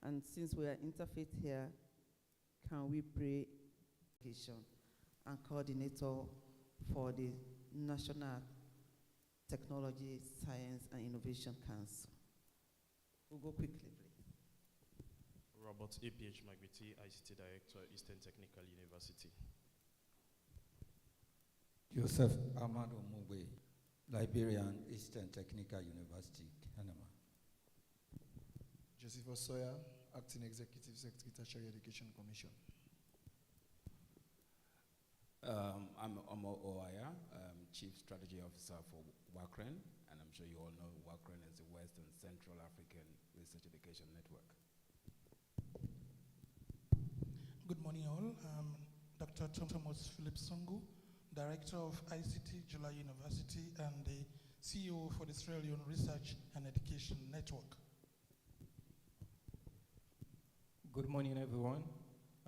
And since we are interfaith here, can we pray and coordinator for the National Technology, Science and Innovation Council? We'll go quickly, please. Robert APH Magbiti, ICT Director, Eastern Technical University. Joseph Amado Mugwe, Librarian, Eastern Technical University, Panama. Joseph Osoya, Acting Executive Secretary, Tertiary Education Commission. I'm Omo Oaya, Chief Strategy Officer for WACREN, and I'm sure you all know WACREN is the West and Central African Research Education Network. Good morning all. I'm Dr. Thomas Philip Songo, Director of ICT Jula University and the CEO for the Sierra Leone Research and Education Network. Good morning everyone.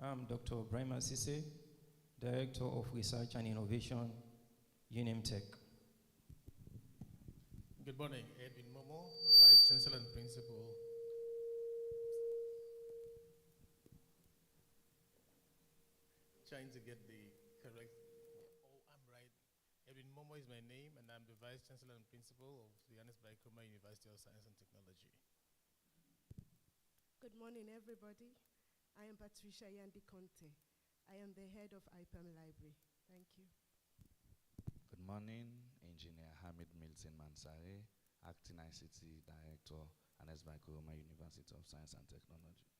I'm Dr. Brahma Sise, Director of Research and Innovation, UNIMTech. Good morning, Edwin Momo, Vice Chancellor and Principal. Trying to get the correct, I'm right. Edwin Momo is my name, and I'm the Vice Chancellor and Principal of the Johannesburg University of Science and Technology. Good morning, everybody. I am Patricia Yandi Conte. I am the head of IPAM Library. Thank you. Good morning, Engineer Hamid Milton Mansare, Acting ICT Director, Johannesburg University of Science and Technology.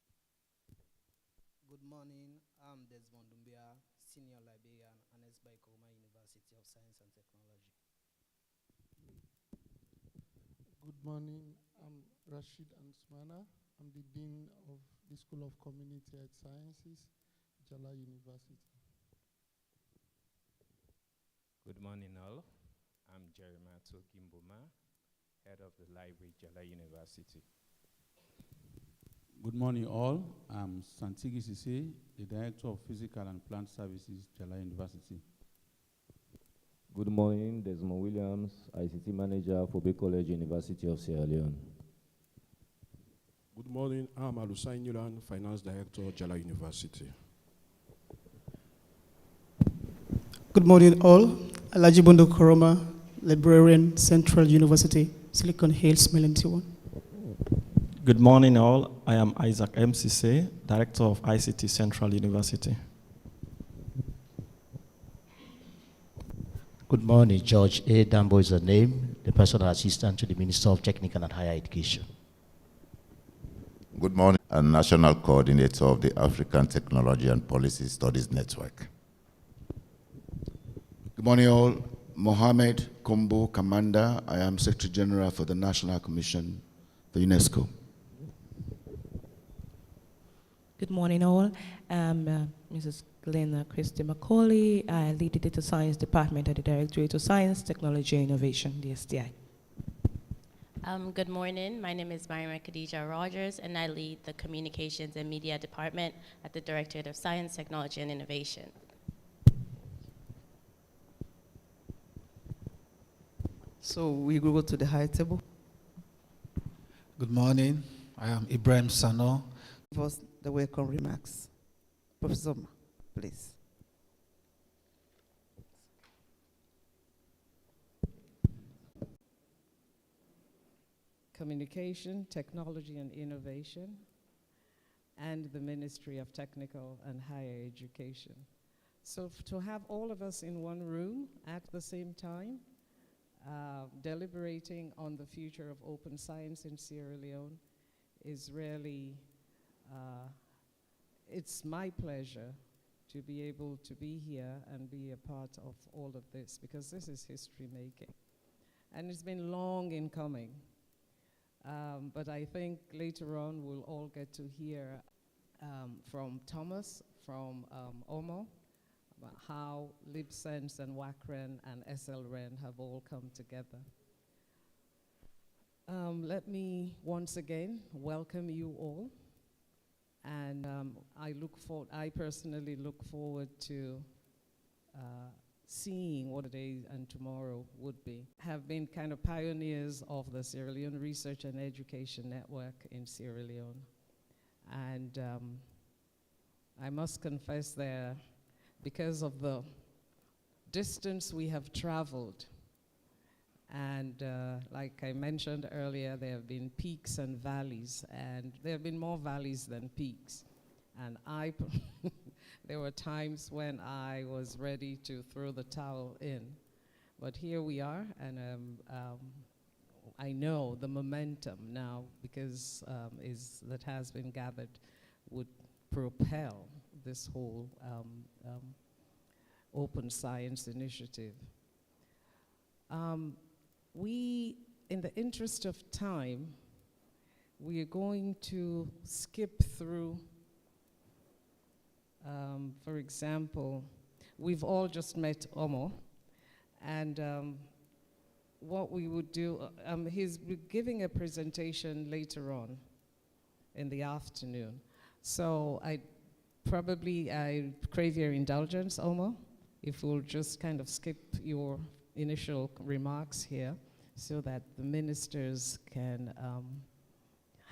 Good morning, I'm Desmond Dumbia, Senior Librarian, Johannesburg University of Science and Technology. Good morning, I'm Rashid Ansmana. I'm the Dean of the School of Community Health Sciences, Jala University. Good morning all. I'm Jeremiah Tokimboma, Head of the Library, Jala University. Good morning all. I'm Santigi Sise, the Director of Physical and Plant Services, Jala University. Good morning, Desmond Williams, ICT Manager for Bay College, University of Sierra Leone. Good morning, I'm Alusai Nulan, Finance Director, Jala University. Good morning all. Alaji Bondo Koroma, Librarian, Central University, Silicon Hills, Melintiwan. Good morning all. I am Isaac MCC, Director of ICT Central University. Good morning, George A. Dambo is the name, the Personal Assistant to the Minister of Technical and Higher Education. Good morning, I'm National Coordinator of the African Technology and Policy Studies Network. Good morning all. Mohamed Kombo Kamanda. I am Secretary General for the National Commission for UNESCO. Good morning all. I'm Mrs. Glenna Christie Macaulay. I lead the Data Science Department at the Directorate of Science, Technology and Innovation, the STI. Good morning. My name is Mariam Khadija Rogers, and I lead the Communications and Media Department at the Directorate of Science, Technology and Innovation. So we go to the high table. Good morning. I am Ibrahim Sano. Give us the welcome remarks. Professor, please. Communication, Technology and Innovation, and the Ministry of Technical and Higher Education. So to have all of us in one room at the same time, deliberating on the future of open science in Sierra Leone is really, it's my pleasure to be able to be here and be a part of all of this, because this is history making. And it's been long in coming. But I think later on we'll all get to hear from Thomas, from Omo, about how LIBSENSE and WACREN and SLREN have all come together. Let me once again welcome you all, and I personally look forward to seeing what today and tomorrow would be. Have been kind of pioneers of the Sierra Leone Research and Education Network in Sierra Leone. And I must confess that because of the distance we have traveled, and like I mentioned earlier, there have been peaks and valleys, and there have been more valleys than peaks. And there were times when I was ready to throw the towel in. But here we are, and I know the momentum now, because that has been gathered, would propel this whole open science initiative. In the interest of time, we are going to skip through, for example, we've all just met Omo, and what we would do, he's giving a presentation later on in the afternoon. So I crave your indulgence, Omo, if we'll just kind of skip your initial remarks here so that the ministers can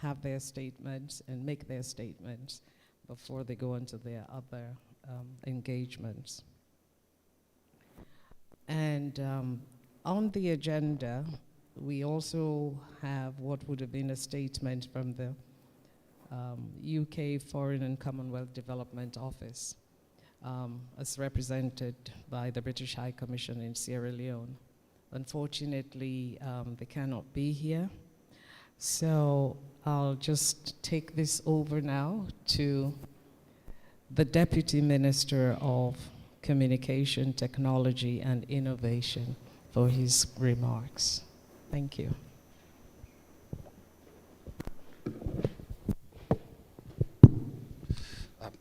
have their statements and make their statements before they go into their other engagements. And on the agenda, we also have what would have been a statement from the UK Foreign and Commonwealth Development Office, as represented by the British High Commission in Sierra Leone. Unfortunately, they cannot be here. So I'll just take this over now to the Deputy Minister of Communication, Technology and Innovation for his remarks. Thank you.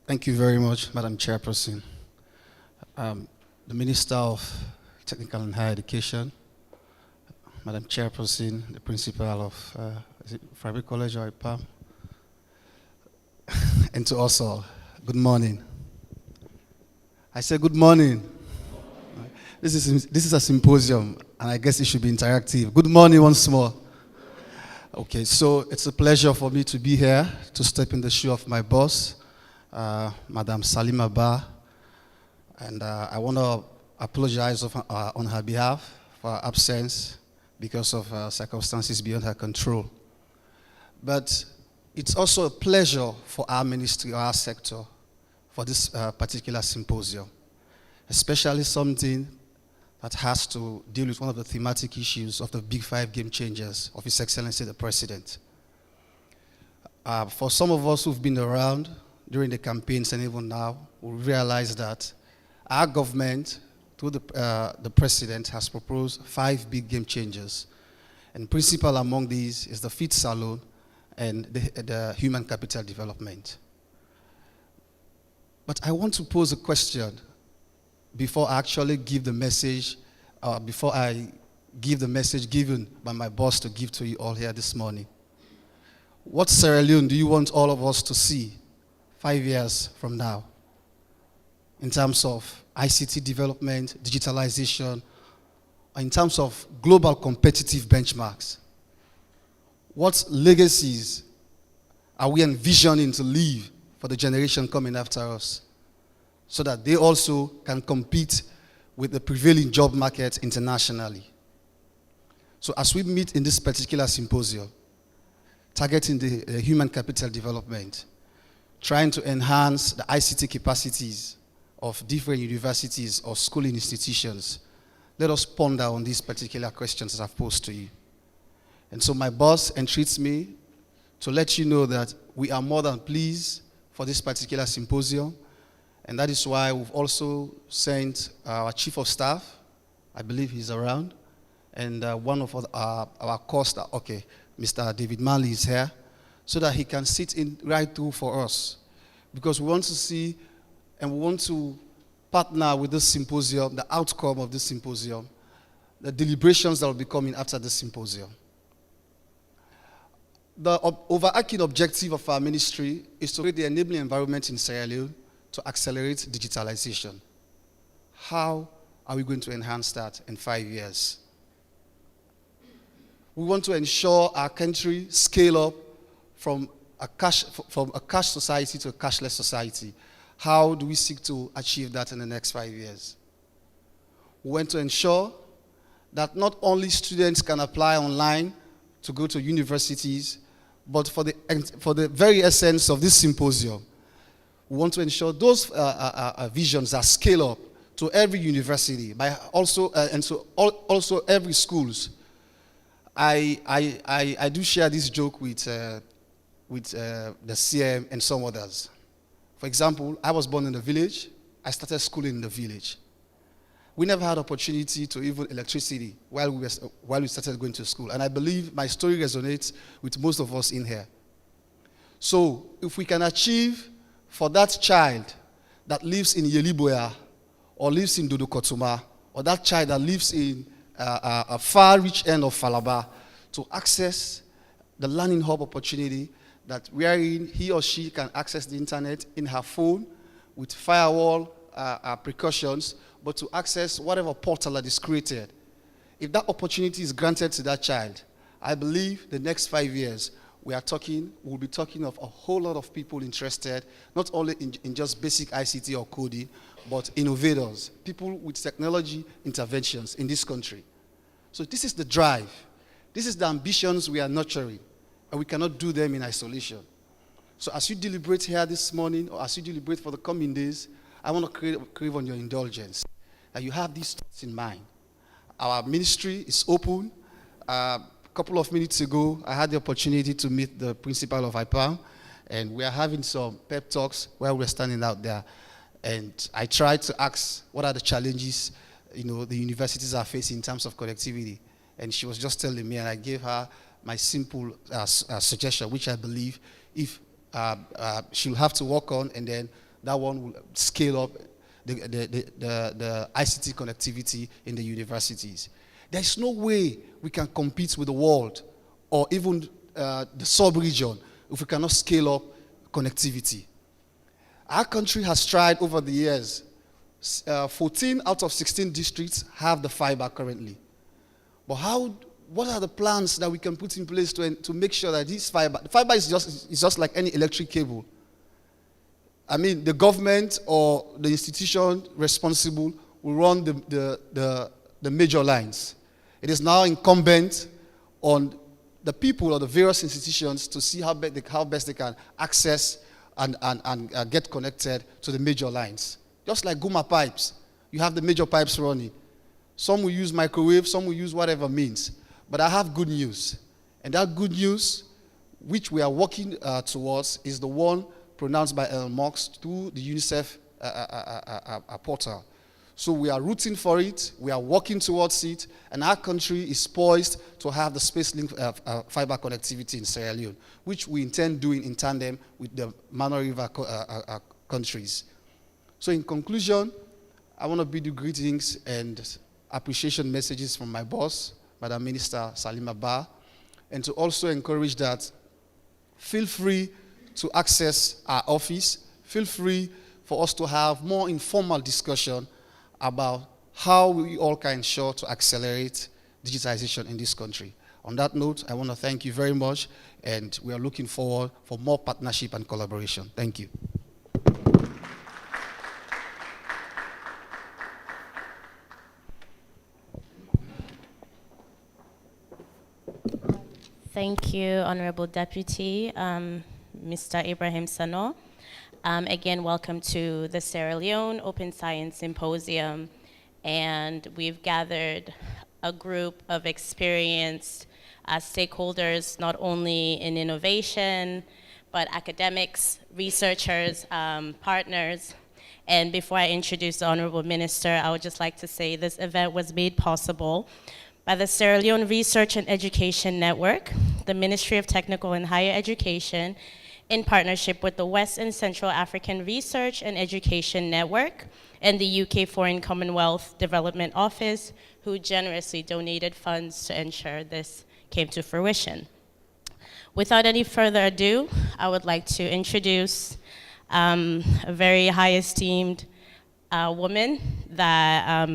Thank you very much, Madam Chairperson. The Minister of Technical and Higher Education, Madam Chairperson, the Principal of Fabric College or IPAM, and to us all, good morning. I said good morning. This is a symposium, and I guess it should be interactive. Good morning once more. Okay, so it's a pleasure for me to be here to step in the shoe of my boss, Madam Salima Ba, and I want to apologize on her behalf for her absence because of circumstances beyond her control. But it's also a pleasure for our ministry, our sector, for this particular symposium, especially something that has to deal with one of the thematic issues of the Big Five game changers of His Excellency the President. For some of us who've been around during the campaigns and even now, we realize that our government, through the President, has proposed 5 big game changers. And principal among these is the Fit Salon and the human capital development. But I want to pose a question before I actually give the message, before I give the message given by my boss to give to you all here this morning. What Sierra Leone do you want all of us to see 5 years from now in terms of ICT development, digitalization, in terms of global competitive benchmarks? What legacies are we envisioning to leave for the generation coming after us so that they also can compete with the prevailing job market internationally? So as we meet in this particular symposium, targeting the human capital development, trying to enhance the ICT capacities of different universities or schooling institutions, let us ponder on these particular questions that I've posed to you. And so my boss entreats me to let you know that we are more than pleased for this particular symposium, and that is why we've also sent our Chief of Staff, I believe he's around, and one of our core staff, okay, Mr. David Marley is here, so that he can sit in right through for us. Because we want to see and we want to partner with this symposium, the outcome of this symposium, the deliberations that will be coming after this symposium. The overarching objective of our ministry is to create the enabling environment in Sierra Leone to accelerate digitalization. How are we going to enhance that in 5 years? We want to ensure our country scale up from from a cash society to a cashless society. How do we seek to achieve that in the next 5 years? We want to ensure that not only students can apply online to go to universities, but for the very essence of this symposium, we want to ensure those visions are scaled up to every university, and to also every schools. I do share this joke with the CM and some others. For example, I was born in the village. I started schooling in the village. We never had opportunity to even electricity while we started going to school. And I believe my story resonates with most of us in here. So if we can achieve for that child that lives in Yeliboya or lives in Dodokotuma, or that child that lives in a far reach end of Falaba to access the learning hub opportunity that wherein he or she can access the internet in her phone with firewall precautions, but to access whatever portal that is created. If that opportunity is granted to that child, I believe the next 5 years, we'll be talking of a whole lot of people interested, not only in just basic ICT or coding, but innovators, people with technology interventions in this country. So this is the drive. This is the ambitions we are nurturing, and we cannot do them in isolation. So as you deliberate here this morning, or as you deliberate for the coming days, I want to crave on your indulgence, that you have these thoughts in mind. Our ministry is open. A couple of minutes ago, I had the opportunity to meet the principal of IPAM, and we are having some pep talks where we're standing out there. And I tried to ask what are the challenges the universities are facing in terms of connectivity. And she was just telling me, and I gave her my simple suggestion, which I believe if she'll have to work on, and then that one will scale up the ICT connectivity in the universities. There's no way we can compete with the world or even the sub-region if we cannot scale up connectivity. Our country has tried over the years. 14 out of 16 districts have the fiber currently. But what are the plans that we can put in place to make sure that the fiber is just like any electric cable. I mean, the government or the institution responsible will run the major lines. It is now incumbent on the people or the various institutions to see how best they can access and get connected to the major lines. Just like Guma pipes, you have the major pipes running. Some will use microwave, some will use whatever means. But I have good news. And that good news, which we are working towards, is the one pronounced by Elon Musk through the UNICEF portal. So we are rooting for it, we are working towards it, and our country is poised to have the space-link fiber connectivity in Sierra Leone, which we intend doing in tandem with the Mano River countries. So in conclusion, I want to bid you greetings and appreciation messages from my boss, Madam Minister Salima Ba, and to also encourage that feel free to access our office, feel free for us to have more informal discussion about how we all can ensure to accelerate digitization in this country. On that note, I want to thank you very much, and we are looking forward for more partnership and collaboration. Thank you. Thank you, Honorable Deputy, Mr. Ibrahim Sano. Again, welcome to the Sierra Leone Open Science Symposium. And we've gathered a group of experienced stakeholders, not only in innovation, but academics, researchers, partners. And before I introduce the Honorable Minister, I would just like to say this event was made possible by the Sierra Leone Research and Education Network, the Ministry of Technical and Higher Education, in partnership with the West and Central African Research and Education Network and the UK Foreign Commonwealth Development Office, who generously donated funds to ensure this came to fruition. Without any further ado, I would like to introduce a very high esteemed woman that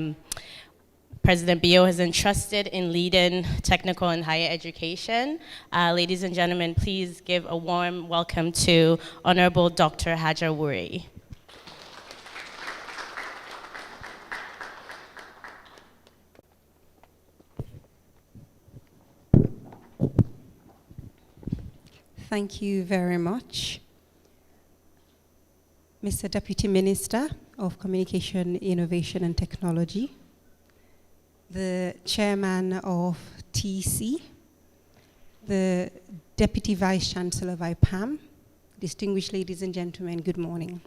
President Bio has entrusted in leading technical and higher education. Ladies and gentlemen, please give a warm welcome to Honorable Dr. Hajar Wuri. Thank you very much. Mr. Deputy Minister of Communication, Innovation and Technology, the Chairman of TC, the Deputy Vice Chancellor of IPAM, distinguished ladies and gentlemen, good morning.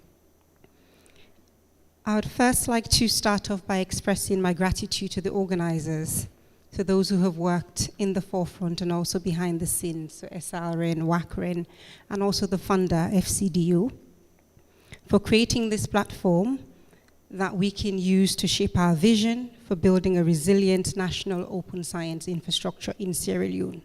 I would first like to start off by expressing my gratitude to the organizers, to those who have worked in the forefront and also behind the scenes, so SRN, WACRN, and also the funder, FCDU, for creating this platform that we can use to shape our vision for building a resilient national open science infrastructure in Sierra Leone.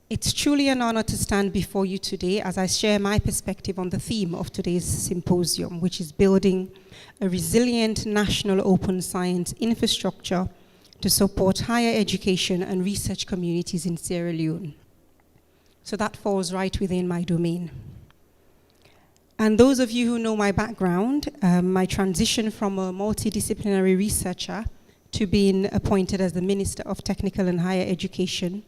It's truly an honor to stand before you today as I share my perspective on the theme of today's symposium, which is building a resilient national open science infrastructure to support higher education and research communities in Sierra Leone. So that falls right within my domain. And those of you who know my background, my transition from a multidisciplinary researcher to being appointed as the Minister of Technical and Higher Education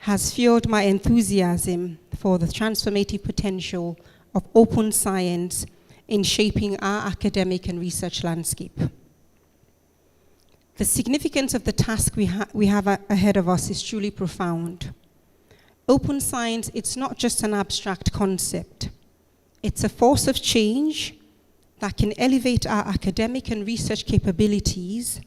has fueled my enthusiasm for the transformative potential of open science in shaping our academic and research landscape. The significance of the task we have ahead of us is truly profound. Open science, it's not just an abstract concept. It's a force of change that can elevate our academic and research capabilities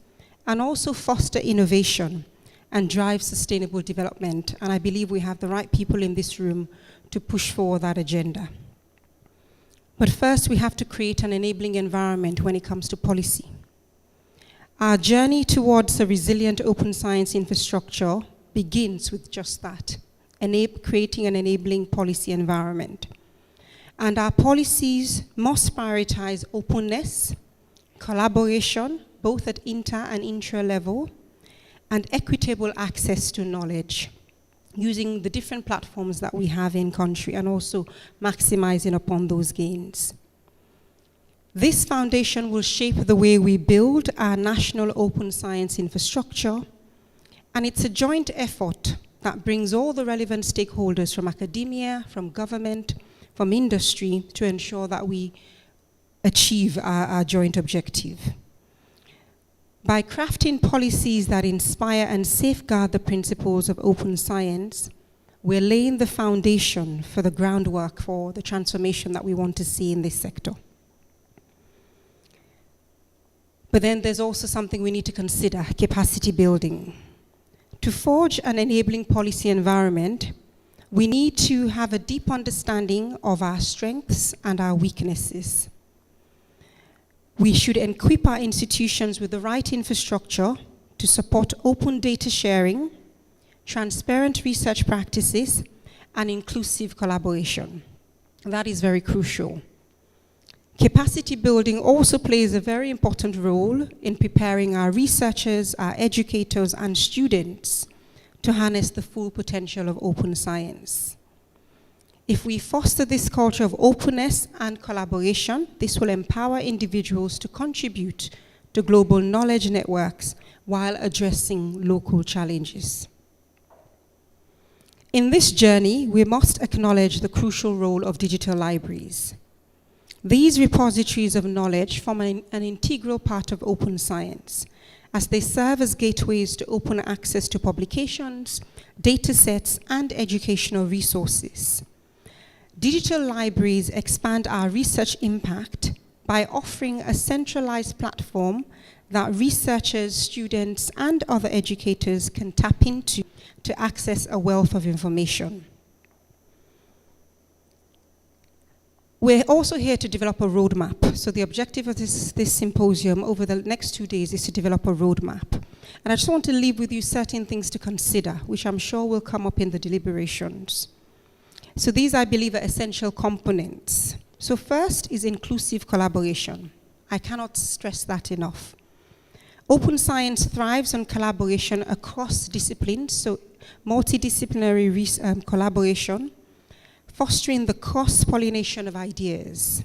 and also foster innovation and drive sustainable development. And I believe we have the right people in this room to push forward that agenda. But first, we have to create an enabling environment when it comes to policy. Our journey towards a resilient open science infrastructure begins with just that, creating an enabling policy environment. And our policies must prioritize openness, collaboration, both at inter and intra level, and equitable access to knowledge, using the different platforms that we have in country and also maximizing upon those gains. This foundation will shape the way we build our national open science infrastructure, and it's a joint effort that brings all the relevant stakeholders from academia, from government, from industry to ensure that we achieve our joint objective. By crafting policies that inspire and safeguard the principles of open science, we're laying the foundation for the groundwork for the transformation that we want to see in this sector. But then there's also something we need to consider, capacity building. To forge an enabling policy environment, we need to have a deep understanding of our strengths and our weaknesses. We should equip our institutions with the right infrastructure to support open data sharing, transparent research practices, and inclusive collaboration. That is very crucial. Capacity building also plays a very important role in preparing our researchers, our educators, and students to harness the full potential of open science. If we foster this culture of openness and collaboration, this will empower individuals to contribute to global knowledge networks while addressing local challenges. In this journey, we must acknowledge the crucial role of digital libraries. These repositories of knowledge form an integral part of open science, as they serve as gateways to open access to publications, data sets, and educational resources. Digital libraries expand our research impact by offering a centralized platform that researchers, students, and other educators can tap into to access a wealth of information. We're also here to develop a roadmap. So the objective of this symposium over the next 2 days is to develop a roadmap. And I just want to leave with you certain things to consider, which I'm sure will come up in the deliberations. So these, I believe, are essential components. So first is inclusive collaboration. I cannot stress that enough. Open science thrives on collaboration across disciplines, so multidisciplinary collaboration, fostering the cross-pollination of ideas.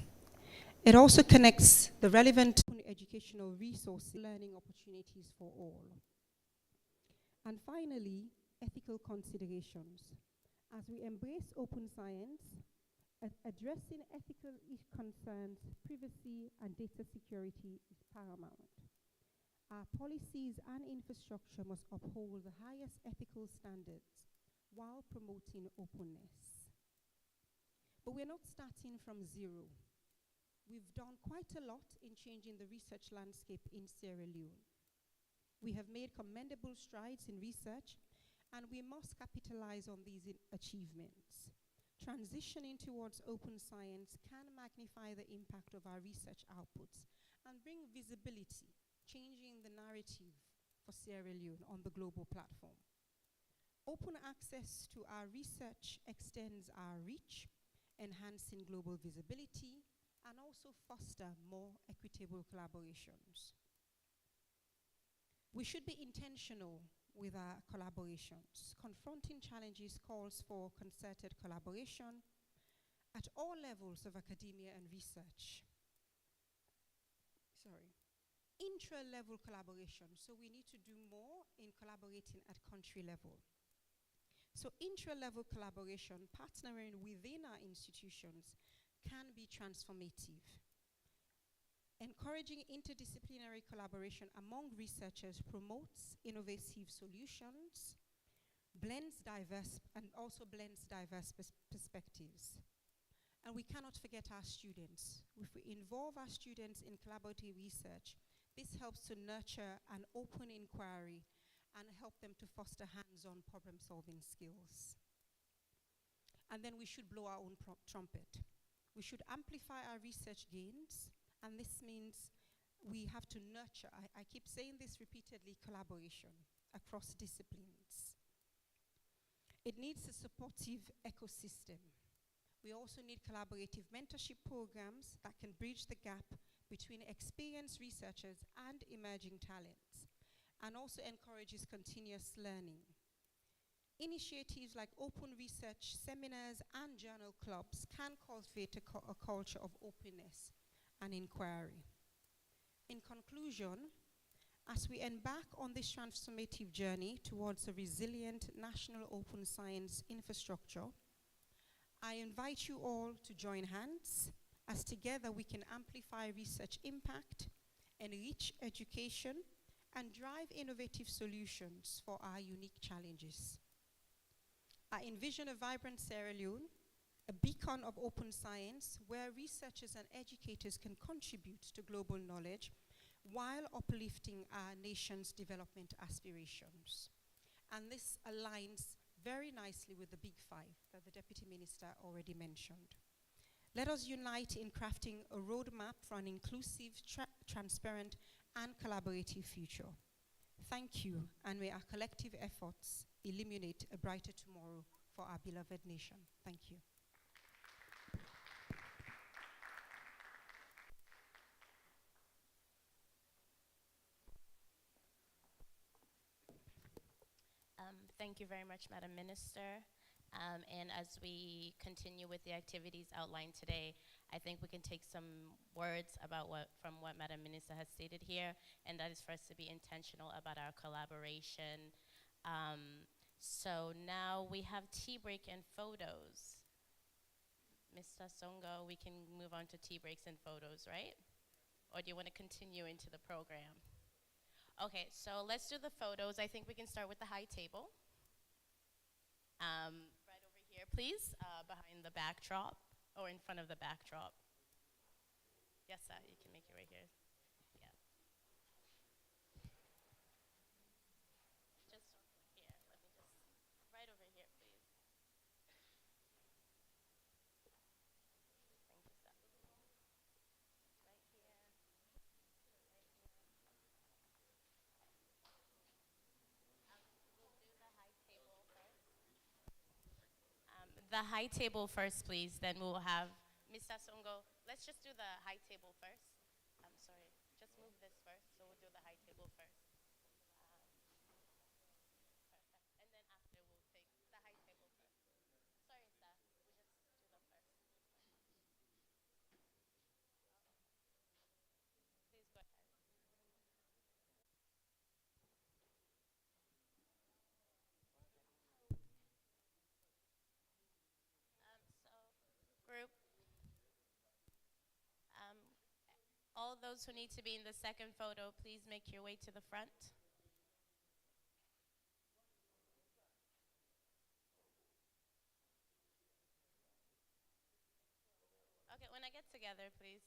It also connects the relevant educational resources, learning opportunities for all. And finally, ethical considerations. As we embrace open science, addressing ethical concerns, privacy, and data security is paramount. Our policies and infrastructure must uphold the highest ethical standards while promoting openness. But we're not starting from zero. We've done quite a lot in changing the research landscape in Sierra Leone. We have made commendable strides in research, and we must capitalize on these achievements. Transitioning towards open science can magnify the impact of our research outputs and bring visibility, changing the narrative for Sierra Leone on the global platform. Open access to our research extends our reach, enhancing global visibility, and also foster more equitable collaborations. We should be intentional with our collaborations. Confronting challenges calls for concerted collaboration at all levels of academia and research. Intra-level collaboration, so we need to do more in collaborating at country level. So intra-level collaboration, partnering within our institutions, can be transformative. Encouraging interdisciplinary collaboration among researchers promotes innovative solutions, blends diverse perspectives. And we cannot forget our students. If we involve our students in collaborative research, this helps to nurture an open inquiry and help them to foster hands-on problem-solving skills. And then we should blow our own trumpet. We should amplify our research gains, and this means we have to nurture, I keep saying this repeatedly, collaboration across disciplines. It needs a supportive ecosystem. We also need collaborative mentorship programs that can bridge the gap between experienced researchers and emerging talents, and also encourages continuous learning. Initiatives like open research seminars and journal clubs can cultivate a culture of openness and inquiry. In conclusion, as we embark on this transformative journey towards a resilient national open science infrastructure, I invite you all to join hands, as together we can amplify research impact, enrich education, and drive innovative solutions for our unique challenges. I envision a vibrant Sierra Leone, a beacon of open science where researchers and educators can contribute to global knowledge while uplifting our nation's development aspirations. And this aligns very nicely with the Big Five that the Deputy Minister already mentioned. Let us unite in crafting a roadmap for an inclusive, transparent, and collaborative future. Thank you, and may our collective efforts illuminate a brighter tomorrow for our beloved nation. Thank you. Thank you very much, Madam Minister. And as we continue with the activities outlined today, I think we can take some words about from what Madam Minister has stated here, and that is for us to be intentional about our collaboration. So now we have tea break and photos. Mr. Songo, we can move on to tea breaks and photos, right? Or do you want to continue into the program? Okay, so let's do the photos. I think we can start with the high table. Right over here, please, behind the backdrop, or in front of the backdrop. Yes, sir, you can make it right here. Yeah. Just here, let me just, right over here, please. Thank you, sir. Right here. Right here. We'll do the high table first. The high table first, please. Then we'll have Mr. Songo. Let's just do the high table first. I'm sorry. Just move this first, so we'll do the high table. table first. Perfect. And then after we'll take the high table first. Sorry, sir. We just do them first. Please go ahead. So, group, um, all those who need to be in the second photo, please make your way to the front. Okay, when I get together, please.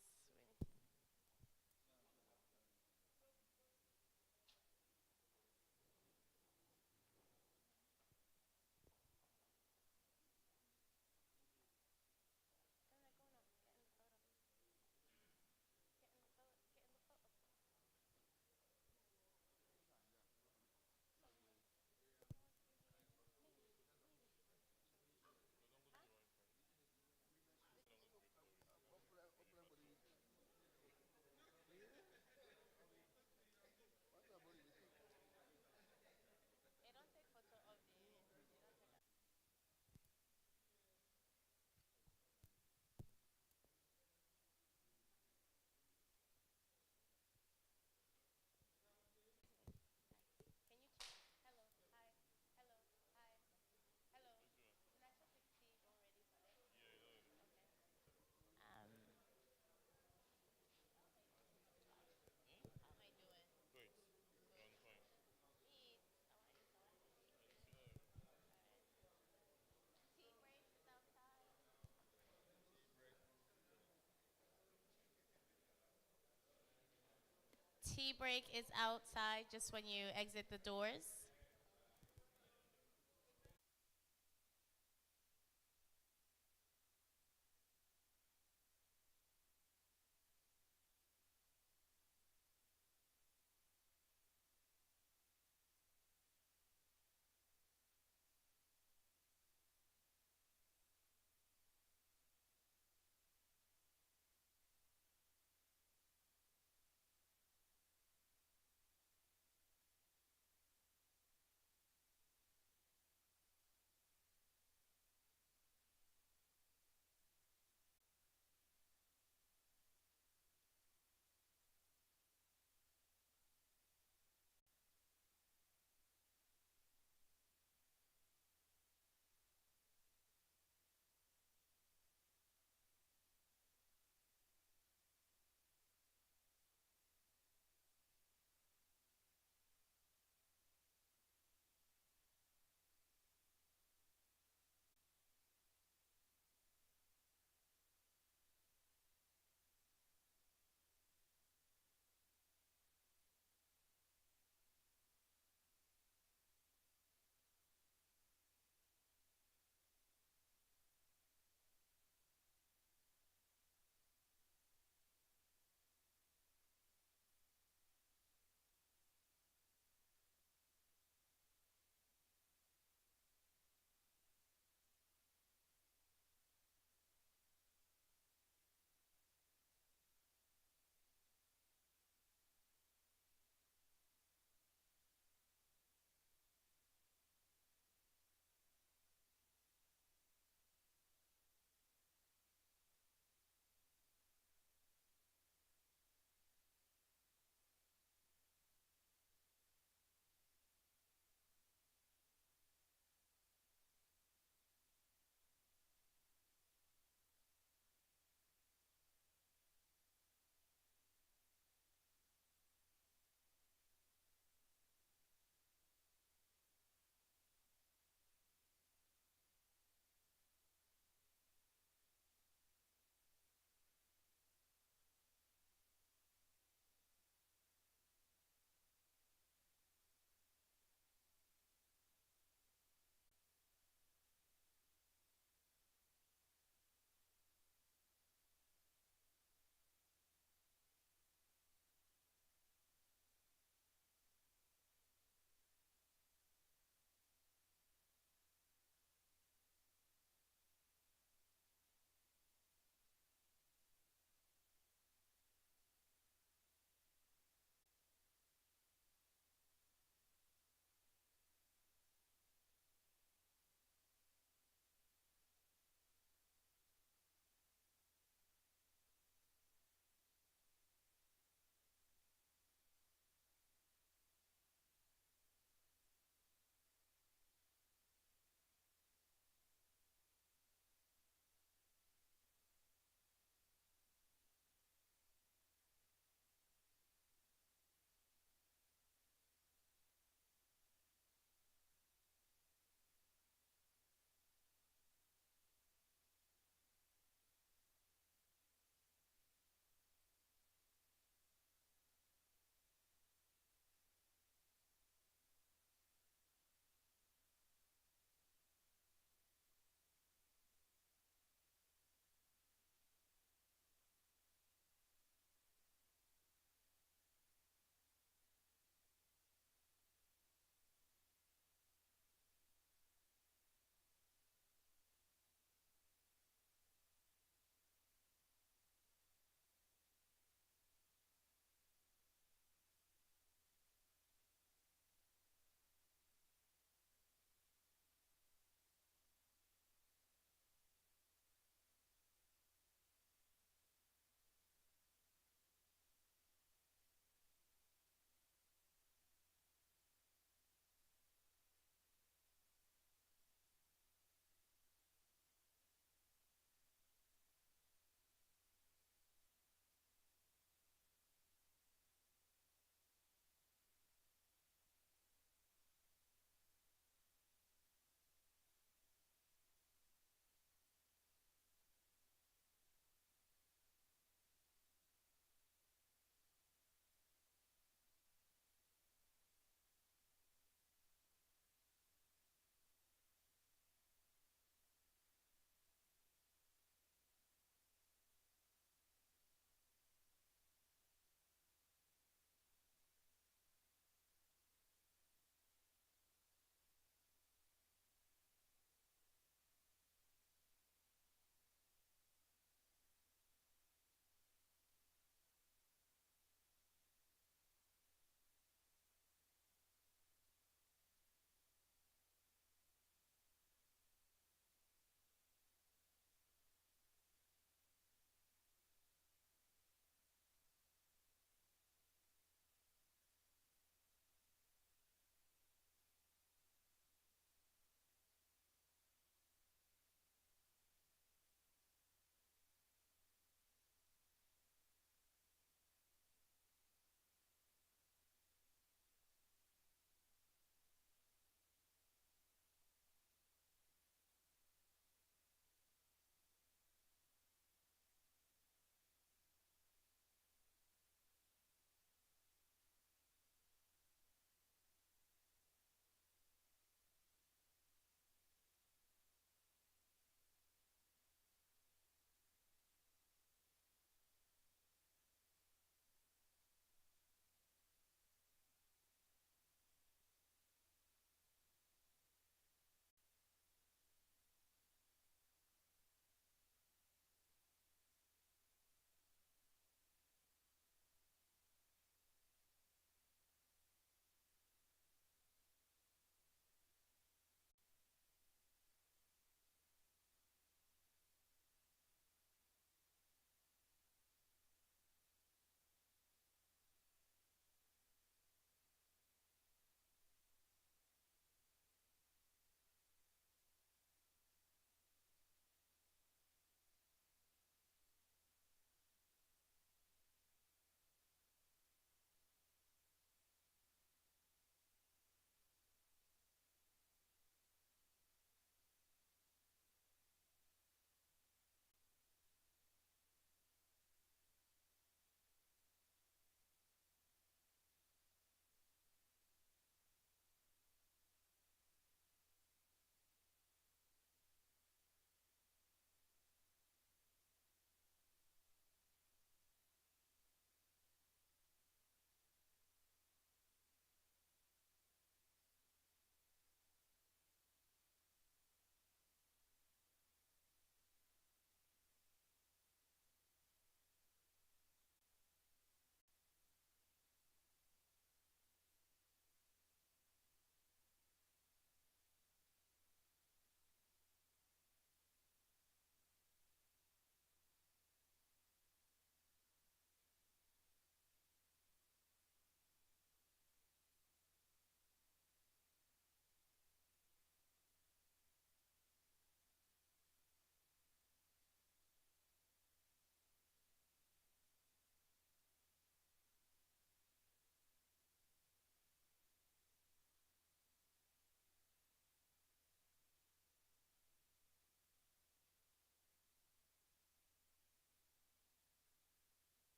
Can you hello, hi, hello, hi, hello. Can I just take tea already, sorry? Okay. How am I doing? Great. I'm fine. Eat. I want to eat. Tea break is outside. Tea break is outside just when you exit the doors.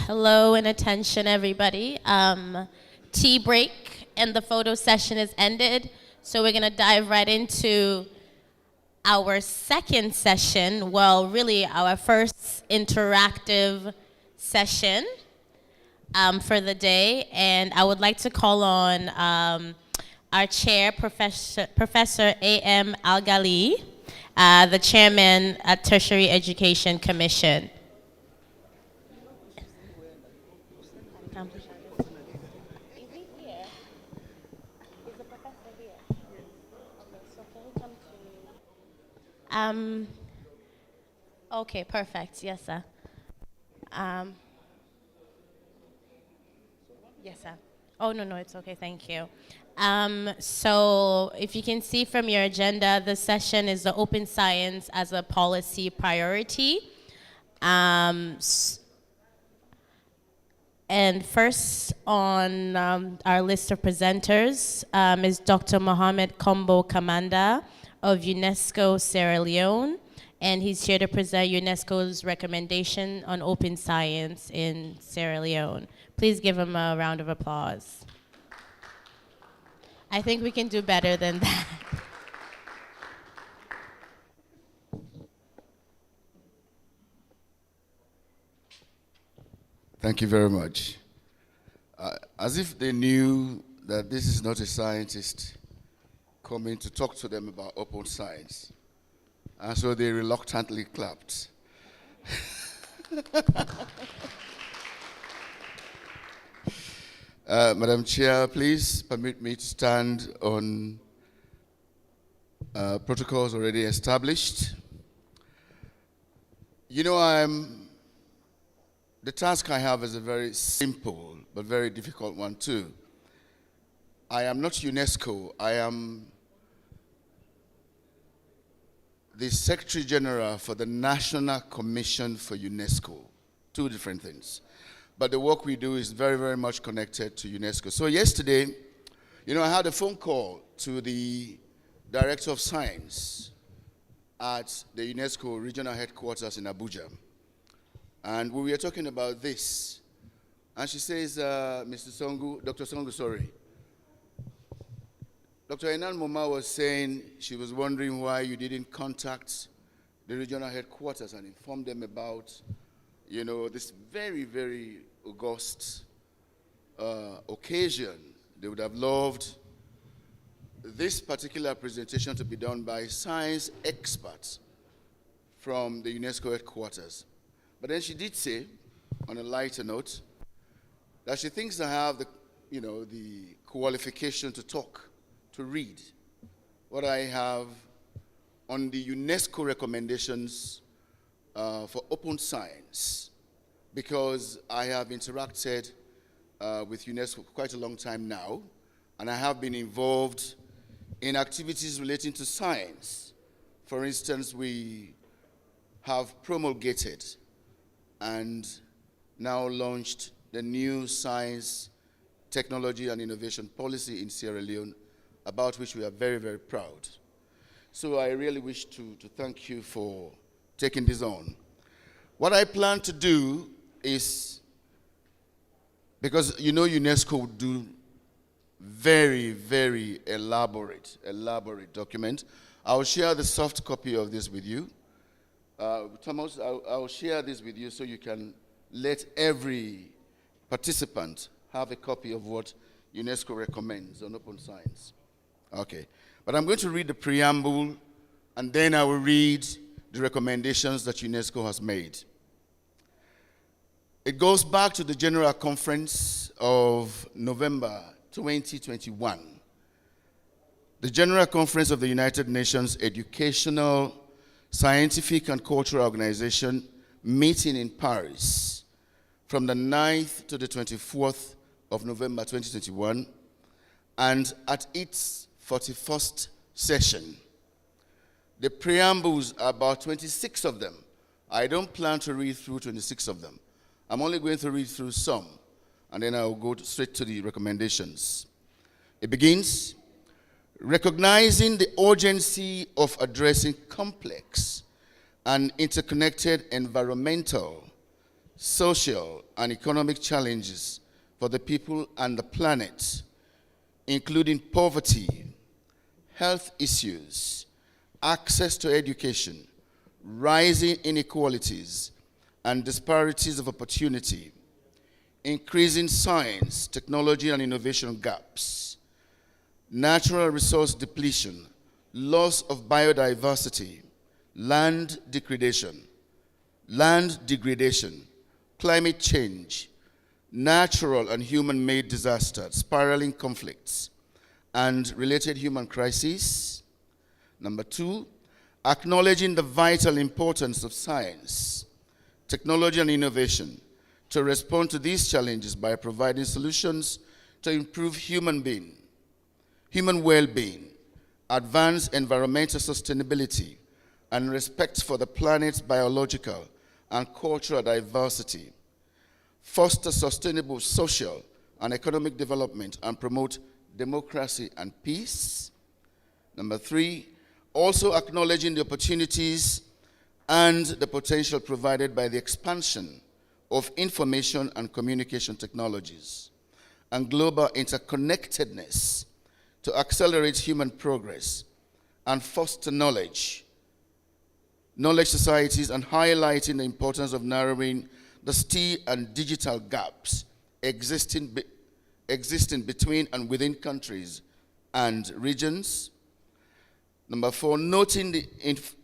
Hello and attention, everybody. Tea break and the photo session is ended. So we're gonna dive right into our second session, well, really our first interactive session for the day. And I would like to call on our chair, Professor A.M. Al-Ghali, the chairman at Tertiary Education Commission. Okay, perfect. Yes, sir. Yes, sir. Oh, no, it's okay. Thank you. So if you can see from your agenda, the session is the open science as a policy priority. And first on our list of presenters is Dr. Mohamed Kombo Kamanda of UNESCO Sierra Leone, and he's here to present UNESCO's recommendation on open science in Sierra Leone. Please give him a round of applause. I think we can do better than that. Thank you very much. As if they knew that this is not a scientist coming to talk to them about open science. And so they reluctantly clapped. Madam Chair, please permit me to stand on protocols already established. You know, the task I have is a very simple but very difficult one too. I am not UNESCO. I am the Secretary General for the National Commission for UNESCO. Two different things. But the work we do is very, very much connected to UNESCO. So yesterday, you know, I had a phone call to the Director of Science at the UNESCO regional headquarters in Abuja. And we were talking about this. And she says, Mr. Songu, Dr. Songu, sorry. Dr. Enan Moma was saying she was wondering why you didn't contact the regional headquarters and inform them about, you know, this very, very august occasion. They would have loved this particular presentation to be done by science experts from the UNESCO headquarters. But then she did say, on a lighter note, that she thinks I have the, you know, the qualification to talk, to read what I have on the UNESCO recommendations for open science, because I have interacted with UNESCO for quite a long time now, and I have been involved in activities relating to science. For instance, we have promulgated and now launched the new science, technology, and innovation policy in Sierra Leone, about which we are very, very proud. So I really wish to thank you for taking this on. What I plan to do is, because you know UNESCO would do very, very elaborate document. I'll share the soft copy of this with you. Thomas, I'll share this with you so you can let every participant have a copy of what UNESCO recommends on open science. Okay, but I'm going to read the preamble and then I will read the recommendations that UNESCO has made. It goes back to the General Conference of November 2021. The General Conference of the United Nations Educational, Scientific and Cultural Organization meeting in Paris from the 9th to the 24th of November 2021, and at its 41st session. The preambles are about 26 of them. I don't plan to read through 26 of them. I'm only going to read through some, and then I'll go straight to the recommendations. It begins, recognizing the urgency of addressing complex and interconnected environmental, social, and economic challenges for the people and the planet, including poverty, health issues, access to education, rising inequalities and disparities of opportunity, increasing science, technology, and innovation gaps, natural resource depletion, loss of biodiversity, land degradation, climate change, natural and human-made disasters, spiraling conflicts, and related human crises. Number 2, acknowledging the vital importance of science, technology, and innovation to respond to these challenges by providing solutions to improve human well-being, advance environmental sustainability, and respect for the planet's biological and cultural diversity, foster sustainable social and economic development, and promote democracy and peace. Number 3, also acknowledging the opportunities and the potential provided by the expansion of information and communication technologies and global interconnectedness to accelerate human progress and foster knowledge societies, and highlighting the importance of narrowing the STEAM and digital gaps existing between and within countries and regions. Number 4, noting the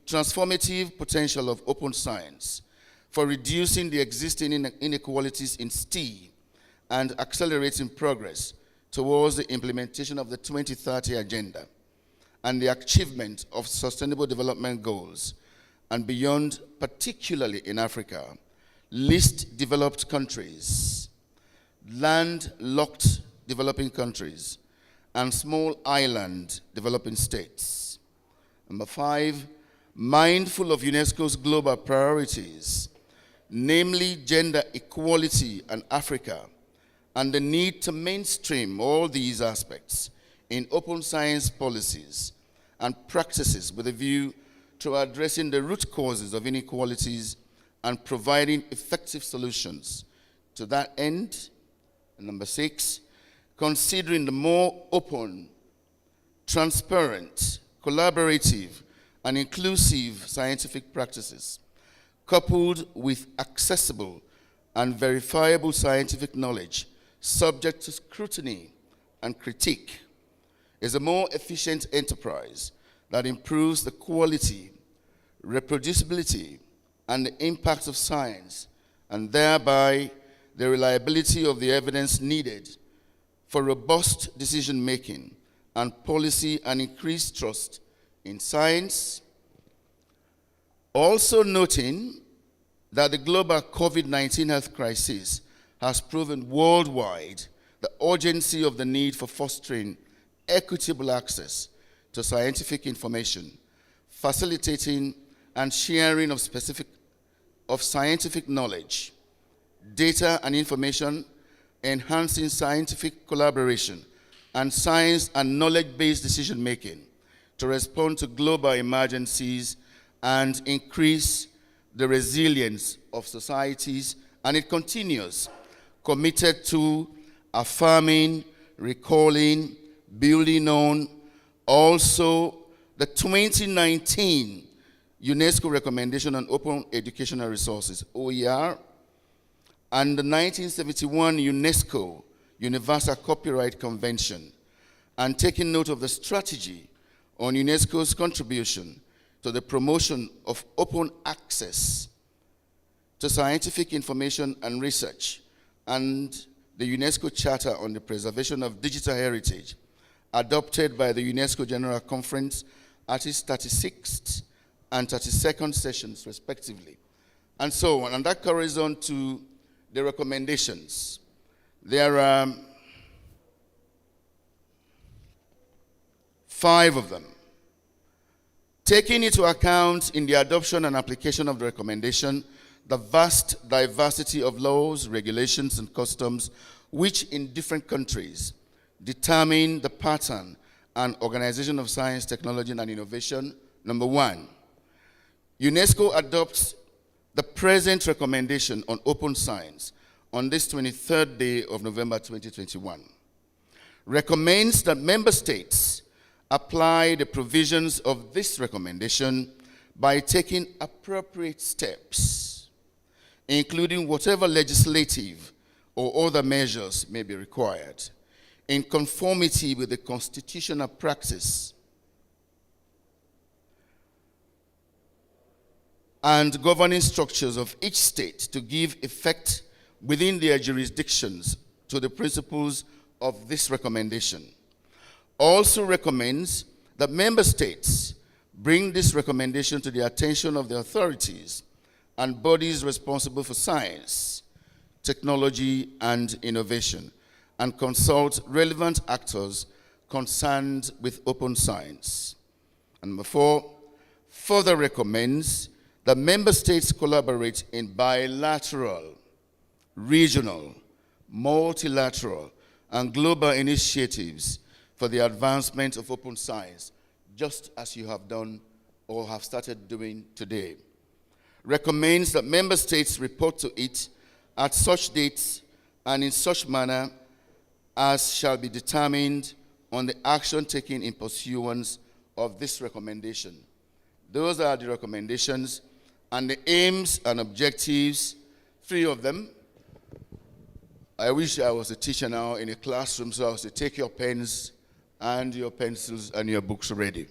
transformative potential of open science for reducing the existing inequalities in STEAM and accelerating progress towards the implementation of the 2030 Agenda and the achievement of Sustainable Development Goals and beyond, particularly in Africa, least developed countries, landlocked developing countries, and small island developing states. Number 5, mindful of UNESCO's global priorities, namely gender equality and Africa, and the need to mainstream all these aspects in open science policies and practices with a view to addressing the root causes of inequalities and providing effective solutions to that end. And number 6, considering the more open, transparent, collaborative, and inclusive scientific practices, coupled with accessible and verifiable scientific knowledge subject to scrutiny and critique, is a more efficient enterprise that improves the quality, reproducibility, and the impact of science, and thereby the reliability of the evidence needed for robust decision-making and policy and increased trust in science. Also noting that the global COVID-19 health crisis has proven worldwide the urgency of the need for fostering equitable access to scientific information, facilitating and sharing of scientific knowledge, data and information, enhancing scientific collaboration, and science and knowledge-based decision-making to respond to global emergencies and increase the resilience of societies. And it continues, committed to affirming, recalling, building on also the 2019 UNESCO Recommendation on Open Educational Resources, OER, and the 1971 UNESCO Universal Copyright Convention, and taking note of the strategy on UNESCO's contribution to the promotion of open access to scientific information and research, and the UNESCO Charter on the Preservation of Digital Heritage, adopted by the UNESCO General Conference at its 36th and 32nd sessions, respectively, and so on. And that carries on to the recommendations. There are 5 of them. Taking into account in the adoption and application of the recommendation the vast diversity of laws, regulations, and customs which in different countries determine the pattern and organization of science, technology, and innovation. Number 1, UNESCO adopts the present recommendation on open science on this 23rd day of November 2021 recommends that member states apply the provisions of this recommendation by taking appropriate steps, including whatever legislative or other measures may be required, in conformity with the constitutional practice and governing structures of each state to give effect within their jurisdictions to the principles of this recommendation. Also recommends that member states bring this recommendation to the attention of the authorities and bodies responsible for science, technology, and innovation, and consult relevant actors concerned with open science. And number 4, further recommends that member states collaborate in bilateral, regional, multilateral, and global initiatives for the advancement of open science, just as you have done or have started doing today. Recommends that member states report to it at such dates and in such manner as shall be determined on the action taken in pursuance of this recommendation. Those are the recommendations and the aims and objectives, 3 of them. I wish I was a teacher now in a classroom, so I was to take your pens and your pencils and your books ready.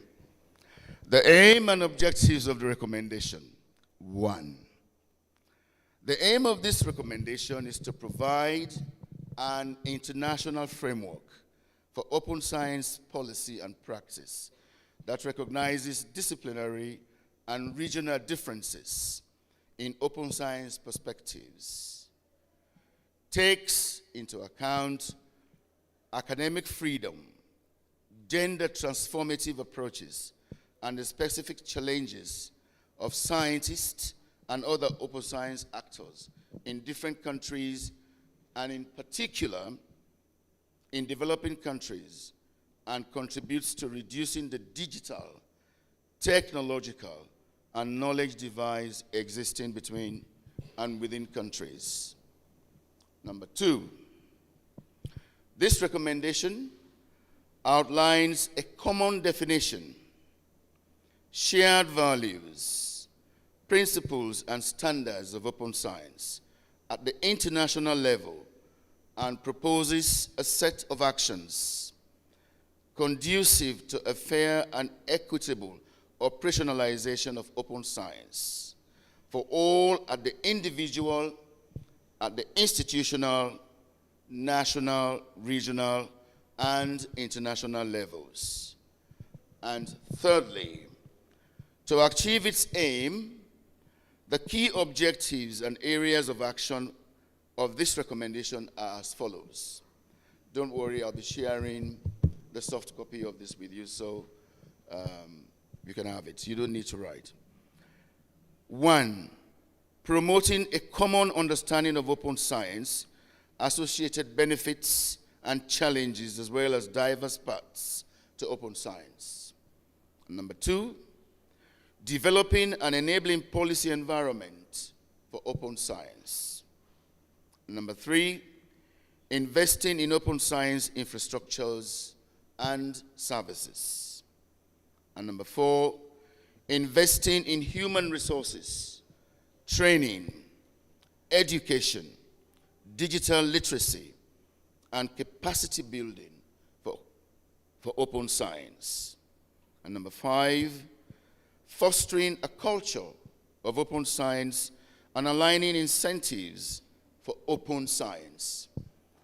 The aim and objectives of the recommendation. 1, the aim of this recommendation is to provide an international framework for open science policy and practice that recognizes disciplinary and regional differences in open science perspectives, takes into account academic freedom, gender transformative approaches, and the specific challenges of scientists and other open science actors in different countries, and in particular in developing countries, and contributes to reducing the digital, technological, and knowledge divides existing between and within countries. Number 2, this recommendation outlines a common definition, shared values, principles, and standards of open science at the international level, and proposes a set of actions conducive to a fair and equitable operationalization of open science for all at the individual, at the institutional, national, regional, and international levels. And thirdly, to achieve its aim, the key objectives and areas of action of this recommendation are as follows. Don't worry, I'll be sharing the soft copy of this with you, so you can have it. You don't need to write. 1, promoting a common understanding of open science, associated benefits and challenges, as well as diverse paths to open science. Number 2, developing an enabling policy environment for open science. Number 3, investing in open science infrastructures and services. And number 4, investing in human resources, training, education, digital literacy, and capacity building for open science. And number 5, fostering a culture of open science and aligning incentives for open science.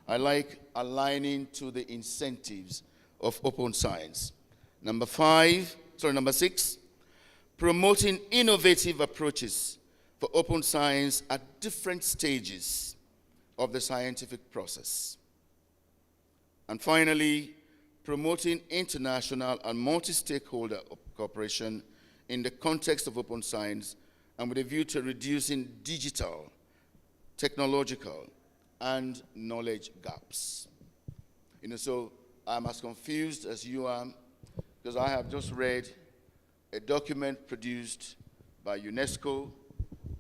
I like aligning to the incentives of open science. Number 6, promoting innovative approaches for open science at different stages of the scientific process. And finally, promoting international and multi-stakeholder cooperation in the context of open science and with a view to reducing digital, technological, and knowledge gaps. So I'm as confused as you are, because I have just read a document produced by UNESCO,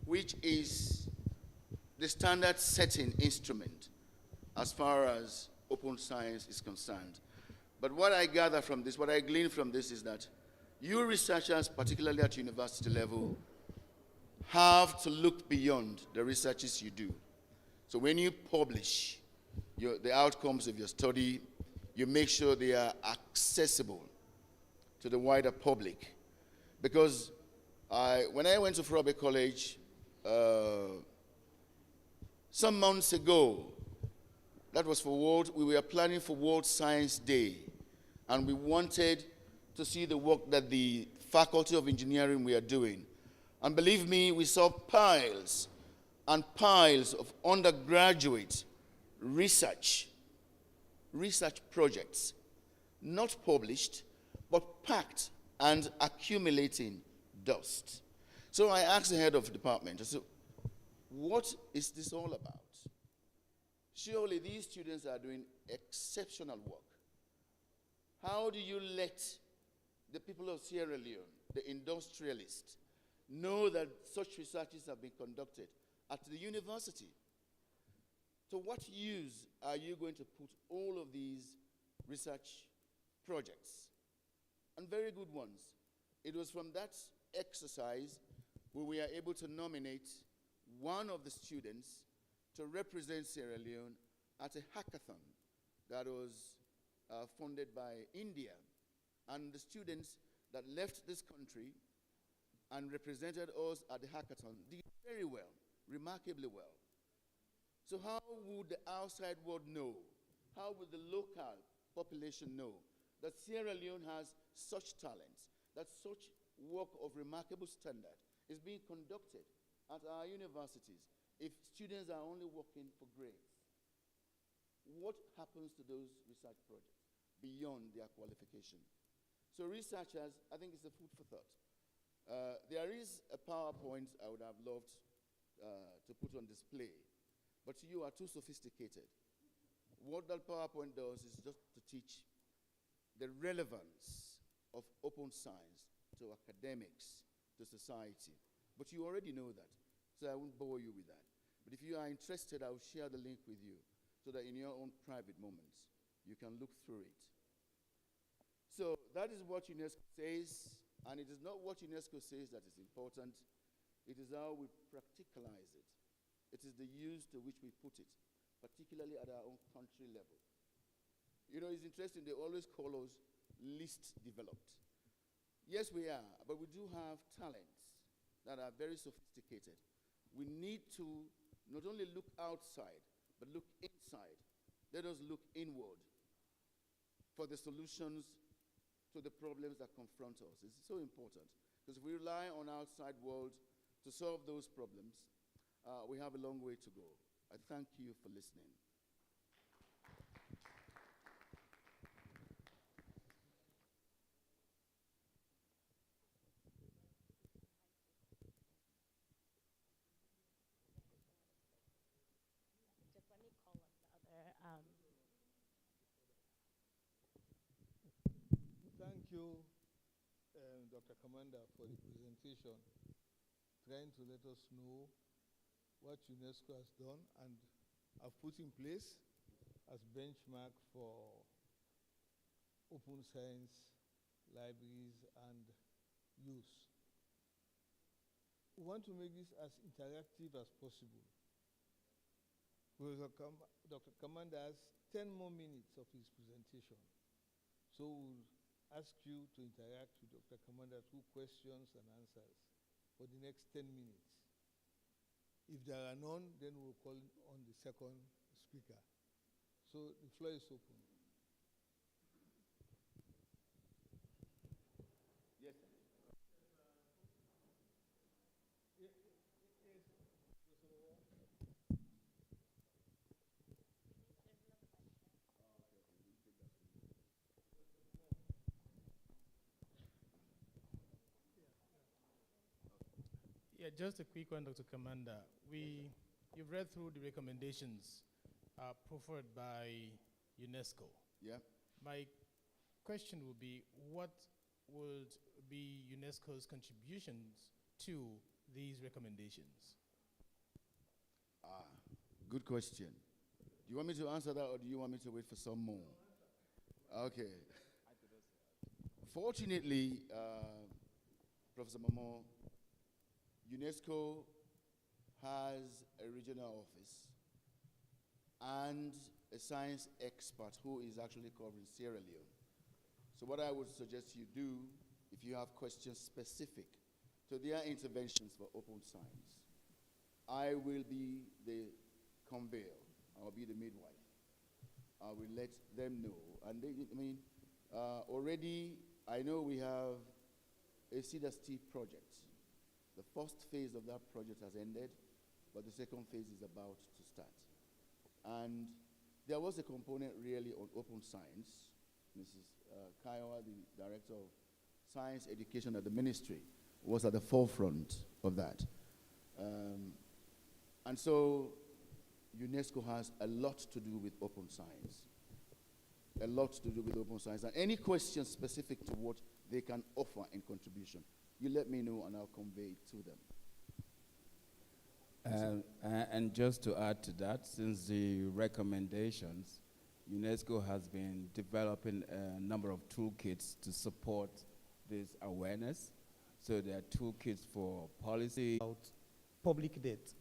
which is the standard setting instrument as far as open science is concerned. But what I gather from this, what I glean from this is that you researchers, particularly at university level, have to look beyond the researches you do. So when you publish the outcomes of your study, you make sure they are accessible to the wider public. Because when I went to Frobe College some months ago, that was we were planning for World Science Day, and we wanted to see the work that the Faculty of Engineering were doing. And believe me, we saw piles and piles of undergraduate research projects, not published, but packed and accumulating dust. So I asked the head of the department, I said, what is this all about? Surely these students are doing exceptional work. How do you let the people of Sierra Leone, the industrialists, know that such researches have been conducted at the university? To what use are you going to put all of these research projects? And very good ones. It was from that exercise where we are able to nominate one of the students to represent Sierra Leone at a hackathon that was funded by India. And the students that left this country and represented us at the hackathon did very well, remarkably well. So how would the outside world know? How would the local population know that Sierra Leone has such talents, that such work of remarkable standard is being conducted at our universities if students are only working for grades? What happens to those research projects beyond their qualification? So researchers, I think it's a food for thought. There is a PowerPoint I would have loved to put on display, but you are too sophisticated. What that PowerPoint does is just to teach the relevance of open science to academics, to society. But you already know that, so I won't bore you with that. But if you are interested, I will share the link with you so that in your own private moments, you can look through it. So that is what UNESCO says, and it is not what UNESCO says that is important. It is how we practicalize it. It is the use to which we put it, particularly at our own country level. You know, it's interesting, they always call us least developed. Yes, we are, but we do have talents that are very sophisticated. We need to not only look outside, but look inside. Let us look inward for the solutions to the problems that confront us. It's so important, because if we rely on outside world to solve those problems, we have a long way to go. I thank you for listening. Thank you, Dr. Commander, for the presentation, trying to let us know what UNESCO has done and have put in place as benchmark for open science libraries and use. We want to make this as interactive as possible. Dr. Commander has 10 more minutes of his presentation. So we'll ask you to interact with Dr. Commander through questions and answers for the next 10 minutes. If there are none, then we'll call on the second speaker. So the floor is open. Yes. Yeah, just a quick one, Dr. Commander. You've read through the recommendations proffered by UNESCO. Yeah. My question would be, what would be UNESCO's contributions to these recommendations? Good question. Do you want me to answer that, or do you want me to wait for some more? Okay. Fortunately, Professor Mamo, UNESCO has a regional office and a science expert who is actually covering Sierra Leone. So what I would suggest you do, if you have questions specific to their interventions for open science, I will be the conveyor. I'll be the midwife. I will let them know. And already I know we have a Cedar Steep project. The first phase of that project has ended, but the second phase is about to start. And there was a component really on open science. Mrs. Kiowa, the Director of Science Education at the Ministry, was at the forefront of that. And so UNESCO has a lot to do with open science. A lot to do with open science. And any questions specific to what they can offer in contribution, you let me know and I'll convey it to them. And just to add to that, since the recommendations, UNESCO has been developing a number of toolkits to support this awareness. So there are toolkits for policy. About public debt.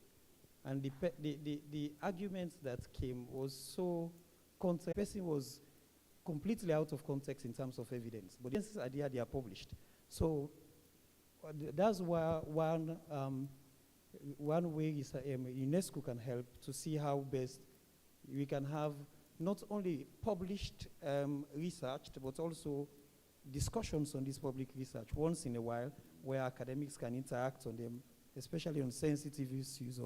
And the argument that came was so context. The person was completely out of context in terms of evidence. But the evidences are there, they are published. So that's why one way is UNESCO can help to see how best we can have not only published research, but also discussions on this public research once in a while, where academics can interact on them, especially on sensitive issues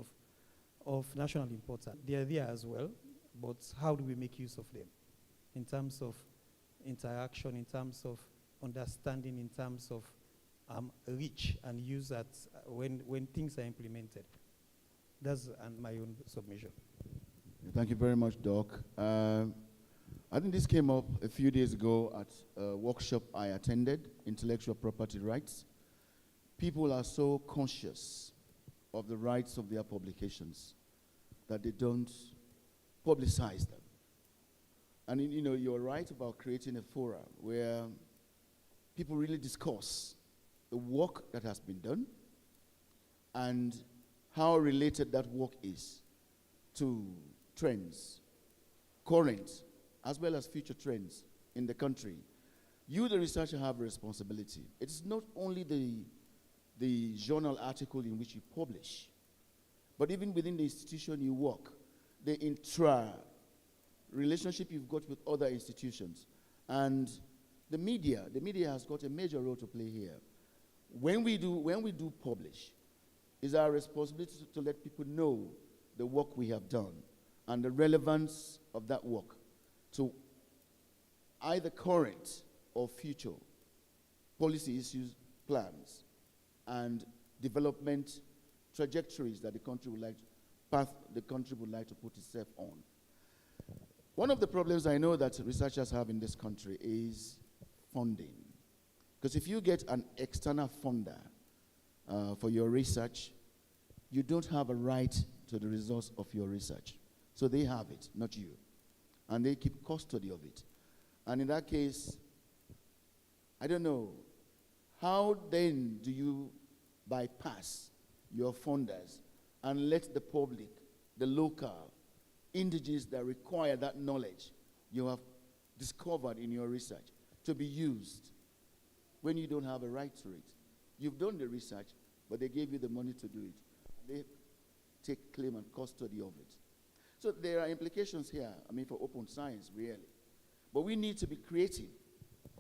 of national importance. They are there as well, but how do we make use of them in terms of interaction, in terms of understanding, in terms of reach and use that when things are implemented. That's my own submission. Thank you very much, Doc. I think this came up a few days ago at a workshop I attended, intellectual property rights. People are so conscious of the rights of their publications that they don't publicize them. And you're right about creating a forum where people really discuss the work that has been done and how related that work is to trends, current, as well as future trends in the country. You, the researcher, have a responsibility. It's not only the journal article in which you publish, but even within the institution you work, the relationship you've got with other institutions. And the media has got a major role to play here. When we do publish, it's our responsibility to let people know the work we have done and the relevance of that work to either current or future policy issues, plans, and development trajectories that the country would like to put itself on. One of the problems I know that researchers have in this country is funding. Because if you get an external funder for your research, you don't have a right to the results of your research. So they have it, not you. And they keep custody of it. And in that case, I don't know, how then do you bypass your funders and let the public, the local, indigenous that require that knowledge you have discovered in your research to be used when you don't have a right to it? You've done the research, but they gave you the money to do it. They take claim and custody of it. So there are implications here, for open science, really. But we need to be creative.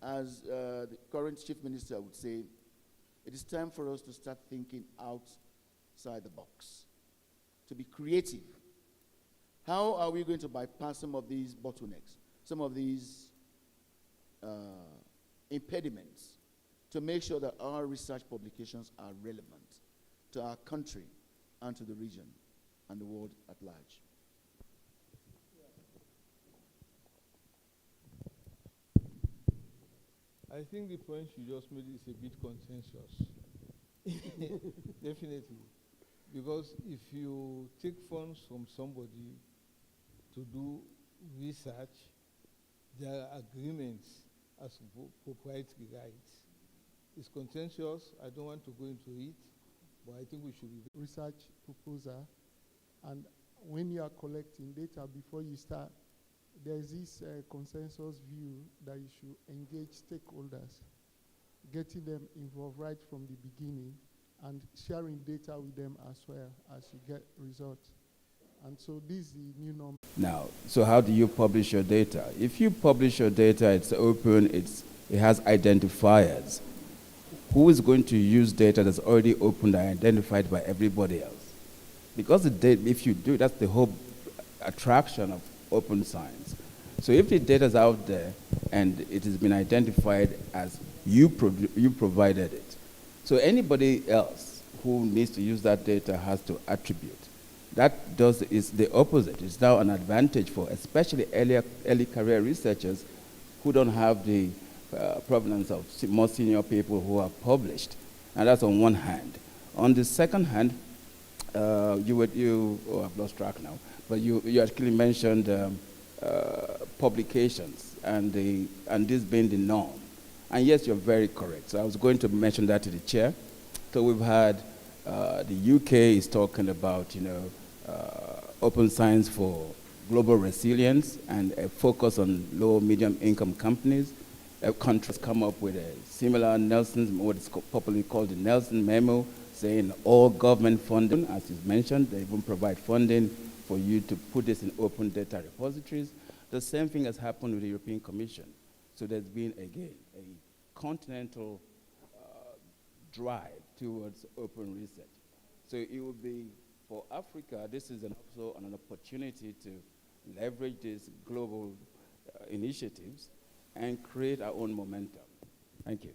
As the current chief minister would say, it is time for us to start thinking outside the box, to be creative. How are we going to bypass some of these bottlenecks, some of these impediments, to make sure that our research publications are relevant to our country and to the region and the world at large? I think the point you just made is a bit contentious. Definitely. Because if you take funds from somebody to do research, there are agreements as proprietary rights. It's contentious. I don't want to go into it, but I think we should be research proposal, and when you are collecting data before you start, there's this consensus view that you should engage stakeholders, getting them involved right from the beginning and sharing data with them as well as you get results. And so this is the new norm. Now, so how do you publish your data? If you publish your data, it's open, it has identifiers. Who is going to use data that's already opened and identified by everybody else? Because if you do, that's the whole attraction of open science. So if the data is out there and it has been identified as you provided it, so anybody else who needs to use that data has to attribute. That is the opposite. It's now an advantage for especially early career researchers who don't have the provenance of more senior people who are published. And that's on one hand. On the second hand, I've lost track now, but you actually mentioned publications and this being the norm. And yes, you're very correct. So I was going to mention that to the chair. So we've had the UK is talking about, open science for global resilience and a focus on low, medium income companies. Countries come up with a similar what is popularly called the Nelson Memo, saying all government funding, as is mentioned, they even provide funding for you to put this in open data repositories. The same thing has happened with the European Commission. So there's been, again, a continental drive towards open research. So it will be, for Africa, this is also an opportunity to leverage these global initiatives and create our own momentum. Thank you.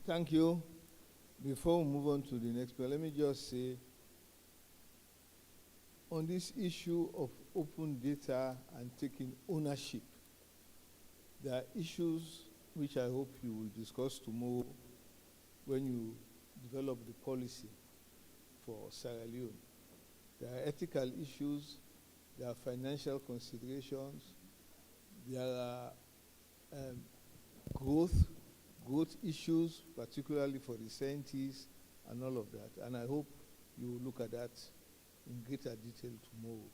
Thank you. Before we move on to the next point, let me just say, on this issue of open data and taking ownership, there are issues which I hope you will discuss tomorrow when you develop the policy for Sierra Leone. There are ethical issues, there are financial considerations, there are growth issues, particularly for the scientists and all of that. And I hope you will look at that in greater detail tomorrow.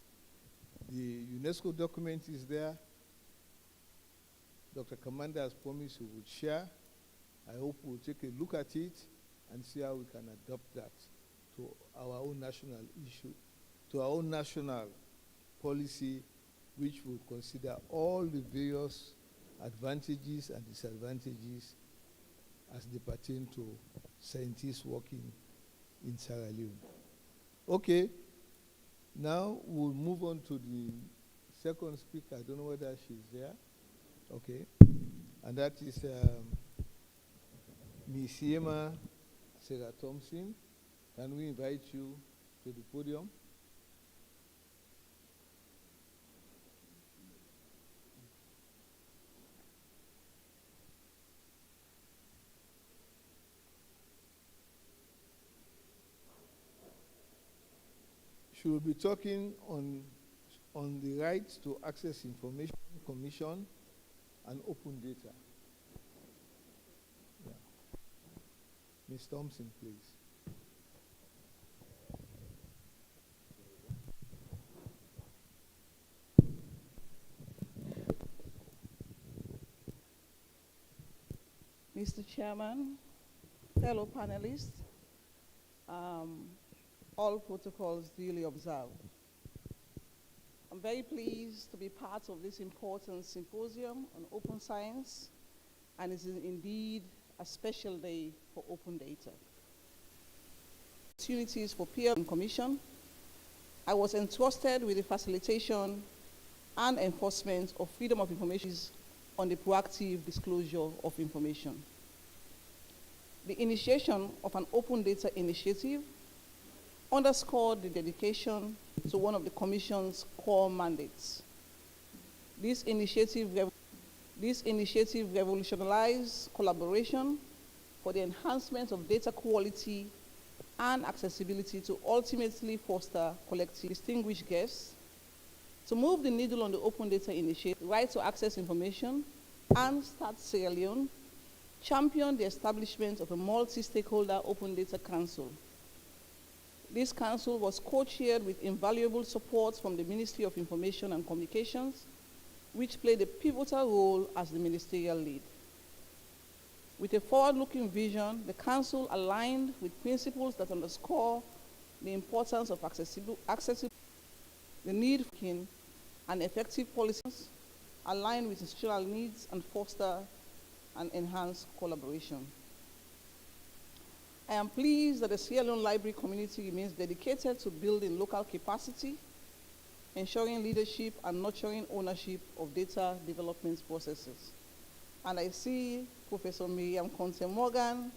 The UNESCO document is there. Dr. Commander has promised he would share. I hope we'll take a look at it and see how we can adopt that to our own national issue, to our own national policy, which will consider all the various advantages and disadvantages as they pertain to scientists working in Sierra Leone. Okay, now we'll move on to the second speaker. I don't know whether she's there. Okay, and that is Ms. Yema Sarah Thompson. Can we invite you to the podium? She will be talking on the right to access information commission and open data. Yeah. Ms. Thompson, please. Mr. Chairman, fellow panelists, all protocols duly observed. I'm very pleased to be part of this important symposium on open science, and it is indeed a special day for open data. Opportunities for peer commission. I was entrusted with the facilitation and enforcement of freedom of information on the proactive disclosure of information. The initiation of an open data initiative underscored the dedication to one of the Commission's core mandates. This initiative revolutionized collaboration for the enhancement of data quality and accessibility to ultimately foster collective distinguished guests, to move the needle on the Open Data Initiative, right to access information, and Start Sierra Leone, champion the establishment of a multi-stakeholder Open Data Council. This council was co-chaired with invaluable support from the Ministry of Information and Communications, which played a pivotal role as the ministerial lead. With a forward-looking vision, the council aligned with principles that underscore the importance of accessible the need for and effective policies aligned with institutional needs and foster and enhance collaboration. I am pleased that the Sierra Leone library community remains dedicated to building local capacity, ensuring leadership and nurturing ownership of data development processes. And I see Professor Miriam Conte-Morgan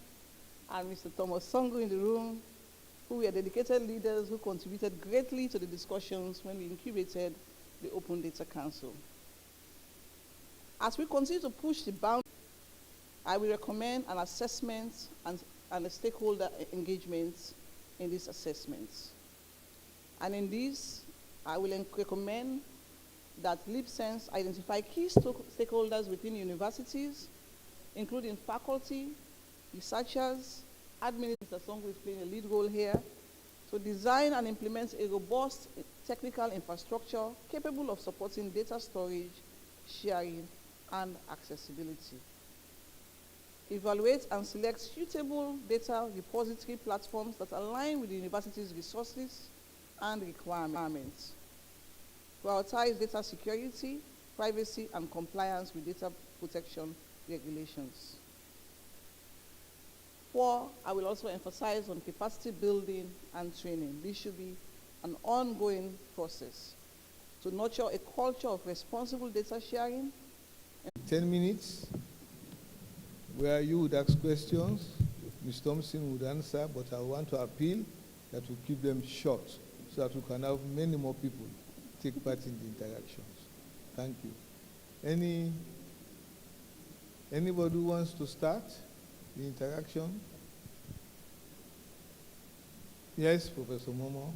and Mr. Thomas Songo in the room, who were dedicated leaders who contributed greatly to the discussions when we incubated the Open Data Council. As we continue to push the boundary, I will recommend an assessment and a stakeholder engagement in these assessments. And in this, I will recommend that LIBSENSE identify key stakeholders within universities, including faculty, researchers, administrators, who is playing a lead role here, to design and implement a robust technical infrastructure capable of supporting data storage, sharing, and accessibility. Evaluate and select suitable data repository platforms that align with the university's resources and requirements. Prioritize data security, privacy, and compliance with data protection regulations. 4, I will also emphasize on capacity building and training. This should be an ongoing process to nurture a culture of responsible data sharing. 10 minutes, where you would ask questions, Ms. Thompson would answer, but I want to appeal that we keep them short so that we can have many more people take part in the interactions. Thank you. Anybody who wants to start the interaction? Yes, Professor Momo.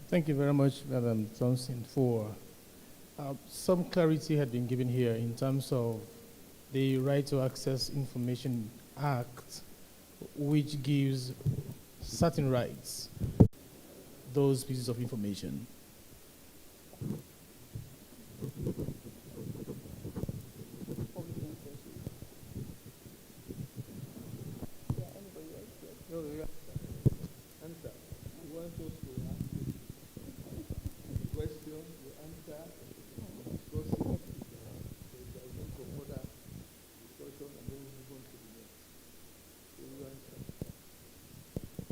Thank you very much, Madam Thompson, for some clarity had been given here in terms of the Right to Access Information Act, which gives certain rights, those pieces of information.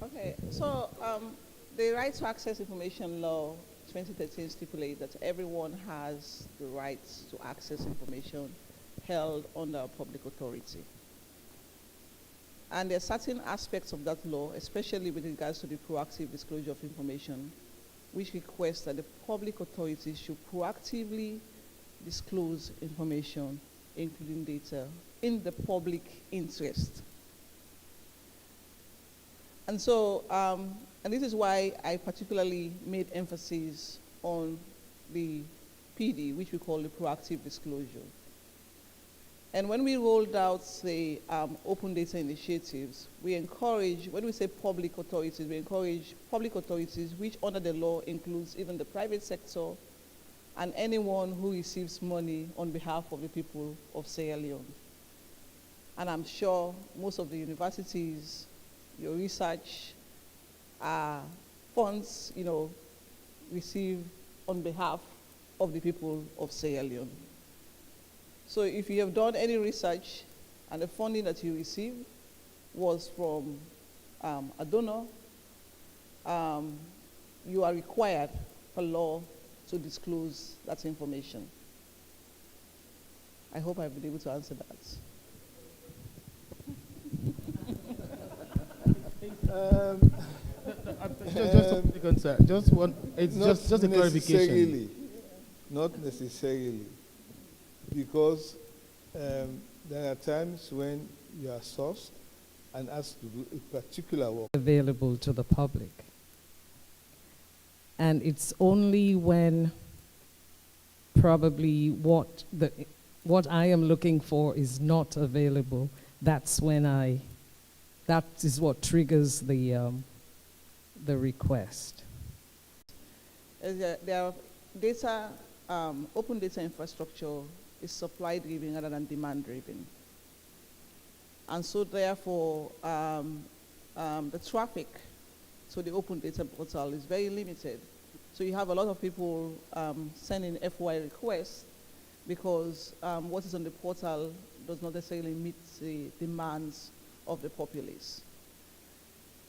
Okay, so the Right to Access Information Law 2013 stipulates that everyone has the right to access information held under a public authority. And there are certain aspects of that law, especially with regards to the proactive disclosure of information, which requests that the public authorities should proactively disclose information, including data, in the public interest. And so, and this is why I particularly made emphasis on the PD, which we call the proactive disclosure. And when we rolled out the open data initiatives, we encourage, when we say public authorities, we encourage public authorities, which under the law includes even the private sector and anyone who receives money on behalf of the people of Sierra Leone. And I'm sure most of the universities, your research funds, receive on behalf of the people of Sierra Leone. So if you have done any research and the funding that you receive was from a donor, you are required per law to disclose that information. I hope I've been able to answer that. Just one. It's just a clarification. Not necessarily, because there are times when you are sourced and asked to do a particular work available to the public. And it's only when probably what I am looking for is not available, that is what triggers the request. There are data, open data infrastructure is supply driven rather than demand driven. And so therefore, the traffic to the open data portal is very limited. So you have a lot of people sending FOI requests because what is on the portal does not necessarily meet the demands of the populace.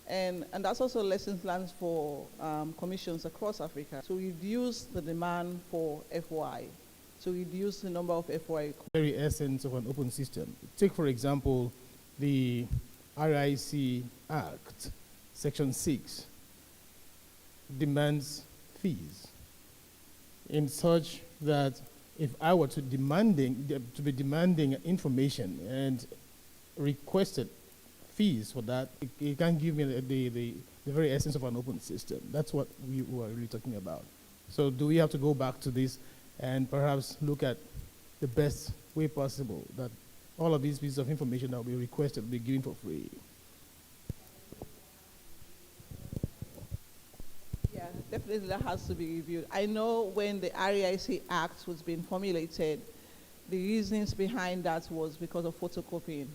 And that's also lessons learned for commissions across Africa to reduce the demand for FOI, to reduce the number of FOI. Very essence of an open system. Take, for example, the RIC Act, Section 6, demands fees in such that if I were to be demanding information and requested fees for that, it can give me the very essence of an open system. That's what we were really talking about. So do we have to go back to this and perhaps look at the best way possible that all of these pieces of information that will be requested will be given for free? Yeah, definitely that has to be reviewed. I know when the RIC Act was being formulated, the reasons behind that was because of photocopying,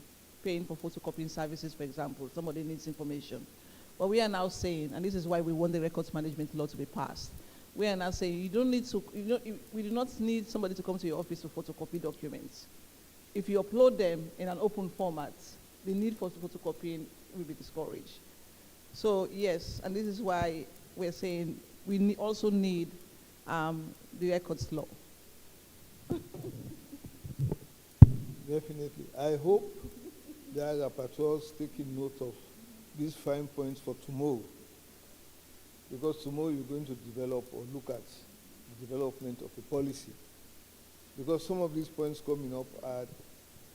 paying for photocopying services, for example. Somebody needs information. But we are now saying, and this is why we want the records management law to be passed, we are now saying we do not need somebody to come to your office to photocopy documents. If you upload them in an open format, the need for photocopying will be discouraged. So yes, and this is why we're saying we also need the records law. Definitely. I hope the rapporteurs taking note of these fine points for tomorrow, because tomorrow you're going to develop or look at the development of a policy. Because some of these points coming up are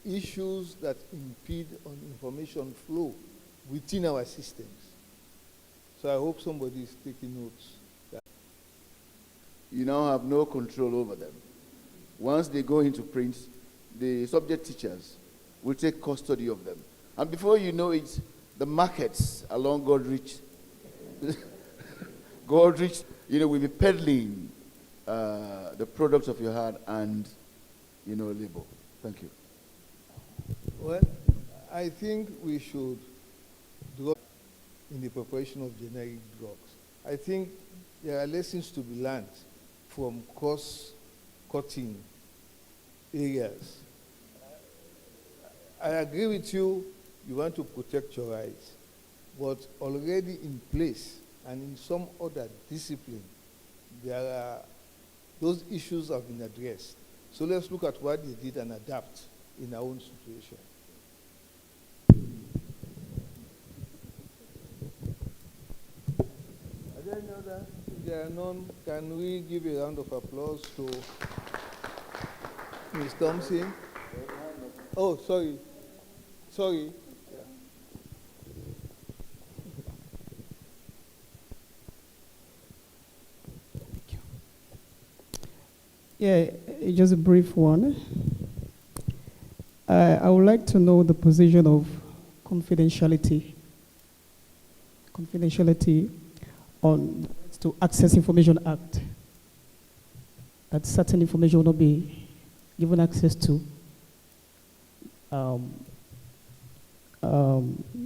issues that impede on information flow within our systems. So I hope somebody is taking notes. You now have no control over them. Once they go into print, the subject teachers will take custody of them. And before you know it, the markets along Godrich, will be peddling the products of your heart and, labor. Thank you. Well, I think we should drop in the preparation of generic drugs. I think there are lessons to be learned from cost-cutting areas. I agree with you, you want to protect your rights, but already in place and in some other discipline, those issues have been addressed. So let's look at what they did and adapt in our own situation. Are there any other? If there are none, can we give a round of applause to Ms. Thompson? Oh, sorry. Sorry. Yeah, just a brief one. I would like to know the position of confidentiality on to Access Information Act. That certain information will not be given access to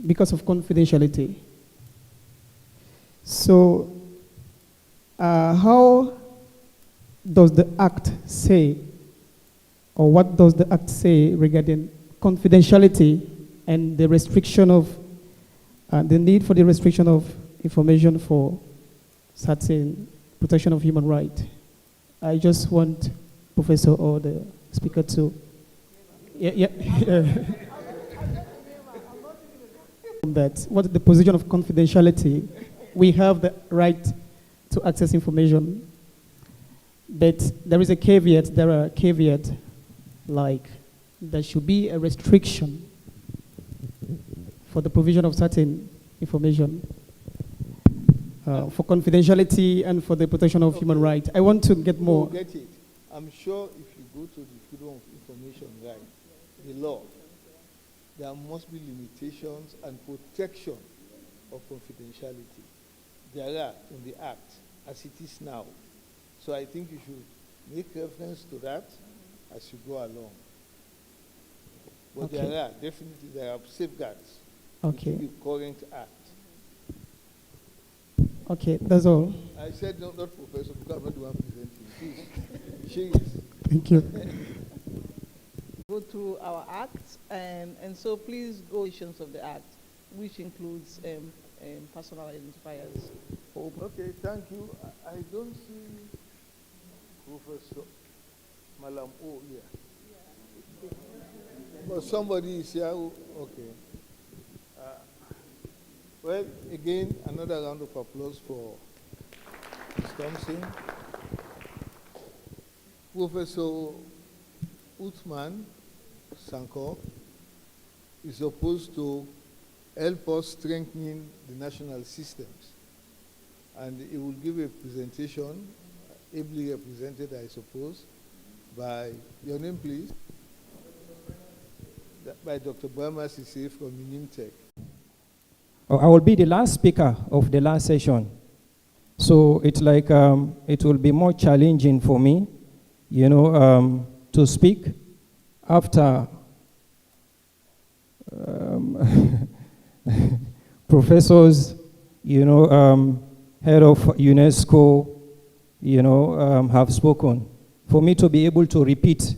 because of confidentiality. So, how does the Act say, or what does the Act say regarding confidentiality and the restriction of, the need for the restriction of information for certain protection of human rights? I just want Professor or the speaker to, That what is the position of confidentiality? We have the right to access information, but there is a caveat. There are caveats like there should be a restriction for the provision of certain information for confidentiality and for the protection of human rights. I want to get more. You'll get it. I'm sure if you go to the Freedom of Information right, the law, there must be limitations and protection of confidentiality. There are in the Act as it is now. So I think you should make reference to that as you go along. But Okay. there are safeguards Okay. in the current Act. Okay, that's all. I said not professor, because I'm not the one presenting. Please, she is. Thank you. Go through our act, and so please go issues of the act, which includes personal identifiers. Okay, thank you. I don't see Professor Malam O here. But somebody is here. Okay. Well, again, another round of applause for Ms. Thompson. Professor Uthman Sankor is supposed to help us strengthen the national systems. And he will give a presentation, ably represented, I suppose, by, your name please? By Dr. Brahma Sisi from Unimtech. I will be the last speaker of the last session. So it's like it will be more challenging for me, to speak after professors, head of UNESCO, have spoken. For me to be able to repeat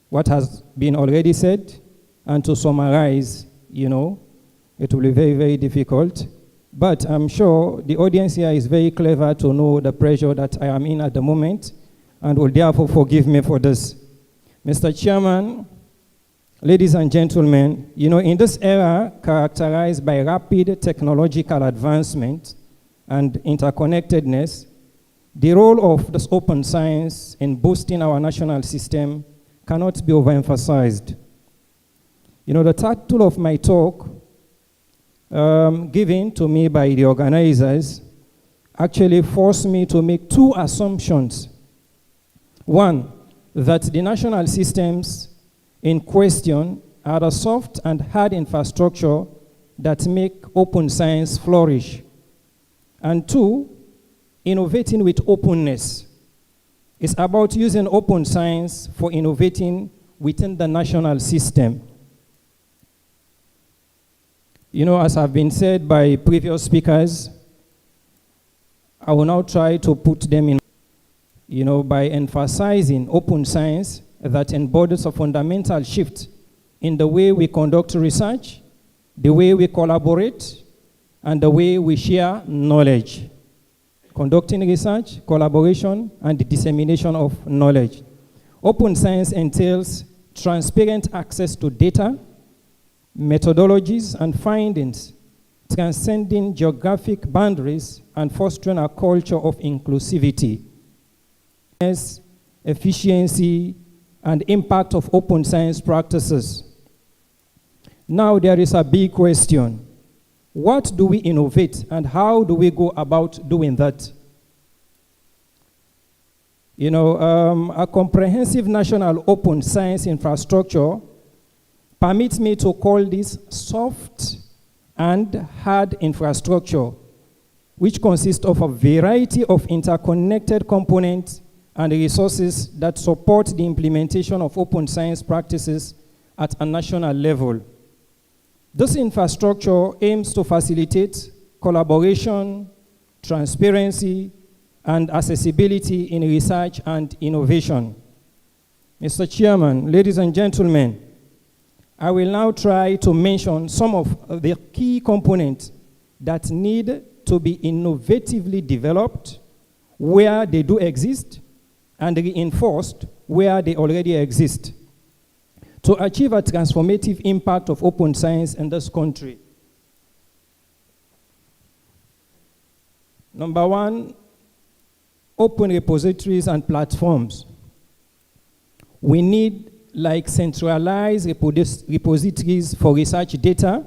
what has been already said and to summarize, it will be very, very difficult. But I'm sure the audience here is very clever to know the pressure that I am in at the moment and will therefore forgive me for this. Mr. Chairman, ladies and gentlemen, in this era characterized by rapid technological advancement and interconnectedness, the role of this open science in boosting our national system cannot be overemphasized. The title of my talk, given to me by the organizers, actually forced me to make two assumptions. One, that the national systems in question are the soft and hard infrastructure that make open science flourish. And two, innovating with openness. It's about using open science for innovating within the national system. As have been said by previous speakers, I will now try to put them in, by emphasizing open science that embodies a fundamental shift in the way we conduct research, the way we collaborate, and the way we share knowledge. Conducting research, collaboration, and the dissemination of knowledge. Open science entails transparent access to data, methodologies, and findings, transcending geographic boundaries and fostering a culture of inclusivity. Efficiency, and impact of open science practices. Now there is a big question. What do we innovate and how do we go about doing that? A comprehensive national open science infrastructure permits me to call this soft and hard infrastructure, which consists of a variety of interconnected components and resources that support the implementation of open science practices at a national level. This infrastructure aims to facilitate collaboration, transparency, and accessibility in research and innovation. Mr. Chairman, ladies and gentlemen, I will now try to mention some of the key components that need to be innovatively developed where they do exist and reinforced where they already exist to achieve a transformative impact of open science in this country. Number one, open repositories and platforms. We need like centralized repositories for research data,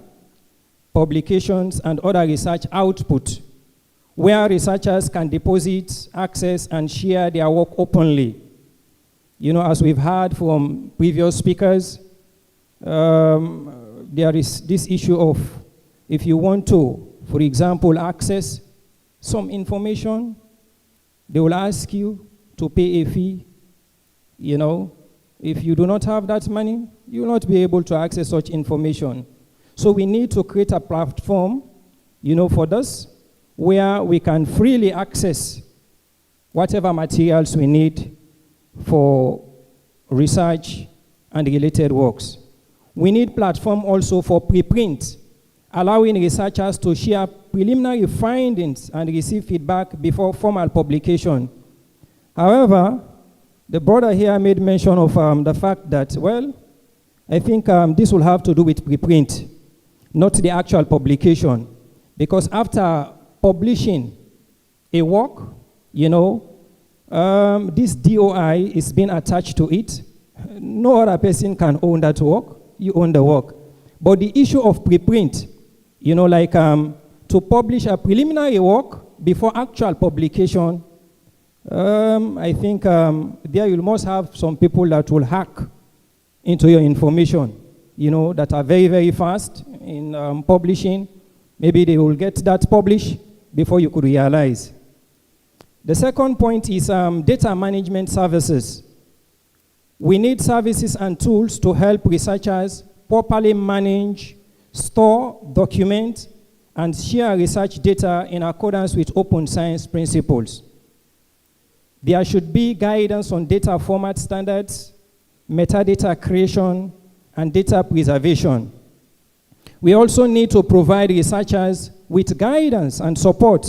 publications, and other research output, where researchers can deposit, access, and share their work openly. You know, as we've heard from previous speakers, there is this issue of if you want to, for example, access some information, they will ask you to pay a fee. You know, if you do not have that money, you will not be able to access such information. So we need to create a platform, you know, for this, where we can freely access whatever materials we need for research and related works. We need platform also for preprint, allowing researchers to share preliminary findings and receive feedback before formal publication. However, the brother here made mention of the fact that, well, I think this will have to do with preprint, not the actual publication. Because after publishing a work, you know, this DOI is being attached to it. No other person can own that work. You own the work. But the issue of preprint, you know, like to publish a preliminary work before actual publication, I think there you must have some people that will hack into your information, you know, that are very, very fast in publishing. Maybe they will get that published before you could realize. The second point is data management services. We need services and tools to help researchers properly manage, store, document, and share research data in accordance with open science principles. There should be guidance on data format standards, metadata creation, and data preservation. We also need to provide researchers with guidance and support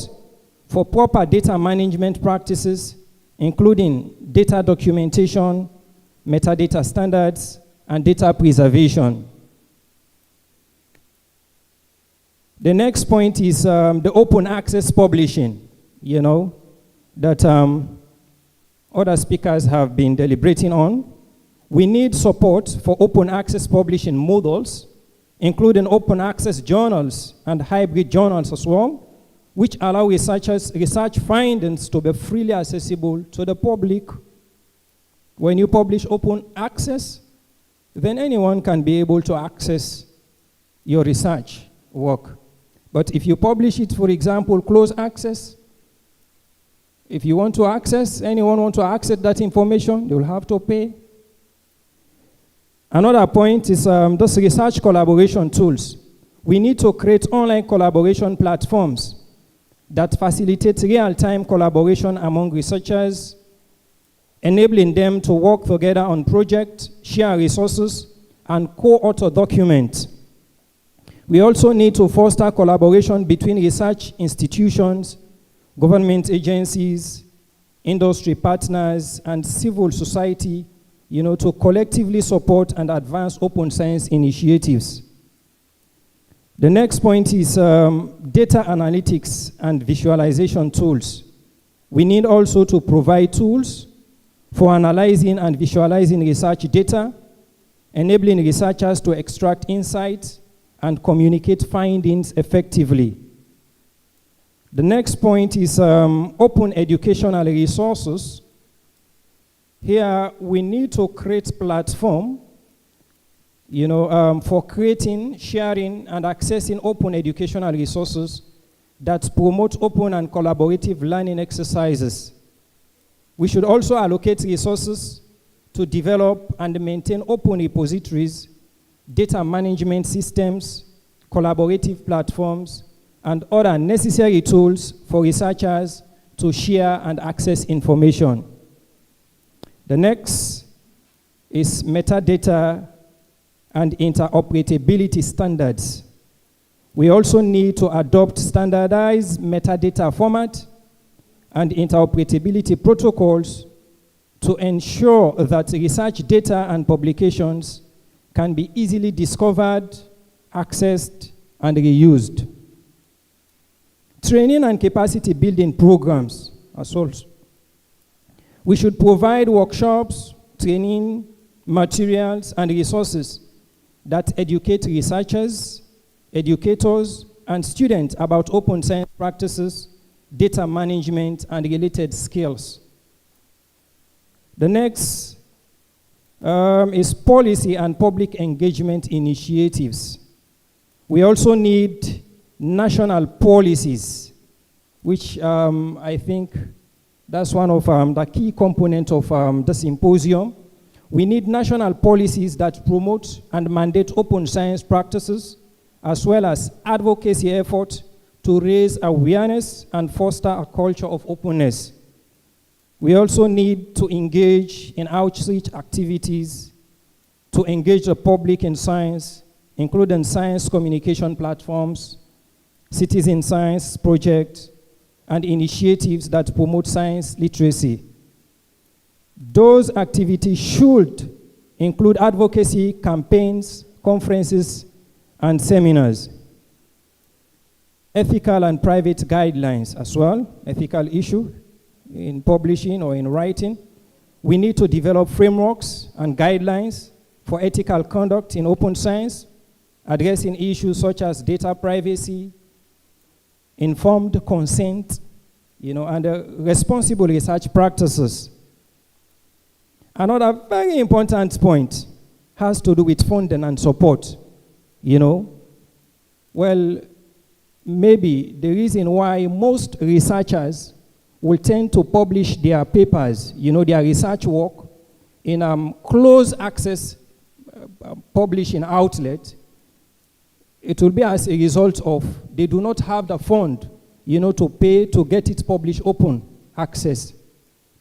for proper data management practices, including data documentation, metadata standards, and data preservation. The next point is the open access publishing, you know, that other speakers have been deliberating on. We need support for open access publishing models, including open access journals and hybrid journals as well, which allow researchers research findings to be freely accessible to the public. When you publish open access, then anyone can be able to access your research work. But if you publish it, for example, closed access, if you want to access, anyone want to access that information, they will have to pay. Another point is those research collaboration tools. We need to create online collaboration platforms that facilitate real-time collaboration among researchers, enabling them to work together on projects, share resources, and co-author documents. We also need to foster collaboration between research institutions, government agencies, industry partners, and civil society, you know, to collectively support and advance open science initiatives. The next point is data analytics and visualization tools. We need also to provide tools for analyzing and visualizing research data, enabling researchers to extract insights and communicate findings effectively. The next point is open educational resources. Here, we need to create platform, you know, for creating, sharing, and accessing open educational resources that promote open and collaborative learning exercises. We should also allocate resources to develop and maintain open repositories, data management systems, collaborative platforms, and other necessary tools for researchers to share and access information. The next is metadata and interoperability standards. We also need to adopt standardized metadata format and interoperability protocols to ensure that research data and publications can be easily discovered, accessed, and reused. Training and capacity building programs as well. We should provide workshops, training, materials, and resources that educate researchers, educators, and students about open science practices, data management, and related skills. The next is policy and public engagement initiatives. We also need national policies, which I think that's one of the key components of the symposium. We need national policies that promote and mandate open science practices, as well as advocacy efforts to raise awareness and foster a culture of openness. We also need to engage in outreach activities to engage the public in science, including science communication platforms, citizen science projects, and initiatives that promote science literacy. Those activities should include advocacy, campaigns, conferences, and seminars. Ethical and private guidelines as well, ethical issue in publishing or in writing. We need to develop frameworks and guidelines for ethical conduct in open science, addressing issues such as data privacy, informed consent, and responsible research practices. Another very important point has to do with funding and support. Well, maybe the reason why most researchers will tend to publish their papers, their research work, in closed access publishing outlet, it will be as a result of they do not have the fund, to pay to get it published open access.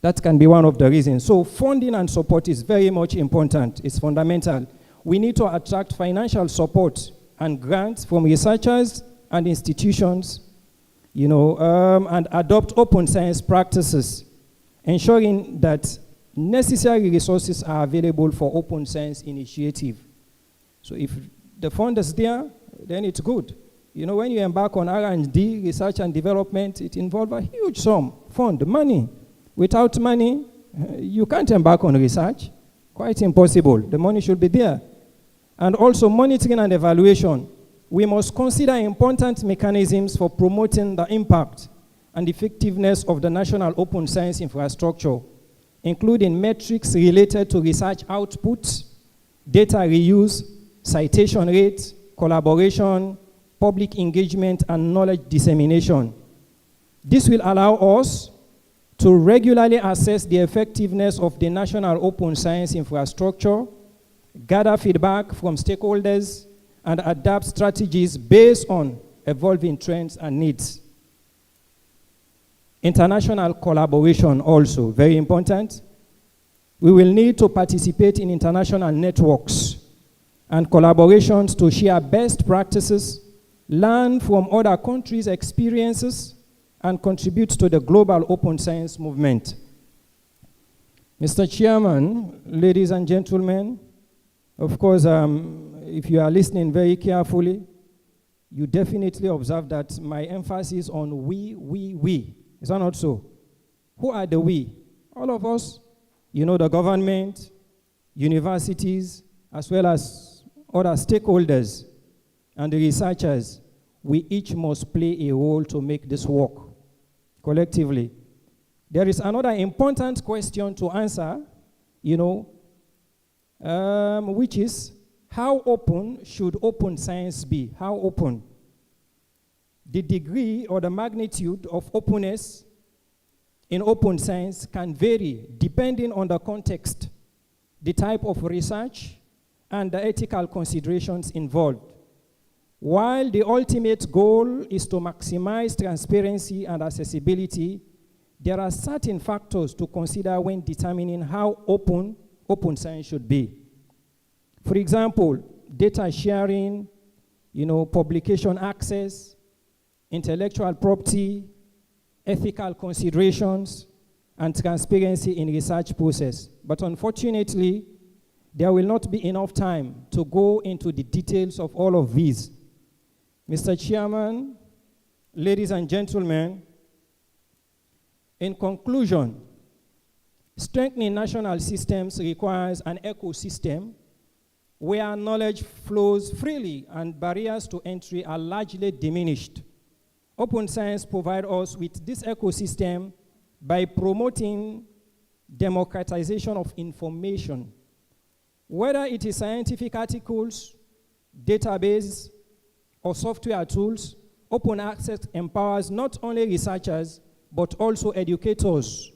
That can be one of the reasons. So funding and support is very much important. It's fundamental. We need to attract financial support and grants from researchers and institutions, and adopt open science practices, ensuring that necessary resources are available for open science initiative. So if the fund is there, then it's good. When you embark on R&D, research and development, it involves a huge sum, fund, money. Without money, you can't embark on research. Quite impossible. The money should be there. And also monitoring and evaluation. We must consider important mechanisms for promoting the impact and effectiveness of the national open science infrastructure, including metrics related to research outputs, data reuse, citation rates, collaboration, public engagement, and knowledge dissemination. This will allow us to regularly assess the effectiveness of the national open science infrastructure, gather feedback from stakeholders, and adapt strategies based on evolving trends and needs. International collaboration also, very important. We will need to participate in international networks and collaborations to share best practices, learn from other countries' experiences, and contribute to the global open science movement. Mr. Chairman, ladies and gentlemen, of course, if you are listening very carefully, you definitely observe that my emphasis on we. Is that not so? Who are the we? All of us, the government, universities, as well as other stakeholders and the researchers. We each must play a role to make this work collectively. There is another important question to answer, which is, how open should open science be? How open? The degree or the magnitude of openness in open science can vary depending on the context, the type of research, and the ethical considerations involved. While the ultimate goal is to maximize transparency and accessibility, there are certain factors to consider when determining how open science should be. For example, data sharing, publication access, intellectual property, ethical considerations, and transparency in research process. But unfortunately, there will not be enough time to go into the details of all of these. Mr. Chairman, ladies and gentlemen, in conclusion, strengthening national systems requires an ecosystem where knowledge flows freely and barriers to entry are largely diminished. Open science provides us with this ecosystem by promoting democratization of information. Whether it is scientific articles, databases, or software tools, open access empowers not only researchers, but also educators,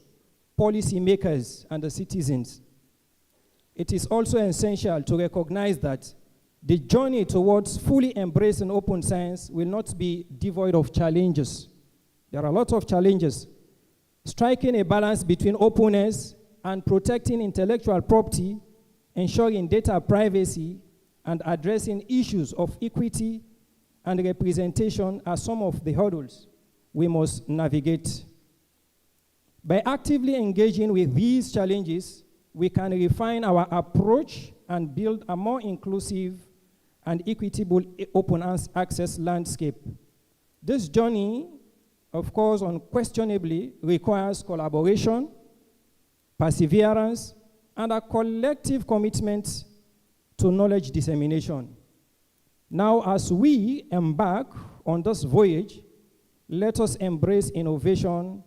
policymakers, and the citizens. It is also essential to recognize that the journey towards fully embracing open science will not be devoid of challenges. There are lots of challenges. Striking a balance between openness and protecting intellectual property, ensuring data privacy, and addressing issues of equity and representation are some of the hurdles we must navigate. By actively engaging with these challenges, we can refine our approach and build a more inclusive and equitable open access landscape. This journey, of course, unquestionably requires collaboration, perseverance, and a collective commitment to knowledge dissemination. Now, as we embark on this voyage, let us embrace innovation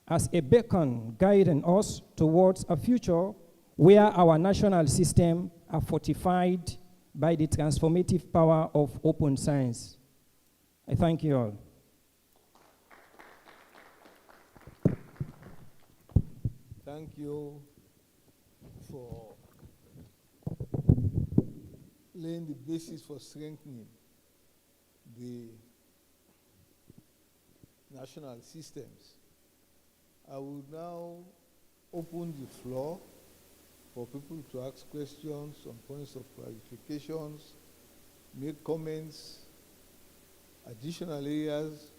as a beacon guiding us towards a future where our national system are fortified by the transformative power of open science. I thank you all. Thank you for laying the basis for strengthening the national systems. I will now open the floor for people to ask questions on points of clarifications, make comments, additional areas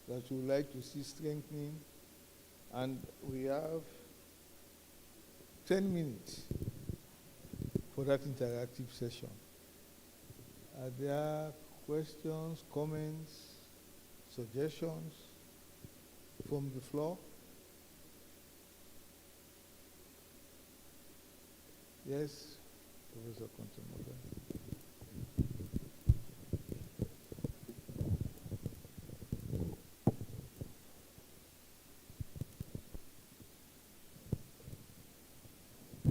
that you would like to see strengthening, and we have 10 minutes for that interactive session. Are there questions, comments, suggestions from the floor? Yes, Professor Kontemoda.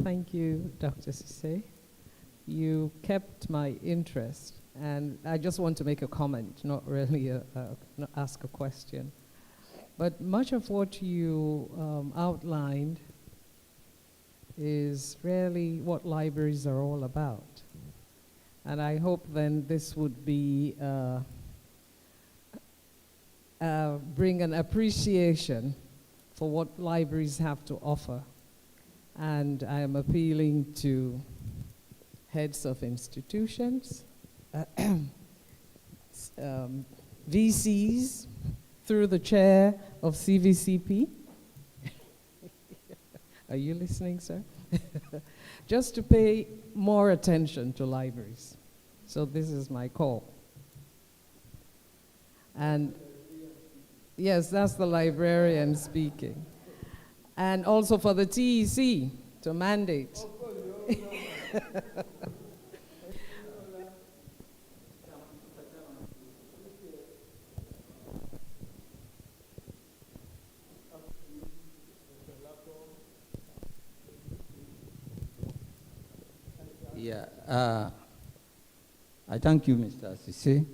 Thank you, Dr. Sise. You kept my interest, and I just want to make a comment, not really not ask a question. But much of what you outlined is really what libraries are all about. And I hope then this would be bring an appreciation for what libraries have to offer. And I am appealing to heads of institutions, VCs, through the chair of CVCP. Are you listening, sir? Just to pay more attention to libraries. So this is my call. And yes, that's the librarian speaking. And also for the TEC to mandate. Yeah, I thank you, Mr. Sise.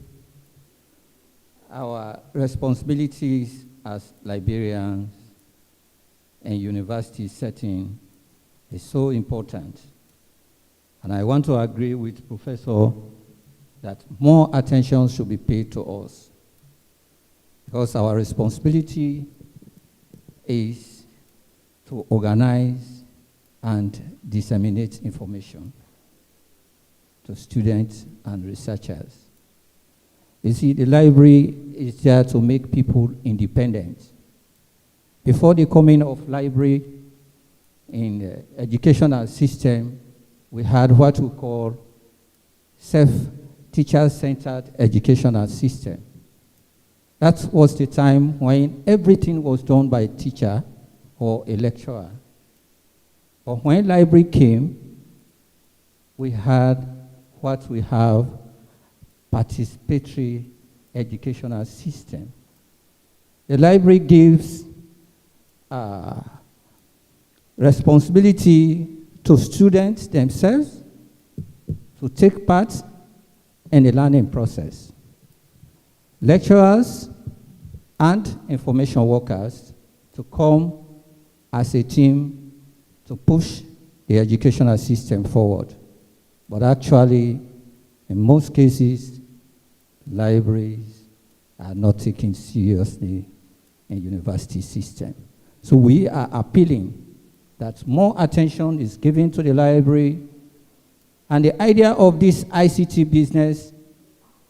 Our responsibilities as librarians and university setting is so important. And I want to agree with Professor that more attention should be paid to us, because our responsibility is to organize and disseminate information to students and researchers. You see, the library is there to make people independent. Before the coming of library in the educational system, we had what we call self-teacher-centered educational system. That was the time when everything was done by a teacher or a lecturer. But when library came, we had what we have, participatory educational system. The library gives responsibility to students themselves to take part in the learning process. Lecturers and information workers to come as a team to push the educational system forward. But actually, in most cases, libraries are not taken seriously in university system. So we are appealing that more attention is given to the library, and the idea of this ICT business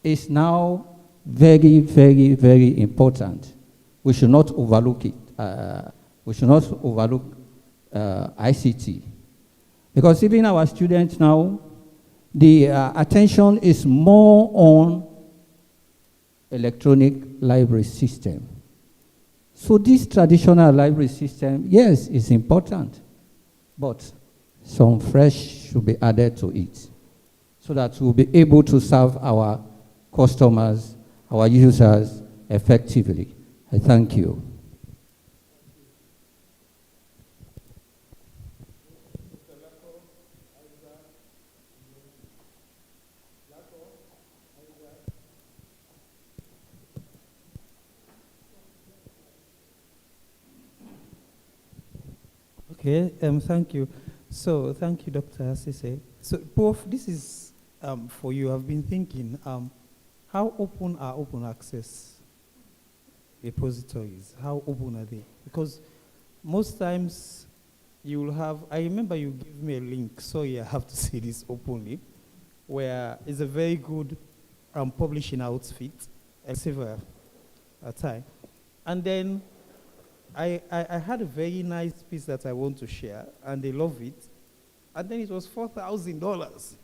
is now very, very, very important. We should not overlook it. We should not overlook ICT. Because even our students now, the attention is more on electronic library system. So this traditional library system, yes, is important, but some fresh should be added to it so that we'll be able to serve our customers, our users effectively. I thank you. Okay, thank you. So, thank you, Dr. Asise. So, Prof, this is for you. I've been thinking, how open are open access repositories? How open are they? Because most times you will have, I remember you gave me a link, sorry I have to say this openly, where it's a very good publishing outfit, several time. And then I had a very nice piece that I want to share, and they love it. And then it was $4,000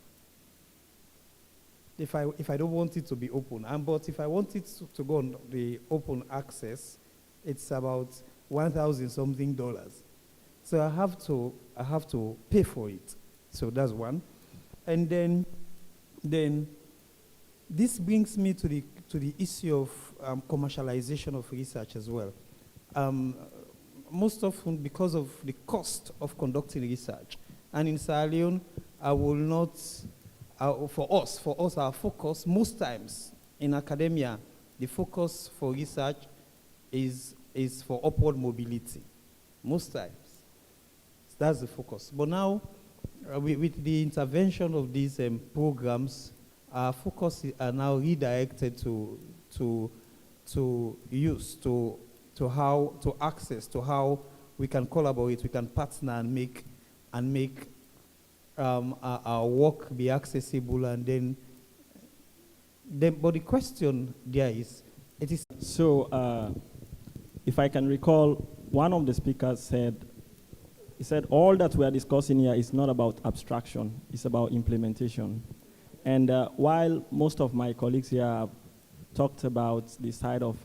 if I don't want it to be open. But if I want it to go on the open access, it's about $1,000 something. So I have to pay for it. So that's one. And then this brings me to the issue of commercialization of research as well. Most often because of the cost of conducting research. And in Sierra Leone, I will not, for us, our focus, most times in academia, the focus for research is for upward mobility. Most times, that's the focus. But now, with the intervention of these programs, our focus are now redirected to access, to how we can collaborate, we can partner and make our work be accessible, and then but the question there is, it is. So, if I can recall, one of the speakers said, he said, all that we are discussing here is not about abstraction, it's about implementation. And while most of my colleagues here have talked about the side of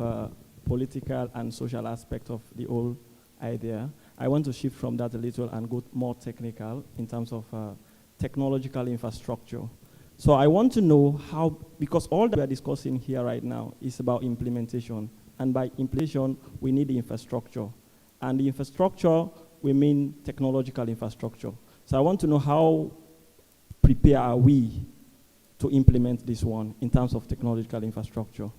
political and social aspect of the whole idea, I want to shift from that a little and go more technical in terms of technological infrastructure. So I want to know how, because all that we are discussing here right now is about implementation. And by implementation, we need the infrastructure. And the infrastructure, we mean technological infrastructure. So I want to know how prepared are we to implement this one in terms of technological infrastructure.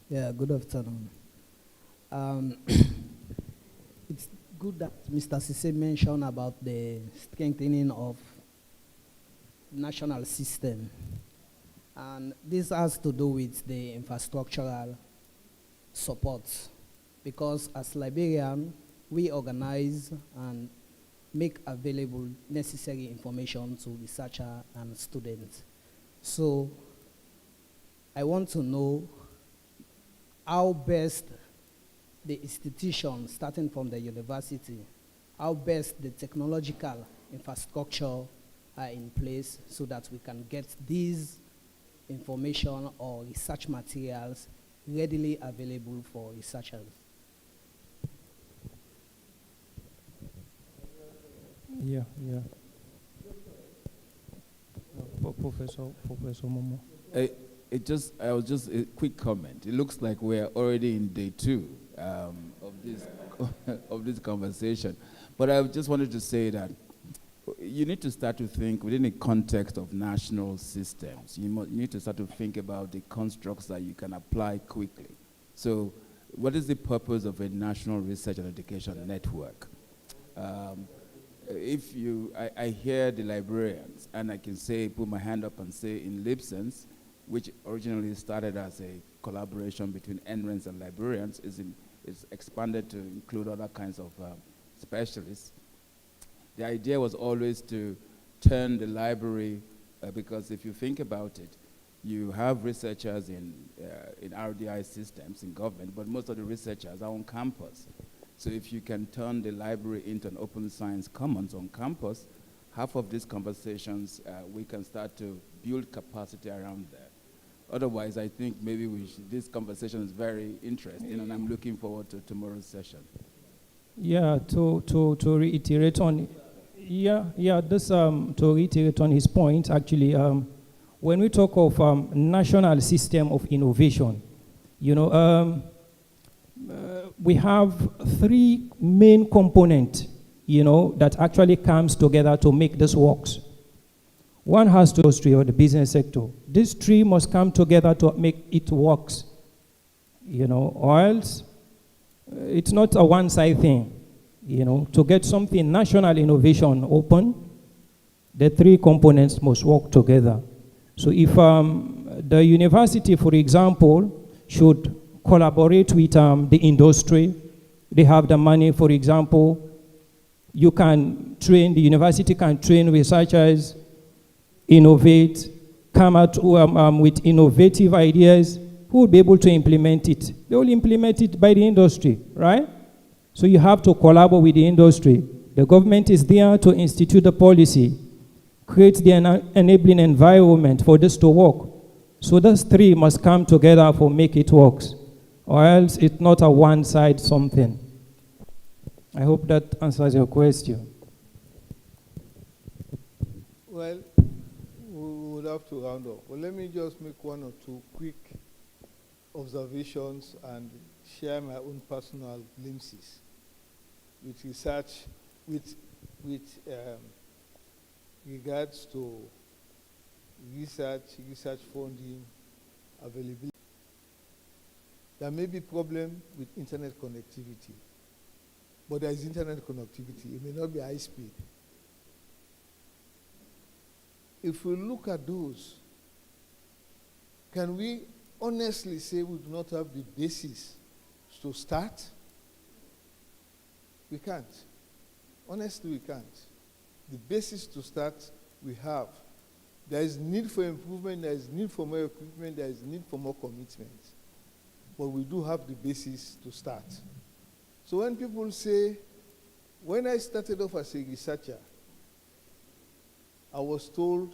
Yeah, good afternoon. It's good that Mr. Sise mentioned about the strengthening of national system. And this has to do with the infrastructural support, because as librarians, we organize and make available necessary information to researchers and students. So I want to know how best the institution, starting from the university, how best the technological infrastructure are in place so that we can get these information or research materials readily available for researchers. Yeah. Professor Momo. I was just a quick comment. It looks like we're already in day 2 of this of this conversation. But I just wanted to say that you need to start to think within the context of national systems. You need to start to think about the constructs that you can apply quickly. So what is the purpose of a national research and education network? I hear the librarians, and I can say, put my hand up and say in LIBSENSE, which originally started as a collaboration between enrons and librarians, is expanded to include other kinds of specialists. The idea was always to turn the library, because if you think about it, you have researchers in RDI systems in government, but most of the researchers are on campus. So if you can turn the library into an open science commons on campus, half of these conversations, we can start to build capacity around there. Otherwise, I think maybe this conversation is very interesting, and I'm looking forward to tomorrow's session. Yeah, to reiterate on, to reiterate on his point, actually, when we talk of national system of innovation, we have 3 main components, that actually comes together to make this works. One has to industry or the business sector. These 3 must come together to make it works, or else it's not a one-side thing. To get something national innovation open, the 3 components must work together. So if the university, for example, should collaborate with the industry, they have the money, for example, the university can train researchers, innovate, come out with innovative ideas. Who will be able to implement it? They will implement it by the industry, right? So you have to collaborate with the industry. The government is there to institute the policy, create the enabling environment for this to work. So those 3 must come together for make it works, or else it's not a one-side something. I hope that answers your question. Well, we would have to round up. But let me just make 1 or 2 quick observations and share my own personal glimpses with research, with regards to research funding, availability. There may be problem with internet connectivity, but there is internet connectivity. It may not be high speed. If we look at those, can we honestly say we do not have the basis to start? We can't. Honestly, we can't. The basis to start, we have. There is need for improvement, there is need for more equipment, there is need for more commitment. But we do have the basis to start. So when people say, when I started off as a researcher, I was told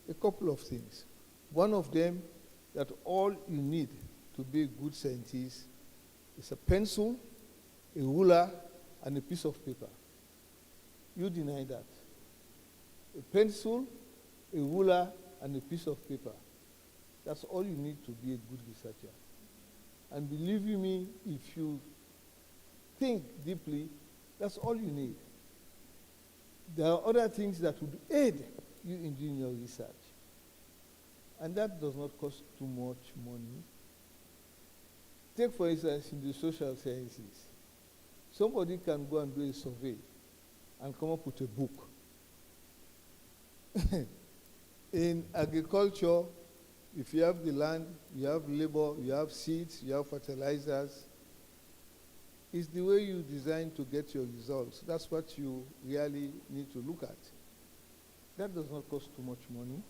a couple of things. One of them, that all you need to be a good scientist is a pencil, a ruler, and a piece of paper. You deny that. A pencil, a ruler, and a piece of paper. That's all you need to be a good researcher. And believe you me, if you think deeply, that's all you need. There are other things that would aid you in doing your research. And that does not cost too much money. Take, for instance, in the social sciences. Somebody can go and do a survey and come up with a book. In agriculture, if you have the land, you have labor, you have seeds, you have fertilizers, it's the way you design to get your results. That's what you really need to look at. That does not cost too much money.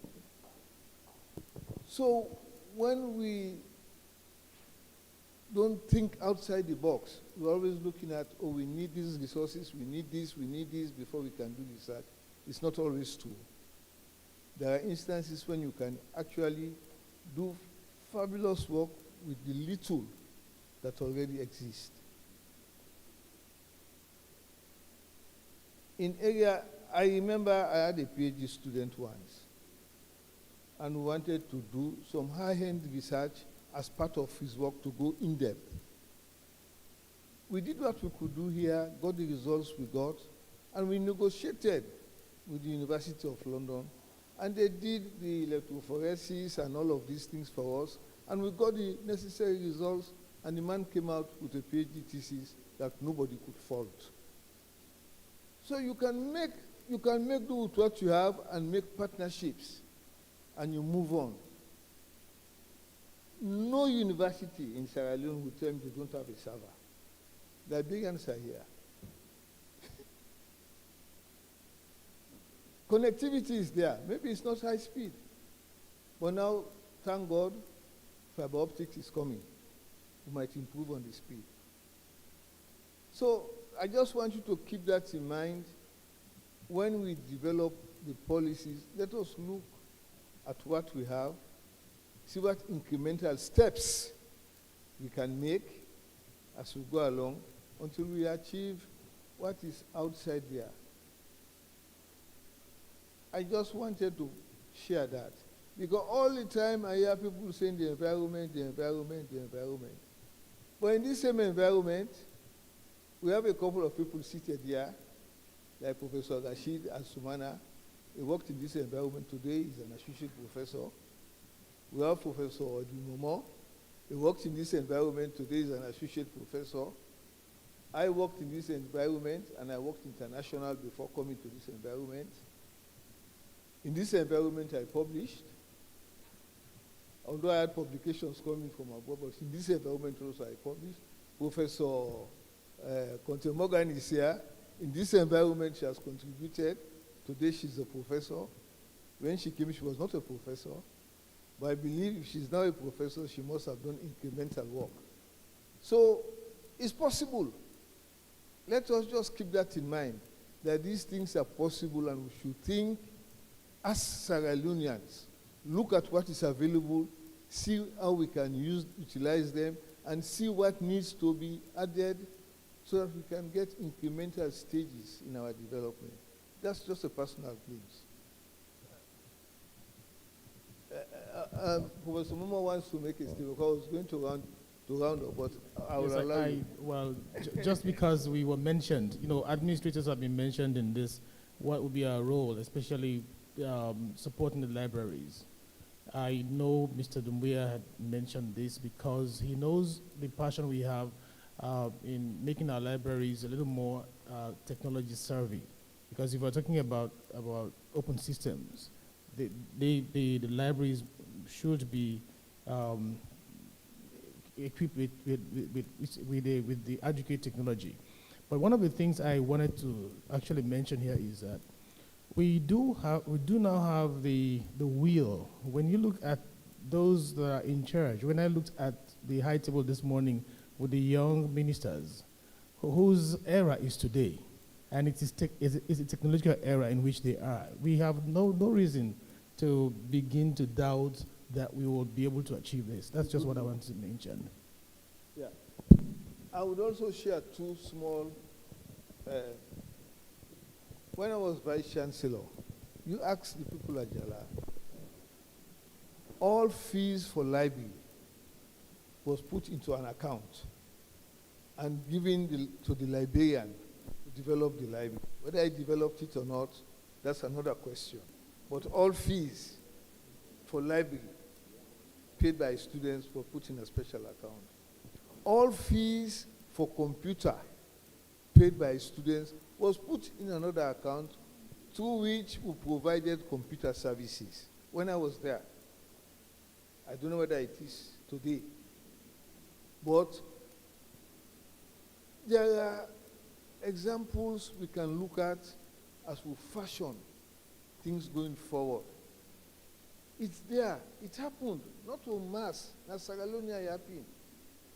So when we don't think outside the box. We're always looking at, oh, we need these resources, we need this before we can do research. It's not always true. There are instances when you can actually do fabulous work with the little that already exists. In area, I remember I had a PhD student once, and we wanted to do some high-end research as part of his work to go in-depth. We did what we could do here, got the results we got, and we negotiated with the University of London, and they did the electrophoresis and all of these things for us, and we got the necessary results, and the man came out with a PhD thesis that nobody could fault. So you can make do with what you have and make partnerships, and you move on. No university in Sierra Leone will tell me they don't have a server. Librarians are here. Connectivity is there. Maybe it's not high speed. But now, thank God, fiber optics is coming. We might improve on the speed. So I just want you to keep that in mind. When we develop the policies, let us look at what we have, see what incremental steps we can make as we go along until we achieve what is outside there. I just wanted to share that, because all the time I hear people saying the environment, the environment, the environment. But in this same environment, we have a couple of people seated here, like Professor Rashid and Sumana. He worked in this environment today. He's an associate professor. We have Professor Odumomo. He worked in this environment today. He's an associate professor. I worked in this environment, and I worked international before coming to this environment. In this environment, I published. Although I had publications coming from abroad, but in this environment also I published. Professor Conte Morgan is here. In this environment, she has contributed. Today, she's a professor. When she came, she was not a professor. But I believe if she's now a professor, she must have done incremental work. So it's possible. Let us just keep that in mind, that these things are possible, and we should think as Sierra Leoneans, look at what is available, see how we can utilize them, and see what needs to be added so that we can get incremental stages in our development. That's just a personal glimpse. Professor Momo wants to make a statement, because I was going to round up, but I will allow you. Well, just because we were mentioned, administrators have been mentioned in this, what would be our role, especially supporting the libraries. I know Mr. Dumbuya had mentioned this because he knows the passion we have in making our libraries a little more technology savvy. Because if we're talking about open systems, the libraries should be equipped with the adequate technology. But one of the things I wanted to actually mention here is that we do now have the wheel. When you look at those that are in charge, when I looked at the high table this morning with the young ministers, whose era is today, and it is a technological era in which they are, we have no reason to begin to doubt that we will be able to achieve this. That's just what I wanted to mention. Yeah. I would also share two small. When I was Vice Chancellor, you asked the people at Jala, all fees for library was put into an account and given to the librarian to develop the library. Whether I developed it or not, that's another question. But all fees for library paid by students were put in a special account. All fees for computer paid by students was put in another account, through which we provided computer services. When I was there, I don't know whether it is today, but there are examples we can look at as we fashion things going forward. It's there. It happened. Not en masse. Not Sierra Leone happened.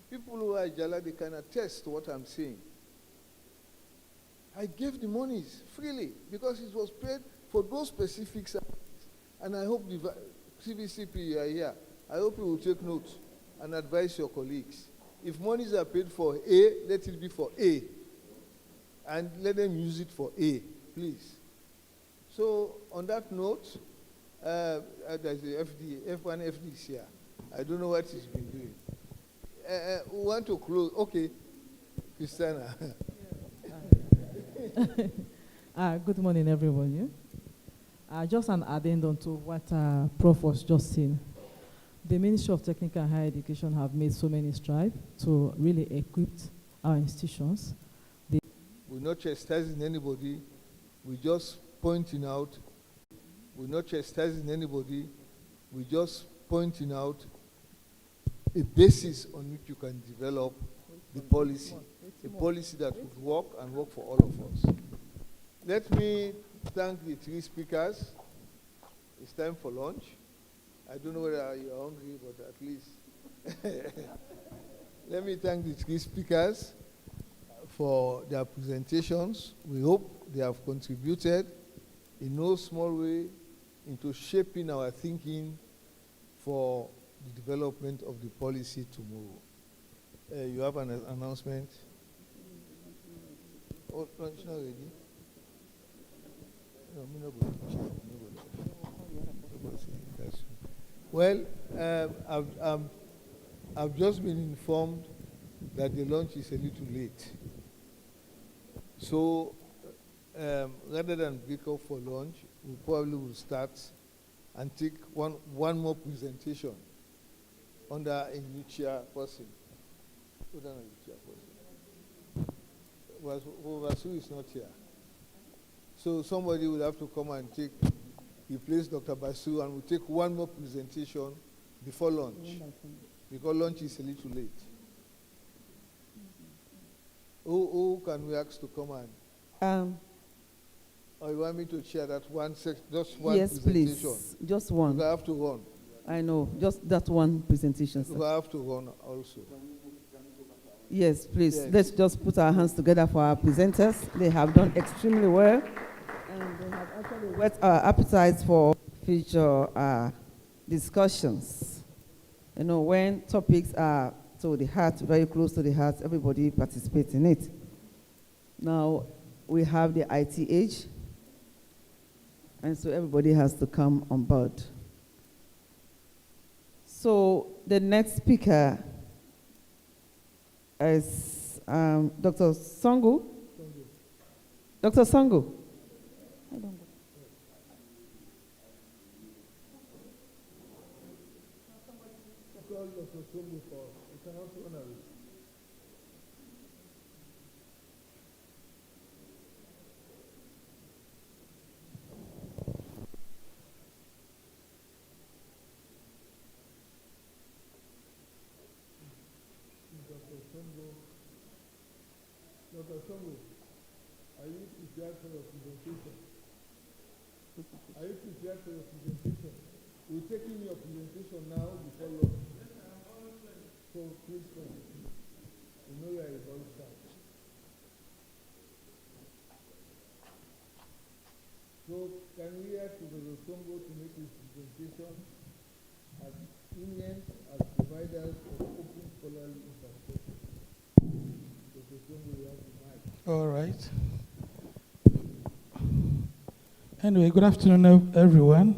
People who are Jala, they can attest to what I'm saying. I gave the monies freely because it was paid for those specific services. And I hope the CVCP are here. I hope you will take note and advise your colleagues. If monies are paid for A, let it be for A. And let them use it for A, please. So on that note, there's the F1 FD here. I don't know what he's been doing. We want to close. Okay, Christiana. Good morning, everyone. Just an addendum to what Prof was just saying. The Ministry of Technical and Higher Education have made so many strides to really equip our institutions. We're not chastising anybody. We're just pointing out. We're not chastising anybody. We're just pointing out a basis on which you can develop the policy, a policy that would work and work for all of us. Let me thank the three speakers. It's time for lunch. I don't know whether you're hungry, but at least. Let me thank the three speakers for their presentations. We hope they have contributed in no small way into shaping our thinking for the development of the policy tomorrow. You have an announcement? Oh, lunch not ready? No, me no go. Well, I've just been informed that the lunch is a little late. So rather than break up for lunch, we probably will start and take one more presentation under a new chairperson. Who doesn't have a chairperson? Vasu is not here. So somebody will have to come and replace Dr. Basu, and we'll take one more presentation before lunch, because lunch is a little late. Who can we ask to come and? Or you want me to share that just one yes, presentation? Yes, please. Just one. Because I have to run. I know. Just that one presentation, sir. Because I have to run also. Yes, please. Yes. Let's just put our hands together for our presenters. They have done extremely well. And they have actually whet our appetites for future discussions. You know, when topics are to the heart, very close to the heart, everybody participates in it. Now, we have the IT age, and so everybody has to come on board. So the next speaker is Dr. Songo. Dr. Songo. I don't go. Dr. Songo, are you prepared for your presentation? Are you prepared for your presentation? We're taking your presentation now before lunch. So please come. You know you are a voice star. So can we ask Dr. Songo to make his presentation as Indians, as providers of open scholarly infrastructure? Dr. Songo, you have the mic. All right. Anyway, good afternoon, everyone.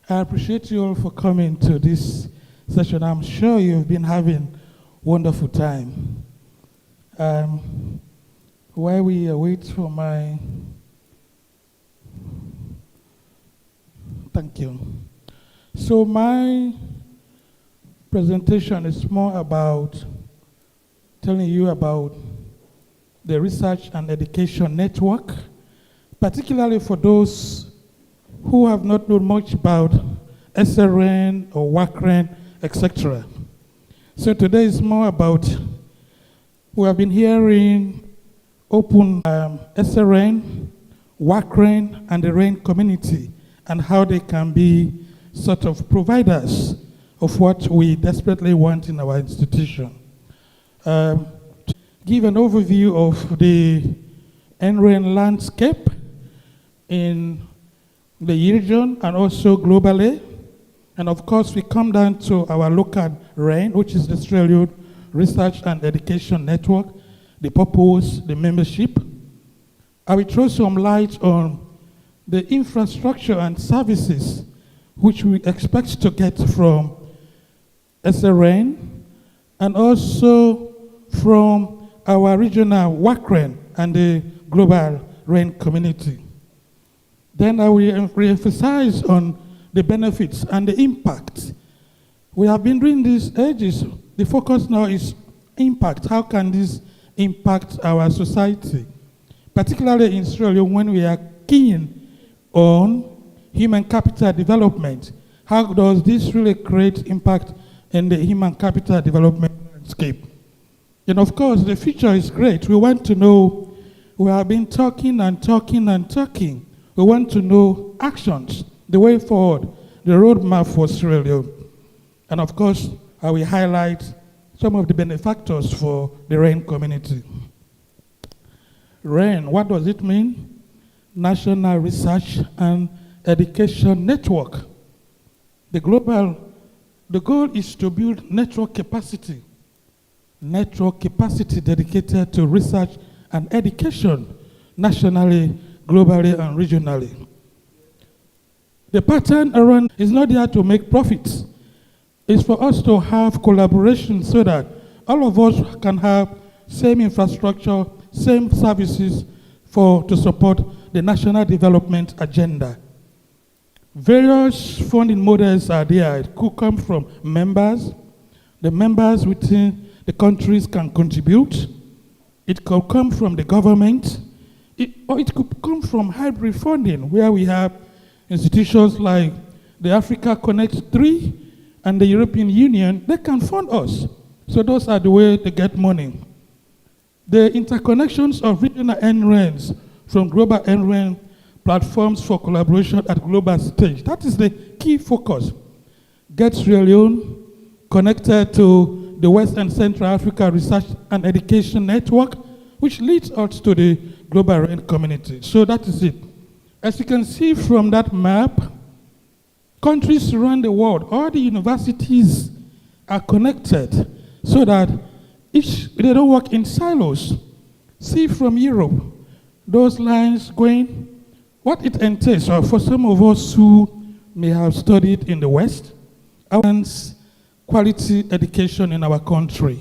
I appreciate you all for coming to this session. I'm sure you've been having wonderful time. While we wait for my... Thank you. So my presentation is more about telling you about the Research and Education Network, particularly for those who have not known much about SRN or WACRN, etc. So today is more about, we have been hearing open SRN, WACRN, and the RAIN community, and how they can be sort of providers of what we desperately want in our institution. To give an overview of the NREN landscape in the region and also globally. And of course, we come down to our local REN, which is the Sierra Leone Research and Education Network, the purpose, the membership. I will throw some light on the infrastructure and services which we expect to get from SRN and also from our regional WACREN and the global REN community. Then I will re-emphasize on the benefits and the impact. We have been doing these ages. The focus now is impact. How can this impact our society? Particularly in Sierra Leone, when we are keen on human capital development, how does this really create impact in the human capital development landscape? And of course, the future is great. We want to know, we have been talking and talking and talking. We want to know actions, the way forward, the roadmap for Sierra Leone. And of course, I will highlight some of the benefactors for the REN community. REN, what does it mean? National Research and Education Network. The goal is to build network capacity dedicated to research and education nationally, globally, and regionally. The pattern around is not there to make profits. It's for us to have collaboration so that all of us can have same infrastructure, same services to support the national development agenda. Various funding models are there. It could come from members. The members within the countries can contribute. It could come from the government. Or it could come from hybrid funding, where we have institutions like the Africa Connect 3 and the European Union. They can fund us. So those are the way they get money. The interconnections of regional NRENs from global NREN platforms for collaboration at global stage. That is the key focus. Get Sierra Leone connected to the West and Central Africa Research and Education Network, which leads us to the global REN community. So that is it. As you can see from that map, countries around the world, all the universities are connected so that they don't work in silos. See from Europe, those lines going, what it entails, or for some of us who may have studied in the West, quality education in our country.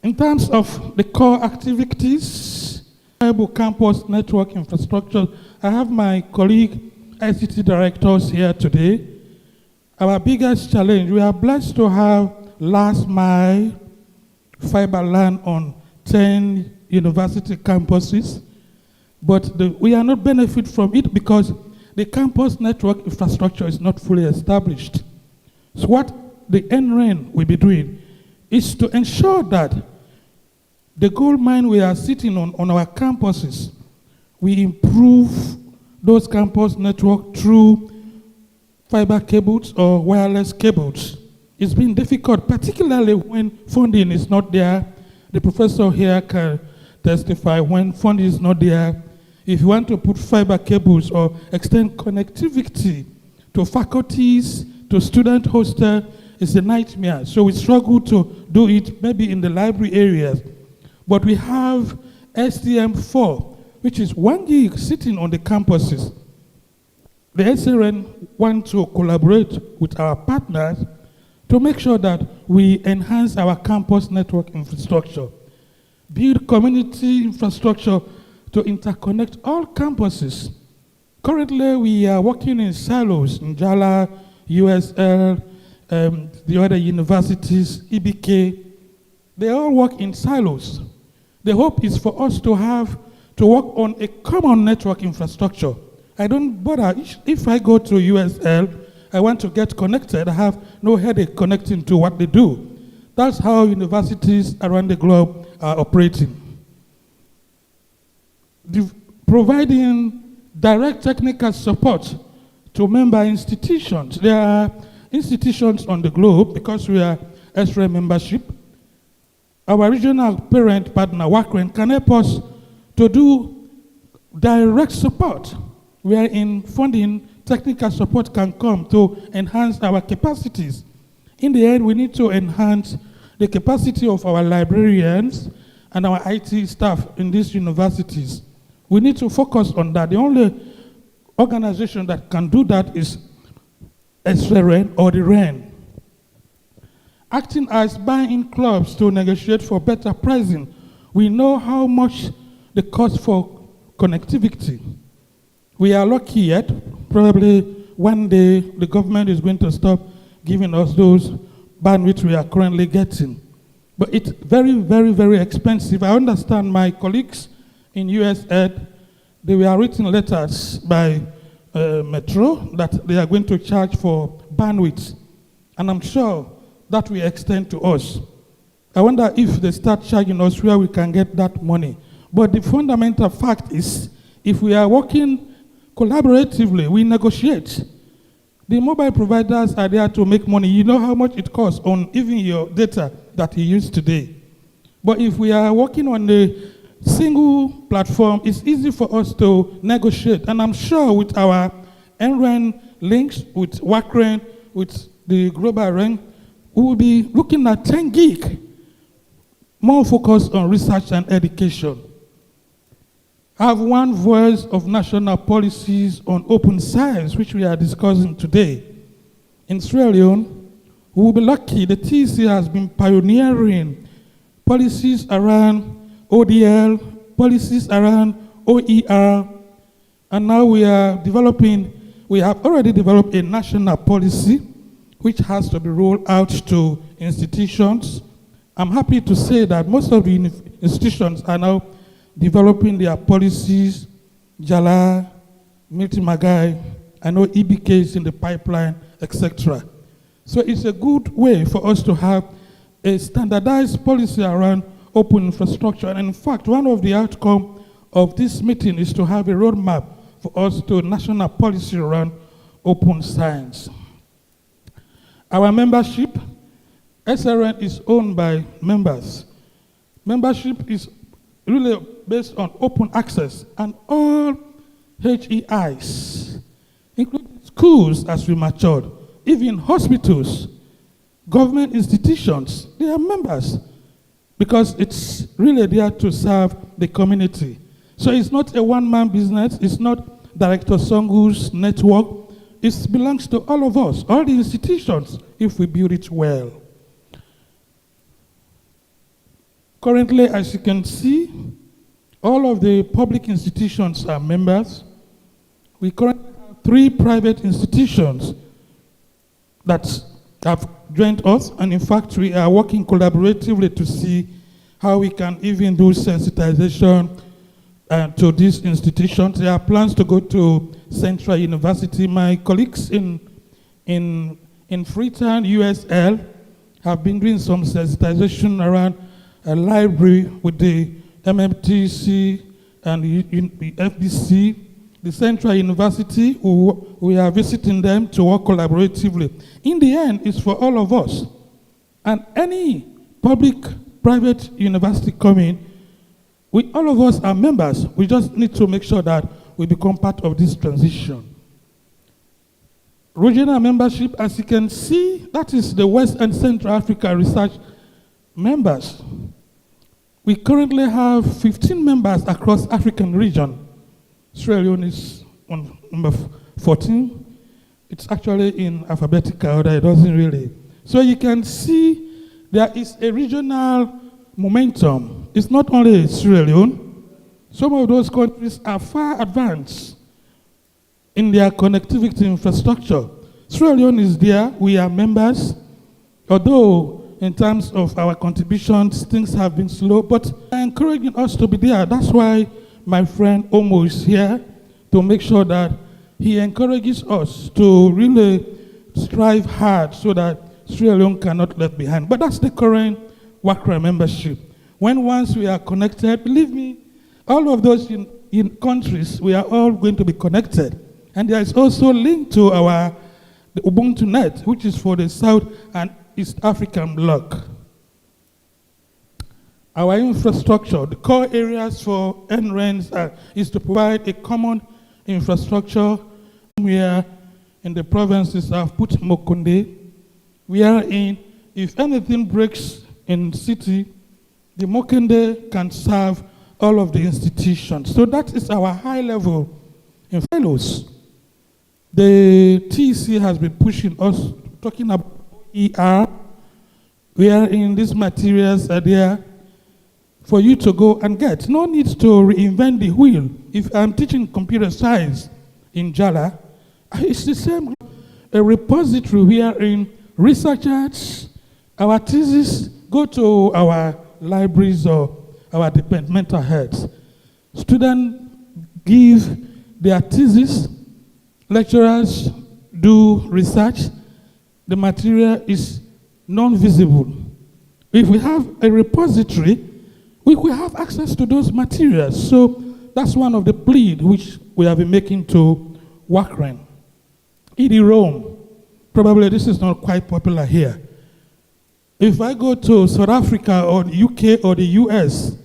In terms of the core activities, Bible campus network infrastructure, I have my colleague, ICT directors here today. Our biggest challenge, we are blessed to have last mile fiber land on 10 university campuses, but we are not benefit from it because the campus network infrastructure is not fully established. So what the NREN will be doing is to ensure that the gold mine we are sitting on our campuses, we improve those campus network through fiber cables or wireless cables. It's been difficult, particularly when funding is not there. The professor here can testify when funding is not there. If you want to put fiber cables or extend connectivity to faculties, to student hostel, it's a nightmare. So we struggle to do it maybe in the library areas. But we have STM4, which is 1 gig sitting on the campuses. The SRN want to collaborate with our partners to make sure that we enhance our campus network infrastructure, build community infrastructure to interconnect all campuses. Currently, we are working in silos in Jala, USL, the other universities, EBK. They all work in silos. The hope is for us to work on a common network infrastructure. I don't bother. If I go to USL, I want to get connected. I have no headache connecting to what they do. That's how universities around the globe are operating. Providing direct technical support to member institutions. There are institutions on the globe, because we are SRA membership, our regional parent partner, WACREN, can help us to do direct support, wherein funding, technical support can come to enhance our capacities. In the end, we need to enhance the capacity of our librarians and our IT staff in these universities. We need to focus on that. The only organization that can do that is SRA or the REN. Acting as buy-in clubs to negotiate for better pricing. We know how much the cost for connectivity. We are lucky yet. Probably one day the government is going to stop giving us those bandwidth we are currently getting. But it's very, very, very expensive. I understand my colleagues in US Ed, they were written letters by Metro that they are going to charge for bandwidth. And I'm sure that will extend to us. I wonder if they start charging us where we can get that money. But the fundamental fact is, if we are working collaboratively, we negotiate. The mobile providers are there to make money. You know how much it costs on even your data that you use today. But if we are working on a single platform, it's easy for us to negotiate. And I'm sure with our NREN links, with WACREN, with the global REN, we will be looking at 10 gig, more focused on research and education. Have one voice of national policies on open science, which we are discussing today. In Sierra Leone, we will be lucky. The TC has been pioneering policies around ODL, policies around OER, and now we have already developed a national policy which has to be rolled out to institutions. I'm happy to say that most of the institutions are now developing their policies. Jala, Milton Magai, I know EBK is in the pipeline, etc. So it's a good way for us to have a standardized policy around open infrastructure. And in fact, one of the outcomes of this meeting is to have a roadmap for us to national policy around open science. Our membership, SRN is owned by members. Membership is really based on open access, and all HEIs, including schools as we matured, even hospitals, government institutions, they are members because it's really there to serve the community. So it's not a one-man business, it's not Director Songu's network, it belongs to all of us, all the institutions, if we build it well. Currently, as you can see, all of the public institutions are members. We currently have 3 private institutions that have joined us, and in fact, we are working collaboratively to see how we can even do sensitization to these institutions. There are plans to go to Central University. My colleagues in Freetwon, USL, have been doing some sensitization around a library with the MMTC and the FBC, the Central University. We are visiting them to work collaboratively. In the end, it's for all of us. And any public-private university coming, all of us are members. We just need to make sure that we become part of this transition. Regional membership, as you can see, that is the West and Central Africa research members. We currently have 15 members across African region. Sierra Leone is on number 14. It's actually in alphabetical order, it doesn't really. So you can see there is a regional momentum. It's not only Sierra Leone. Some of those countries are far advanced in their connectivity infrastructure. Sierra Leone is there, we are members, although in terms of our contributions, things have been slow, but they're encouraging us to be there. That's why my friend Omo is here, to make sure that he encourages us to really strive hard so that Sierra Leone cannot left behind. But that's the current WACRA membership. Once we are connected, believe me, all of those in countries, we are all going to be connected. And there is also a link to the Ubuntu Net, which is for the South and East African bloc. Our infrastructure, the core areas for NRENs is to provide a common infrastructure where in the provinces I've put Mokonde, wherein if anything breaks in city, the Mokonde can serve all of the institutions. So that is our high level in fellows. The TEC has been pushing us, talking about ER, wherein these materials are there for you to go and get. No need to reinvent the wheel. If I'm teaching computer science in Jala, it's the same. A repository wherein researchers, our thesis, go to our libraries or our departmental heads. Students give their thesis, lecturers do research, the material is non-visible. If we have a repository, we will have access to those materials. So that's one of the pleas which we have been making to WACREN. Rome, probably this is not quite popular here. If I go to South Africa or the UK or the US,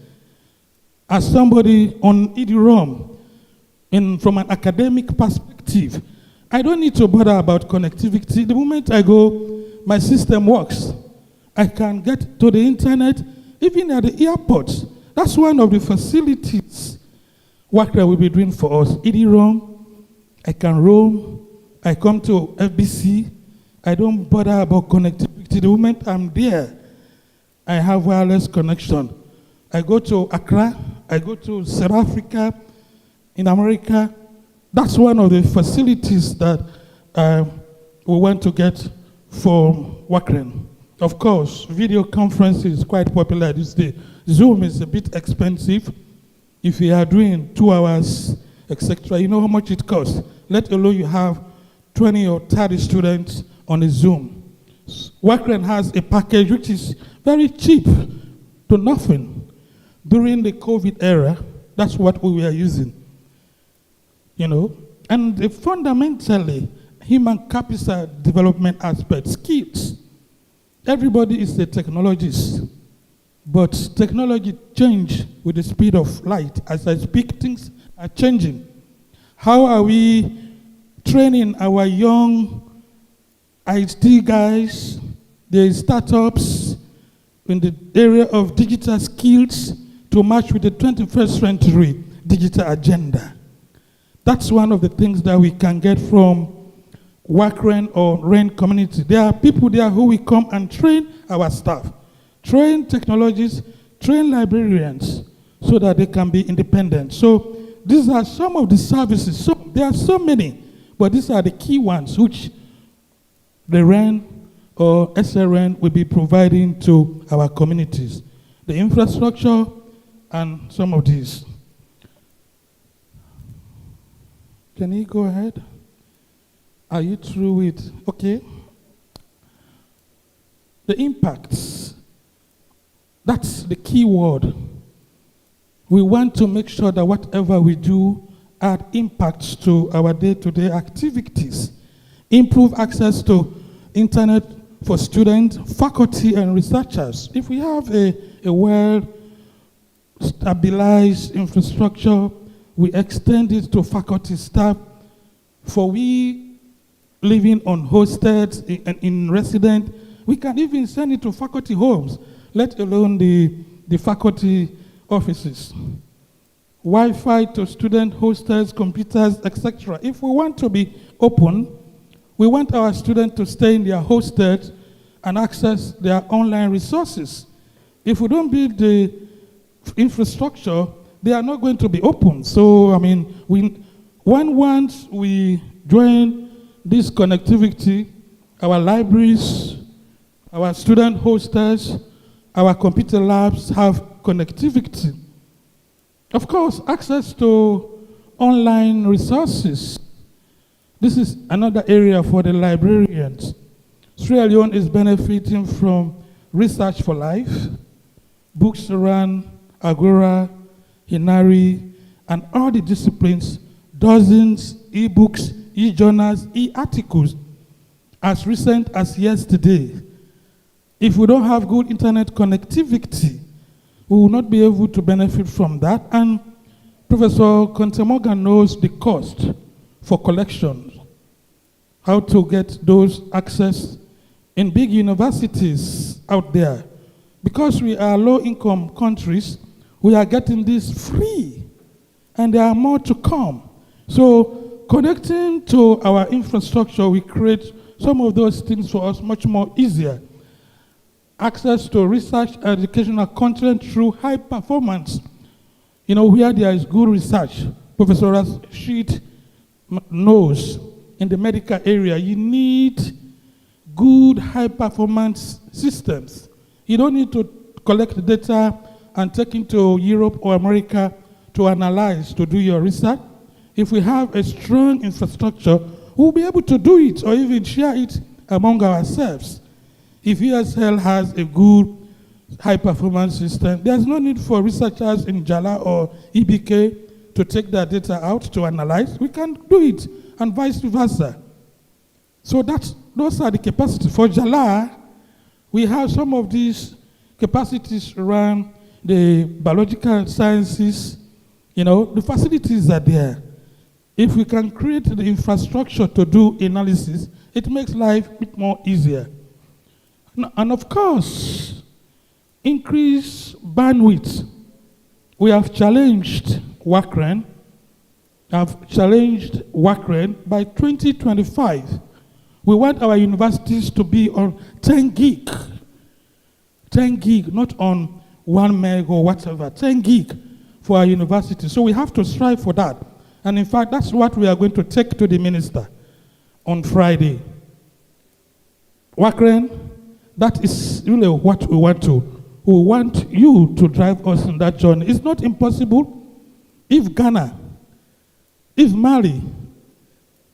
as somebody on Rome, from an academic perspective, I don't need to bother about connectivity. The moment I go, my system works. I can get to the internet, even at the airports. That's one of the facilities WACREN will be doing for us. Rome, I can roam. I come to FBC. I don't bother about connectivity. The moment I'm there, I have wireless connection. I go to Accra. I go to South Africa, in America. That's one of the facilities that we want to get from WACREN. Of course, video conference is quite popular these days. Zoom is a bit expensive. If you are doing 2 hours, etc., you know how much it costs. Let alone you have 20 or 30 students on a Zoom. WACREN has a package which is very cheap to nothing. During the COVID era, that's what we were using. You know, and fundamentally, human capital development aspect, skills. Everybody is a technologist, but technology change with the speed of light. As I speak, things are changing. How are we training our young IT guys, the startups in the area of digital skills to match with the 21st century digital agenda? That's one of the things that we can get from WACREN or REN community. There are people there who will come and train our staff, train technologists, train librarians so that they can be independent. So these are some of the services. So there are so many, but these are the key ones which the REN or SRN will be providing to our communities. The infrastructure and some of these. Can you go ahead? Are you through with, okay. The impacts, that's the key word. We want to make sure that whatever we do add impacts to our day-to-day activities, improve access to internet for students, faculty, and researchers. If we have a well-stabilized infrastructure, we extend it to faculty staff. For we living on hosted and in resident, we can even send it to faculty homes, let alone the faculty offices. Wi-Fi to student hostels, computers, etc. If we want to be open, we want our students to stay in their hosted and access their online resources. If we don't build the infrastructure, they are not going to be open. So, I mean, once we join this connectivity, our libraries, our student hostels, our computer labs have connectivity. Of course, access to online resources. This is another area for the librarians. Sierra Leone is benefiting from Research for Life, books around Agora, Hinari, and all the disciplines, dozens, e-books, e-journals, e-articles. as recent as yesterday. If we don't have good internet connectivity, we will not be able to benefit from that. And Professor Conte-Morgan knows the cost for collections, how to get those access in big universities out there. Because we are low-income countries, we are getting this free, and there are more to come. So connecting to our infrastructure, we create some of those things for us much more easier. Access to research and educational content through high performance. You know, where there is good research, Professor Rashid knows in the medical area, you need good high performance systems. You don't need to collect data and take into Europe or America to analyze, to do your research. If we have a strong infrastructure, we'll be able to do it or even share it among ourselves. If ESL has a good high-performance system, there's no need for researchers in Jala or EBK to take their data out to analyze. We can do it, and vice versa. So those are the capacities. For Jala, we have some of these capacities around the biological sciences. You know, the facilities are there. If we can create the infrastructure to do analysis, it makes life a bit more easier. And of course, increase bandwidth. We have challenged WACREN, by 2025. We want our universities to be on 10 gig. 10 gig, not on 1 meg or whatever, 10 gig for our university. So we have to strive for that. And in fact, that's what we are going to take to the minister on Friday. WACREN, that is really what we want to. We want you to drive us in that journey. It's not impossible. If Ghana, if Mali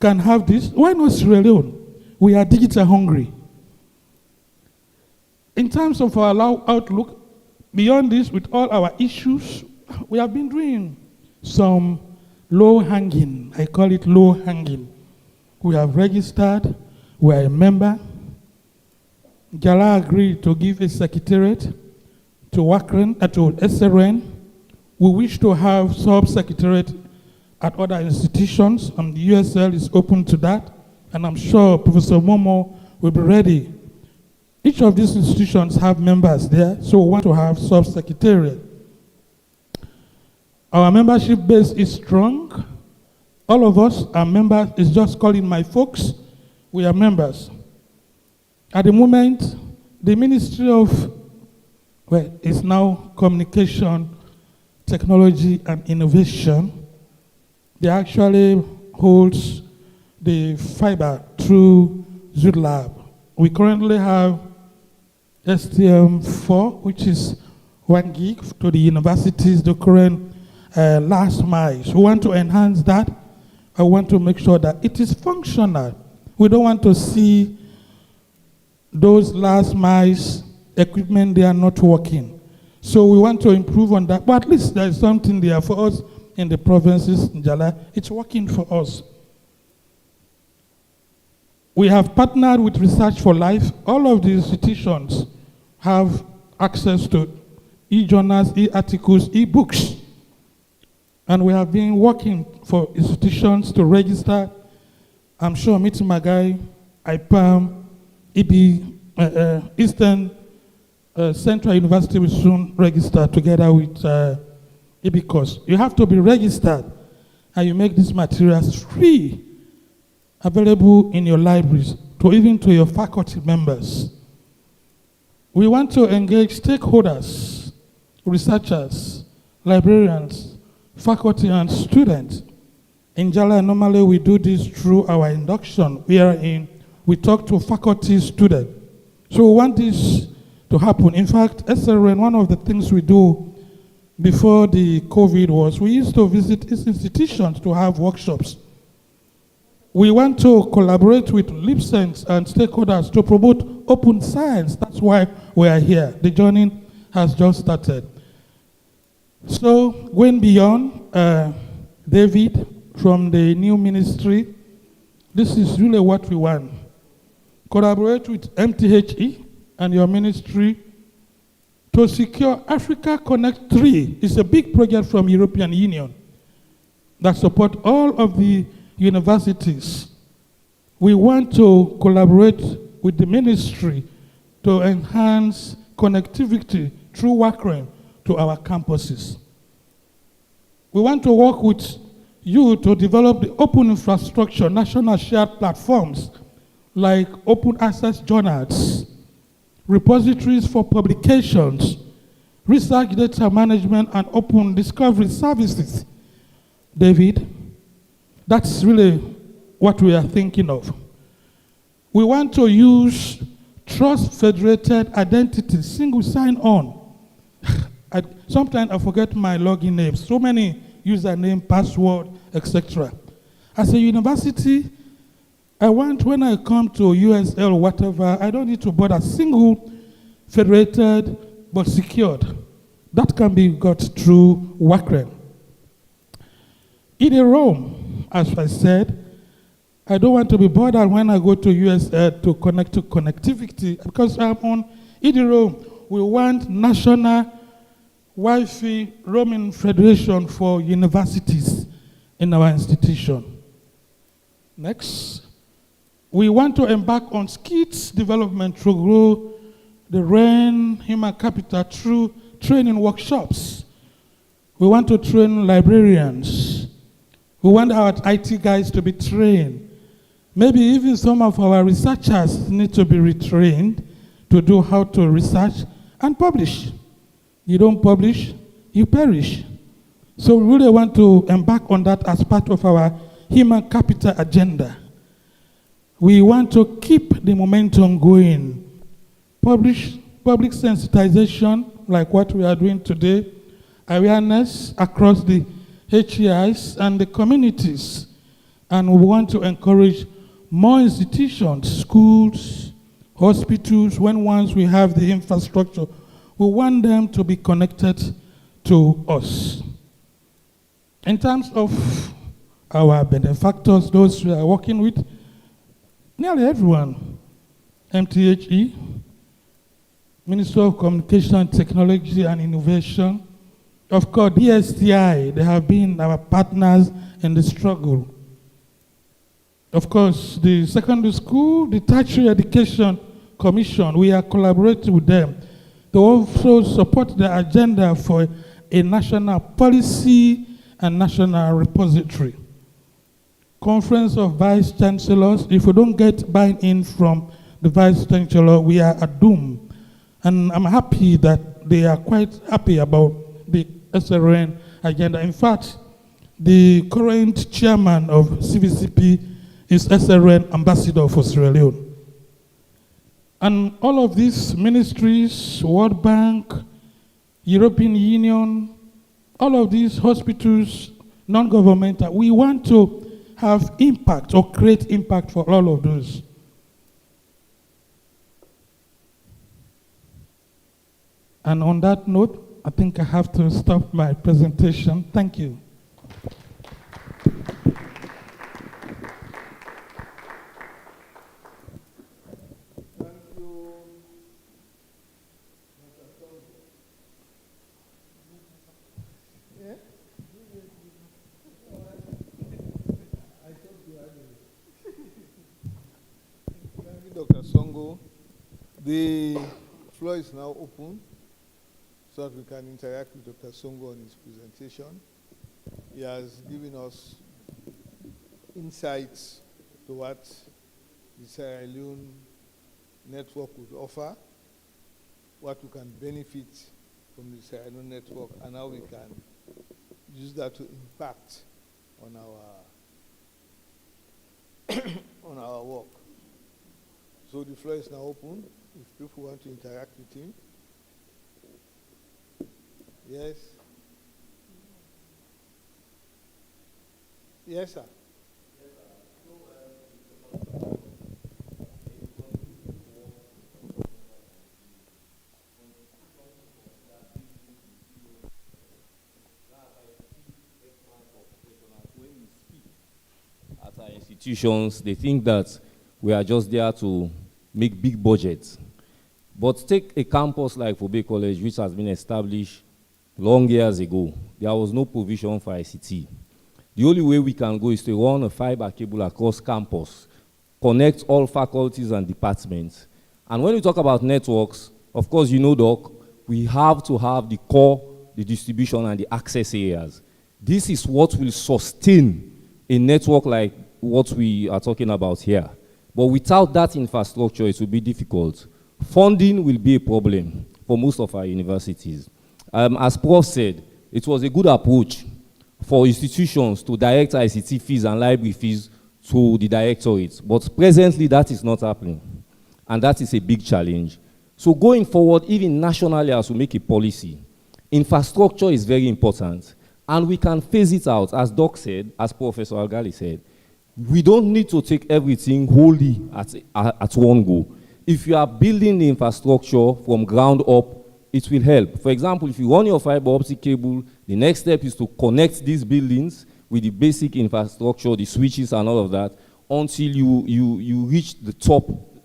can have this, why not Sierra Leone? We are digital hungry. In terms of our outlook, beyond this, with all our issues, we have been doing some low-hanging. I call it low-hanging. We have registered. We are a member. Jala agreed to give a secretariat to WACREN, to SRN. We wish to have sub-secretariat at other institutions, and the USL is open to that. And I'm sure Professor Momo will be ready. Each of these institutions have members there, so we want to have sub-secretariat. Our membership base is strong. All of us are members. It's just calling my folks. We are members. At the moment, the Ministry of, it's now Communication, Technology and Innovation. They actually holds the fiber through ZoodLab. We currently have STM4, which is 1 gig to the universities, the current last mile. So we want to enhance that. I want to make sure that it is functional. We don't want to see those last miles equipment, they are not working. So we want to improve on that. But at least there is something there for us in the provinces, in Jala. It's working for us. We have partnered with Research for Life. All of the institutions have access to e-journals, e-articles, e-books. And we have been working for institutions to register. I'm sure Miti Magai, IPAM, Eastern Central University will soon register together with EBCOS. You have to be registered, and you make these materials free, available in your libraries, even to your faculty members. We want to engage stakeholders, researchers, librarians, faculty, and students. In Jala, normally we do this through our induction, wherein we talk to faculty students. So we want this to happen. In fact, SRN, one of the things we do before the COVID was we used to visit these institutions to have workshops. We want to collaborate with LIBSENSE and stakeholders to promote open science. That's why we are here. The journey has just started. So going beyond, David, from the new ministry, this is really what we want. collaborate with MTHE and your ministry to secure Africa Connect 3. It's a big project from European Union that support all of the universities. We want to collaborate with the ministry to enhance connectivity through WACREN to our campuses. We want to work with you to develop the open infrastructure, national shared platforms like open access journals, repositories for publications, research data management, and open discovery services. David, that's really what we are thinking of. We want to use trust-federated identity, single sign-on. Sometimes I forget my login name, so many username, password, etc. As a university, I want when I come to USL or whatever, I don't need to bother single, federated, but secured. That can be got through WACREN. In a Rome, as I said, I don't want to be bothered when I go to USL to connect to connectivity because I'm on IDROM. We want national Wi-Fi roaming federation for universities in our institution. Next, we want to embark on skills development to grow the RAIN human capital through training workshops. We want to train librarians. We want our IT guys to be trained. Maybe even some of our researchers need to be retrained to do how to research and publish. You don't publish, you perish. So we really want to embark on that as part of our human capital agenda. We want to keep the momentum going. Public sensitization, like what we are doing today, awareness across the HEIs and the communities. And we want to encourage more institutions, schools, hospitals, once we have the infrastructure, we want them to be connected to us. In terms of our benefactors, those we are working with, nearly everyone, MTHE, Ministry of Communication, Technology and Innovation, of course, DSTI, they have been our partners in the struggle. Of course, the secondary school, the Tertiary Education Commission, we are collaborating with them. They also support the agenda for a national policy and national repository. Conference of Vice Chancellors, if we don't get buy-in from the Vice Chancellor, we are at doom. And I'm happy that they are quite happy about the SRN agenda. In fact, the current chairman of CVCP is SRN ambassador for Sierra Leone. And all of these ministries, World Bank, European Union, all of these hospitals, non-governmental, we want to have impact or create impact for all of those. And on that note, I think I have to stop my presentation. Thank you. Dr. Songo, the floor is now open so that we can interact with Dr. Songo on his presentation. He has given us insights to what the Sierra Leone network would offer, what we can benefit from the Sierra Leone network, and how we can use that to impact on our work. So the floor is now open. If people want to interact with him. Yes. Yes, sir. At our institutions, they think that we are just there to make big budgets. But take a campus like Fobe College, which has been established long years ago. There was no provision for ICT. The only way we can go is to run a fiber cable across campus, connect all faculties and departments. And when we talk about networks, of course, you know, Doc, we have to have the core, the distribution, and the access areas. This is what will sustain a network like what we are talking about here. But without that infrastructure, it will be difficult. Funding will be a problem for most of our universities. As Prof said, it was a good approach for institutions to direct ICT fees and library fees to the directorate. But presently, that is not happening. And that is a big challenge. So going forward, even nationally as we make a policy, infrastructure is very important. And we can phase it out, as Doc said, as Professor Algali said. We don't need to take everything wholly at one go. If you are building the infrastructure from ground up, it will help. For example, if you run your fiber optic cable, the next step is to connect these buildings with the basic infrastructure, the switches and all of that, until you reach the top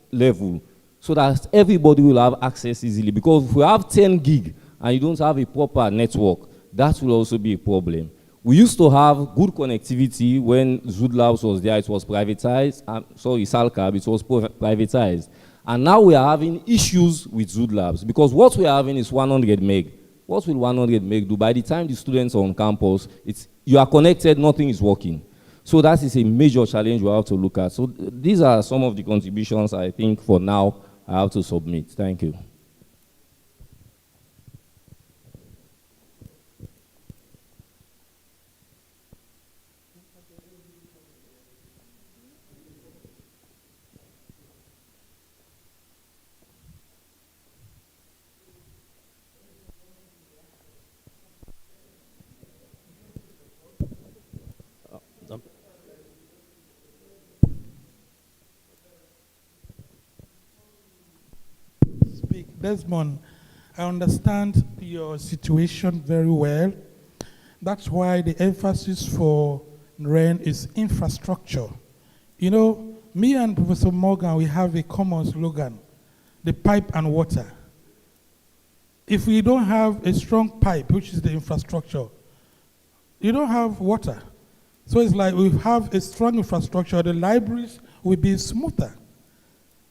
level, so that everybody will have access easily. Because if we have 10 gig and you don't have a proper network, that will also be a problem. We used to have good connectivity when Zood Labs was there. It was privatized. Salcab, it was privatized. And now we are having issues with Zood Labs because what we are having is 100 meg. What will 100 meg do? By the time the students are on campus, you are connected, nothing is working. So that is a major challenge we have to look at. So these are some of the contributions I think for now I have to submit. Thank you. Desmond, I understand your situation very well. That's why the emphasis for REN is infrastructure. You know, me and Professor Morgan, we have a common slogan, the pipe and water. If we don't have a strong pipe, which is the infrastructure, you don't have water. So it's like we have a strong infrastructure, the libraries will be smoother.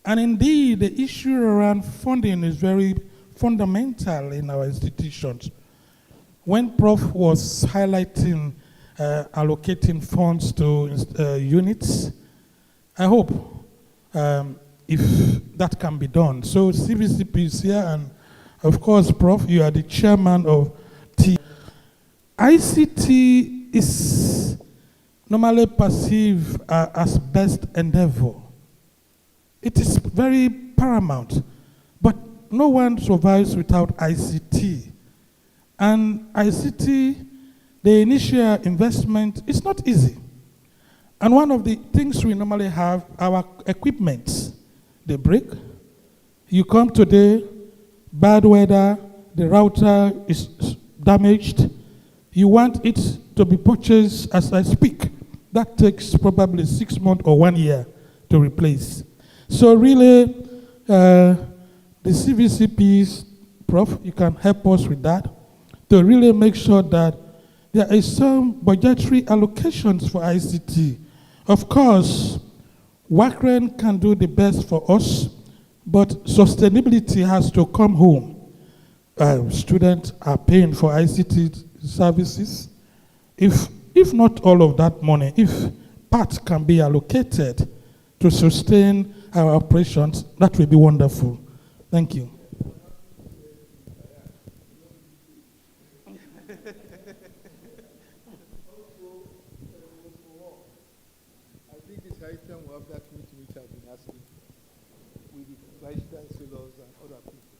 And indeed, the issue around funding is very fundamental in our institutions. When Prof was highlighting allocating funds to units, I hope if that can be done. So CVCP is here, and of course, Prof, you are the chairman of T. ICT is normally perceived as best endeavor. It is very paramount, but no one survives without ICT. And ICT, the initial investment is not easy. And one of the things we normally have, our equipment, they break. You come today, bad weather, the router is damaged. You want it to be purchased as I speak. That takes probably 6 months or 1 year to replace. So really, the CVCPs, Prof, you can help us with that, to really make sure that there is some budgetary allocations for ICT. Of course, WACREN can do the best for us, but sustainability has to come home. Students are paying for ICT services. If not all of that money, if part can be allocated to sustain our operations, that will be wonderful. Thank you. I think it's high time we have that meeting which I've been asking with the vice chancellors and other people.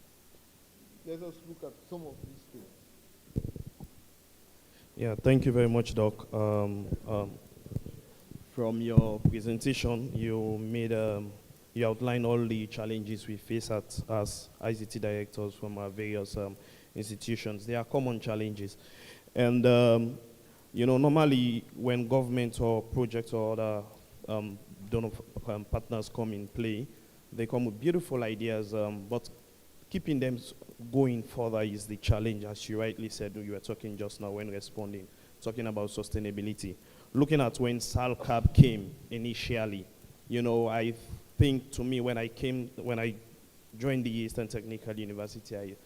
Let us look at some of these things. Yeah, thank you very much, Doc. From your presentation, you outlined all the challenges we face as ICT directors from our various institutions. They are common challenges. And, normally when government or projects or other donor partners come in play, They come with beautiful ideas, but keeping them going further is the challenge, as you rightly said. You were talking just now when responding, talking about sustainability. Looking at when SALCAB came initially, you know, I think to me when I joined the Eastern Technical University,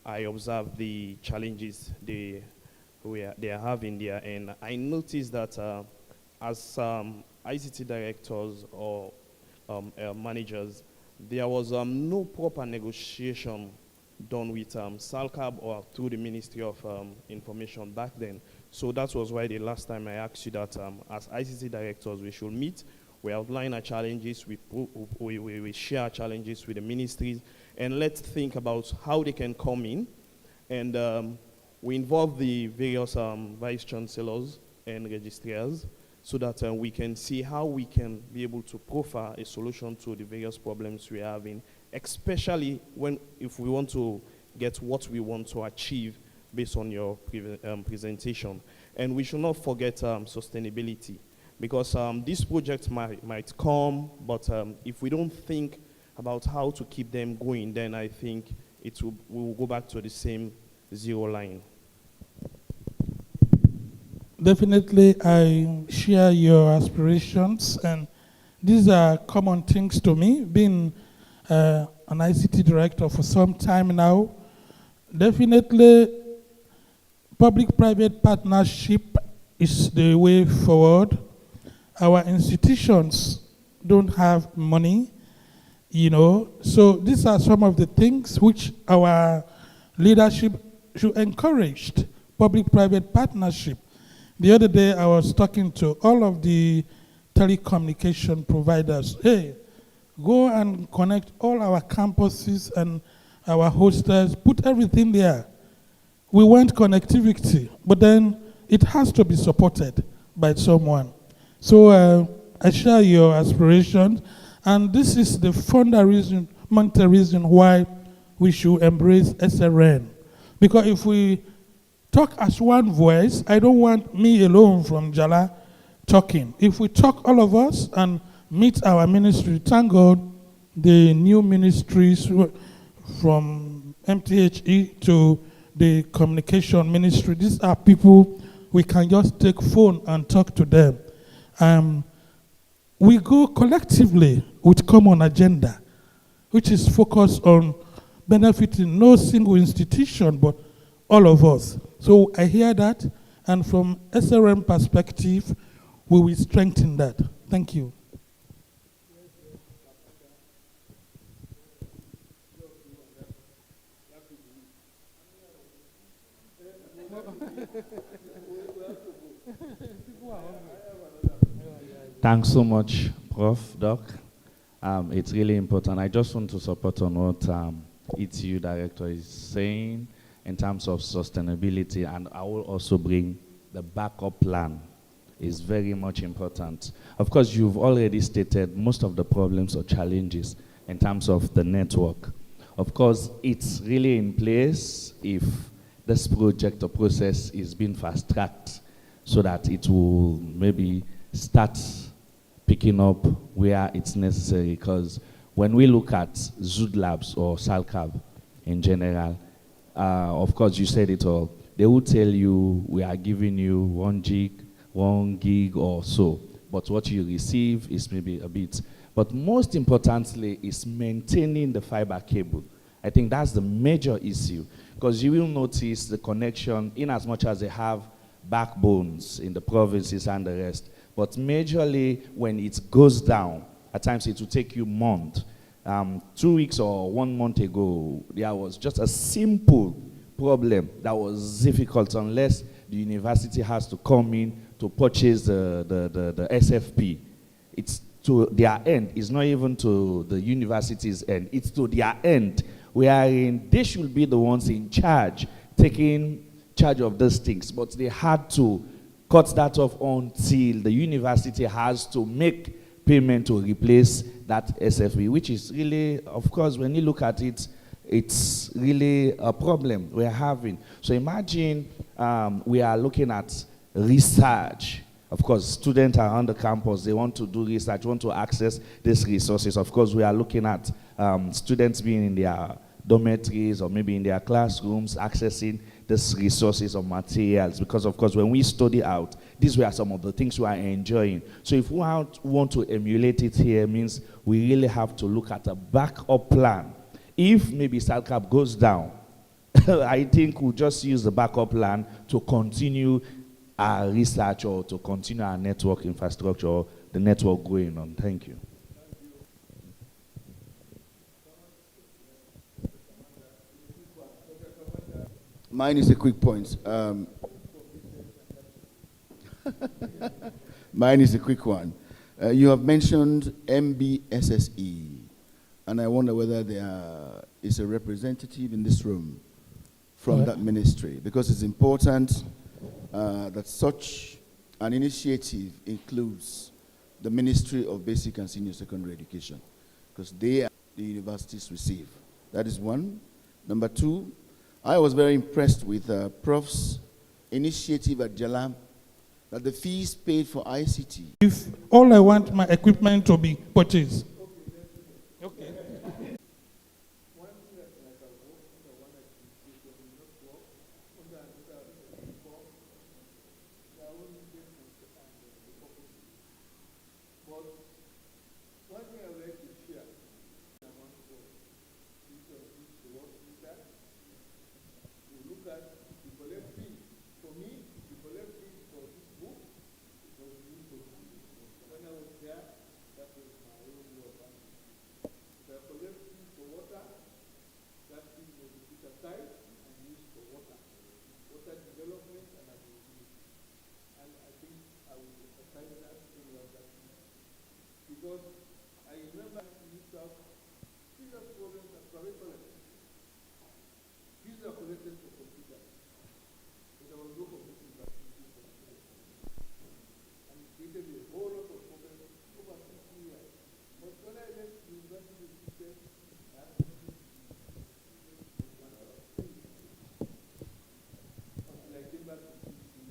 I observed the challenges they are having there, and I noticed that as ICT directors or managers, there was no proper negotiation done with SALCAB or through the Ministry of Information back then. So that was why the last time I asked you that as ICT directors we should meet, we outline our challenges, we share our challenges with the ministries, and let's think about how they can come in. And we involve the various vice chancellors and registrars so that we can see how we can be able to profile a solution to the various problems we're having, especially if we want to get what we want to achieve based on your presentation. And we should not forget sustainability, because this project might come, but if we don't think about how to keep them going, then I think we will go back to the same zero line. Definitely, I share your aspirations, and these are common things to me, being an ICT director for some time now. Definitely, public-private partnership is the way forward. Our institutions don't have money, you know, so these are some of the things which our leadership should encourage: public-private partnership. The other day, I was talking to all of the telecommunication providers. Hey, go and connect all our campuses and our hostels, put everything there. We want connectivity, but then it has to be supported by someone. So I share your aspirations, and this is the fundamental reason why we should embrace SRN. Because if we talk as one voice, I don't want me alone from Jala talking. If we talk all of us and meet our ministry, thank God the new ministries from MTHE to the communication ministry, these are people we can just take phone and talk to them. We go collectively with common agenda, which is focused on benefiting no single institution, but all of us. So I hear that, and from SRM perspective, we will strengthen that. Thank you. Thanks so much, Prof. Doc. It's really important. I just want to support on what ETU director is saying in terms of sustainability, and I will also bring the backup plan. Is very much important. Of course, you've already stated most of the problems or challenges in terms of the network. Of course, it's really in place if this project or process is being fast-tracked so that it will maybe start picking up where it's necessary. Because when we look at Zood Labs or SALCAB in general, of course, you said it all. They will tell you, we are giving you 1 gig or so, but what you receive is maybe a bit. But most importantly is maintaining the fiber cable. I think that's the major issue, because you will notice the connection in as much as they have backbones in the provinces and the rest. But majorly when it goes down, at times it will take you months. 2 weeks or 1 month ago, there was just a simple problem that was difficult unless the university has to come in to purchase the SFP. It's to their end. It's not even to the university's end. It's to their end, wherein they should be the ones in charge, taking charge of these things. But they had to cut that off until the university has to make payment to replace that SFP, which is really, of course, when you look at it, it's really a problem we're having. So imagine we are looking at research, of course, students are on the campus, they want to do research, want to access these resources. Of course, we are looking at students being in their dormitories or maybe in their classrooms, accessing these resources or materials, because of course when we study out, these were some of the things we are enjoying. So if we want to emulate it here, means we really have to look at a backup plan. If maybe SALCAP goes down, I think we'll just use the backup plan to continue our research or to continue our network infrastructure or the network going on. Thank you. Mine is a quick point. Mine is a quick one. You have mentioned MBSSE, and I wonder whether there is a representative in this room from that ministry, because it's important that such an initiative includes the Ministry of Basic and Senior Secondary Education, because they are the universities receive. That is one. Number two, I was very impressed with Prof's initiative at Jalam, that the fees paid for ICT. If all I want my equipment to be purchased. Okay. Because I remember we used to have serious problems at private colleges. Fees are collected for computers, but there was no computing facilities for students. And it created a whole lot of problems over 50 years. But when I left the university, the system, until I came back to CC,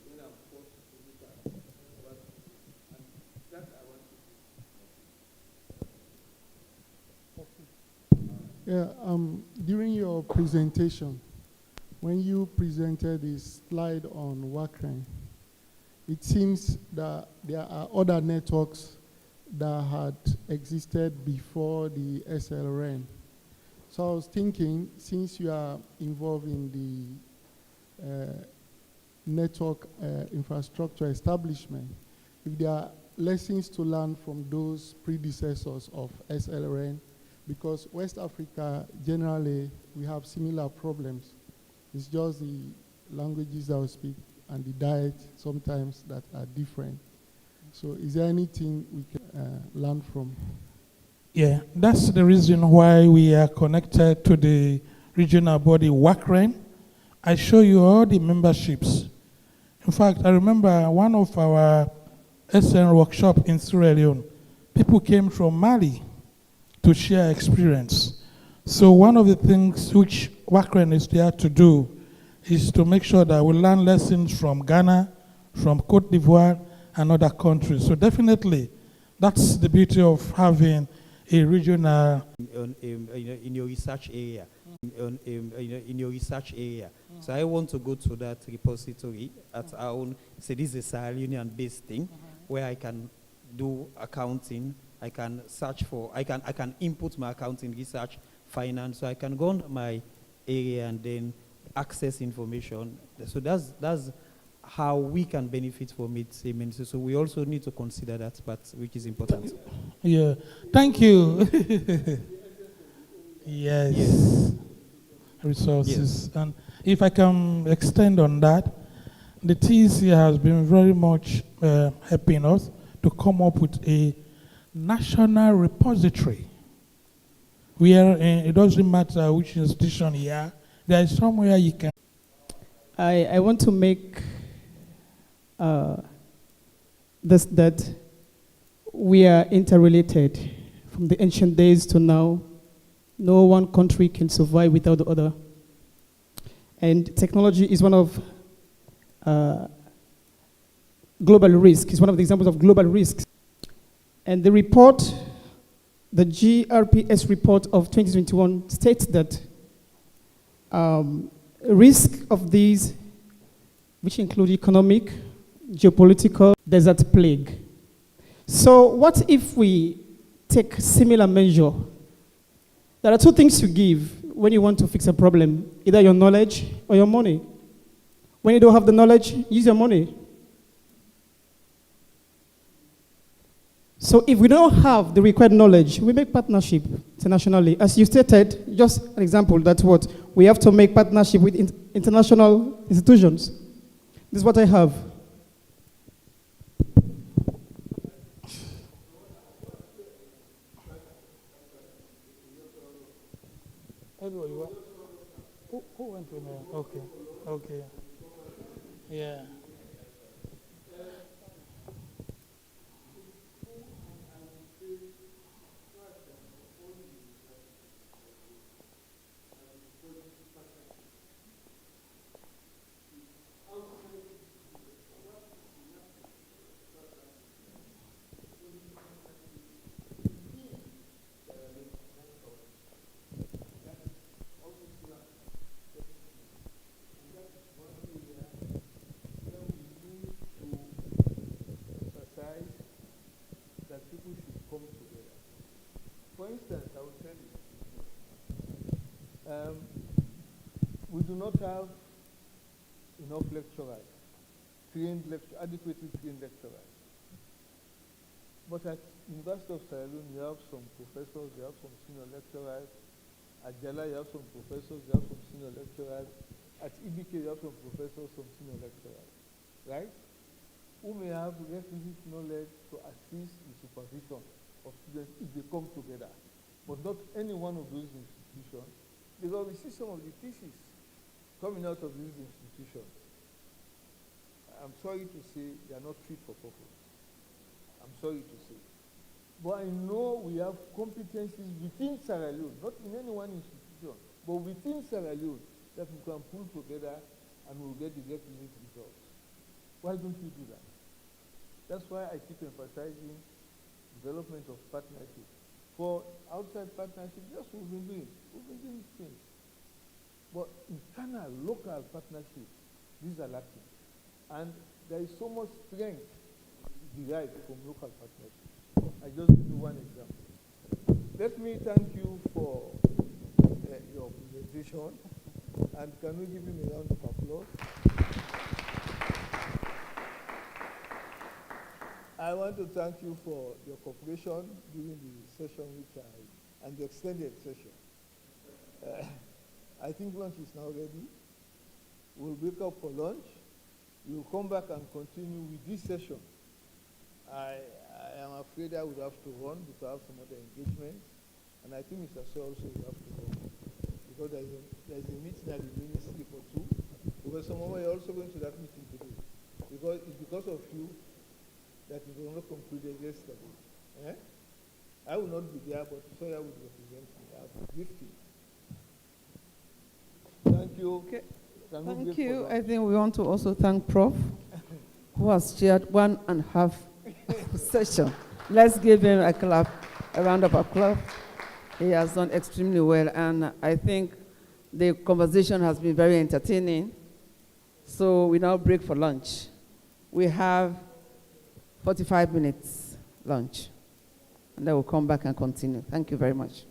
when I'm forced to look at what, and that I want to do. Yeah, during your presentation, when you presented the slide on WACRAN, it seems that there are other networks that had existed before the SLRN. So I was thinking, since you are involved in the network infrastructure establishment, if there are lessons to learn from those predecessors of SLRN, because West Africa, generally, we have similar problems. It's just the languages that we speak and the diet sometimes that are different. So is there anything we can learn from? Yeah, that's the reason why we are connected to the regional body WACRAN. I show you all the memberships. In fact, I remember one of our SN workshop in Sierra Leone. People came from Mali to share experience. So one of the things which WACRAN is there to do is to make sure that we learn lessons from Ghana, from Cote d'Ivoire, and other countries. So definitely, that's the beauty of having a regional in your research area. In your research area. So I want to go to that repository at our own. So this is a Sierra Leonean based thing where I can do accounting. I can search for, I can input my accounting, research, finance, so I can go on my area and then access information. So that's how we can benefit from it. So we also need to consider that part, which is important. Yeah, thank you. Yes. Resources. Yes. And if I can extend on that, the TEC has been very much helping us to come up with a national repository where it doesn't matter which institution here, there is somewhere you can. I want to make this, that we are interrelated from the ancient days to now. No one country can survive without the other. And technology is one of global risk. It's one of the examples of global risks. And the report, the GRPS report of 2021 states that risk of these, which include economic, geopolitical, desert plague. So what if we take similar measure? There are two things you give when you want to fix a problem, either your knowledge or your money. When you don't have the knowledge, use your money. So if we don't have the required knowledge, we make partnership internationally. As you stated, just an example, that's what we have to make partnership with international institutions. This is what I have. Who went to there? Okay, okay. Yeah. That people should come together. For instance, I will tell you, we do not have enough lecturers, adequately trained lecturers. But at University of Sierra Leone, you have some professors, you have some senior lecturers. At Jala, you have some professors, you have some senior lecturers. At EBK, you have some professors, some senior lecturers, right? Who may have requisite knowledge to assist the supervision of students if they come together, but not any one of those institutions, because we see some of the theses coming out of these institutions. I'm sorry to say they are not fit for purpose. I'm sorry to say. But I know we have competencies within Sierra Leone, not in any one institution, but within Sierra Leone that we can pull together and we'll get the requisite results. Why don't we do that? That's why I keep emphasizing development of partnership. For outside partnership, yes, we've been doing things. But internal, local partnership, these are lacking. And there is so much strength derived from local partnership. I just give you one example. Let me thank you for your presentation. And can we give him a round of applause? I want to thank you for your cooperation during the session and the extended session. I think lunch is now ready. We'll wake up for lunch. We'll come back and continue with this session. I am afraid I would have to run because I have some other engagements. And I think Mr. Sir also will have to run because there's a meeting at the ministry for 2. Professor Mama, you're also going to that meeting today. Because it's because of you that it was not concluded yesterday. Eh? I will not be there, but Sawyer will represent me. I've briefed him. Thank you. Okay. Thank you. I think we want to also thank Prof, who has chaired 1.5 session. Let's give him a clap, a round of applause. He has done extremely well, and I think the conversation has been very entertaining. So we now break for lunch. We have 45 minutes lunch, and then we'll come back and continue. Thank you very much.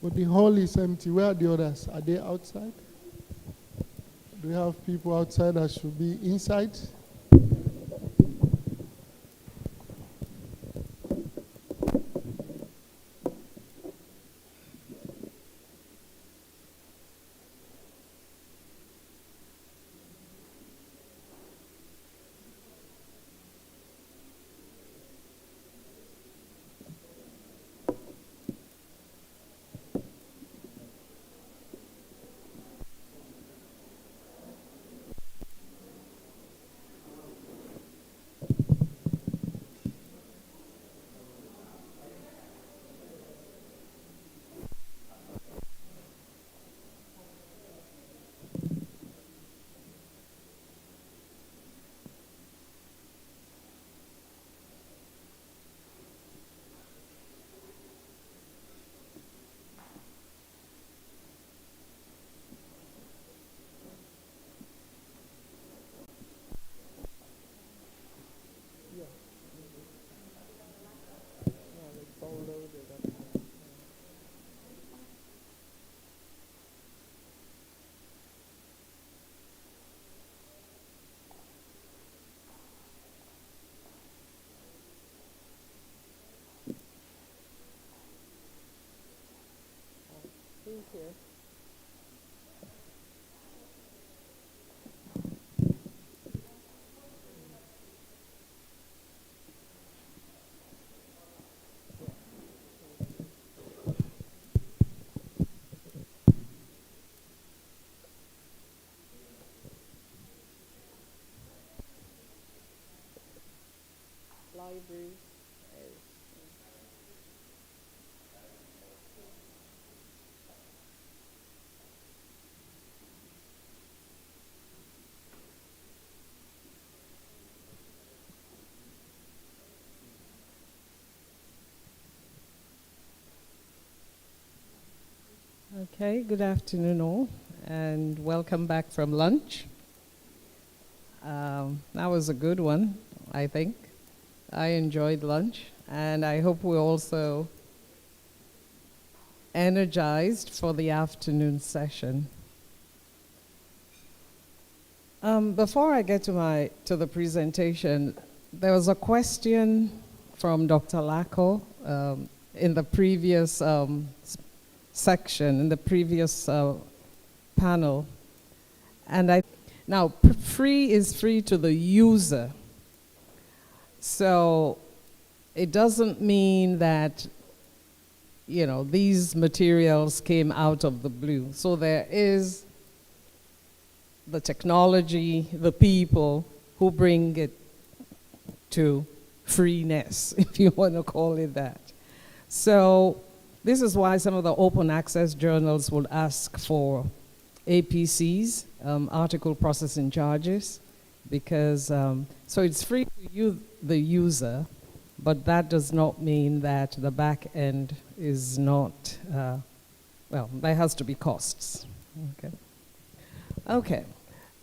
But the hall is empty. Where are the others? Are they outside? Do we have people outside that should be inside? Thank you. Library. Okay, good afternoon all, and welcome back from lunch. That was a good one, I think. I enjoyed lunch, and I hope we're also energized for the afternoon session. Before I get to the presentation, there was a question from Dr. Lacko in the previous section, in the previous panel. And now, free is free to the user. So it doesn't mean that, you know, these materials came out of the blue. So there is the technology, the people who bring it to freeness, if you want to call it that. So this is why some of the open access journals would ask for APCs, article processing charges, because, so it's free to you, the user, but that does not mean that the back end is not, well, there has to be costs. Okay. Okay.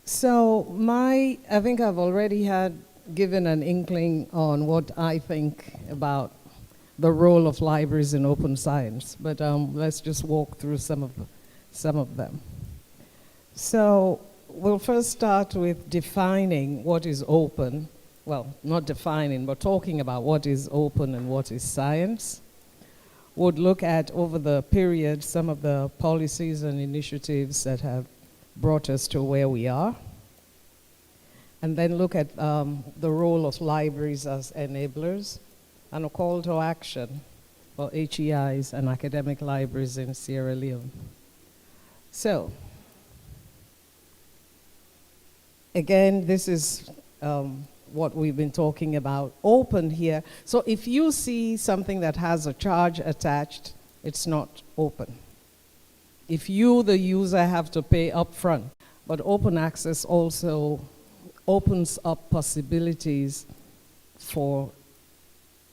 So I think I've already given an inkling on what I think about the role of libraries in open science, but let's just walk through some of them. So we'll first start with defining what is open. Well, not defining, but talking about what is open and what is science. We'll look at, over the period, some of the policies and initiatives that have brought us to where we are. And then look at the role of libraries as enablers, and a call to action for HEIs and academic libraries in Sierra Leone. So, again, this is what we've been talking about, open here. So if you see something that has a charge attached, it's not open. If you, the user, have to pay upfront. But open access also opens up possibilities for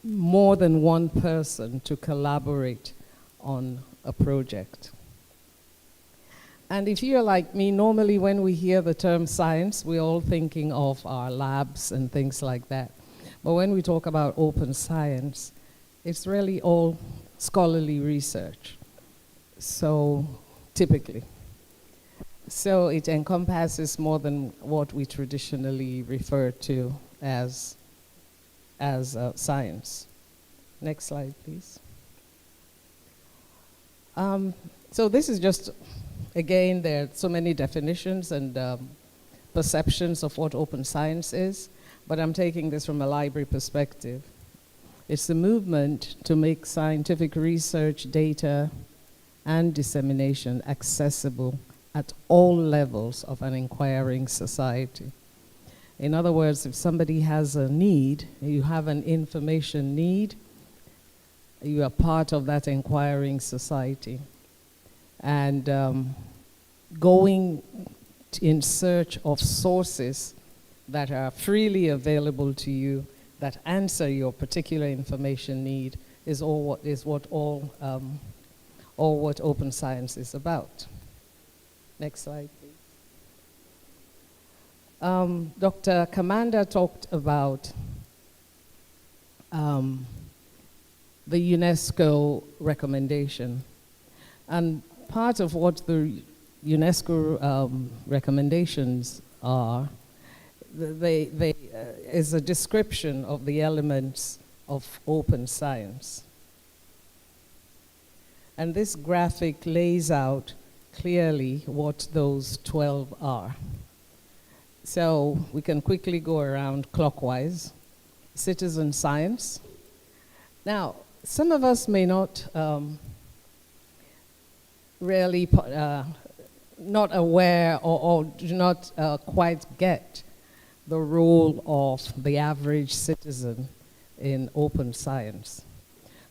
more than one person to collaborate on a project. And if you're like me, normally when we hear the term science, we're all thinking of our labs and things like that. But when we talk about open science, it's really all scholarly research. So, typically. So it encompasses more than what we traditionally refer to as science. Next slide, please. So this is just, again, there are so many definitions and perceptions of what open science is, but I'm taking this from a library perspective. It's the movement to make scientific research, data, and dissemination accessible at all levels of an inquiring society. In other words, if somebody has a need, you have an information need, you are part of that inquiring society. And going in search of sources that are freely available to you, that answer your particular information need, is all what open science is about. Next slide, please. Dr. Kamanda talked about the UNESCO recommendation. And part of what the UNESCO recommendations are, is a description of the elements of open science. And this graphic lays out clearly what those 12 are. So we can quickly go around clockwise. Citizen science. Now, some of us may not really not aware or do not quite get the role of the average citizen in open science.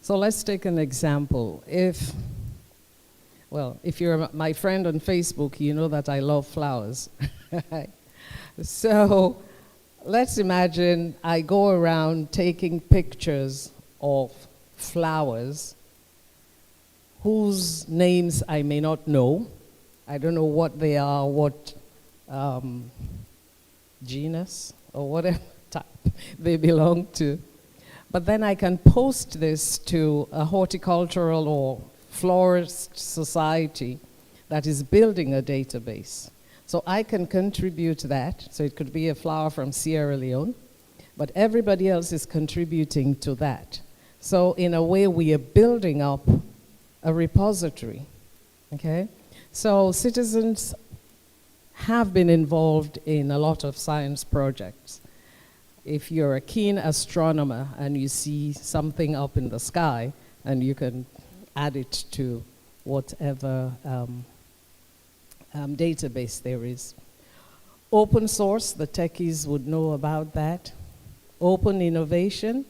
So let's take an example. If you're my friend on Facebook, you know that I love flowers. So let's imagine I go around taking pictures of flowers whose names I may not know. I don't know what they are, what genus or whatever type they belong to. But then I can post this to a horticultural or florist society that is building a database. So I can contribute that. So it could be a flower from Sierra Leone, but everybody else is contributing to that. So in a way, we are building up a repository, okay? So citizens have been involved in a lot of science projects. If you're a keen astronomer and you see something up in the sky, and you can add it to whatever database there is. Open source, the techies would know about that. Open innovation.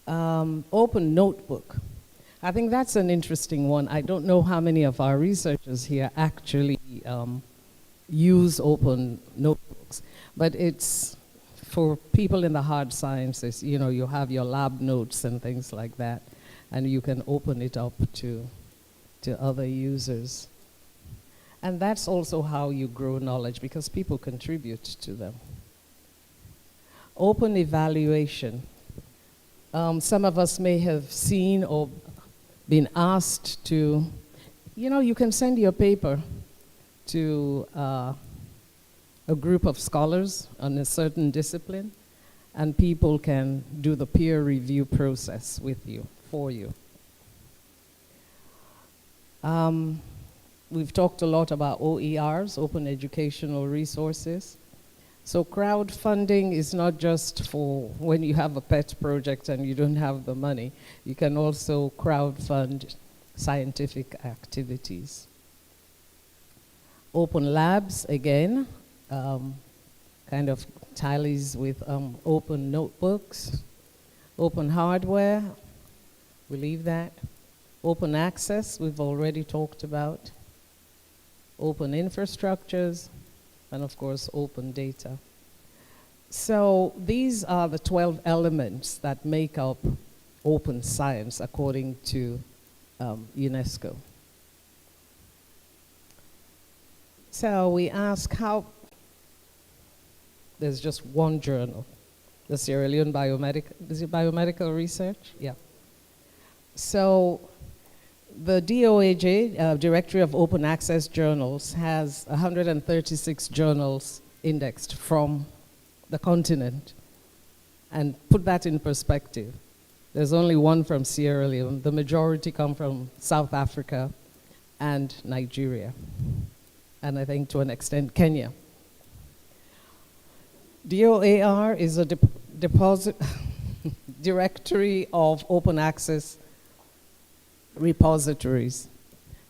Open notebook. I think that's an interesting one. I don't know how many of our researchers here actually use open notebooks, but it's for people in the hard sciences. You know, you have your lab notes and things like that, and you can open it up to other users. And that's also how you grow knowledge, because people contribute to them. Open evaluation. Some of us may have seen or been asked to, you can send your paper to a group of scholars on a certain discipline, and people can do the peer review process with you, for you. We've talked a lot about OERs, open educational resources. So crowdfunding is not just for when you have a pet project and you don't have the money. You can also crowdfund scientific activities. Open labs, again, kind of tallies with open notebooks. Open hardware, we leave that. Open access, we've already talked about. Open infrastructures, and of course, open data. So these are the 12 elements that make up open science according to UNESCO. So we ask how, there's just one journal, the Sierra Leone Biomedical, is it biomedical research? Yeah. So The DOAJ, Directory of Open Access Journals, has 136 journals indexed from the continent. And put that in perspective. There's only one from Sierra Leone. The majority come from South Africa and Nigeria. And I think to an extent, Kenya. DOAR is a directory of open access repositories.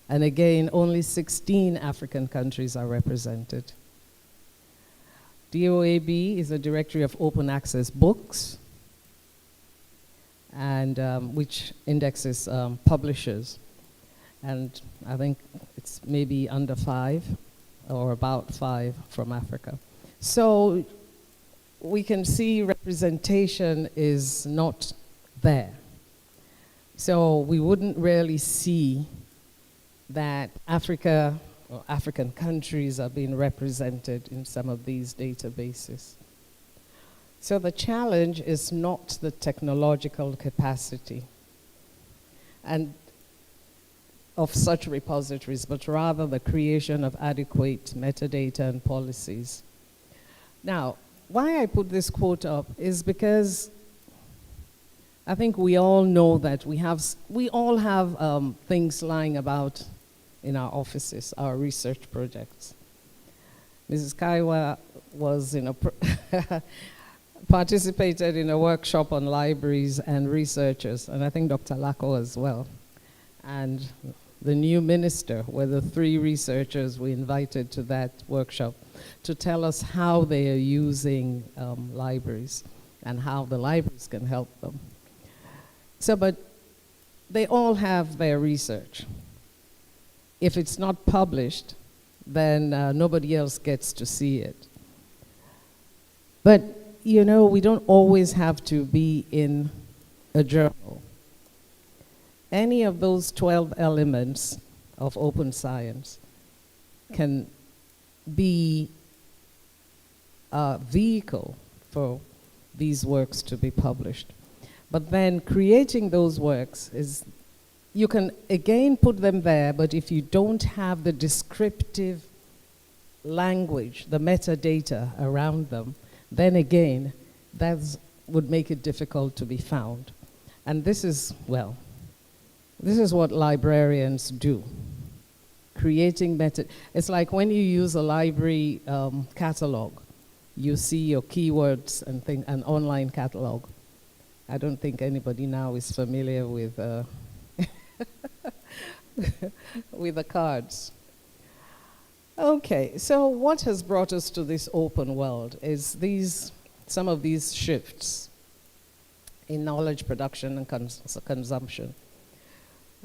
And again, only 16 African countries are represented. DOAB is a directory of open access books, and which indexes publishers. And I think it's maybe under 5 or about 5 from Africa. So we can see representation is not there. So we wouldn't really see that Africa or African countries are being represented in some of these databases. So the challenge is not the technological capacity and of such repositories, but rather the creation of adequate metadata and policies. Now, why I put this quote up is because I think we all know that we all have things lying about in our offices, our research projects. Mrs. Kaiwa was participated in a workshop on libraries and researchers, and I think Dr. Lako as well. And the new minister were the 3 researchers we invited to that workshop to tell us how they are using libraries and how the libraries can help them. So, but they all have their research. If it's not published, then nobody else gets to see it. But, you know, we don't always have to be in a journal. Any of those 12 elements of open science can be a vehicle for these works to be published. But then creating those works is, you can again put them there, but if you don't have the descriptive language, the metadata around them, then again, that would make it difficult to be found. And this is, well, this is what librarians do. Creating it's like when you use a library catalog, you see your keywords and an online catalog. I don't think anybody now is familiar with with the cards. Okay, so what has brought us to this open world is some of these shifts in knowledge production and consumption.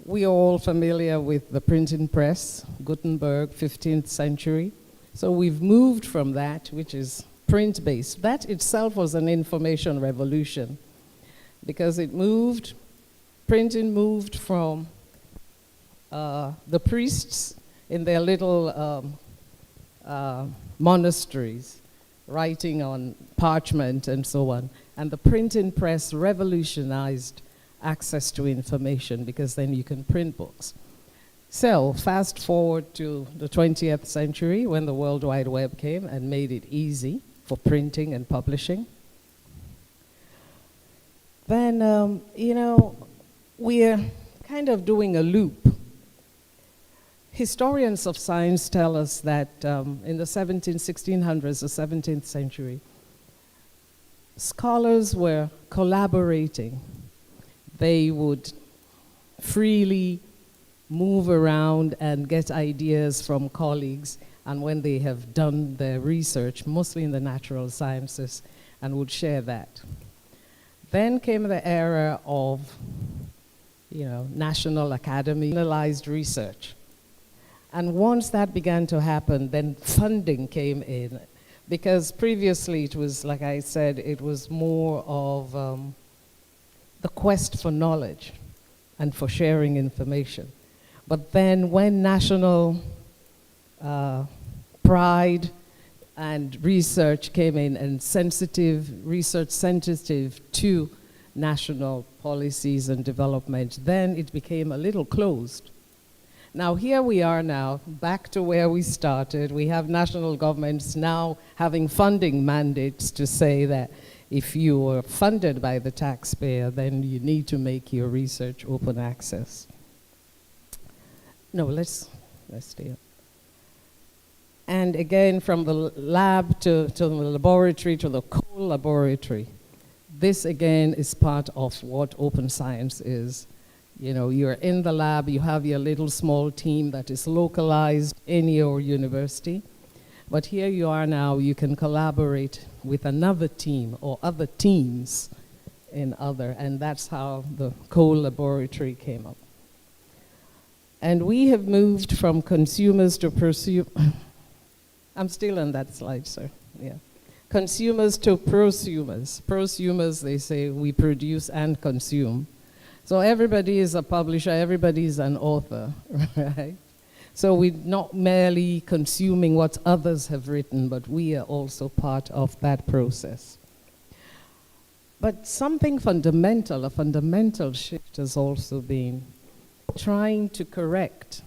We are all familiar with the printing press, Gutenberg, 15th century. So we've moved from that, which is print-based. That itself was an information revolution because printing moved from the priests in their little monasteries, writing on parchment and so on. And the printing press revolutionized access to information because then you can print books. So fast forward to the 20th century when the World Wide Web came and made it easy for printing and publishing. Then, you know, we're kind of doing a loop. Historians of science tell us that in the 1600s, the 17th century, scholars were collaborating. They would freely move around and get ideas from colleagues, and when they have done their research, mostly in the natural sciences, and would share that. Then came the era of, you know, national academy-analyzed research. And once that began to happen, then funding came in. Because previously it was, like I said, it was more of the quest for knowledge and for sharing information. But then when national pride and research came in and research sensitive to national policies and development, then it became a little closed. Now here we are now, back to where we started. We have national governments now having funding mandates to say that if you are funded by the taxpayer, then you need to make your research open access. No, let's stay up. And again, from the lab to the laboratory to the co-laboratory, this again is part of what open science is. You know, you're in the lab, you have your little small team that is localized in your university. But here you are now, you can collaborate with another team or other teams in other, and that's how the co-laboratory came up. And we have moved from consumers to I'm still on that slide, sir. Yeah. Consumers to prosumers. Prosumers, they say, we produce and consume. So everybody is a publisher, everybody is an author, right? So we're not merely consuming what others have written, but we are also part of that process. But something fundamental, a fundamental shift has also been trying to correct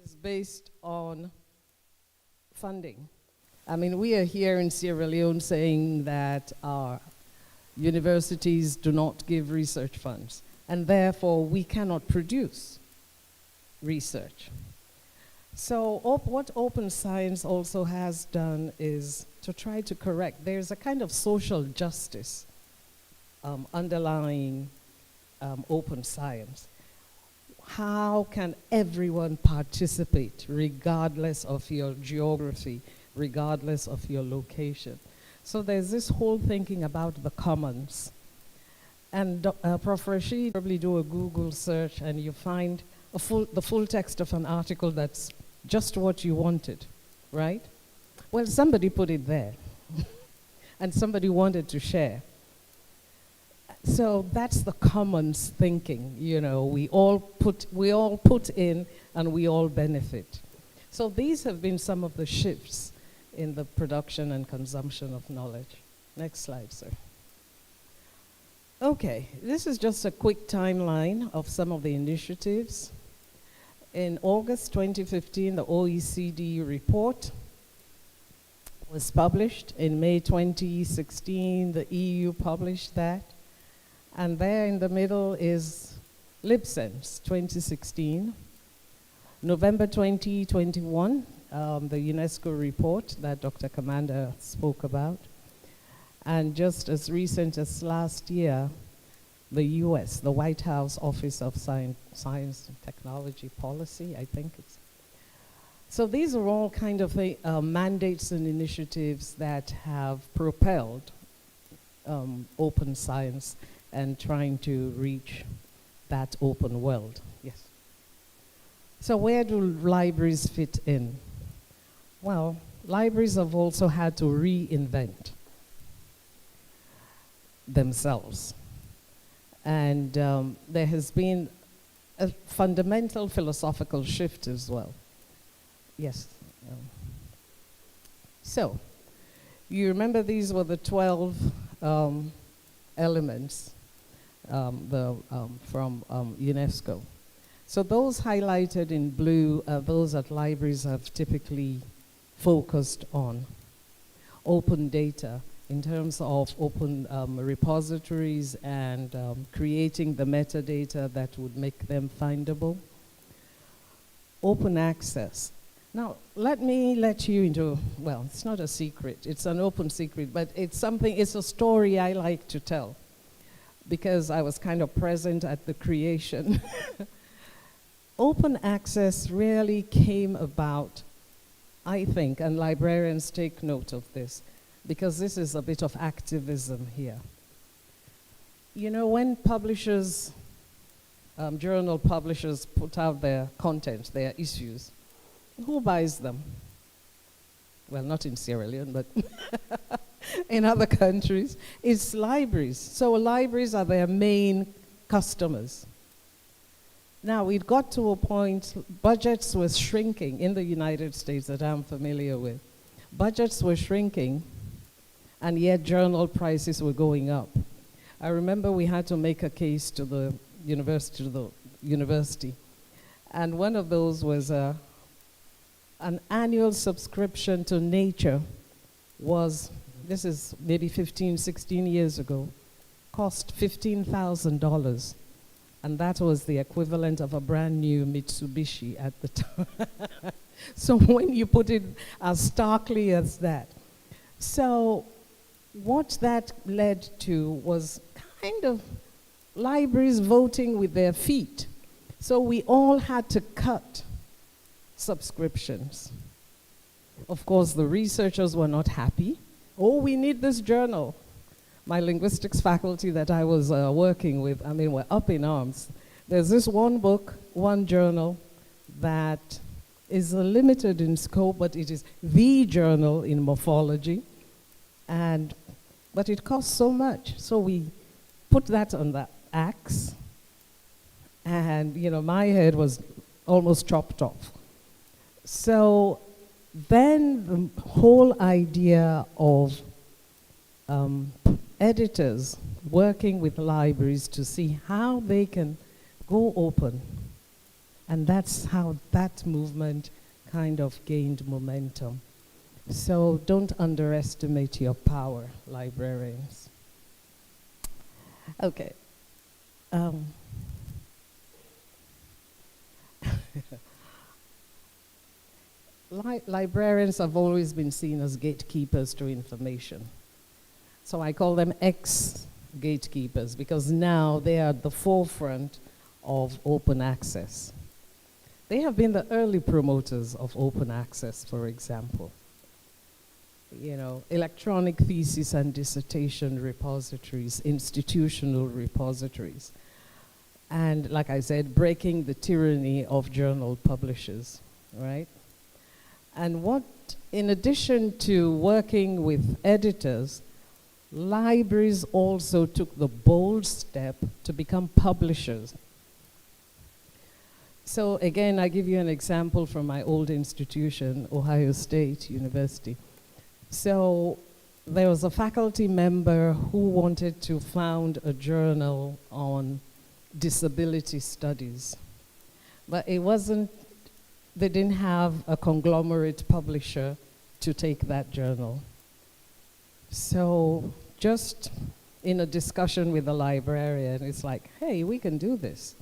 is based on funding. I mean, we are here in Sierra Leone saying that our universities do not give research funds, and therefore we cannot produce research. So what open science also has done is to try to correct. There's a kind of social justice underlying open science. How can everyone participate regardless of your geography, regardless of your location? So there's this whole thinking about the commons. And Prof. Rashid, probably do a Google search and you find the full text of an article that's just what you wanted, right? Well, somebody put it there and somebody wanted to share. So that's the commons thinking, you know, we all put in and we all benefit. So these have been some of the shifts in the production and consumption of knowledge. Next slide, sir. Okay, this is just a quick timeline of some of the initiatives. In August 2015, the OECD report was published. In May 2016, the EU published that. And there in the middle is LIBSENSE 2016. November 2021, the UNESCO report that Dr. Commander spoke about. And just as recent as last year, the US, the White House Office of Science and Technology Policy, I think it's. So these are all kind of mandates and initiatives that have propelled open science and trying to reach that open world. Yes. So where do libraries fit in? Well, libraries have also had to reinvent themselves. And there has been a fundamental philosophical shift as well. Yes. So, you remember these were the 12 elements from UNESCO. So those highlighted in blue are those that libraries have typically focused on. Open data in terms of open repositories and creating the metadata that would make them findable. Open access. Now, let me let you into, well, it's not a secret, it's an open secret, but it's something, it's a story I like to tell. because I was kind of present at the creation. Open access really came about, I think, and librarians take note of this, because this is a bit of activism here. You know, when publishers, journal publishers put out their content, their issues, who buys them? Well, not in Sierra Leone, but in other countries, it's libraries. So libraries are their main customers. Now, it got to a point, budgets were shrinking in the United States that I'm familiar with. Budgets were shrinking, and yet journal prices were going up. I remember we had to make a case to the university, and one of those was an annual subscription to Nature was, this is maybe 15, 16 years ago, cost $15,000. And that was the equivalent of a brand new Mitsubishi at the time. So when you put it as starkly as that. So what that led to was kind of libraries voting with their feet. So we all had to cut subscriptions. Of course, the researchers were not happy. Oh, we need this journal. My linguistics faculty that I was working with, I mean, were up in arms. There's this one book, one journal that is limited in scope, but it is the journal in morphology. But it costs so much. So we put that on the axe. And, you know, my head was almost chopped off. So then the whole idea of editors working with libraries to see how they can go open. And that's how that movement kind of gained momentum. So don't underestimate your power, librarians. Okay. Librarians have always been seen as gatekeepers to information. So I call them ex-gatekeepers because now they are at the forefront of open access. They have been the early promoters of open access, for example. You know, electronic thesis and dissertation repositories, institutional repositories. And like I said, breaking the tyranny of journal publishers, right? And what, in addition to working with editors, libraries also took the bold step to become publishers. So again, I give you an example from my old institution, Ohio State University. So there was a faculty member who wanted to found a journal on disability studies. But it wasn't, they didn't have a conglomerate publisher to take that journal. So just in a discussion with the librarian, it's like, hey, we can do this.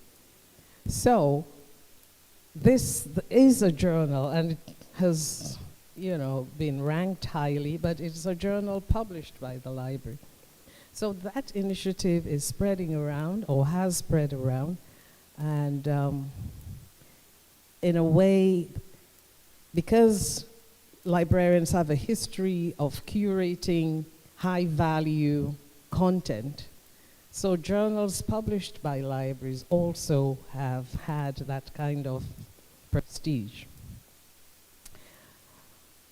So this is a journal, and it has, you know, been ranked highly, but it's a journal published by the library. So that initiative is spreading around, or has spread around, and in a way, because librarians have a history of curating high-value content, so journals published by libraries also have had that kind of prestige.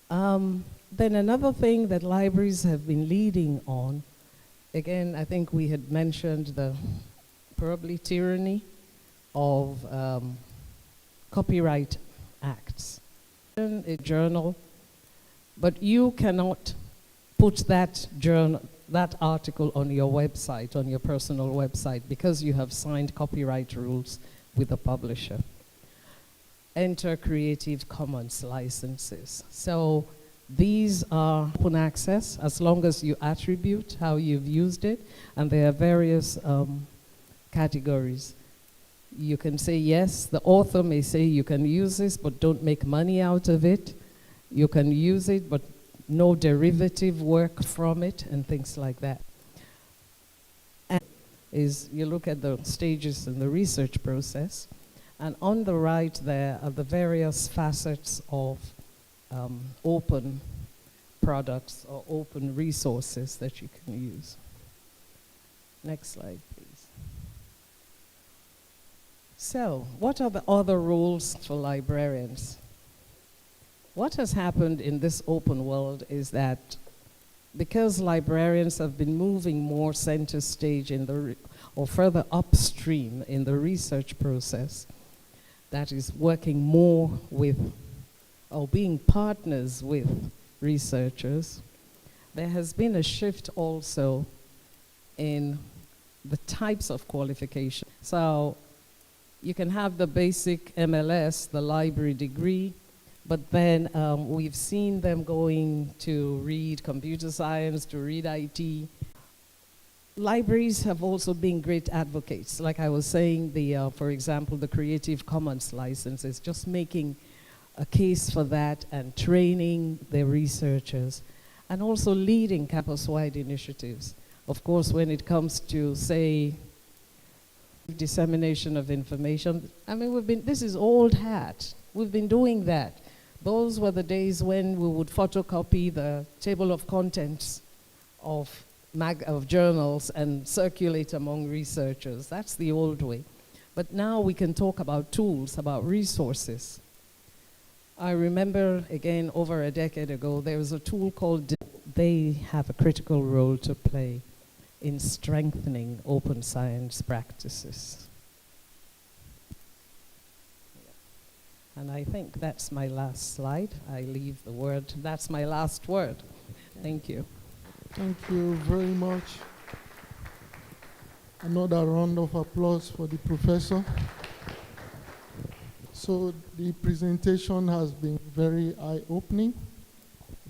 Then another thing that libraries have been leading on, again, I think we had mentioned the probably tyranny of copyright acts. A journal, but you cannot put that article on your website, on your personal website, because you have signed copyright rules with the publisher. Enter Creative Commons licenses. So these are open access as long as you attribute how you've used it, and there are various categories. You can say yes, the author may say you can use this, but don't make money out of it. You can use it, but no derivative work from it, and things like that. And is you look at the stages in the research process, and on the right there are the various facets of open products or open resources that you can use. Next slide, please. So, what are the other roles for librarians? What has happened in this open world is that because librarians have been moving more center stage in the or further upstream in the research process, that is working more with or being partners with researchers, there has been a shift also in the types of qualification. So you can have the basic MLS, the library degree, but then we've seen them going to read computer science, to read IT. Libraries have also been great advocates. Like I was saying, for example, the Creative Commons licenses, just making a case for that and training their researchers, and also leading campus-wide initiatives. Of course, when it comes to, say, dissemination of information, I mean, this is old hat. We've been doing that. Those were the days when we would photocopy the table of contents of journals and circulate among researchers. That's the old way. But now we can talk about tools, about resources. I remember, again, over a decade ago, there was a tool called, they have a critical role to play in strengthening open science practices. And I think that's my last slide. I leave the word, that's my last word. Thank you. Thank you very much. Another round of applause for the professor. So the presentation has been very eye-opening.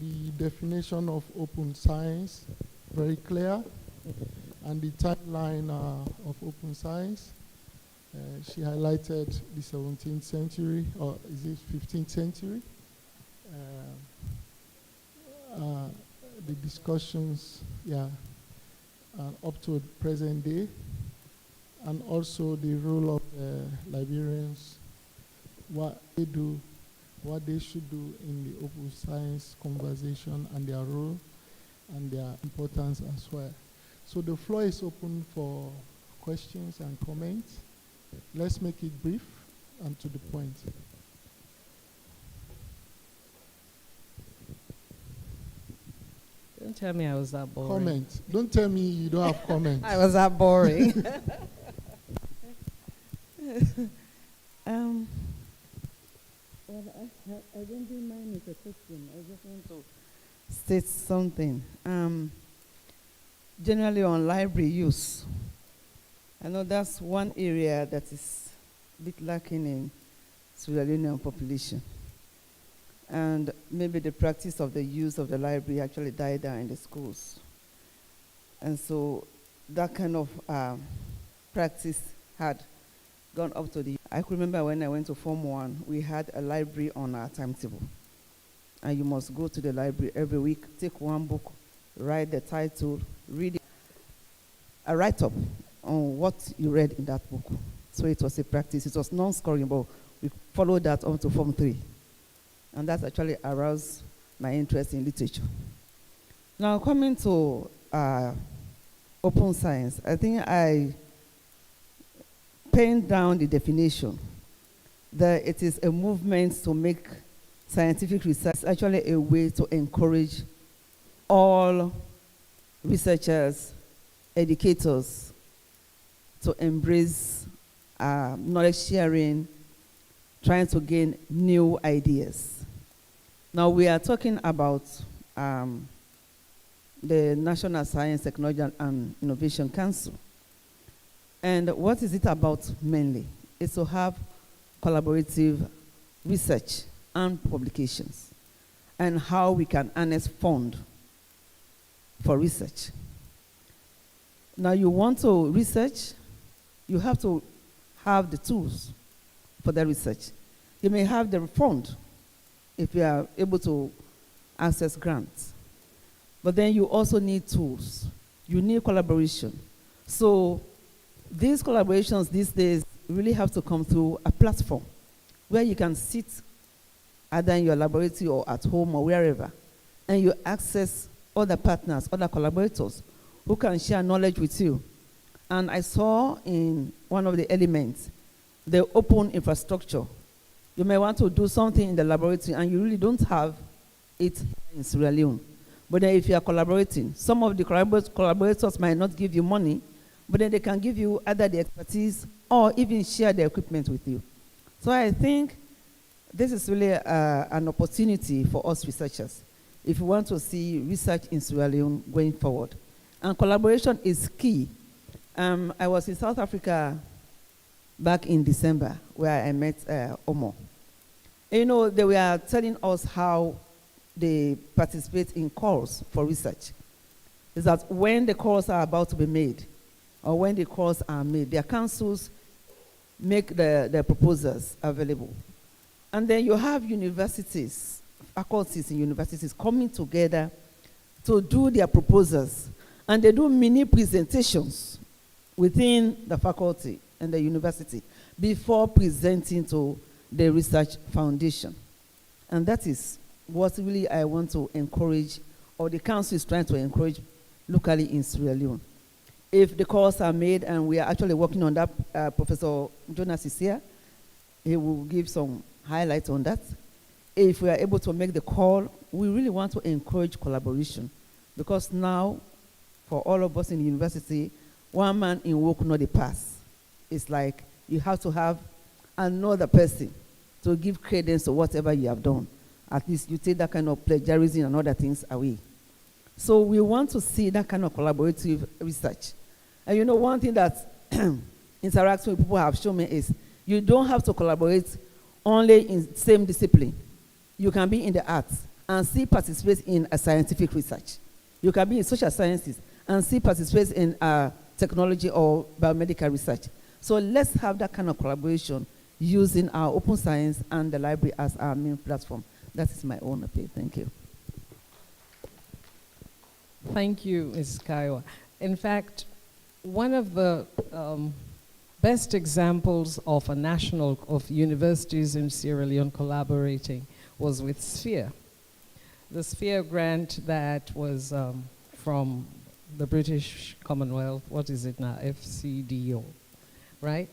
The definition of open science, very clear, and the timeline of open science. She highlighted the 17th century, or is it 15th century? The discussions, up to present day, and also the role of librarians, what they do, what they should do in the open science conversation, and their role and their importance as well. So the floor is open for questions and comments. Let's make it brief and to the point. Don't tell me I was that boring. Comment. Don't tell me you don't have comments. I was that boring. Well, I don't think mine is a question. I just want to state something. Generally on library use, I know that's one area that is a bit lacking in Sierra Leone population. And maybe the practice of the use of the library actually died down in the schools. And so that kind of practice had gone up to the... I could remember when I went to Form 1, we had a library on our timetable. And you must go to the library every week, take one book, write the title, read it, a write-up on what you read in that book. So it was a practice. It was non-scoring, but we followed that on to Form 3. And that actually aroused my interest in literature. Now, coming to open science, I think I penned down the definition that it is a movement to make scientific research actually a way to encourage all researchers, educators to embrace knowledge sharing, trying to gain new ideas. Now we are talking about the National Science, Technology and Innovation Council. And what is it about mainly? It's to have collaborative research and publications, and how we can harness fund for research. Now you want to research, you have to have the tools for the research. You may have the fund if you are able to access grants. But then you also need tools. You need collaboration. So these collaborations these days really have to come through a platform where you can sit either in your laboratory or at home or wherever, and you access other partners, other collaborators who can share knowledge with you. And I saw in one of the elements, the open infrastructure. You may want to do something in the laboratory and you really don't have it in Sierra Leone. But then if you are collaborating, some of the collaborators might not give you money, but then they can give you either the expertise or even share the equipment with you. So I think this is really an opportunity for us researchers if we want to see research in Sierra Leone going forward. And collaboration is key. I was in South Africa back in December where I met Omo. And, you know, they were telling us how they participate in calls for research. Is that when the calls are about to be made, or when the calls are made, their councils make the proposals available. And then you have universities, faculties in universities coming together to do their proposals. And they do mini presentations within the faculty and the university before presenting to the research foundation. And that is what really I want to encourage, or the council is trying to encourage locally in Sierra Leone. If the calls are made, and we are actually working on that, Professor Jonas is here, he will give some highlights on that. If we are able to make the call, we really want to encourage collaboration, because now, for all of us in the university, one man in work not a pass. It's like you have to have another person to give credence to whatever you have done. At least you take that kind of plagiarism and other things away. So we want to see that kind of collaborative research. And you know, one thing that interacting with people have shown me is you don't have to collaborate only in the same discipline. You can be in the arts and still participate in a scientific research. You can be in social sciences and still participate in technology or biomedical research. So let's have that kind of collaboration using our open science and the library as our main platform. That is my own appeal. Thank you. Thank you, Ms. Kaiwa. In fact, one of the best examples of of universities in Sierra Leone collaborating was with Sphere. The Sphere grant that was from the British Commonwealth, what is it now, FCDO, right?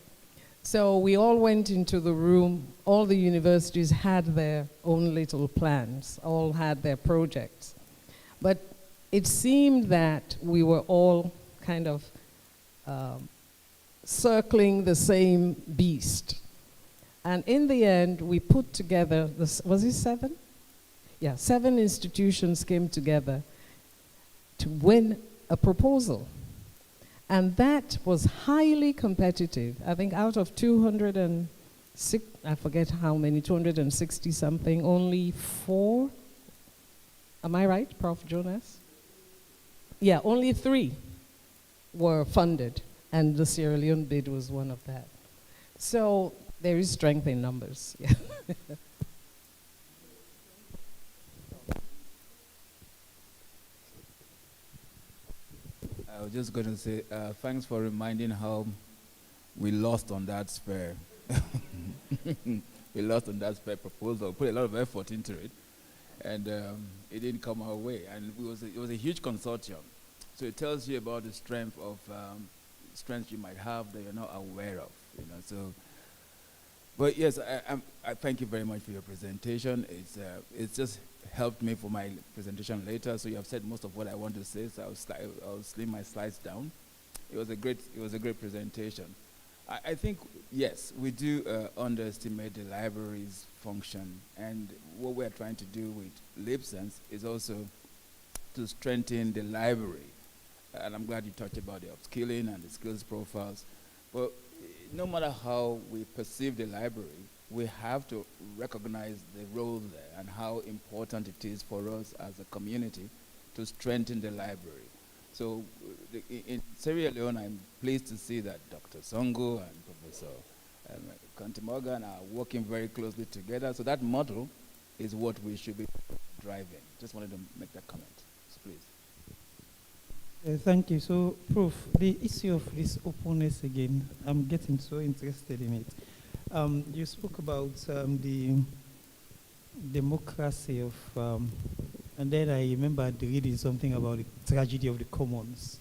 So we all went into the room, all the universities had their own little plans, all had their projects. But it seemed that we were all kind of circling the same beast. And in the end, we put together, was it 7? Yeah, 7 institutions came together to win a proposal. And that was highly competitive. I think out of 206, I forget how many, 260 something, only 4, am I right, Prof. Jonas? Yeah, only 3 were funded, and the Sierra Leone bid was one of that. So there is strength in numbers. Yeah. I was just going to say, thanks for reminding how we lost on that spare. We lost on that spare proposal, put a lot of effort into it, and it didn't come our way. And it was a huge consortium. So it tells you about the strength of strengths you might have that you're not aware of. You know, so. But yes, I thank you very much for your presentation. It's just helped me for my presentation later. So you have said most of what I want to say. So I'll slim my slides down. It was a great presentation. I think yes, we do underestimate the library's function, and what we're trying to do with LIBSENSE is also to strengthen the library. And I'm glad you talked about the upskilling and the skills profiles. But no matter how we perceive the library, we have to recognize the role there and how important it is for us as a community to strengthen the library. So in Sierra Leone, I'm pleased to see that Dr. Songo and Professor Kanti-Morgan are working very closely together. So that model is what we should be driving. Just wanted to make that comment. So please. Thank you. So, Prof, the issue of this openness again, I'm getting so interested in it. You spoke about the democracy of, and then I remember reading something about the tragedy of the commons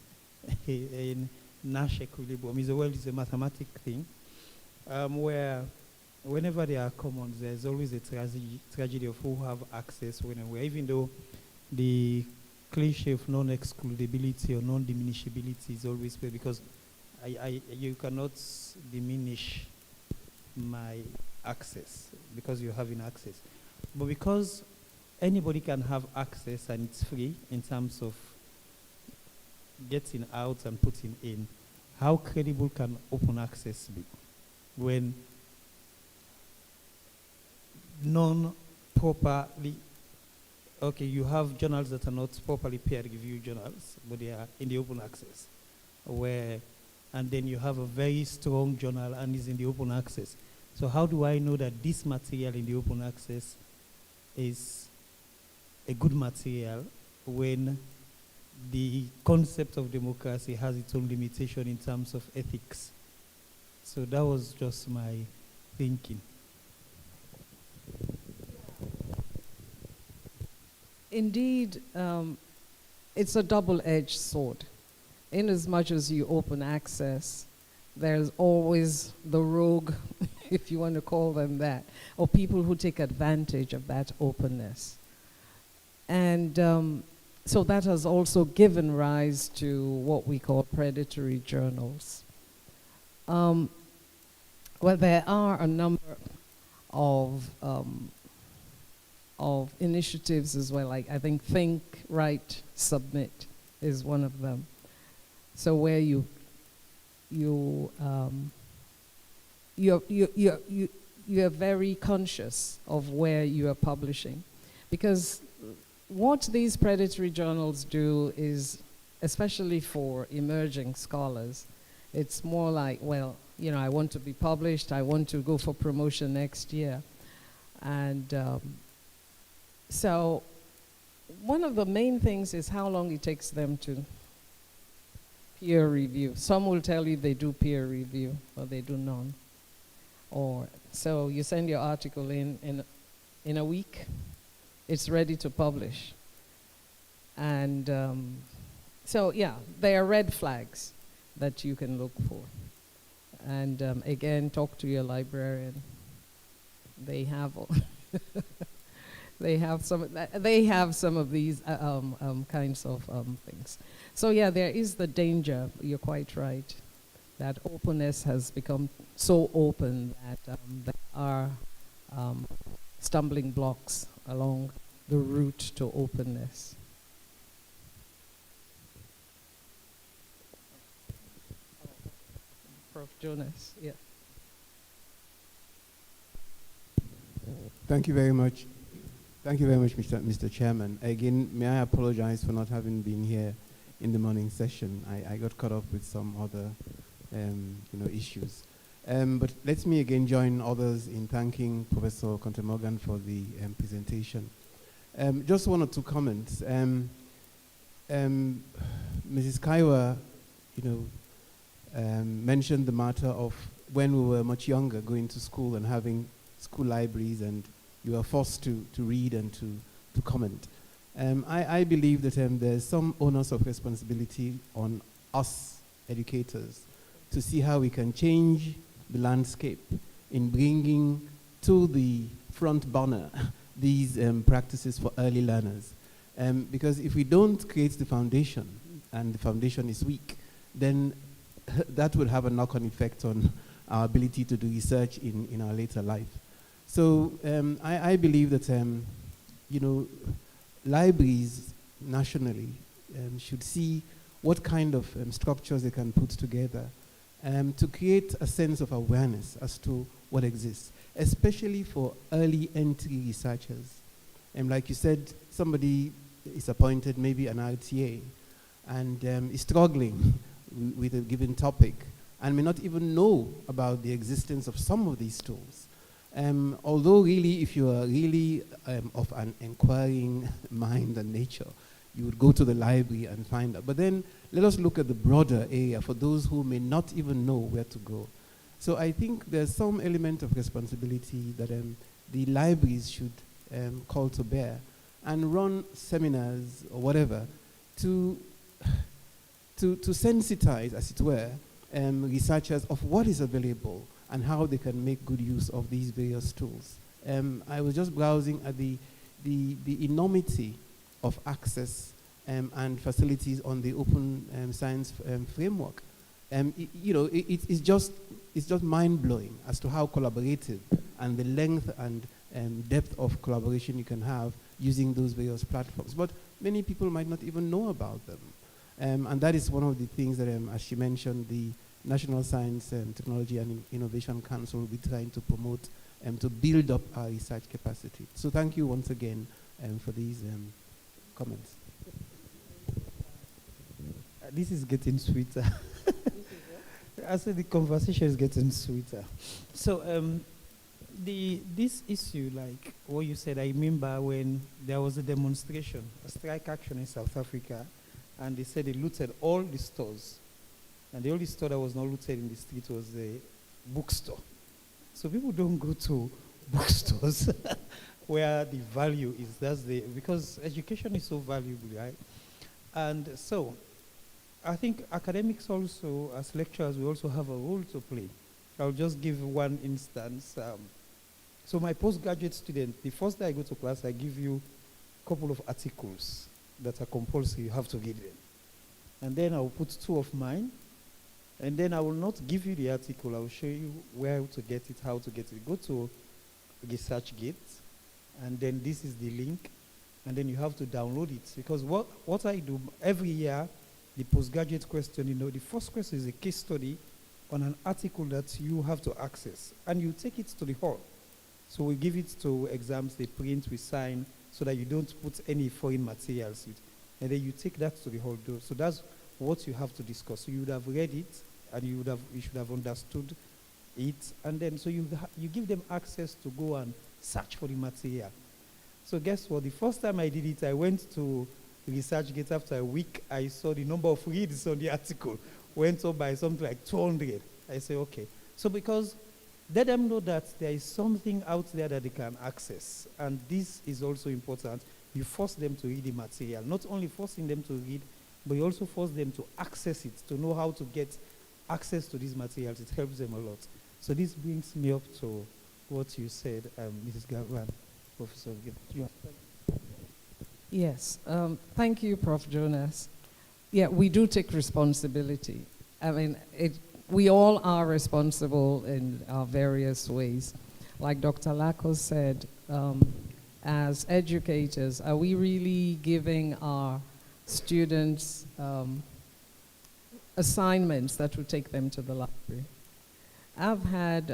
in Nash equilibrium. It's a mathematic thing, where whenever there are commons, there's always a tragedy of who have access whenever, even though the cliche of non-excludability or non-diminishability is always there, because you cannot diminish my access because you're having access. But because anybody can have access and it's free in terms of getting out and putting in, how credible can open access be when non-properly, okay, you have journals that are not properly peer-reviewed journals, but they are in the open access, and then you have a very strong journal and is in the open access. So how do I know that this material in the open access is a good material when the concept of democracy has its own limitation in terms of ethics? So that was just my thinking. Indeed, it's a double-edged sword. In as much as you open access, there's always the rogue, if you want to call them that, or people who take advantage of that openness. And so that has also given rise to what we call predatory journals. Well, there are a number of initiatives as well. Like I think Think, Write, Submit is one of them. So where you're very conscious of where you are publishing, because what these predatory journals do is, especially for emerging scholars, it's more like, well, you know, I want to be published, I want to go for promotion next year. And so one of the main things is how long it takes them to peer review. Some will tell you they do peer review, or they do none. Or so you send your article in a week, it's ready to publish. And so yeah, there are red flags that you can look for. And again, talk to your librarian. They have they have some of these kinds of things. So yeah, there is the danger. You're quite right that openness has become so open that there are stumbling blocks along the route to openness. Prof. Jonas, yeah. Thank you very much. Thank you very much, Mr. Chairman. Again, may I apologize for not having been here in the morning session. I got caught up with some other issues. But let me again join others in thanking Professor Conte-Morgan for the presentation. Just one or two comments. Mrs. Kaiwa, mentioned the matter of when we were much younger, going to school and having school libraries, and you are forced to read and to comment. I believe that there's some onus of responsibility on us educators to see how we can change the landscape in bringing to the front burner these practices for early learners. Because if we don't create the foundation, and the foundation is weak, then that will have a knock-on effect on our ability to do research in our later life. So I believe that libraries nationally should see what kind of structures they can put together to create a sense of awareness as to what exists, especially for early entry researchers. Like you said, somebody is appointed, maybe an RTA, and is struggling with a given topic and may not even know about the existence of some of these tools. Although really, if you are really of an inquiring mind and nature, you would go to the library and find out. But then let us look at the broader area for those who may not even know where to go. So I think there's some element of responsibility that the libraries should call to bear and run seminars or whatever to sensitize, as it were, researchers of what is available and how they can make good use of these various tools. I was just browsing at the enormity of access and facilities on the open science framework. It's just mind-blowing as to how collaborative and the length and depth of collaboration you can have using those various platforms. But many people might not even know about them. And that is one of the things that, as she mentioned, the National Science and Technology and Innovation Council will be trying to promote to build up our research capacity. So thank you once again for these comments. This is getting sweeter. I said the conversation is getting sweeter. So this issue, like what you said, I remember when there was a demonstration, a strike action in South Africa, and they said they looted all the stores. And the only store that was not looted in the street was the bookstore. So people don't go to bookstores where the value is. Because education is so valuable, right? And so I think academics also, as lecturers, we also have a role to play. I'll just give one instance. So my postgraduate student, the first day I go to class, I give you a couple of articles that are compulsory. You have to read them. And then I'll put 2 of mine. And then I will not give you the article. I will show you where to get it, how to get it. Go to ResearchGate, and then this is the link, and then you have to download it. Because what I do every year, the postgraduate question, the first question is a case study on an article that you have to access, and you take it to the hall. So we give it to exams, they print, we sign, so that you don't put any foreign materials. And then you take that to the hall. So that's what you have to discuss. So you would have read it, and you should have understood it, and then so you give them access to go and search for the material. So guess what? The first time I did it, I went to ResearchGate. After a week, I saw the number of reads on the article went up by something like 200. I say, okay. So because let them know that there is something out there that they can access, and this is also important. You force them to read the material, not only forcing them to read, but you also force them to access it, to know how to get access to these materials. It helps them a lot. So this brings me up to what you said, Mrs. Gagwan, Professor. Yes, thank you, Prof. Jonas. Yeah, we do take responsibility. I mean, we all are responsible in our various ways. Like Dr. Lako said, as educators, are we really giving our students assignments that will take them to the library? I've had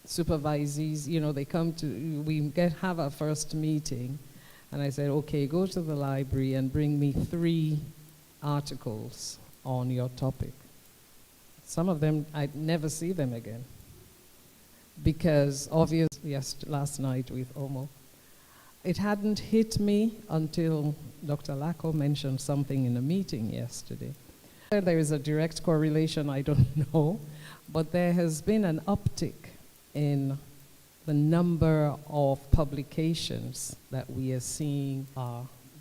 supervisees, they come to, have our first meeting, and I said, okay, go to the library and bring me 3 articles on your topic. Some of them, I'd never see them again. Because obviously, last night with Omo, it hadn't hit me until Dr. Lako mentioned something in a meeting yesterday. There is a direct correlation, I don't know, but there has been an uptick in the number of publications that we are seeing,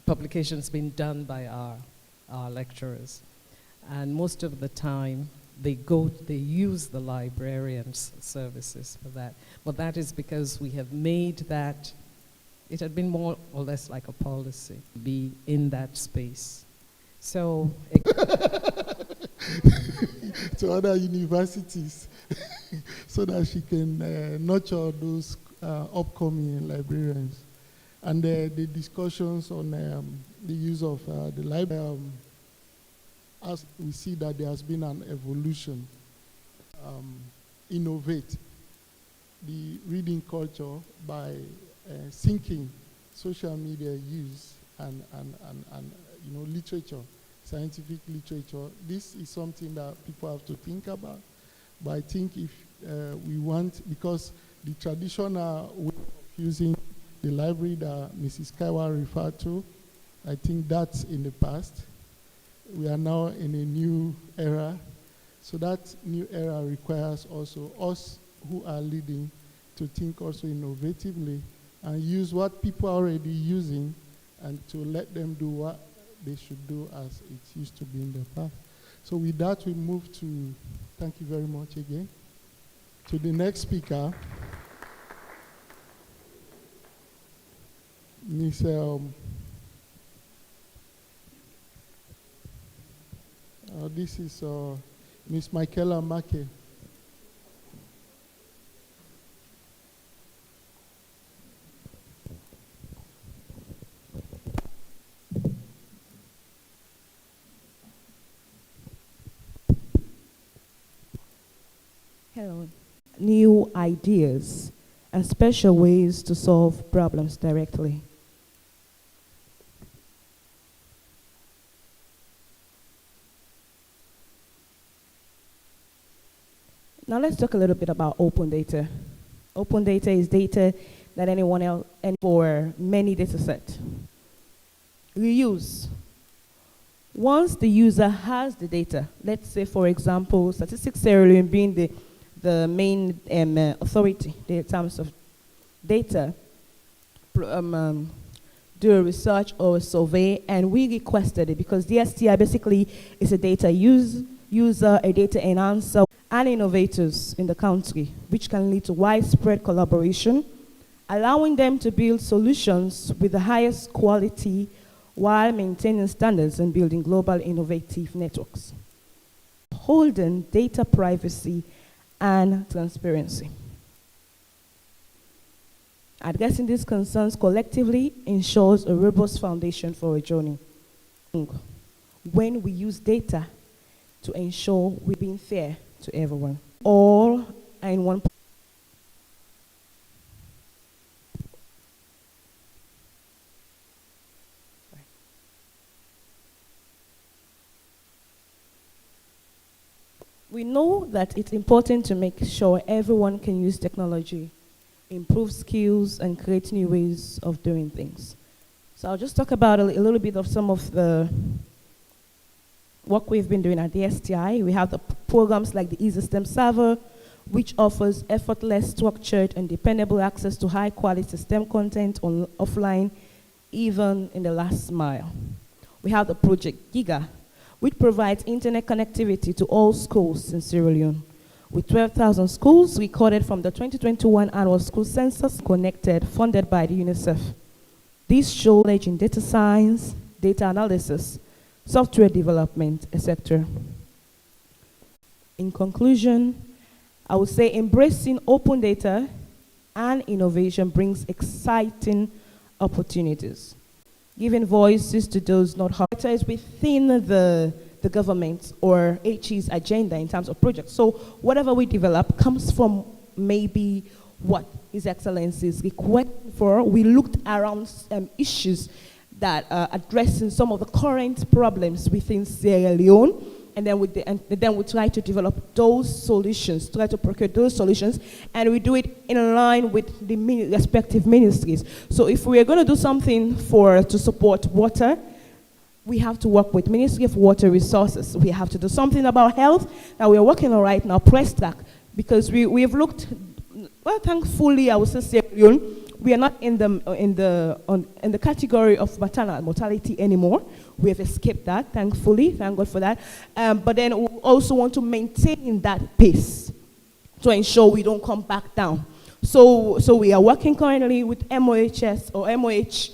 publications being done by our lecturers. And most of the time, they use the librarians' services for that. But that is because we have made that, it had been more or less like a policy, be in that space. So, to other universities, so that she can nurture those upcoming librarians. And the discussions on the use of the library, as we see that there has been an evolution, innovate the reading culture by syncing social media use and literature, scientific literature. This is something that people have to think about. But I think if we want, because the traditional way of using the library that Mrs. Kaiwa referred to, I think that's in the past. We are now in a new era. So that new era requires also us who are leading to think also innovatively and use what people are already using and to let them do what they should do as it used to be in the past. So with that, we move to, thank you very much again, to the next speaker, Ms. This is Ms. Michaela Make. Hello. New ideas and special ways to solve problems directly. Now let's talk a little bit about open data. Open data is data that anyone else, and for many data sets. Reuse. Once the user has the data, let's say for example, Statistics Sierra Leone being the main authority in terms of data, do a research or a survey, and we requested it because the STI basically is a data user, a data enhancer, and innovators in the country, which can lead to widespread collaboration, allowing them to build solutions with the highest quality while maintaining standards and building global innovative networks. Holding data privacy and transparency. Addressing these concerns collectively ensures a robust foundation for a journey. When we use data to ensure we're being fair to everyone, all in one. We know that it's important to make sure everyone can use technology, improve skills, and create new ways of doing things. So I'll just talk about a little bit of some of the work we've been doing at the STI. We have the programs like the eSystem Server, which offers effortless, structured, and dependable access to high-quality STEM content offline, even in the last mile. We have the Project Giga, which provides internet connectivity to all schools in Sierra Leone. With 12,000 schools recorded from the 2021 annual school census connected, funded by the UNICEF. These show knowledge in data science, data analysis, software development, etc. In conclusion, I would say embracing open data and innovation brings exciting opportunities. Giving voices to those not heard. Data is within the government or HE's agenda in terms of projects. So whatever we develop comes from maybe what His Excellency is requesting for. We looked around issues that are addressing some of the current problems within Sierra Leone, and then we try to develop those solutions, try to procure those solutions, and we do it in line with the respective ministries. So if we are going to do something to support water, we have to work with Ministry of Water Resources. We have to do something about health that we are working on right now, press track, because we've looked, well, thankfully, I would say Sierra Leone, we are not in the category of maternal mortality anymore. We have escaped that, thankfully, thank God for that. But then we also want to maintain that pace to ensure we don't come back down. So we are working currently with MOHS or MOH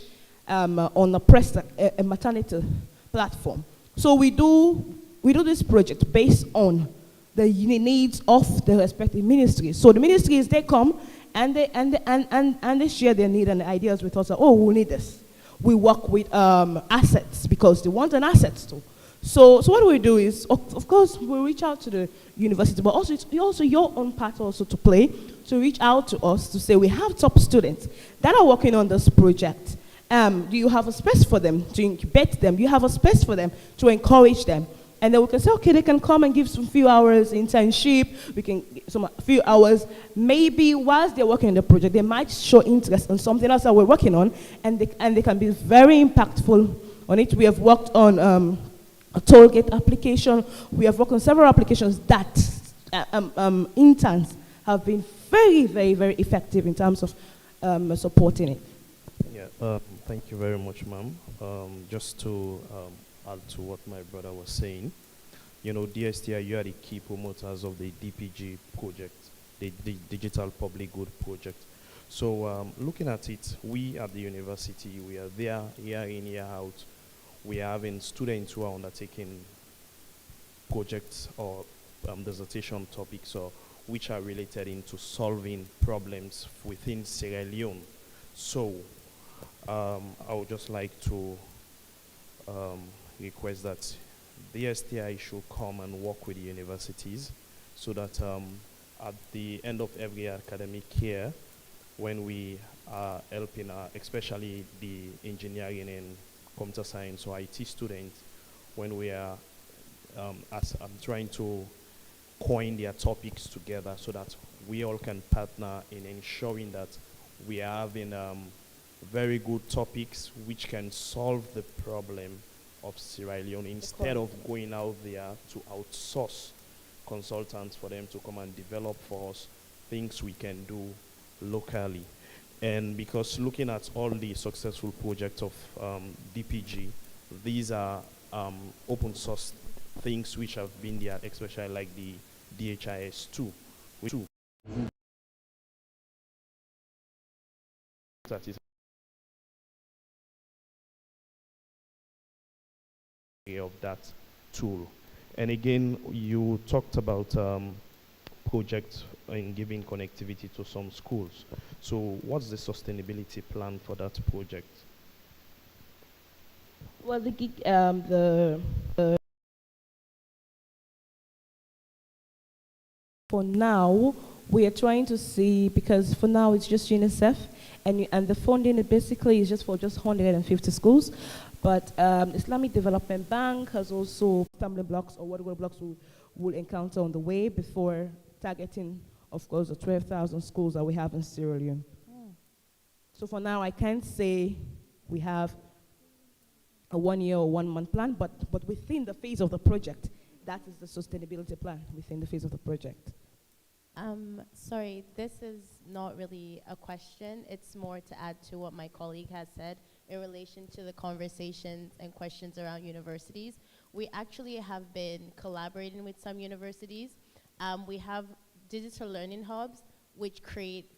on a maternity platform. So we do this project based on the needs of the respective ministries. So the ministries, they come and they share their needs and ideas with us. Oh, we need this. We work with assets because they want an asset too. So what we do is, of course, we reach out to the university, but also it's also your own part also to play, to reach out to us to say we have top students that are working on this project. Do you have a space for them to incubate them? Do you have a space for them to encourage them? And then we can say, okay, they can come and give some few hours internship. We can give some few hours. Maybe whilst they're working on the project, they might show interest in something else that we're working on, and they can be very impactful on it. We have worked on a toll gate application. We have worked on several applications that interns have been very, very, very effective in terms of supporting it. Yeah, thank you very much, ma'am. Just to add to what my brother was saying, you know, DSTI, you are the key promoters of the DPG project, the Digital Public Good project. So looking at it, we at the university, we are there year in, year out. We are having students who are undertaking projects or dissertation topics or which are related into solving problems within Sierra Leone. So I would just like to request that the STI should come and work with the universities so that at the end of every academic year, when we are helping, especially the engineering and computer science or IT students, when we are trying to coin their topics together so that we all can partner in ensuring that we are having very good topics which can solve the problem of Sierra Leone instead of going out there to outsource consultants for them to come and develop for us things we can do locally. And because looking at all the successful projects of DPG, these are open source things which have been there, especially like the DHIS2, which that is of that tool. And again, you talked about projects in giving connectivity to some schools. So what's the sustainability plan for that project? Well, for now, we are trying to see, because for now it's just UNICEF, and the funding basically is just for 150 schools. But Islamic Development Bank has also stumbling blocks or whatever blocks we'll encounter on the way before targeting, of course, the 12,000 schools that we have in Sierra Leone. So for now, I can't say we have a 1 year or 1 month plan, but within the phase of the project, that is the sustainability plan within the phase of the project. Sorry, this is not really a question. It's more to add to what my colleague has said in relation to the conversations and questions around universities. We actually have been collaborating with some universities. We have digital learning hubs, which create,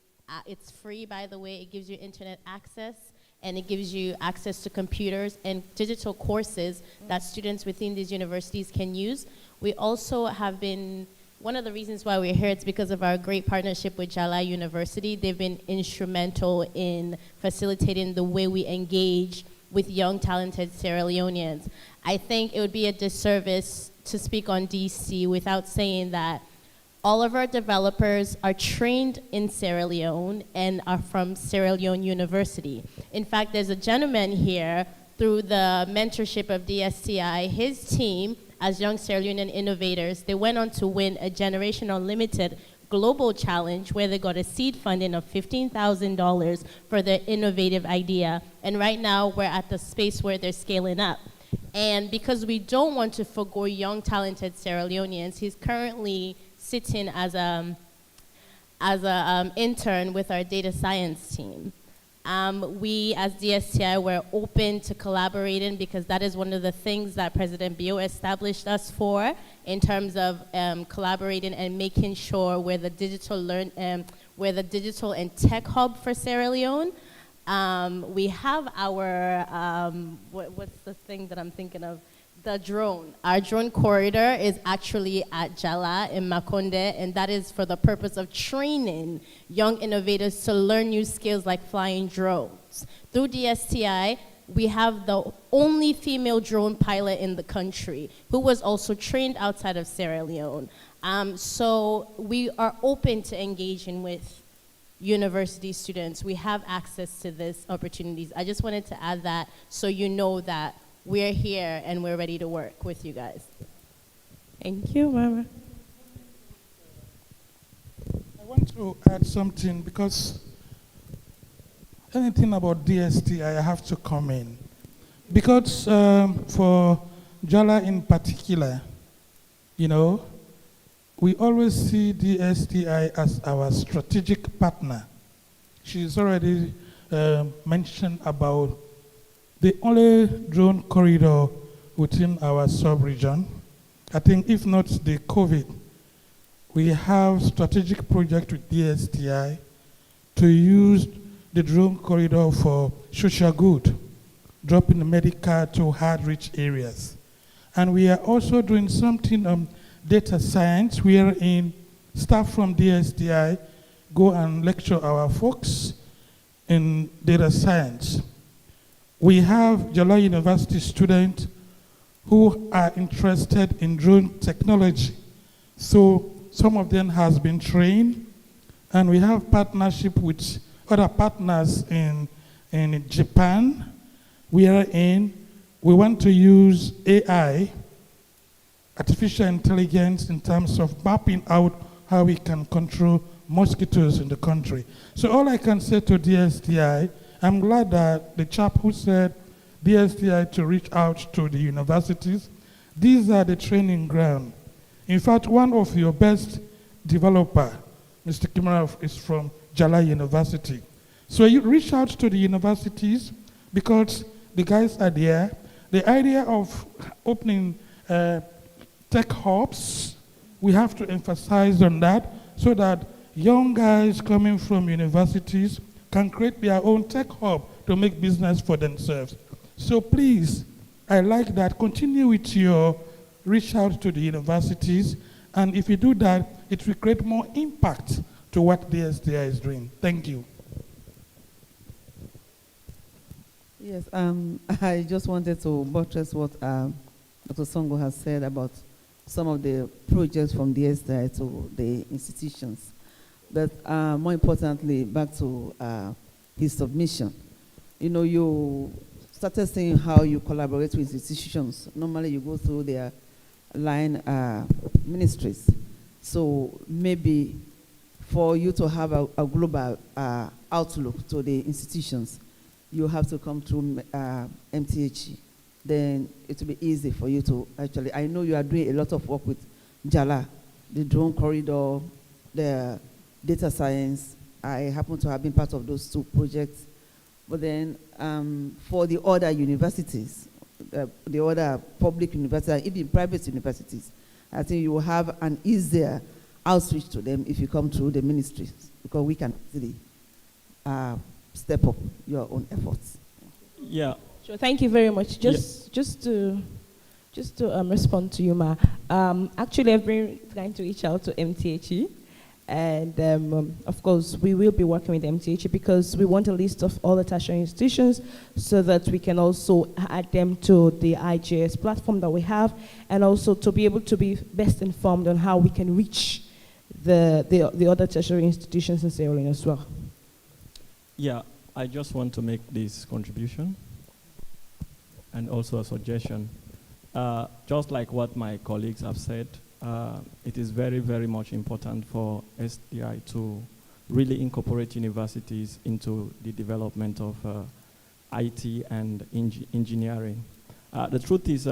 it's free, by the way. It gives you internet access, and it gives you access to computers and digital courses that students within these universities can use. We also have been, one of the reasons why we're here, it's because of our great partnership with Jala University. They've been instrumental in facilitating the way we engage with young, talented Sierra Leoneans. I think it would be a disservice to speak on DC without saying that all of our developers are trained in Sierra Leone and are from Sierra Leone University. In fact, there's a gentleman here through the mentorship of DSTI, his team, as young Sierra Leonean innovators, they went on to win a Generation Unlimited global challenge where they got a seed funding of $15,000 for their innovative idea. And right now, we're at the space where they're scaling up. And because we don't want to forgo young, talented Sierra Leoneans, he's currently sitting as a intern with our data science team. We, as DSTI, were open to collaborating because that is one of the things that President Bio established us for in terms of collaborating and making sure we're the digital and tech hub for Sierra Leone. We have our, what's the thing that I'm thinking of? The drone. Our drone corridor is actually at Jala in Makonde, and that is for the purpose of training young innovators to learn new skills like flying drones. Through DSTI, we have the only female drone pilot in the country who was also trained outside of Sierra Leone. So we are open to engaging with university students. We have access to these opportunities. I just wanted to add that so you know that we're here and we're ready to work with you guys. Thank you, Mama. I want to add something because anything about DST, I have to come in. because for Jala in particular, you know, we always see DSTI as our strategic partner. She's already mentioned about the only drone corridor within our sub-region. I think if not the COVID, we have strategic project with DSTI to use the drone corridor for social good, dropping medical to hard-rich areas. And we are also doing something on data science, wherein staff from DSTI go and lecture our folks in data science. We have Jala University students who are interested in drone technology. So some of them has been trained, and we have partnership with other partners in Japan, wherein we want to use AI, artificial intelligence, in terms of mapping out how we can control mosquitoes in the country. So all I can say to DSTI, I'm glad that the chap who said DSTI to reach out to the universities, these are the training ground. In fact, one of your best developer, Mr. Kimara, is from Jala University. So you reach out to the universities because the guys are there. The idea of opening tech hubs, we have to emphasize on that so that young guys coming from universities can create their own tech hub to make business for themselves. So please, I like that. Continue with your reach out to the universities, and if you do that, it will create more impact to what the SDI is doing. Thank you. Yes, I just wanted to buttress what Dr. Songo has said about some of the projects from the SDI to the institutions. But more importantly, back to his submission. You know, you started saying how you collaborate with institutions. Normally you go through their line ministries. So maybe for you to have a global outlook to the institutions, you have to come through MTHE. Then it will be easy for you to actually, I know you are doing a lot of work with Jala, the drone corridor, the data science. I happen to have been part of those two projects. But then for the other universities, the other public universities, even private universities, I think you will have an easier outreach to them if you come through the ministries, because we can easily step up your own efforts. Yeah. Sure, thank you very much. Just to respond to you, Ma. Actually, I've been trying to reach out to MTHE, and of course, we will be working with MTHE because we want a list of all the tertiary institutions so that we can also add them to the IGS platform that we have, and also to be able to be best informed on how we can reach the other tertiary institutions in Sierra Leone as well. Yeah, I just want to make this contribution and also a suggestion. Just like what my colleagues have said, it is very, very much important for SDI to really incorporate universities into the development of IT and engineering. The truth is,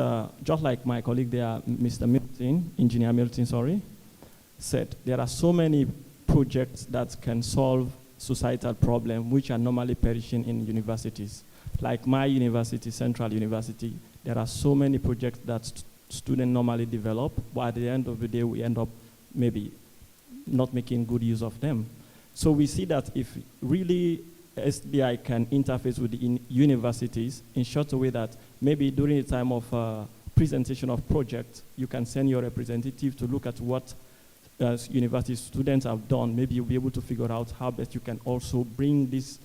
just like my colleague there, Mr. Milton, Engineer Milton, sorry, said, there are so many projects that can solve societal problems which are normally perishing in universities. Like my university, Central University, there are so many projects that students normally develop, but at the end of the day, we end up maybe not making good use of them. So we see that if really SDI can interface with the universities in such a way that maybe during the time of presentation of projects, you can send your representative to look at what university students have done. Maybe you'll be able to figure out how best you can also bring this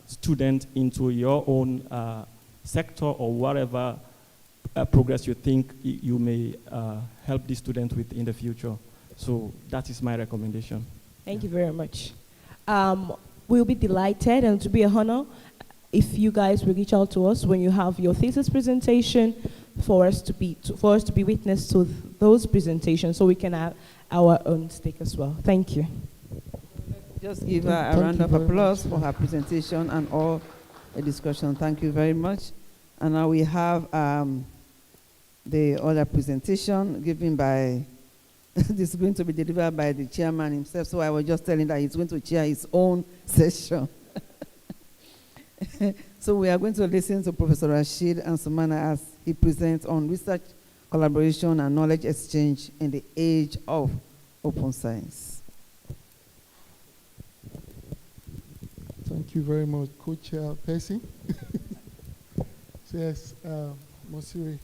student into your own sector or whatever progress you think you may help the student with in the future. So that is my recommendation. Thank you very much. We'll be delighted, and to be a honor if you guys will reach out to us when you have your thesis presentation for us to be witness to those presentations, so we can have our own stake as well. Thank you. Just give her a round of applause for her presentation and all the discussion. Thank you very much. And now we have the other presentation given by, this is going to be delivered by the chairman himself, so I was just telling that he's going to chair his own session. So we are going to listen to Professor Rashid and Sumana as he presents on research, collaboration, and knowledge exchange in the age of open science. Thank you very much, Co-Chairperson. So yes, Mosiri.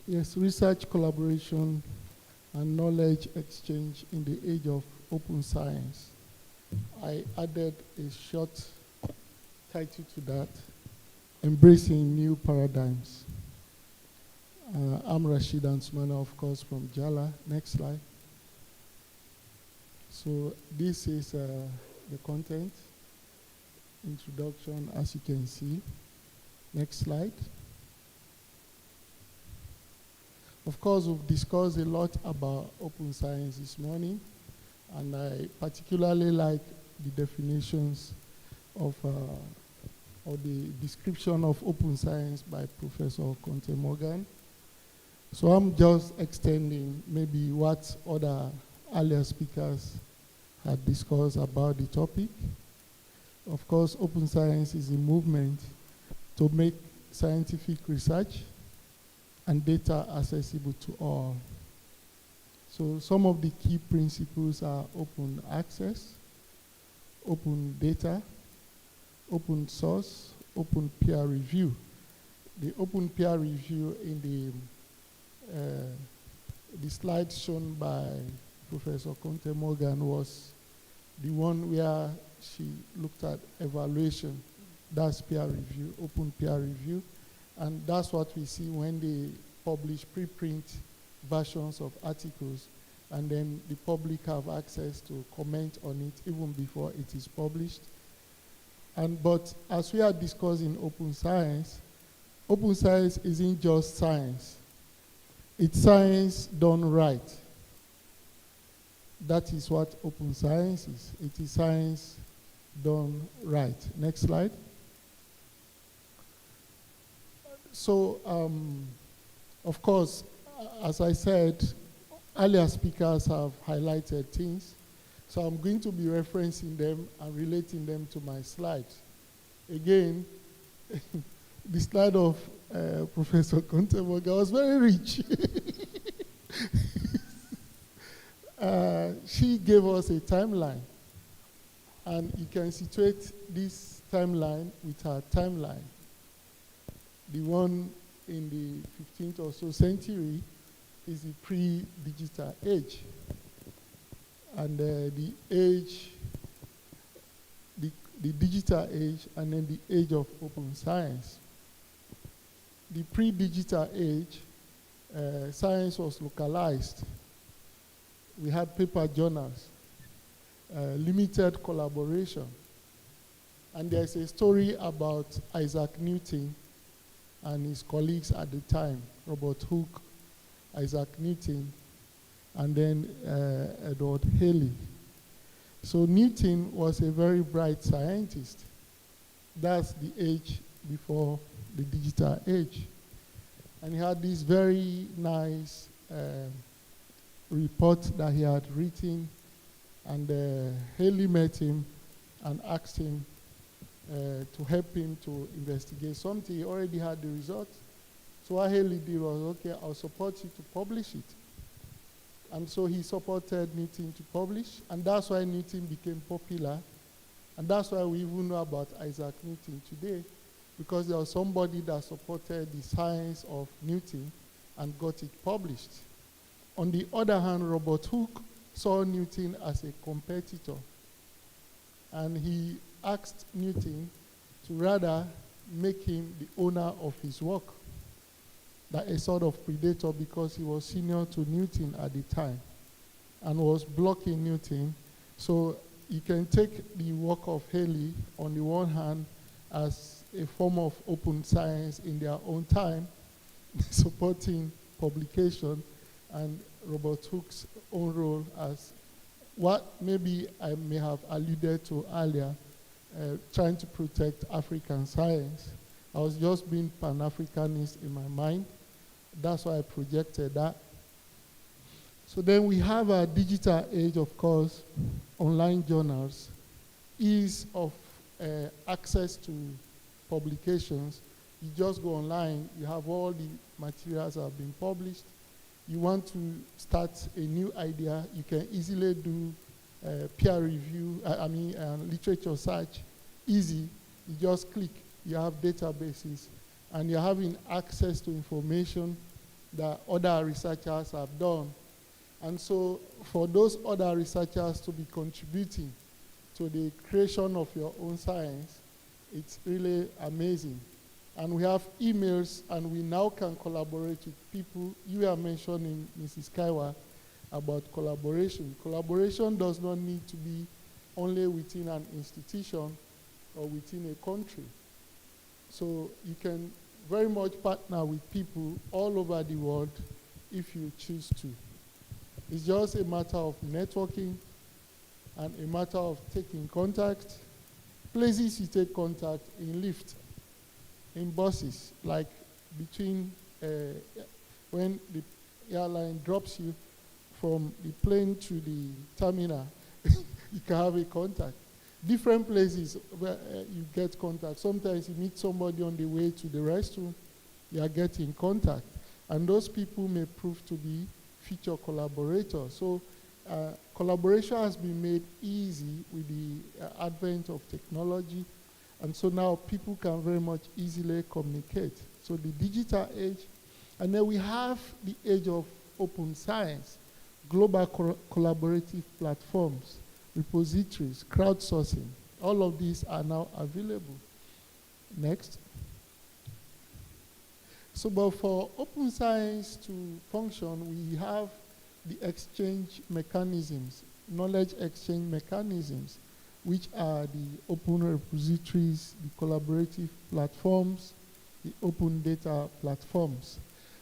Yes, research, collaboration, and knowledge exchange in the age of open science. I added a short title to that, Embracing New Paradigms. I'm Rashid Ansmana, of course, from Jala. Next slide. So this is the content, introduction, as you can see. Next slide. Of course, we've discussed a lot about open science this morning, and I particularly like the definitions of or the description of open science by Professor Conte Morgan. So I'm just extending maybe what other earlier speakers had discussed about the topic. Of course, open science is a movement to make scientific research and data accessible to all. So some of the key principles are open access, open data, open source, open peer review. The open peer review in the slide shown by Professor Conte Morgan was the one where she looked at evaluation. That's peer review, open peer review. And that's what we see when they publish preprint versions of articles, and then the public have access to comment on it even before it is published. But as we are discussing open science isn't just science. It's science done right. That is what open science is. It is science done right. Next slide. So, of course, as I said, earlier speakers have highlighted things. So I'm going to be referencing them and relating them to my slides. Again, the slide of Professor Conte Morgan was very rich. She gave us a timeline. And you can situate this timeline with her timeline. The one in the 15th or so century is the pre-digital age. And the age, the digital age, and then the age of open science. The pre-digital age, science was localized. We had paper journals, limited collaboration. And there's a story about Isaac Newton and his colleagues at the time, Robert Hooke, Isaac Newton, and then Edward Halley. So Newton was a very bright scientist. That's the age before the digital age. And he had this very nice report that he had written, and Halley met him and asked him to help him to investigate something. He already had the result. So what Halley did was, okay, I'll support you to publish it. And so he supported Newton to publish, and that's why Newton became popular. And that's why we even know about Isaac Newton today, because there was somebody that supported the science of Newton and got it published. On the other hand, Robert Hooke saw Newton as a competitor, and he asked Newton to rather make him the owner of his work, that a sort of predator, because he was senior to Newton at the time and was blocking Newton. So you can take the work of Halley on the one hand as a form of open science in their own time, supporting publication, and Robert Hooke's own role as what maybe I may have alluded to earlier, trying to protect African science. I was just being Pan-Africanist in my mind. That's why I projected that. So then we have a digital age, of course, online journals, ease of access to publications. You just go online, you have all the materials that have been published. You want to start a new idea, you can easily do peer review, literature search, easy. You just click, you have databases, and you're having access to information that other researchers have done. And so for those other researchers to be contributing to the creation of your own science, it's really amazing. And we have emails, and we now can collaborate with people. You are mentioning, Mrs. Kaiwa, about collaboration. Collaboration does not need to be only within an institution or within a country. So you can very much partner with people all over the world if you choose to. It's just a matter of networking and a matter of taking contact. Places you take contact in lift, in buses, like between when the airline drops you from the plane to the terminal, you can have a contact. Different places where you get contact. Sometimes you meet somebody on the way to the restroom, you are getting contact. And those people may prove to be future collaborators. So collaboration has been made easy with the advent of technology. And so now people can very much easily communicate. So the digital age, and then we have the age of open science, global collaborative platforms, repositories, crowdsourcing. All of these are now available. Next. So, but for open science to function, we have the exchange mechanisms, knowledge exchange mechanisms, which are the open repositories, the collaborative platforms, the open data platforms.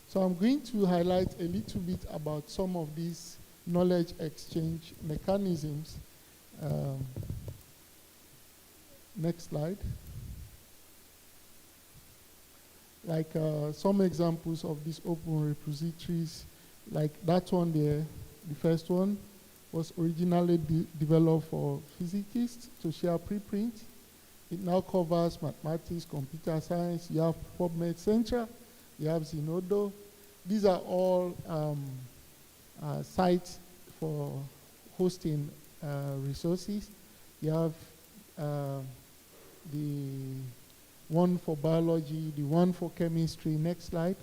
So I'm going to highlight a little bit about some of these knowledge exchange mechanisms. Next slide. Like some examples of these open repositories, like that one there, the first one, was originally developed for physicists to share preprint. It now covers mathematics, computer science. You have PubMed Central, you have Zenodo. These are all sites for hosting resources. You have the one for biology, the one for chemistry. Next slide.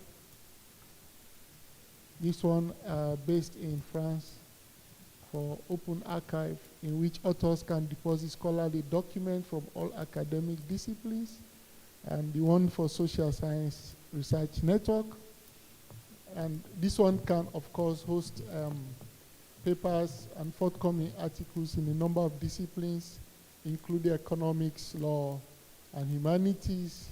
This one based in France for Open Archive, in which authors can deposit scholarly documents from all academic disciplines, and the one for Social Science Research Network. And this one can, of course, host papers and forthcoming articles in a number of disciplines, including economics, law, and humanities.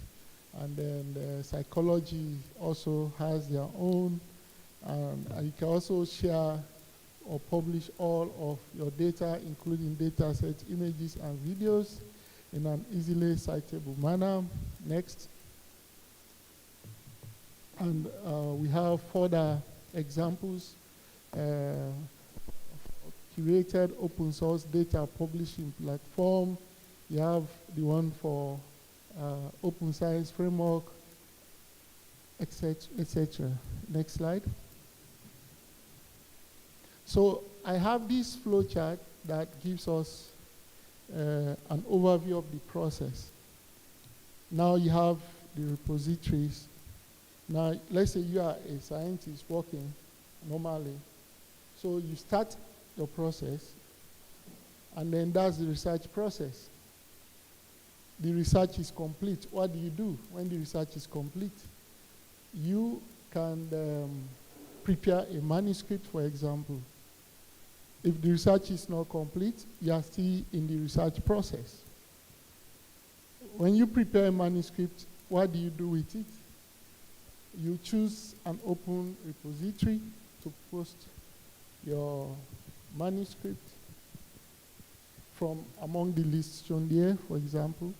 And then psychology also has their own. And you can also share or publish all of your data, including data sets, images, and videos in an easily citable manner. Next. And we have further examples. Curated open source data publishing platform. You have the one for Open Science Framework, etc., etc. Next slide. So I have this flowchart that gives us an overview of the process. Now you have the repositories. Now, let's say you are a scientist working normally. So you start your process, and then that's the research process. The research is complete. What do you do when the research is complete? You can prepare a manuscript, for example. If the research is not complete, you are still in the research process. When you prepare a manuscript, what do you do with it? You choose an open repository to post your manuscript from among the lists shown there, for example,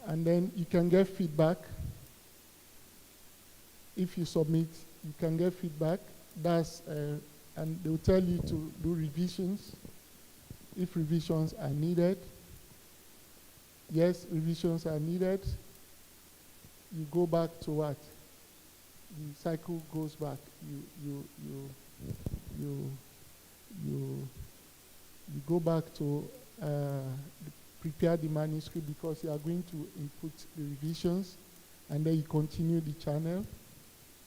and then you can get feedback. If you submit, you can get feedback. And they will tell you to do revisions, if revisions are needed. Yes, revisions are needed. You go back to what? The cycle goes back. You go back to prepare the manuscript because you are going to input the revisions, and then you continue the channel.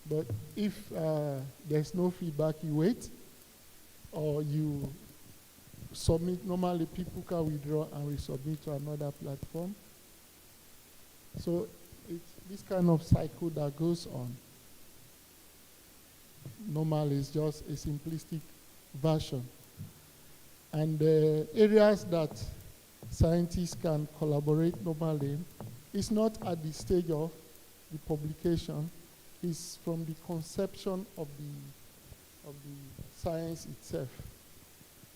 But if there's no feedback, you wait, or you submit. Normally people can withdraw and resubmit to another platform. So it's this kind of cycle that goes on. Normally it's just a simplistic version. And the areas that scientists can collaborate normally is not at the stage of the publication, it's from the conception of the science itself.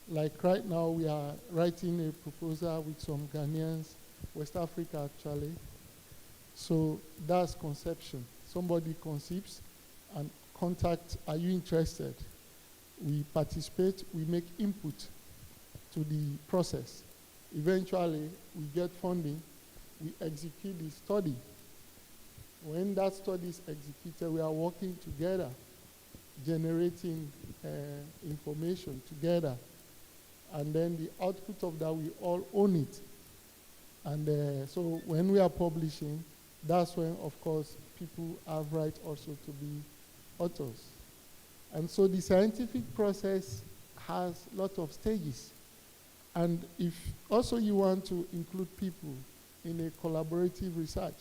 Like right now we are writing a proposal with some Ghanaians, West Africa actually. So that's conception. Somebody conceives and contact, are you interested? We participate, we make input to the process. Eventually, we get funding, we execute the study. When that study is executed, we are working together, generating information together. And then the output of that, we all own it. And so when we are publishing, that's when, of course, people have right also to be authors. And so the scientific process has a lot of stages. And if also you want to include people in a collaborative research,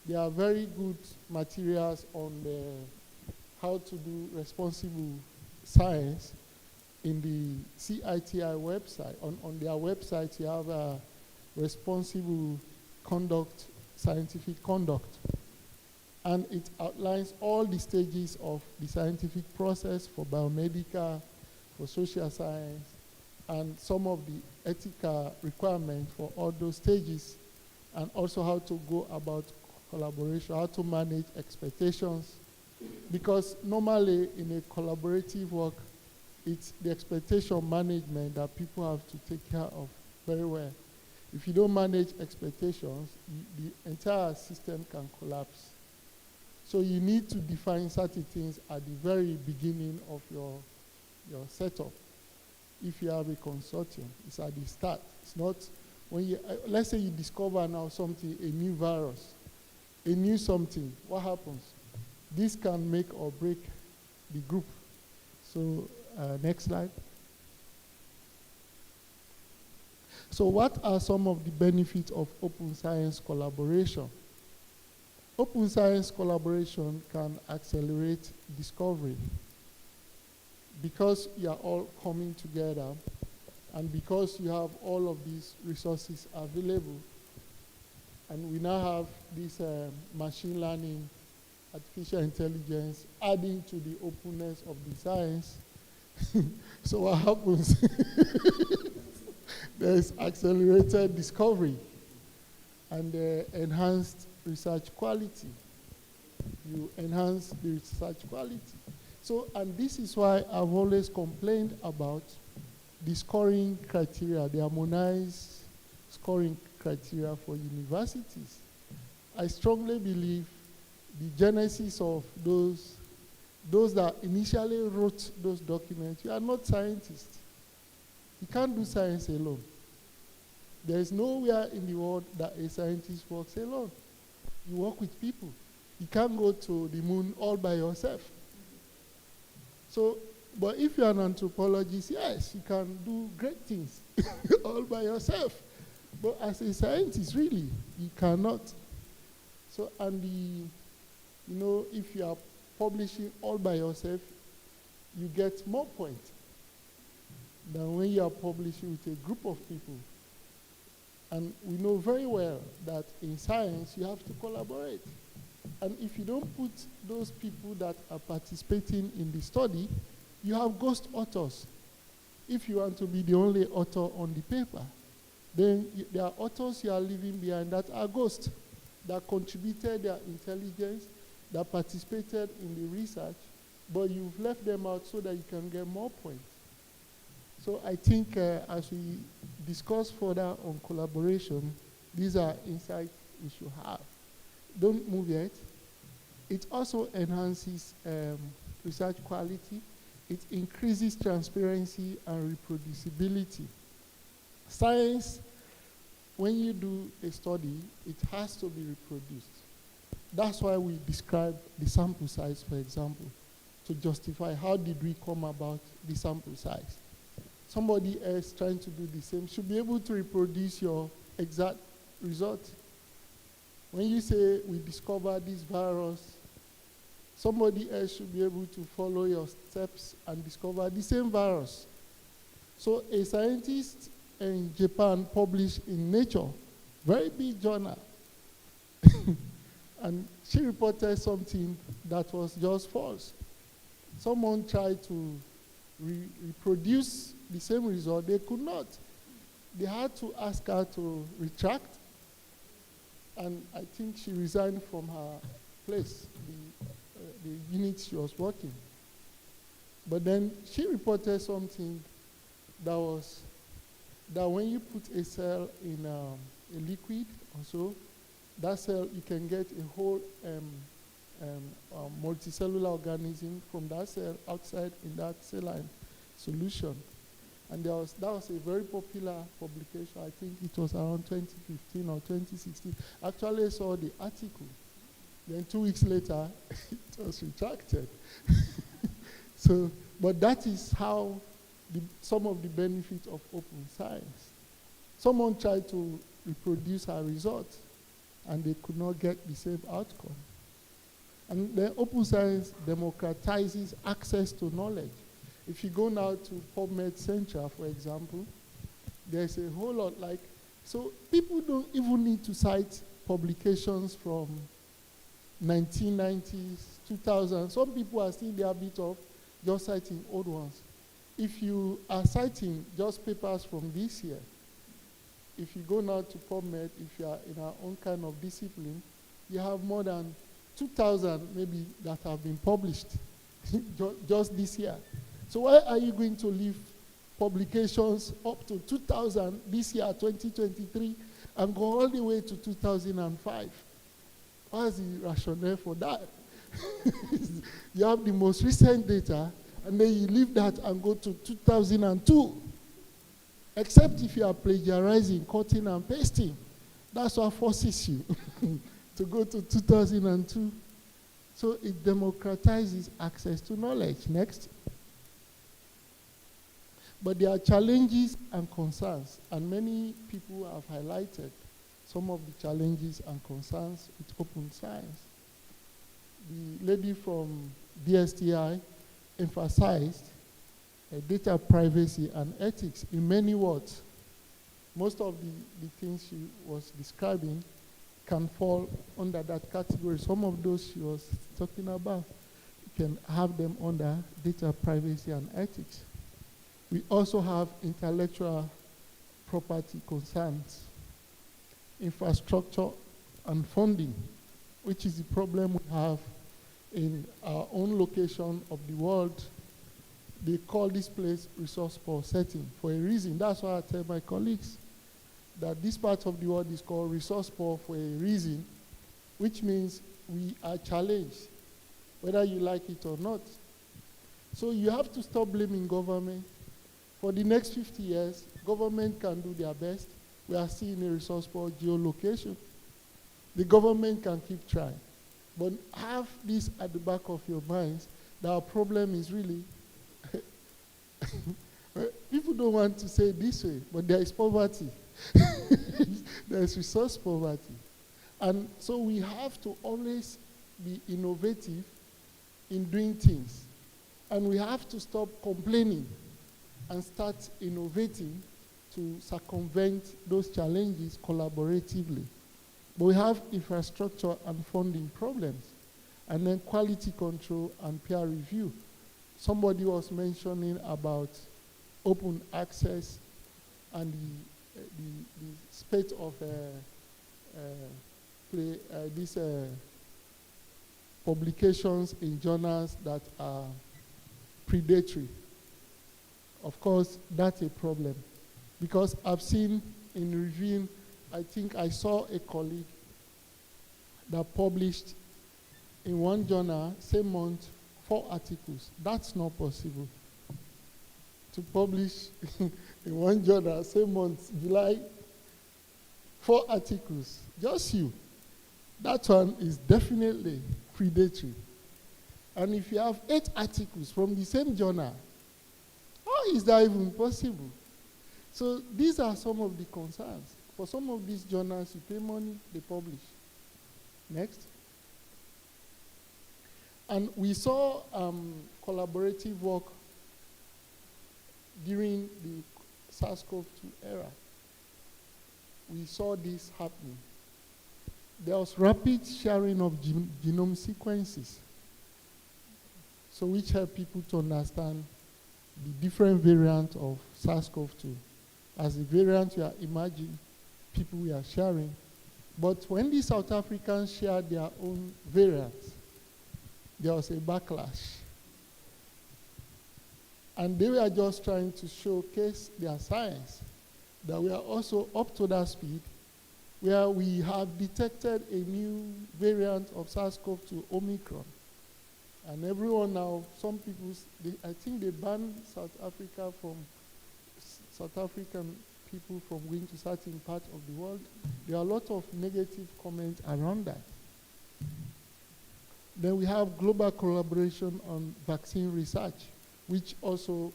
there are very good materials on how to do responsible science in the CITI website. On their website, you have a responsible conduct, scientific conduct. And it outlines all the stages of the scientific process for biomedical, for social science, and some of the ethical requirements for all those stages, and also how to go about collaboration, how to manage expectations. Because normally in a collaborative work, it's the expectation management that people have to take care of very well. If you don't manage expectations, the entire system can collapse. So you need to define certain things at the very beginning of your setup. If you have a consortium, it's at the start. It's not when you, let's say you discover now something, a new virus, a new something, what happens? This can make or break the group. So next slide. So what are some of the benefits of open science collaboration? Open science collaboration can accelerate discovery. Because you are all coming together, and because you have all of these resources available, and we now have this machine learning, artificial intelligence, adding to the openness of the science. So what happens? There's accelerated discovery and enhanced research quality. You enhance the research quality. So, and this is why I've always complained about the scoring criteria, the harmonized scoring criteria for universities. I strongly believe the genesis of those that initially wrote those documents, you are not scientists. You can't do science alone. There is nowhere in the world that a scientist works alone. You work with people. You can't go to the moon all by yourself. So, but if you're an anthropologist, yes, you can do great things all by yourself. But as a scientist, really, you cannot. So, and if you are publishing all by yourself, you get more points than when you are publishing with a group of people. And we know very well that in science, you have to collaborate. And if you don't put those people that are participating in the study, you have ghost authors. If you want to be the only author on the paper, then there are authors you are leaving behind that are ghosts, that contributed their intelligence, that participated in the research, but you've left them out so that you can get more points. So I think as we discuss further on collaboration, these are insights we should have. Don't move yet. It also enhances research quality. It increases transparency and reproducibility. Science, when you do a study, it has to be reproduced. That's why we describe the sample size, for example, to justify how did we come about the sample size. Somebody else trying to do the same should be able to reproduce your exact result. When you say we discovered this virus, somebody else should be able to follow your steps and discover the same virus. So a scientist in Japan published in Nature, very big journal, and she reported something that was just false. Someone tried to reproduce the same result. They could not. They had to ask her to retract, and I think she resigned from her place, the unit she was working. But then she reported something that when you put a cell in a liquid or so, that cell, you can get a whole multicellular organism from that cell outside in that saline solution. And that was a very popular publication. I think it was around 2015 or 2016. Actually, I saw the article. Then 2 weeks later, it was retracted. So, but that is how some of the benefits of open science. Someone tried to reproduce her results, and they could not get the same outcome. And then open science democratizes access to knowledge. If you go now to PubMed Central, for example, there's a whole lot so people don't even need to cite publications from 1990s, 2000. Some people are still in the habit of just citing old ones. If you are citing just papers from this year, if you go now to PubMed, if you are in our own kind of discipline, you have more than 2,000 maybe that have been published just this year. So why are you going to leave publications up to 2,000 this year, 2023, and go all the way to 2005? What's the rationale for that? You have the most recent data, and then you leave that and go to 2002. Except if you are plagiarizing, cutting and pasting. That's what forces you to go to 2002. So it democratizes access to knowledge. Next. But there are challenges and concerns, and many people have highlighted some of the challenges and concerns with open science. The lady from DSTI emphasized data privacy and ethics in many words. Most of the things she was describing can fall under that category. Some of those she was talking about, you can have them under data privacy and ethics. We also have intellectual property concerns, infrastructure and funding, which is the problem we have in our own location of the world. They call this place resource poor setting for a reason. That's why I tell my colleagues that this part of the world is called resource poor for a reason, which means we are challenged, whether you like it or not. So you have to stop blaming government. For the next 50 years, government can do their best. We are still in a resource poor geolocation. The government can keep trying. But have this at the back of your minds, that our problem is really, people don't want to say it this way, but there is poverty. There is resource poverty. And so we have to always be innovative in doing things. And we have to stop complaining and start innovating to circumvent those challenges collaboratively. But we have infrastructure and funding problems. And then quality control and peer review. Somebody was mentioning about open access and the spate of these publications in journals that are predatory. Of course, that's a problem. Because I've seen in reviewing, I think I saw a colleague that published in one journal, same month, 4 articles. That's not possible. To publish in one journal, same month, July, 4 articles. Just you. That one is definitely predatory. And if you have 8 articles from the same journal, how is that even possible? So these are some of the concerns. For some of these journals, you pay money, they publish. Next. And we saw collaborative work during the SARS-CoV-2 era. We saw this happening. There was rapid sharing of genome sequences, so which helped people to understand the different variants of SARS-CoV-2. As the variant we are imagining, people we are sharing. But when the South Africans shared their own variants, there was a backlash. And they were just trying to showcase their science, that we are also up to that speed, where we have detected a new variant of SARS-CoV-2, Omicron. And everyone now, some people, I think they banned South African people from going to certain parts of the world. There are a lot of negative comments around that. Then we have global collaboration on vaccine research, which also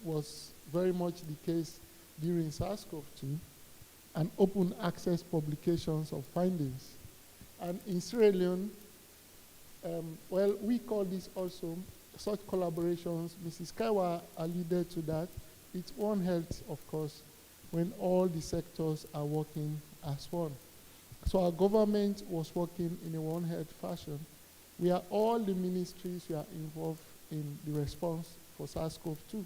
was very much the case during SARS-CoV-2, and open access publications of findings. And in Sierra Leone, well, we call this also such collaborations. Mrs. Kaiwa alluded to that. It's One Health, of course, when all the sectors are working as one. So our government was working in a One Health fashion, where all the ministries were involved in the response for SARS-CoV-2.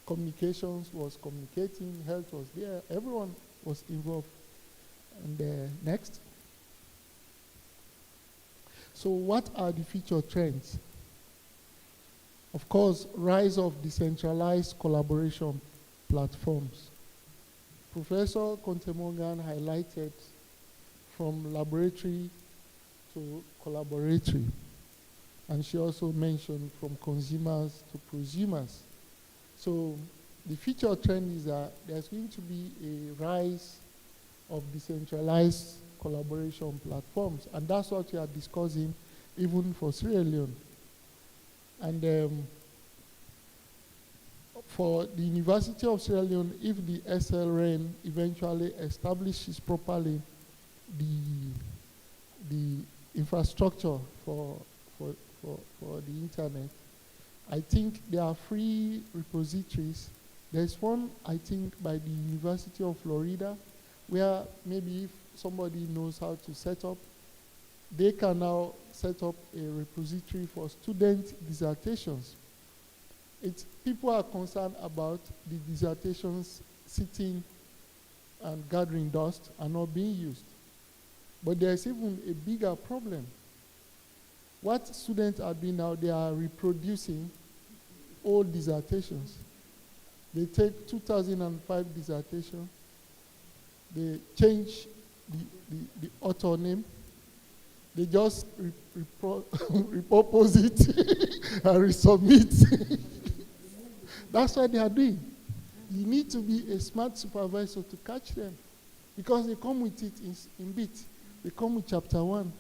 Communications was communicating, health was there, everyone was involved. And next. So what are the future trends? Of course, rise of decentralized collaboration platforms. Professor Conte-Morgan highlighted from laboratory to collaboratory. And she also mentioned from consumers to prosumers. So the future trend is that there's going to be a rise of decentralized collaboration platforms. And that's what we are discussing even for Sierra Leone. And for the University of Sierra Leone, if the SLRN eventually establishes properly the infrastructure for the internet, I think there are free repositories. There's one, I think, by the University of Florida, where maybe if somebody knows how to set up, they can now set up a repository for student dissertations. People are concerned about the dissertations sitting and gathering dust and not being used. But there's even a bigger problem. What students are doing now, they are reproducing old dissertations. They take 2005 dissertation, they change the author name, they just repurpose it and resubmit. That's what they are doing. You need to be a smart supervisor to catch them, because they come with it in bits. They come with chapter 1,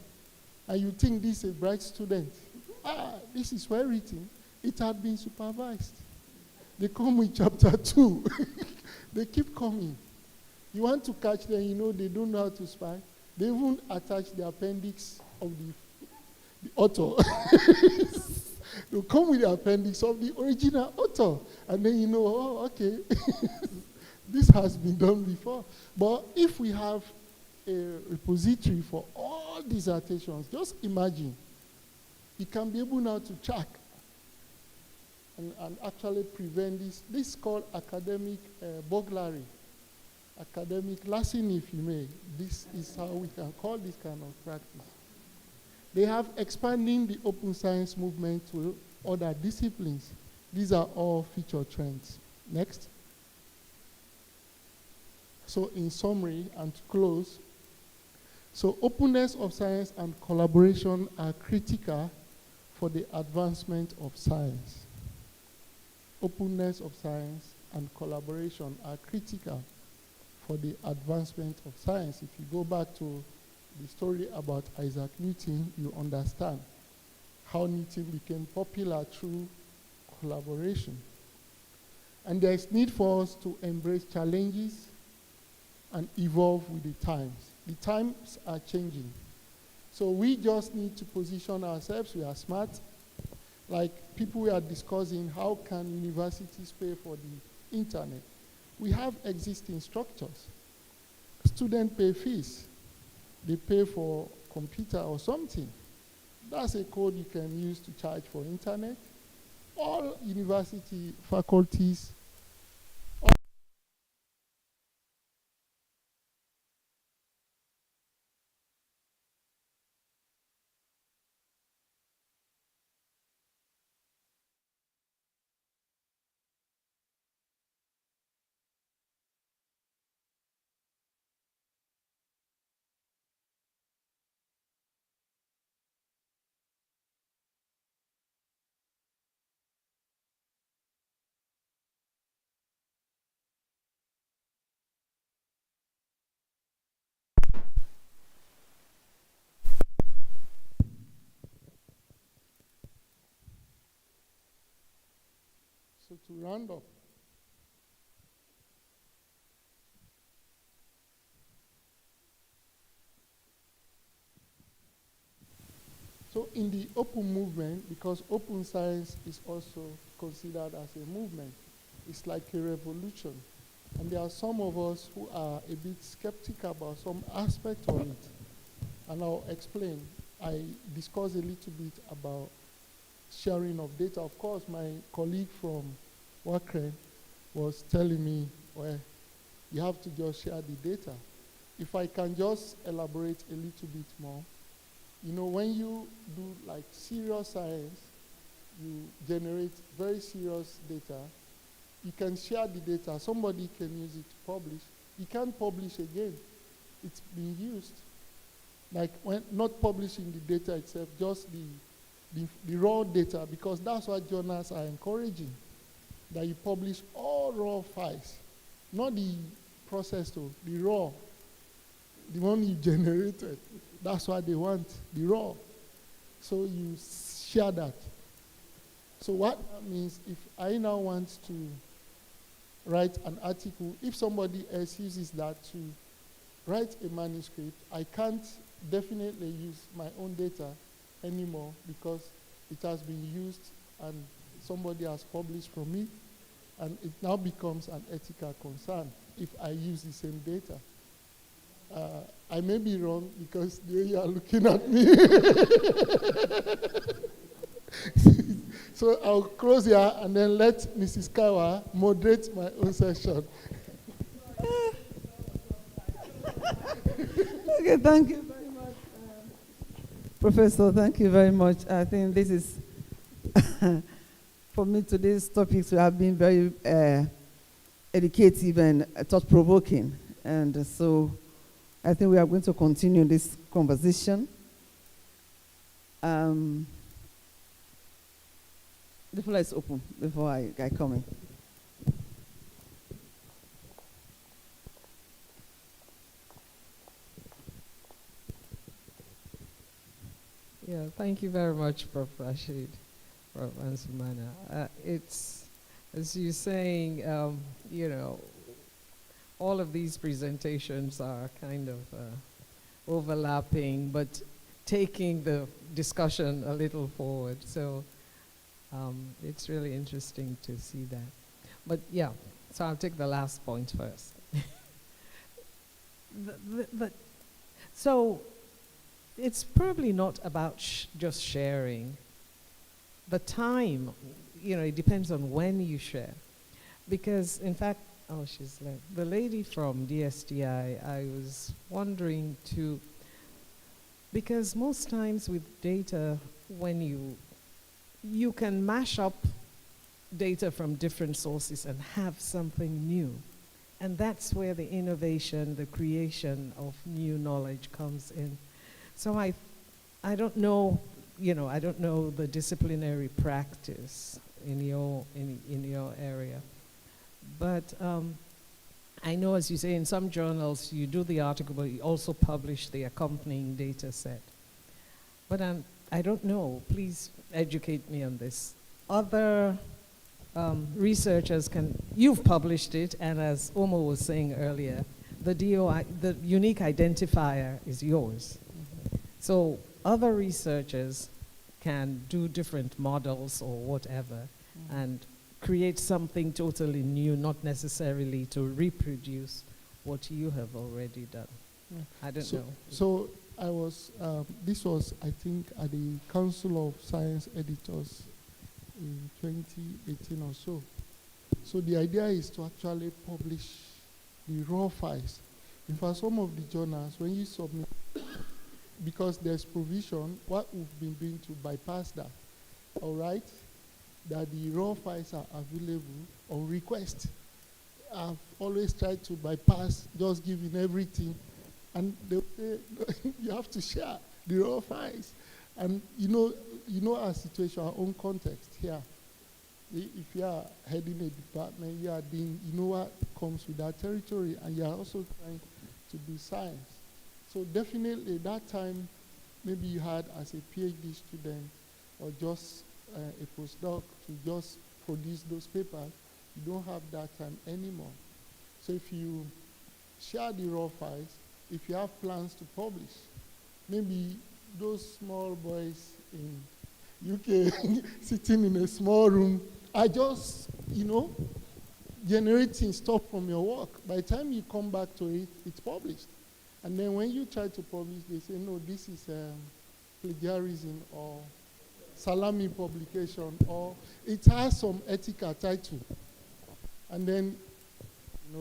and you think this is a bright student. This is well written. It had been supervised. They come with chapter 2. They keep coming. You want to catch them, you know they don't know how to spy. They even attach the appendix of the author. They come with the appendix of the original author. And then you know, oh, okay, this has been done before. But if we have a repository for all dissertations. Just imagine, you can be able now to track and actually prevent this. This is called academic burglary, academic larceny, if you may. This is how we can call this kind of practice. They have expanding the open science movement to other disciplines. These are all future trends. Next. So in summary and to close, so openness of science and collaboration are critical for the advancement of science. Openness of science and collaboration are critical for the advancement of science. If you go back to the story about Isaac Newton, you understand how Newton became popular through collaboration. And there is need for us to embrace challenges and evolve with the times. The times are changing. So we just need to position ourselves. We are smart. Like people we are discussing, how can universities pay for the internet? We have existing structures. Students pay fees. They pay for computer or something. That's a code you can use to charge for internet. All university faculties, so to round up, so in the open movement, because open science is also considered as a movement, it's like a revolution. And there are some of us who are a bit skeptical about some aspect of it. And I'll explain. I discussed a little bit about sharing of data. Of course, my colleague from Wakren was telling me, well, you have to just share the data. If I can just elaborate a little bit more, you know, when you do like serious science, you generate very serious data. You can share the data. Somebody can use it to publish. You can't publish again. It's been used. Like when not publishing the data itself, just the raw data, because that's what journals are encouraging, that you publish all raw files, not the processed, the raw, the one you generated. That's what they want, the raw. So you share that. So what that means, if I now want to write an article, if somebody else uses that to write a manuscript, I can't definitely use my own data anymore because it has been used and somebody has published from it, and it now becomes an ethical concern if I use the same data. I may be wrong because the way you are looking at me. So I'll close here and then let Mrs. Kawa moderate my own session. Okay, thank you very much, Professor. Thank you very much. I think this is, for me, today's topics have been very educative and thought-provoking. And so I think we are going to continue this conversation. The floor is open before I come in. Yeah, thank you very much, Prof. Rashid, Prof. Ansumana. It's, as you're saying, you know, all of these presentations are kind of overlapping, but taking the discussion a little forward. So it's really interesting to see that. But yeah, so I'll take the last point first. So it's probably not about just sharing. The time, it depends on when you share. Because, in fact, oh, she's left. The lady from DSTI, I was wondering too, because most times with data, when you can mash up data from different sources and have something new. And that's where the innovation, the creation of new knowledge comes in. So I don't know, I don't know the disciplinary practice in your area. But I know, as you say, in some journals, you do the article, but you also publish the accompanying data set. But I don't know. Please educate me on this. Other researchers you've published it, and as Omo was saying earlier, the unique identifier is yours. So other researchers can do different models or whatever and create something totally new, not necessarily to reproduce what you have already done. I don't know. So I was, this was, I think, at the Council of Science Editors in 2018 or so. So the idea is to actually publish the raw files. In fact, some of the journals, when you submit, because there's provision, what we've been doing to bypass that, all right, that the raw files are available on request. I've always tried to bypass just giving everything, and they say, you have to share the raw files. And you know our situation, our own context here. If you are heading a department, you know what comes with that territory, and you are also trying to do science. So definitely that time, maybe you had as a PhD student or just a postdoc to just produce those papers. You don't have that time anymore. So if you share the raw files, if you have plans to publish, maybe those small boys in UK sitting in a small room are just, generating stuff from your work. By the time you come back to it, it's published. And then when you try to publish, they say, no, this is plagiarism or salami publication, or it has some ethical title. And then,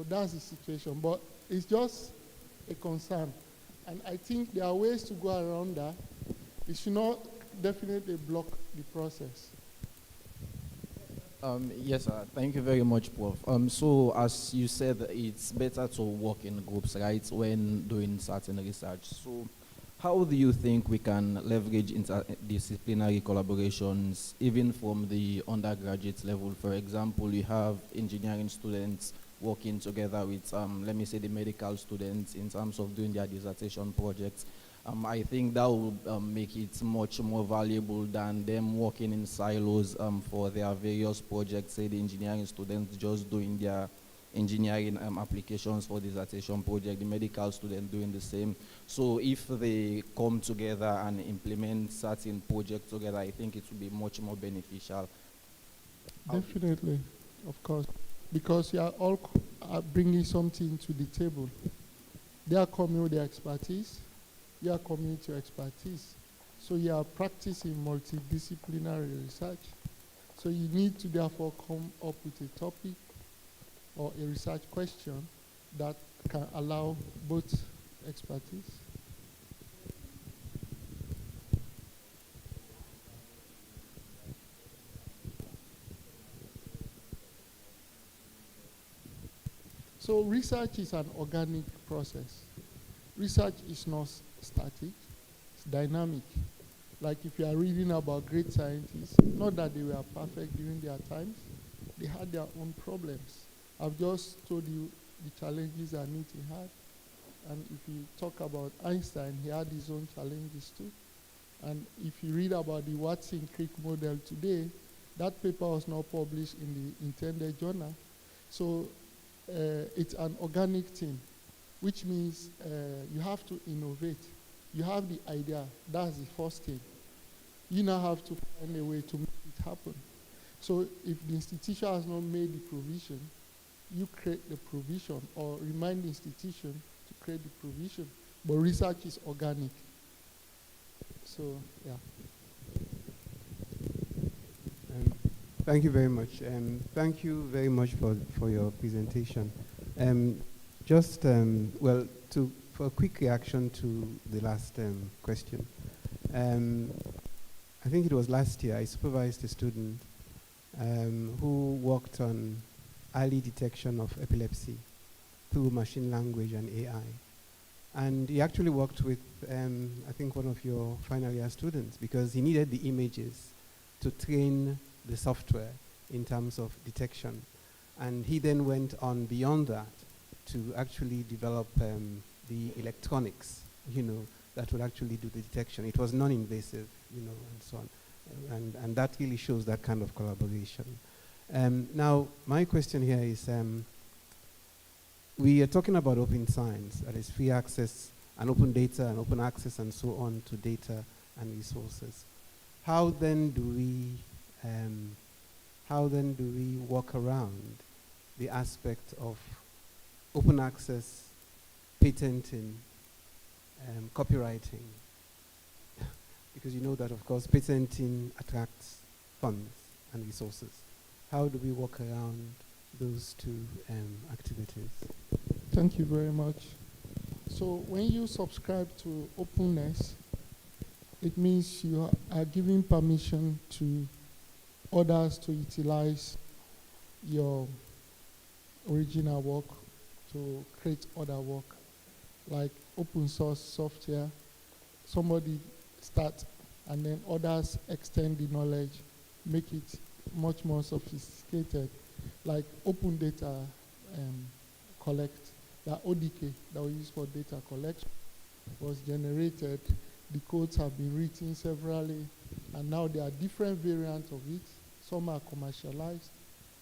that's the situation. But it's just a concern. And I think there are ways to go around that. It should not definitely block the process. Yes, thank you very much, Prof. So as you said, it's better to work in groups, right, when doing certain research. So how do you think we can leverage interdisciplinary collaborations, even from the undergraduate level? For example, we have engineering students working together with, let me say, the medical students in terms of doing their dissertation projects. I think that will make it much more valuable than them working in silos for their various projects, say the engineering students just doing their engineering applications for dissertation project, the medical student doing the same. So if they come together and implement certain projects together, I think it will be much more beneficial. Definitely, of course, because you are all bringing something to the table. They are coming with their expertise. You are coming to expertise. So you are practicing multidisciplinary research. So you need to therefore come up with a topic or a research question that can allow both expertise. So research is an organic process. Research is not static, it's dynamic. Like if you are reading about great scientists, not that they were perfect during their times, they had their own problems. I've just told you the challenges that Newton had. And if you talk about Einstein, he had his own challenges too. And if you read about the Watson-Crick model today, that paper was not published in the intended journal. So it's an organic thing, which means you have to innovate. You have the idea, that's the first thing. You now have to find a way to make it happen. So if the institution has not made the provision, you create the provision or remind the institution to create the provision. but research is organic. So, yeah. Thank you very much. Thank you very much for your presentation. Well, for a quick reaction to the last question. I think it was last year I supervised a student who worked on early detection of epilepsy through machine language and AI. And he actually worked with, I think, one of your final year students because he needed the images to train the software in terms of detection. And he then went on beyond that to actually develop the electronics, that would actually do the detection. It was non-invasive, and so on. And that really shows that kind of collaboration. Now, my question here is, we are talking about open science, that is free access and open data and open access and so on to data and resources. How then do we work around the aspect of open access, patenting, copywriting? Because you know that, of course, patenting attracts funds and resources. How do we work around those two activities? Thank you very much. So when you subscribe to openness, it means you are giving permission to others to utilize your original work to create other work, like open source software. Somebody starts and then others extend the knowledge, make it much more sophisticated, like open data collect. The ODK that we use for data collection was generated. The codes have been written severally, and now there are different variants of it. Some are commercialized.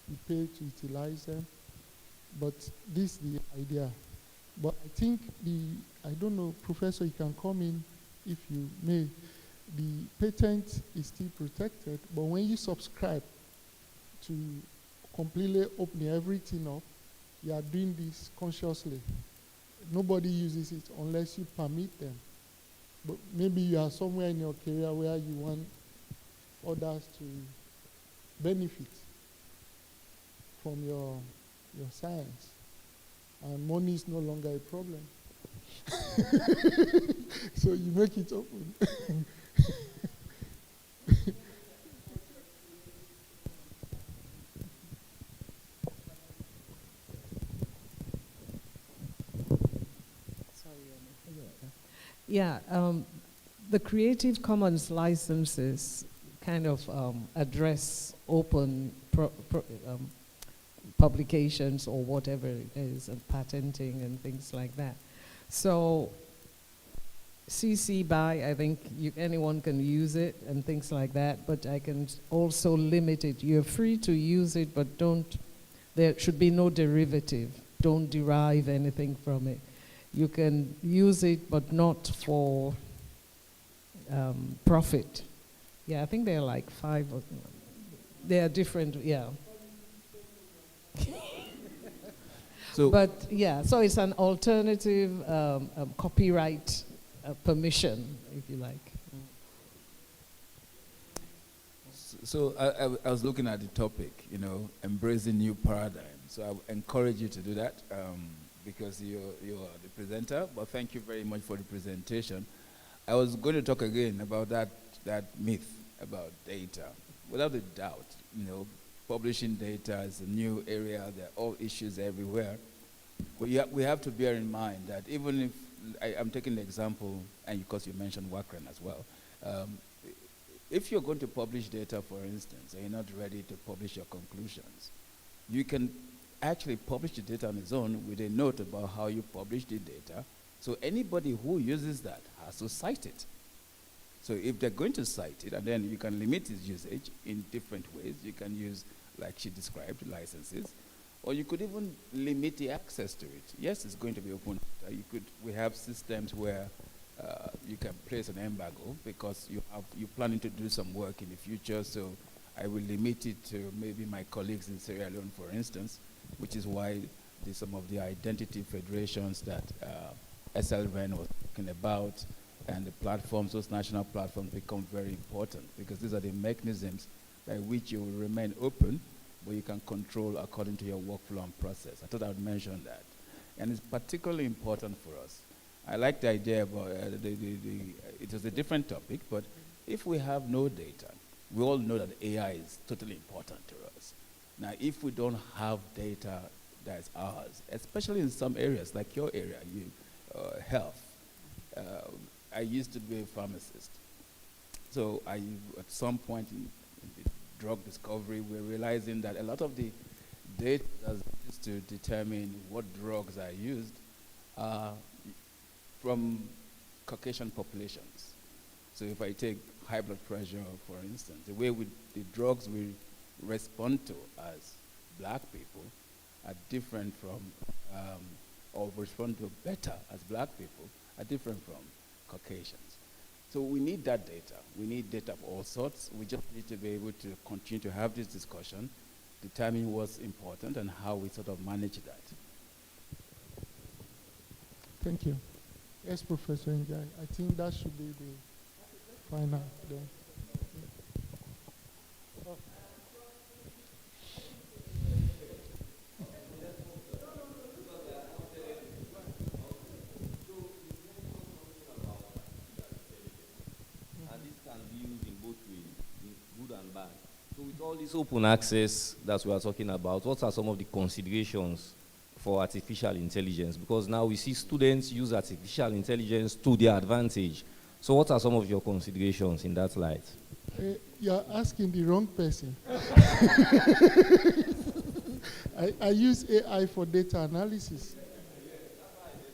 You pay to utilize them. But this is the idea. But I think I don't know, Professor, you can come in if you may. The patent is still protected, but when you subscribe to completely open everything up, you are doing this consciously. Nobody uses it unless you permit them. But maybe you are somewhere in your career where you want others to benefit from your science. And money is no longer a problem. So you make it open. Yeah, the Creative Commons licenses kind of address open publications or whatever it is, and patenting and things like that. So CC BY, I think anyone can use it and things like that, but I can also limit it. You're free to use it, but there should be no derivative. Don't derive anything from it. You can use it, but not for profit. Yeah, I think there are like 5. They are different, yeah. But yeah, so it's an alternative copyright permission, if you like. So I was looking at the topic, embracing new paradigms. So I encourage you to do that because you are the presenter. But thank you very much for the presentation. I was going to talk again about that myth about data. Without a doubt, publishing data is a new area. There are all issues everywhere. We have to bear in mind that even if, I'm taking the example, and of course you mentioned Wakran as well, if you're going to publish data, for instance, and you're not ready to publish your conclusions, you can actually publish the data on its own with a note about how you publish the data. So anybody who uses that has to cite it. So if they're going to cite it, and then you can limit its usage in different ways. You can use, like she described, licenses, or you could even limit the access to it. Yes, it's going to be open. We have systems where you can place an embargo because you're planning to do some work in the future. So I will limit it to maybe my colleagues in Sierra Leone, for instance, which is why some of the identity federations that SLVN was talking about, and the platforms, those national platforms become very important because these are the mechanisms by which you will remain open, but you can control according to your workflow and process. I thought I would mention that. And it's particularly important for us. I like the idea about, it was a different topic, but if we have no data, we all know that AI is totally important to us. Now, if we don't have data that's ours, especially in some areas, like your area, health. I used to be a pharmacist. So at some point in the drug discovery, we're realizing that a lot of the data that's used to determine what drugs are used are from Caucasian populations. So if I take high blood pressure, for instance, the way the drugs we respond to as black people are different from, or respond to better as black people are different from Caucasians. So we need that data. We need data of all sorts. We just need to be able to continue to have this discussion, determine what's important and how we sort of manage that. Thank you. Yes, Professor Njai. I think that should be the final then. So with all this open access that we are talking about, what are some of the considerations for artificial intelligence? Because now we see students use artificial intelligence to their advantage. So what are some of your considerations in that light? You're asking the wrong person. I use AI for data analysis.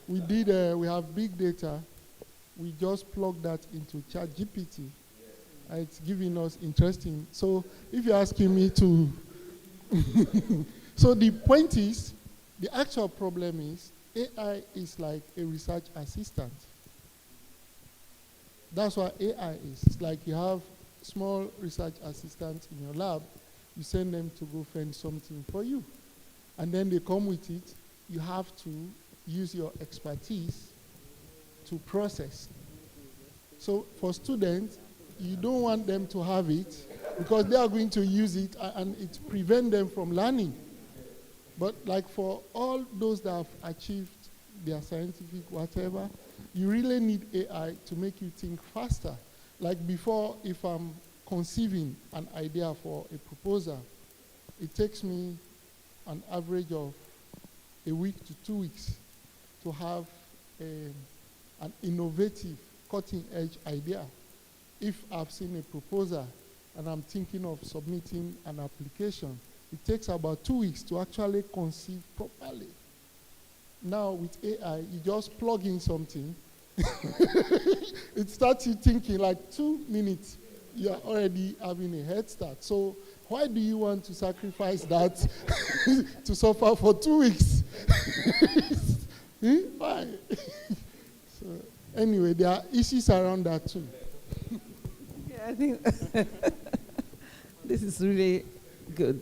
We have big data. We just plug that into ChatGPT. It's giving us interesting. So if you're asking me to, so the point is, the actual problem is, AI is like a research assistant. That's what AI is. It's like you have small research assistants in your lab, you send them to go find something for you. And then they come with it. You have to use your expertise to process. So for students, you don't want them to have it because they are going to use it and it prevents them from learning. But like for all those that have achieved their scientific whatever, you really need AI to make you think faster. Like before, if I'm conceiving an idea for a proposal, it takes me an average of a week to 2 weeks to have an innovative, cutting-edge idea. If I've seen a proposal and I'm thinking of submitting an application, it takes about 2 weeks to actually conceive properly. Now with AI, you just plug in something. It starts you thinking like 2 minutes, you're already having a head start. So why do you want to sacrifice that to suffer for 2 weeks? Why? So anyway, there are issues around that too. I think this is really good.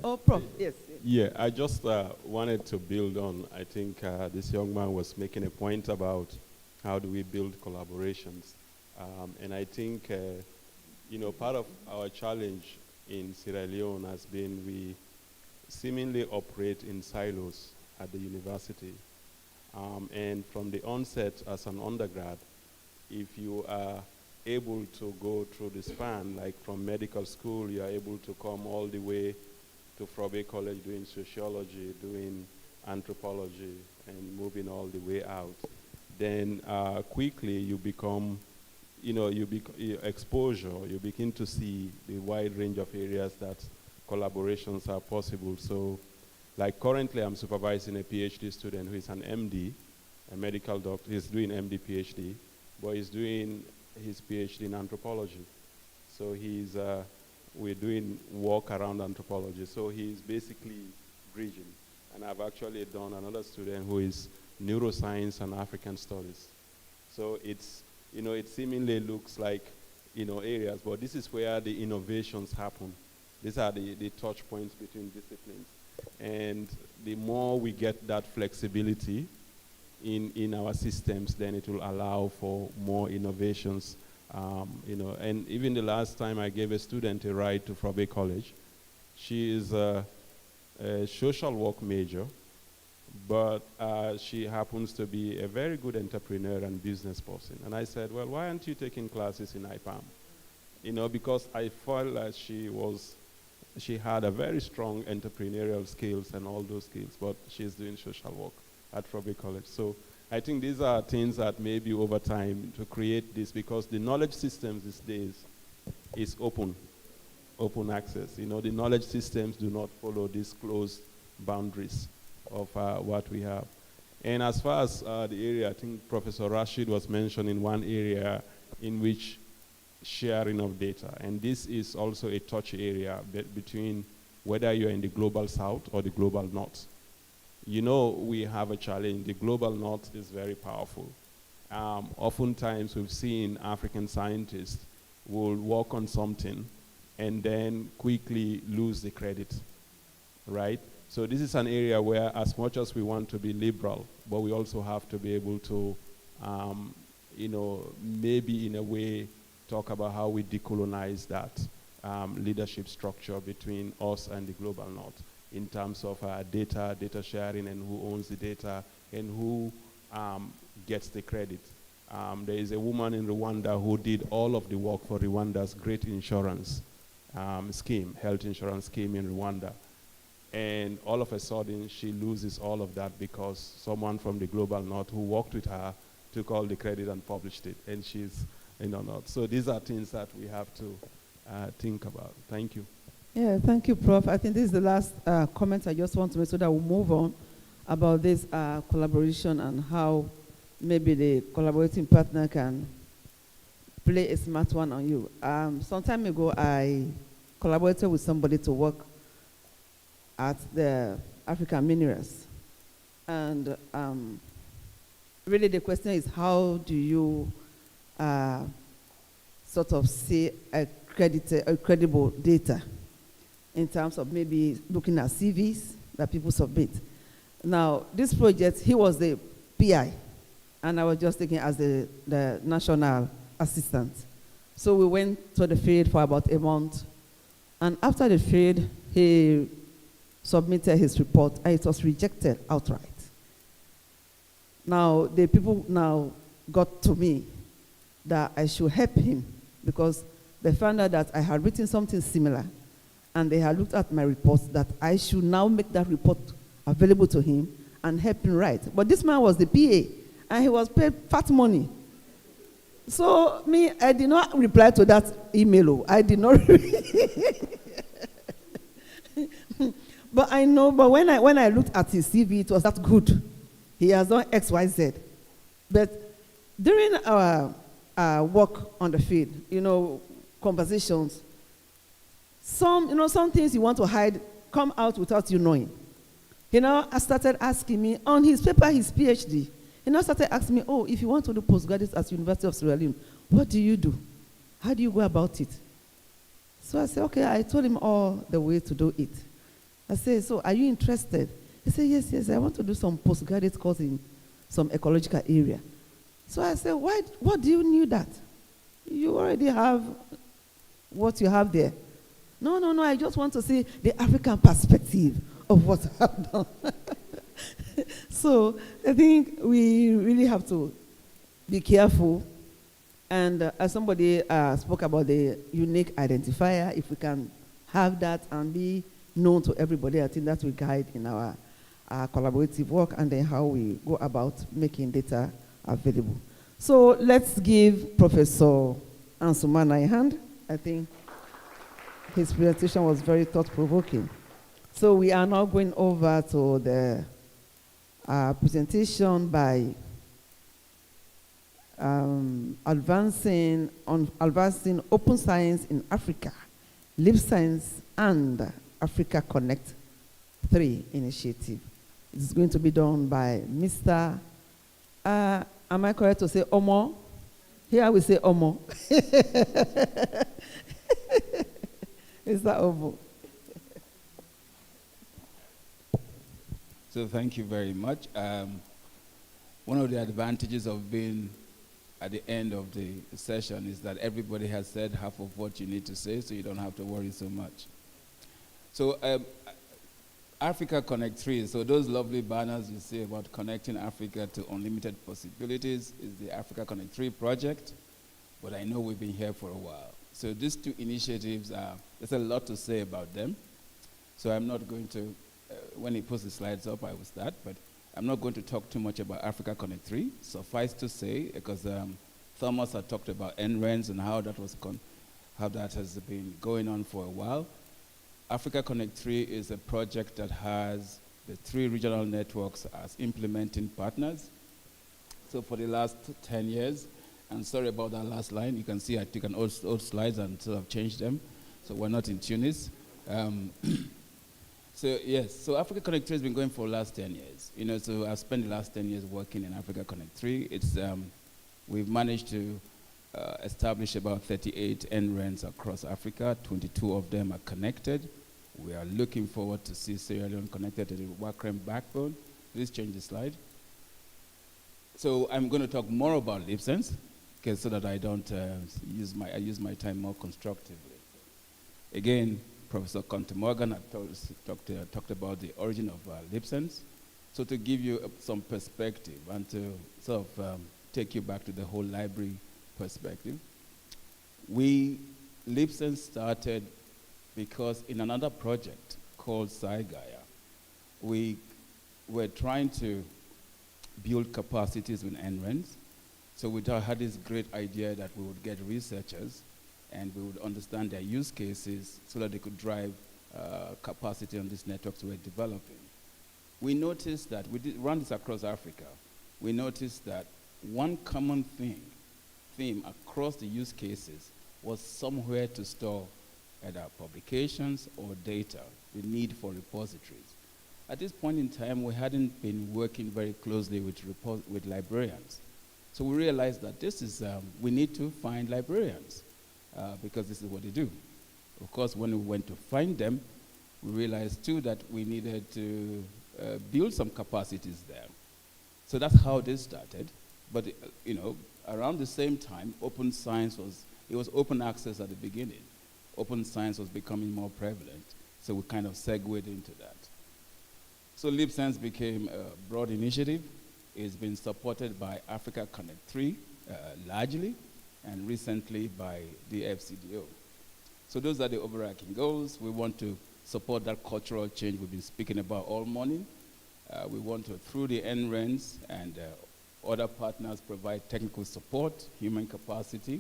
Oh, Prof, yes. Yeah, I just wanted to build on, I think this young man was making a point about how do we build collaborations. And I think, part of our challenge in Sierra Leone has been we seemingly operate in silos at the university. And from the onset as an undergrad, if you are able to go through the span, like from medical school, you are able to come all the way to Frobe College doing sociology, doing anthropology, and moving all the way out. Then quickly you become, exposure, you begin to see the wide range of areas that collaborations are possible. So like currently I'm supervising a PhD student who is an MD, a medical doctor. He's doing MD PhD, but he's doing his PhD in anthropology. So we're doing work around anthropology. So he's basically bridging. And I've actually done another student who is neuroscience and African studies. So it's, it seemingly looks like, areas, but this is where the innovations happen. These are the touch points between disciplines. And the more we get that flexibility, in our systems, then it will allow for more innovations. And even the last time I gave a student a ride to Frobe College, she is a social work major, but she happens to be a very good entrepreneur and business person. And I said, well, why aren't you taking classes in IPAM? Because I felt that she had a very strong entrepreneurial skills and all those skills, but she's doing social work at Frobe College. So I think these are things that maybe over time to create this, because the knowledge systems these days is open access. The knowledge systems do not follow these closed boundaries of what we have. And as far as the area, I think Professor Rashid was mentioning one area in which sharing of data, and this is also a touchy area between whether you're in the global south or the global north. We have a challenge. The global north is very powerful. Oftentimes we've seen African scientists will work on something and then quickly lose the credit, right? So this is an area where, as much as we want to be liberal, but we also have to be able to, maybe in a way talk about how we decolonize that leadership structure between us and the global north in terms of data sharing and who owns the data and who gets the credit. There is a woman in Rwanda who did all of the work for Rwanda's great insurance scheme, health insurance scheme in Rwanda. And all of a sudden, she loses all of that because someone from the global north who worked with her took all the credit and published it, and she's not. So these are things that we have to think about. Thank you. Yeah, thank you, Prof. I think this is the last comment I just want to make so that we'll move on about this collaboration and how maybe the collaborating partner can play a smart one on you. Some time ago, I collaborated with somebody to work at the African minerals. And really the question is, how do you sort of see a credible data in terms of maybe looking at CVs that people submit? Now, this project, he was the PI, and I was just taking as the national assistant. So we went to the field for about a month, and after the field, he submitted his report, and it was rejected outright. Now, the people now got to me that I should help him because they found out that I had written something similar, and they had looked at my report that I should now make that report available to him and help him write. But this man was the PA, and he was paid fat money. So I did not reply to that email. I did not. But I know, but when I looked at his CV, it was that good. He has done X, Y, Z. But during our work on the field, conversations, some things you want to hide come out without you knowing. I started asking me, on his paper, his PhD, started asking me, if you want to do postgraduate at University of Sierra Leone, what do you do? How do you go about it? So I said, okay, I told him all the way to do it. I said, so are you interested? He said, yes, I want to do some postgraduate course in some ecological area. So I said, what do you need that? You already have what you have there. No, I just want to see the African perspective of what I've done. So I think we really have to be careful. And as somebody spoke about the unique identifier, if we can have that and be known to everybody, I think that will guide in our collaborative work and then how we go about making data available. So let's give Professor Ansumana a hand. I think his presentation was very thought-provoking. So we are now going over to the presentation by advancing open science in Africa, LIBSENSE and Africa Connect 3 initiative. It's going to be done by Mr. Am I correct to say Omo? Here we say Omo. Mr. Omo. So thank you very much. one of the advantages of being at the end of the session is that everybody has said half of what you need to say, so you don't have to worry so much. So Africa Connect 3, so those lovely banners you see about connecting Africa to unlimited possibilities is the Africa Connect 3 project, but I know we've been here for a while. So these two initiatives, there's a lot to say about them. So I'm not going to, when he puts the slides up, I will start, but I'm not going to talk too much about Africa Connect 3. Suffice to say, because Thomas had talked about NRENs and how that has been going on for a while. Africa Connect 3 is a project that has the 3 regional networks as implementing partners. So for the last 10 years, and sorry about that last line, you can see I took an old slides and sort of changed them, so we're not in Tunis. So yes, so Africa Connect 3 has been going for the last 10 years. You know, so I've spent the last 10 years working in Africa Connect 3. It's, we've managed to establish about 38 NRENs across Africa. 22 of them are connected. We are looking forward to see Sierra Leone connected to the Wakrem backbone. Please change the slide. So I'm going to talk more about LIBSENSE, okay, so that I don't use my time more constructively. Again, Professor Conte Morgan had talked about the origin of LIBSENSE. So to give you some perspective and to sort of take you back to the whole library perspective, LIBSENSE started because in another project called SciGaia, we were trying to build capacities with NRENs. So we had this great idea that we would get researchers and we would understand their use cases so that they could drive capacity on these networks we're developing. We noticed that, we did run this across Africa, we noticed that one common theme across the use cases was somewhere to store either publications or data, the need for repositories. At this point in time, we hadn't been working very closely with librarians. So we realized that this is, we need to find librarians because this is what they do. Of course, when we went to find them, we realized too that we needed to build some capacities there. So that's how this started. But you know, around the same time, open science it was open access at the beginning. Open science was becoming more prevalent, so we kind of segued into that. So LIBSENSE became a broad initiative. It's been supported by Africa Connect 3 largely, and recently by the FCDO. So those are the overarching goals. We want to support that cultural change we've been speaking about all morning. We want to, through the NRENs and other partners, provide technical support, human capacity,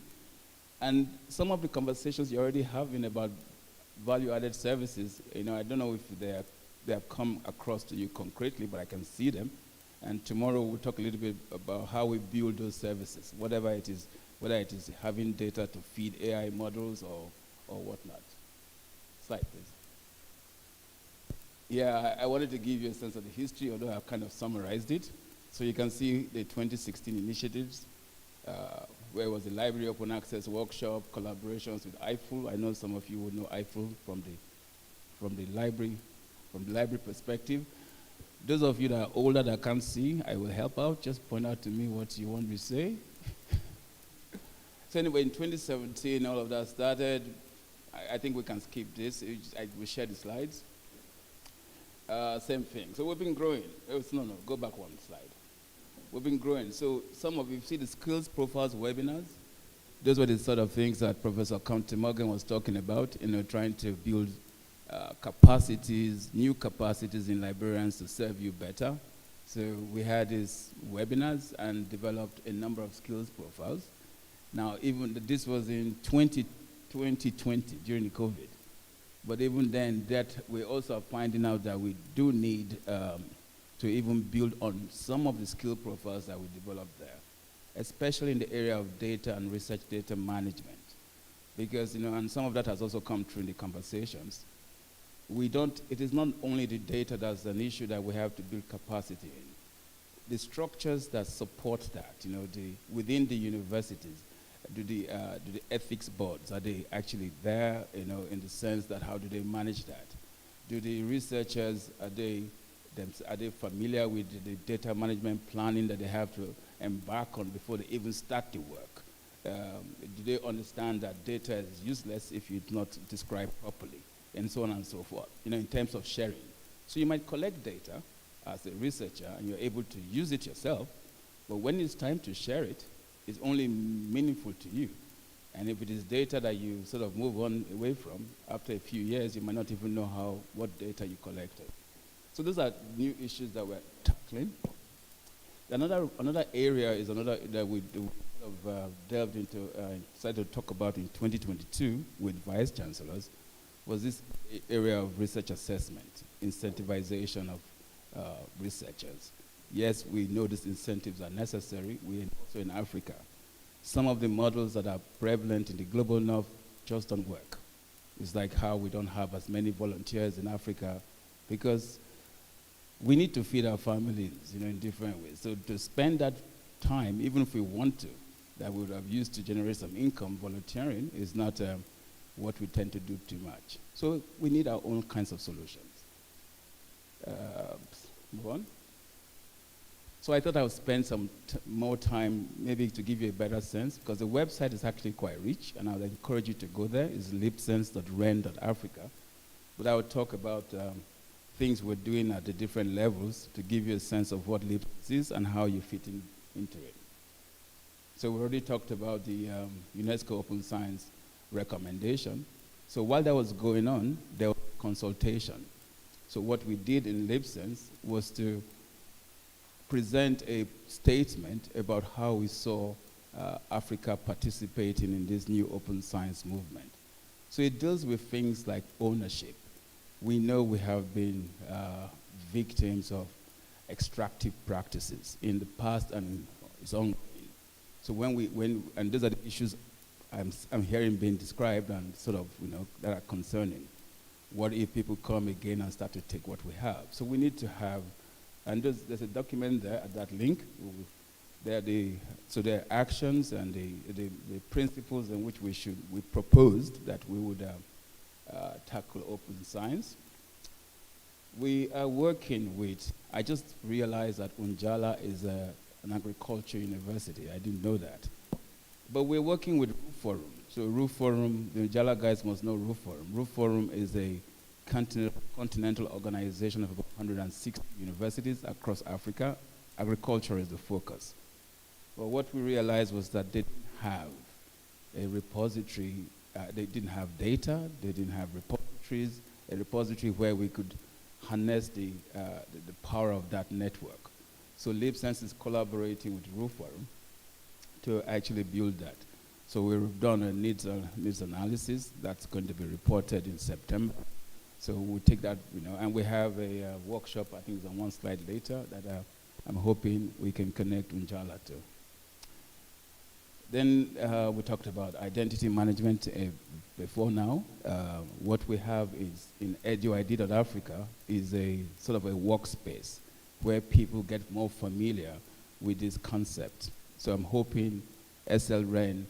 and some of the conversations you're already having about value-added services, you know, I don't know if they have come across to you concretely, but I can see them. And tomorrow we'll talk a little bit about how we build those services, whatever it is, whether it is having data to feed AI models or whatnot. Slide, please. Yeah, I wanted to give you a sense of the history, although I've kind of summarized it. So you can see the 2016 initiatives, where was the library open access workshop, collaborations with IFUL. I know some of you would know IFUL from the library perspective. Those of you that are older that can't see, I will help out. Just point out to me what you want me to say. So anyway, in 2017, all of that started. I think we can skip this. We share the slides. Same thing. So we've been growing. No, go back one slide. We've been growing. So some of you see the skills profiles webinars. Those were the sort of things that Professor Conte Morgan was talking about, you know, trying to build capacities, new capacities in librarians to serve you better. So we had these webinars and developed a number of skills profiles. Now, even this was in 2020 during the COVID. But even then, that we also are finding out that we do need to even build on some of the skill profiles that we developed there, especially in the area of data and research data management. Because, you know, and some of that has also come through in the conversations. It is not only the data that's an issue that we have to build capacity in. The structures that support that, you know, within the universities, do the ethics boards, are they actually there, you know, in the sense that how do they manage that? Do the researchers, Are they familiar with the data management planning that they have to embark on before they even start the work? Do they understand that data is useless if it's not described properly, and so on and so forth, in terms of sharing. So you might collect data as a researcher, and you're able to use it yourself, but when it's time to share it, it's only meaningful to you. And if it is data that you sort of move on away from, after a few years, you might not even know what data you collected. So those are new issues that we're tackling. Another area is that we delved into, decided to talk about in 2022 with vice chancellors, was this area of research assessment, incentivization of researchers. Yes, we know these incentives are necessary. We also in Africa. Some of the models that are prevalent in the global north just don't work. It's like how we don't have as many volunteers in Africa because we need to feed our families, in different ways. So to spend that time, even if we want to, that we would have used to generate some income, volunteering is not what we tend to do too much. So we need our own kinds of solutions. Move on. So I thought I would spend some more time maybe to give you a better sense, because the website is actually quite rich, and I would encourage you to go there. It's libsense.ren.africa. But I would talk about things we're doing at the different levels to give you a sense of what LIBSENSE is and how you fit into it. So we already talked about the UNESCO Open Science recommendation. So while that was going on, there was consultation. So what we did in LIBSENSE was to present a statement about how we saw Africa participating in this new open science movement. So it deals with things like ownership. We know we have been victims of extractive practices in the past, and it's ongoing. So and those are the issues I'm hearing being described and sort of, that are concerning. What if people come again and start to take what we have? So we need to have, and there's a document there at that link. There are actions and the principles in which we proposed that we would tackle open science. We are working with, I just realized that Unjala is an agriculture university. I didn't know that. But we're working with Roof Forum. So Roof Forum, the Unjala guys must know Roof Forum. Roof Forum is a continental organization of about 160 universities across Africa. Agriculture is the focus. But what we realized was that they didn't have a repository, they didn't have data, they didn't have repositories, a repository where we could harness the power of that network. So LIBSENSE is collaborating with Roof Forum to actually build that. So we've done a needs analysis that's going to be reported in September. So we'll take that, and we have a workshop, I think it's on one slide later, that I'm hoping we can connect Unjala to. Then we talked about identity management before now. What we have is in eduid.africa is a sort of a workspace where people get more familiar with this concept. So I'm hoping SLREN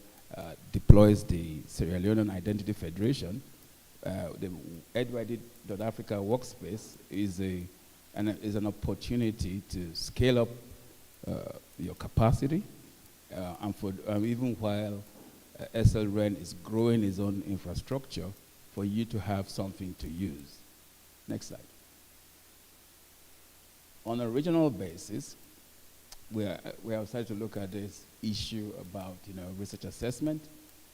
deploys the Sierra Leone Identity Federation. The eduid.africa workspace is an opportunity to scale up your capacity, and for even while SLREN is growing its own infrastructure, for you to have something to use. Next slide. On a regional basis, we have started to look at this issue about research assessment,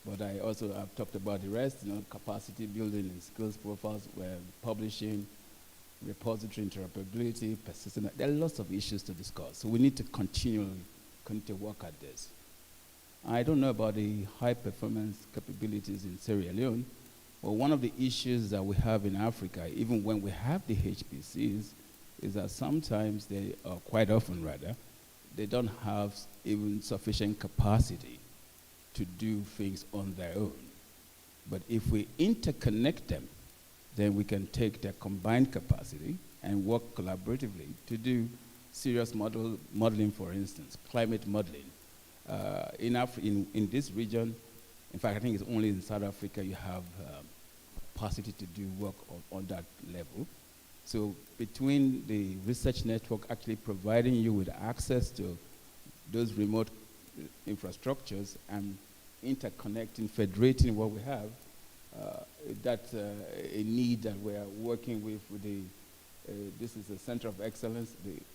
but I also have talked about the rest, capacity building and skills profiles, publishing, repository interoperability, persistent. There are lots of issues to discuss, so we need to continue to work at this. I don't know about the high performance capabilities in Sierra Leone, but one of the issues that we have in Africa, even when we have the HPCs, is that sometimes quite often rather, they don't have even sufficient capacity to do things on their own. But if we interconnect them, then we can take their combined capacity and work collaboratively to do serious modeling, for instance, climate modeling. In this region, in fact, I think it's only in South Africa you have capacity to do work on that level. So between the research network actually providing you with access to those remote infrastructures and interconnecting, federating what we have, that's a need that we are working with the, this is a center of excellence.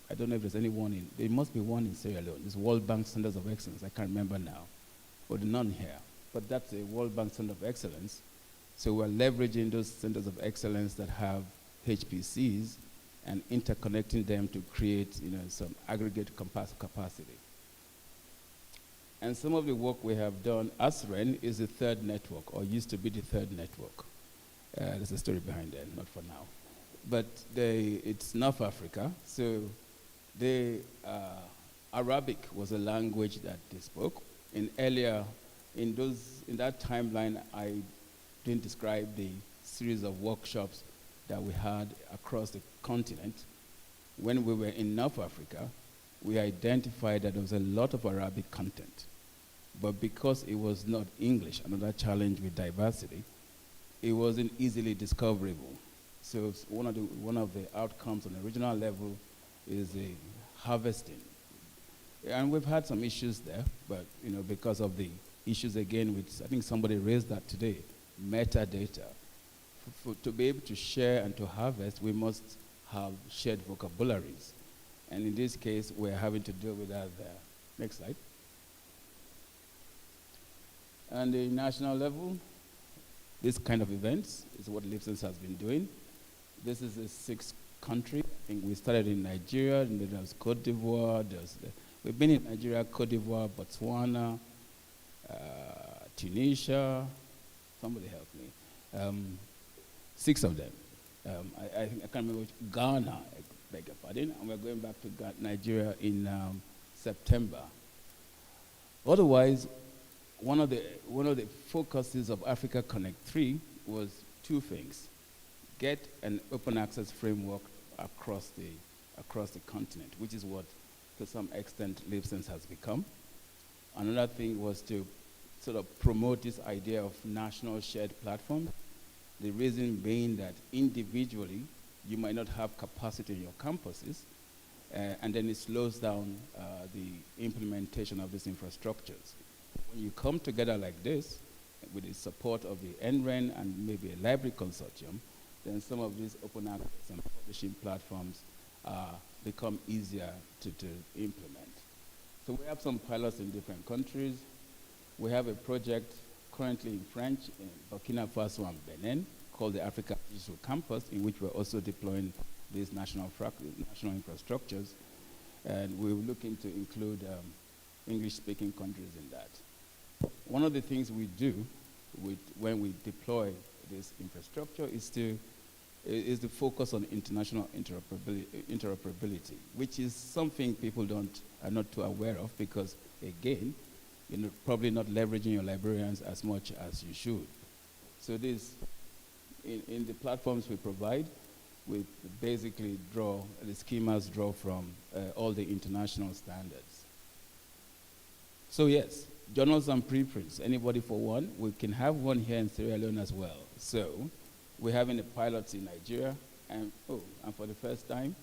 I don't know if there's anyone in, there must be one in Sierra Leone. This World Bank Centers of Excellence, I can't remember now, but none here. But that's a World Bank Center of Excellence. So we're leveraging those centers of excellence that have HPCs and interconnecting them to create, some aggregate capacity. And some of the work we have done, ASREN is the third network, or used to be the third network. There's a story behind that, not for now. But it's North Africa, so Arabic was a language that they spoke. In that timeline, I didn't describe the series of workshops that we had across the continent. When we were in North Africa, we identified that there was a lot of Arabic content. But because it was not English, another challenge with diversity, it wasn't easily discoverable. So one of the outcomes on the regional level is the harvesting. And we've had some issues there, but because of the issues again, which I think somebody raised that today, metadata. To be able to share and to harvest, we must have shared vocabularies. And in this case, we're having to deal with that there. Next slide. And the national level, this kind of events is what LIBSENSE has been doing. This is a sixth country. I think we started in Nigeria, and then there's Cote d'Ivoire. We've been in Nigeria, Cote d'Ivoire, Botswana, Tunisia. Somebody help me. 6 of them. I think I can't remember which. Ghana, I beg your pardon, and we're going back to Nigeria in September. Otherwise, one of the focuses of Africa Connect 3 was 2 things: get an open access framework across the continent, which is what, to some extent, LIBSENSE has become. Another thing was to sort of promote this idea of national shared platform. The reason being that individually, you might not have capacity in your campuses, and then it slows down the implementation of these infrastructures. When you come together like this, with the support of the NREN and maybe a library consortium, then some of these open access and publishing platforms become easier to implement. So we have some pilots in different countries. We have a project currently in French in Burkina Faso and Benin called the Africa Digital Campus, in which we're also deploying these national infrastructures. And we're looking to include English-speaking countries in that. One of the things we do when we deploy this infrastructure is to focus on international interoperability, which is something people are not too aware of, because again, you're probably not leveraging your librarians as much as you should. So this, in the platforms we provide, we basically the schemas draw from all the international standards. So yes, journals and preprints, anybody for one? We can have one here in Sierra Leone as well. So we're having a pilot in Nigeria, and for the first time,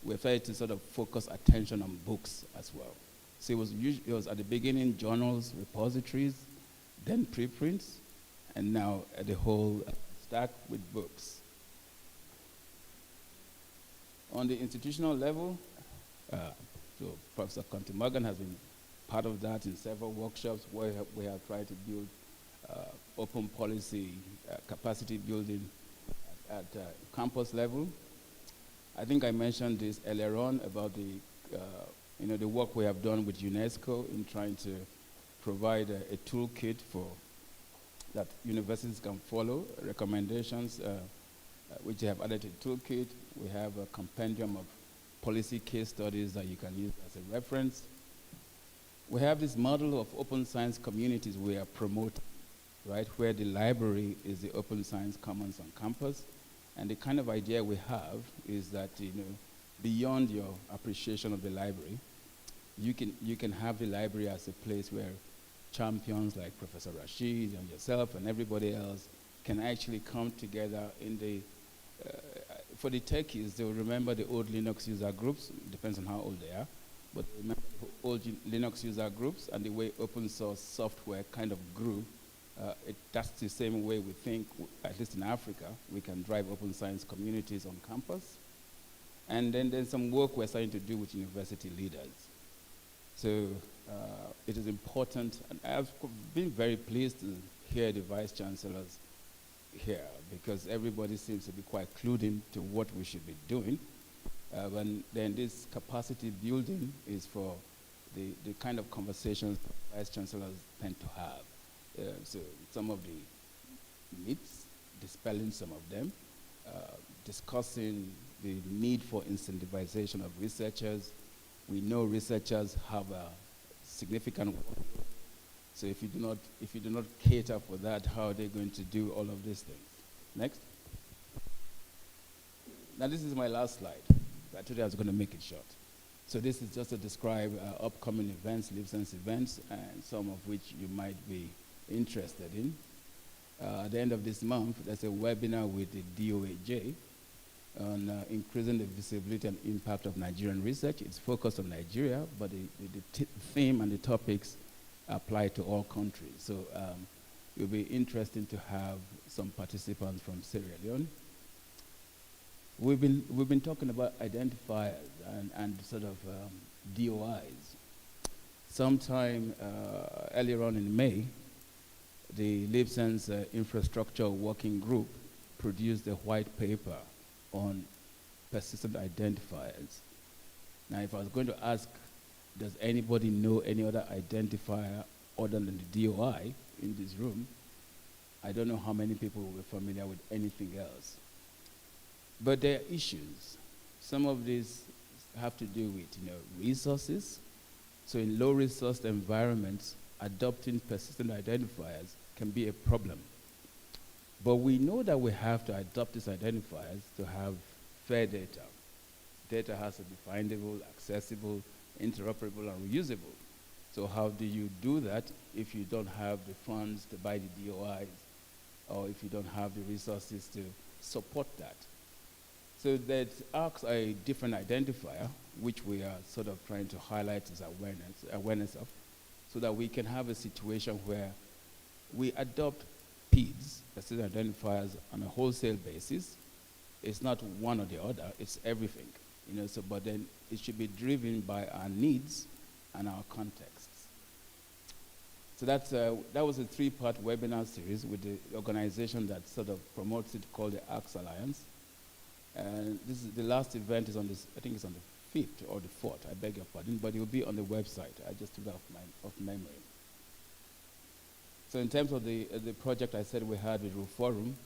we're trying to sort of focus attention on books as well. So it was at the beginning journals, repositories, then preprints, and now the whole stack with books. On the institutional level, so Professor Conte Morgan has been part of that in several workshops where we have tried to build open policy capacity building at campus level. I think I mentioned this earlier on about the work we have done with UNESCO in trying to provide a toolkit for that universities can follow, recommendations which they have added to the toolkit. We have a compendium of policy case studies that you can use as a reference. We have this model of open science communities we are promoting, right, where the library is the open science commons on campus. And the kind of idea we have is that, beyond your appreciation of the library, you can have the library as a place where champions like Professor Rashid and yourself and everybody else can actually come together for the techies, they'll remember the old Linux user groups, depends on how old they are, but remember the old Linux user groups and the way open source software kind of grew. That's the same way we think, at least in Africa, we can drive open science communities on campus. And then there's some work we're starting to do with university leaders. So it is important, and I've been very pleased to hear the vice chancellors here, because everybody seems to be quite clued in to what we should be doing. And then this capacity building is for the kind of conversations vice chancellors tend to have. So some of the myths, dispelling some of them, discussing the need for incentivization of researchers. We know researchers have a significant work. So if you do not cater for that, how are they going to do all of these things? Next. Now this is my last slide. I told you I was going to make it short. So this is just to describe upcoming events, LIBSENSE events, and some of which you might be interested in. At the end of this month, there's a webinar with the DOAJ on increasing the visibility and impact of Nigerian research. It's focused on Nigeria, but the theme and the topics apply to all countries. So it will be interesting to have some participants from Sierra Leone. We've been talking about identifiers and sort of DOIs. Sometime earlier on in May, the LIBSENSE Infrastructure Working Group produced a white paper on persistent identifiers. Now, if I was going to ask, does anybody know any other identifier other than the DOI in this room, I don't know how many people will be familiar with anything else. But there are issues. Some of these have to do with resources. So in low-resourced environments, adopting persistent identifiers can be a problem. But we know that we have to adopt these identifiers to have fair data. Data has to be findable, accessible, interoperable, and reusable. So how do you do that if you don't have the funds to buy the DOIs, or if you don't have the resources to support that? So that asks a different identifier, which we are sort of trying to highlight as awareness of, so that we can have a situation where we adopt PIDs, persistent identifiers, on a wholesale basis. It's not one or the other, it's everything. But then it should be driven by our needs and our contexts. So that was a 3-part webinar series with the organization that sort of promotes it, called the ARCS Alliance. And this is the last event is on this, I think it's on the 5th or the 4th, I beg your pardon, but it will be on the website. I just took that off memory. So in terms of the project I said we had with Forum,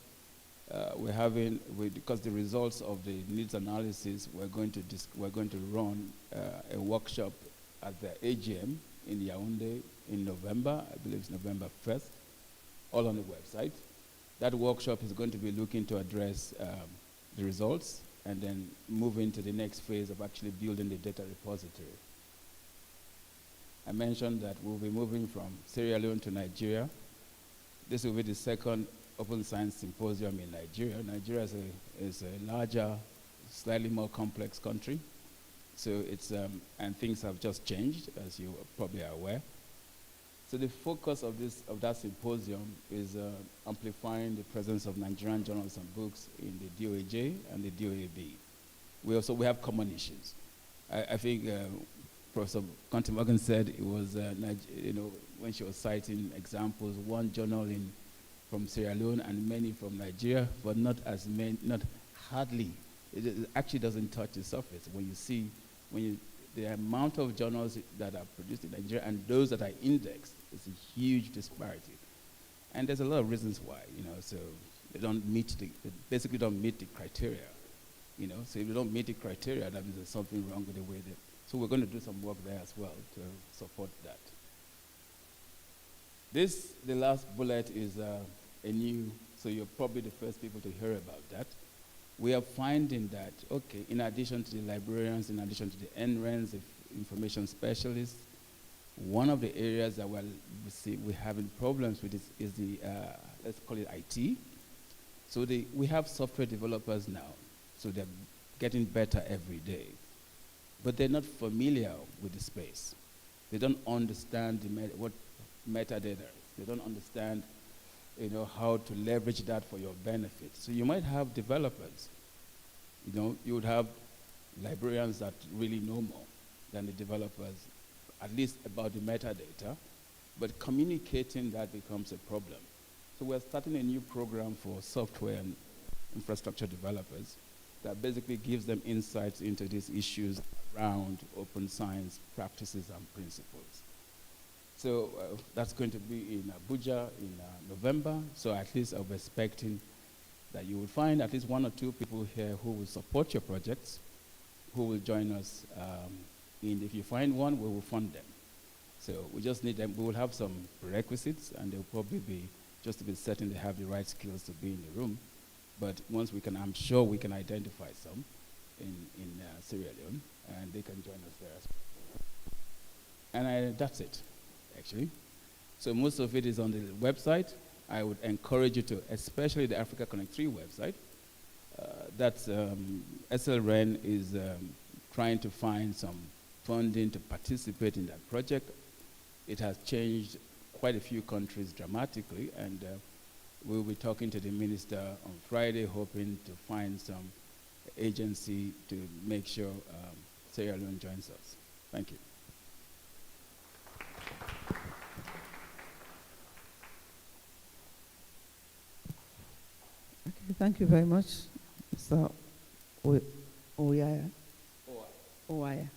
because the results of the needs analysis, we're going to run a workshop at the AGM in Yaoundé in November. I believe it's November 1st, all on the website. That workshop is going to be looking to address the results and then move into the next phase of actually building the data repository. I mentioned that we'll be moving from Sierra Leone to Nigeria. This will be the second Open Science Symposium in Nigeria. Nigeria is a larger, slightly more complex country. So and things have just changed, as you probably are aware. So the focus of that symposium is amplifying the presence of Nigerian journals and books in the DOAJ and the DOAB. We have common issues. I think Professor Conte Morgan said it was, when she was citing examples, one journal from Sierra Leone and many from Nigeria, but not as many, not hardly. It actually doesn't touch the surface. When you see, the amount of journals that are produced in Nigeria and those that are indexed, it's a huge disparity. And there's a lot of reasons why, so they basically don't meet the criteria, So if they don't meet the criteria, that means there's something wrong with the way they. So we're going to do some work there as well to support that. The last bullet is a new, so you're probably the first people to hear about that. We are finding that, okay, in addition to the librarians, in addition to the NRENs, the information specialists, one of the areas that we're having problems with is the, let's call it IT. So we have software developers now, So they're getting better every day. But they're not familiar with the space. They don't understand what metadata is. They don't understand how to leverage that for your benefit. So you might have developers. You would have librarians that really know more than the developers, at least about the metadata, but communicating that becomes a problem. So we're starting a new program for software and infrastructure developers that basically gives them insights into these issues around open science practices and principles. So that's going to be in Abuja in November. So at least I'm expecting that you will find at least 1 or 2 people here who will support your projects, who will join us. And if you find one, we will fund them. So we just need them. We will have some prerequisites, and they'll probably be, just to be certain they have the right skills to be in the room. But once we can, I'm sure we can identify some in Sierra Leone, and they can join us there as well. And that's it, actually. So most of it is on the website. I would encourage you to, especially the Africa Connect 3 website. SLREN is trying to find some funding to participate in that project. It has changed quite a few countries dramatically, and we'll be talking to the minister on Friday, hoping to find some agency to make sure Sierra Leone joins us. Thank you. Okay, thank you very much, Mr. Oyaya. Oyaya.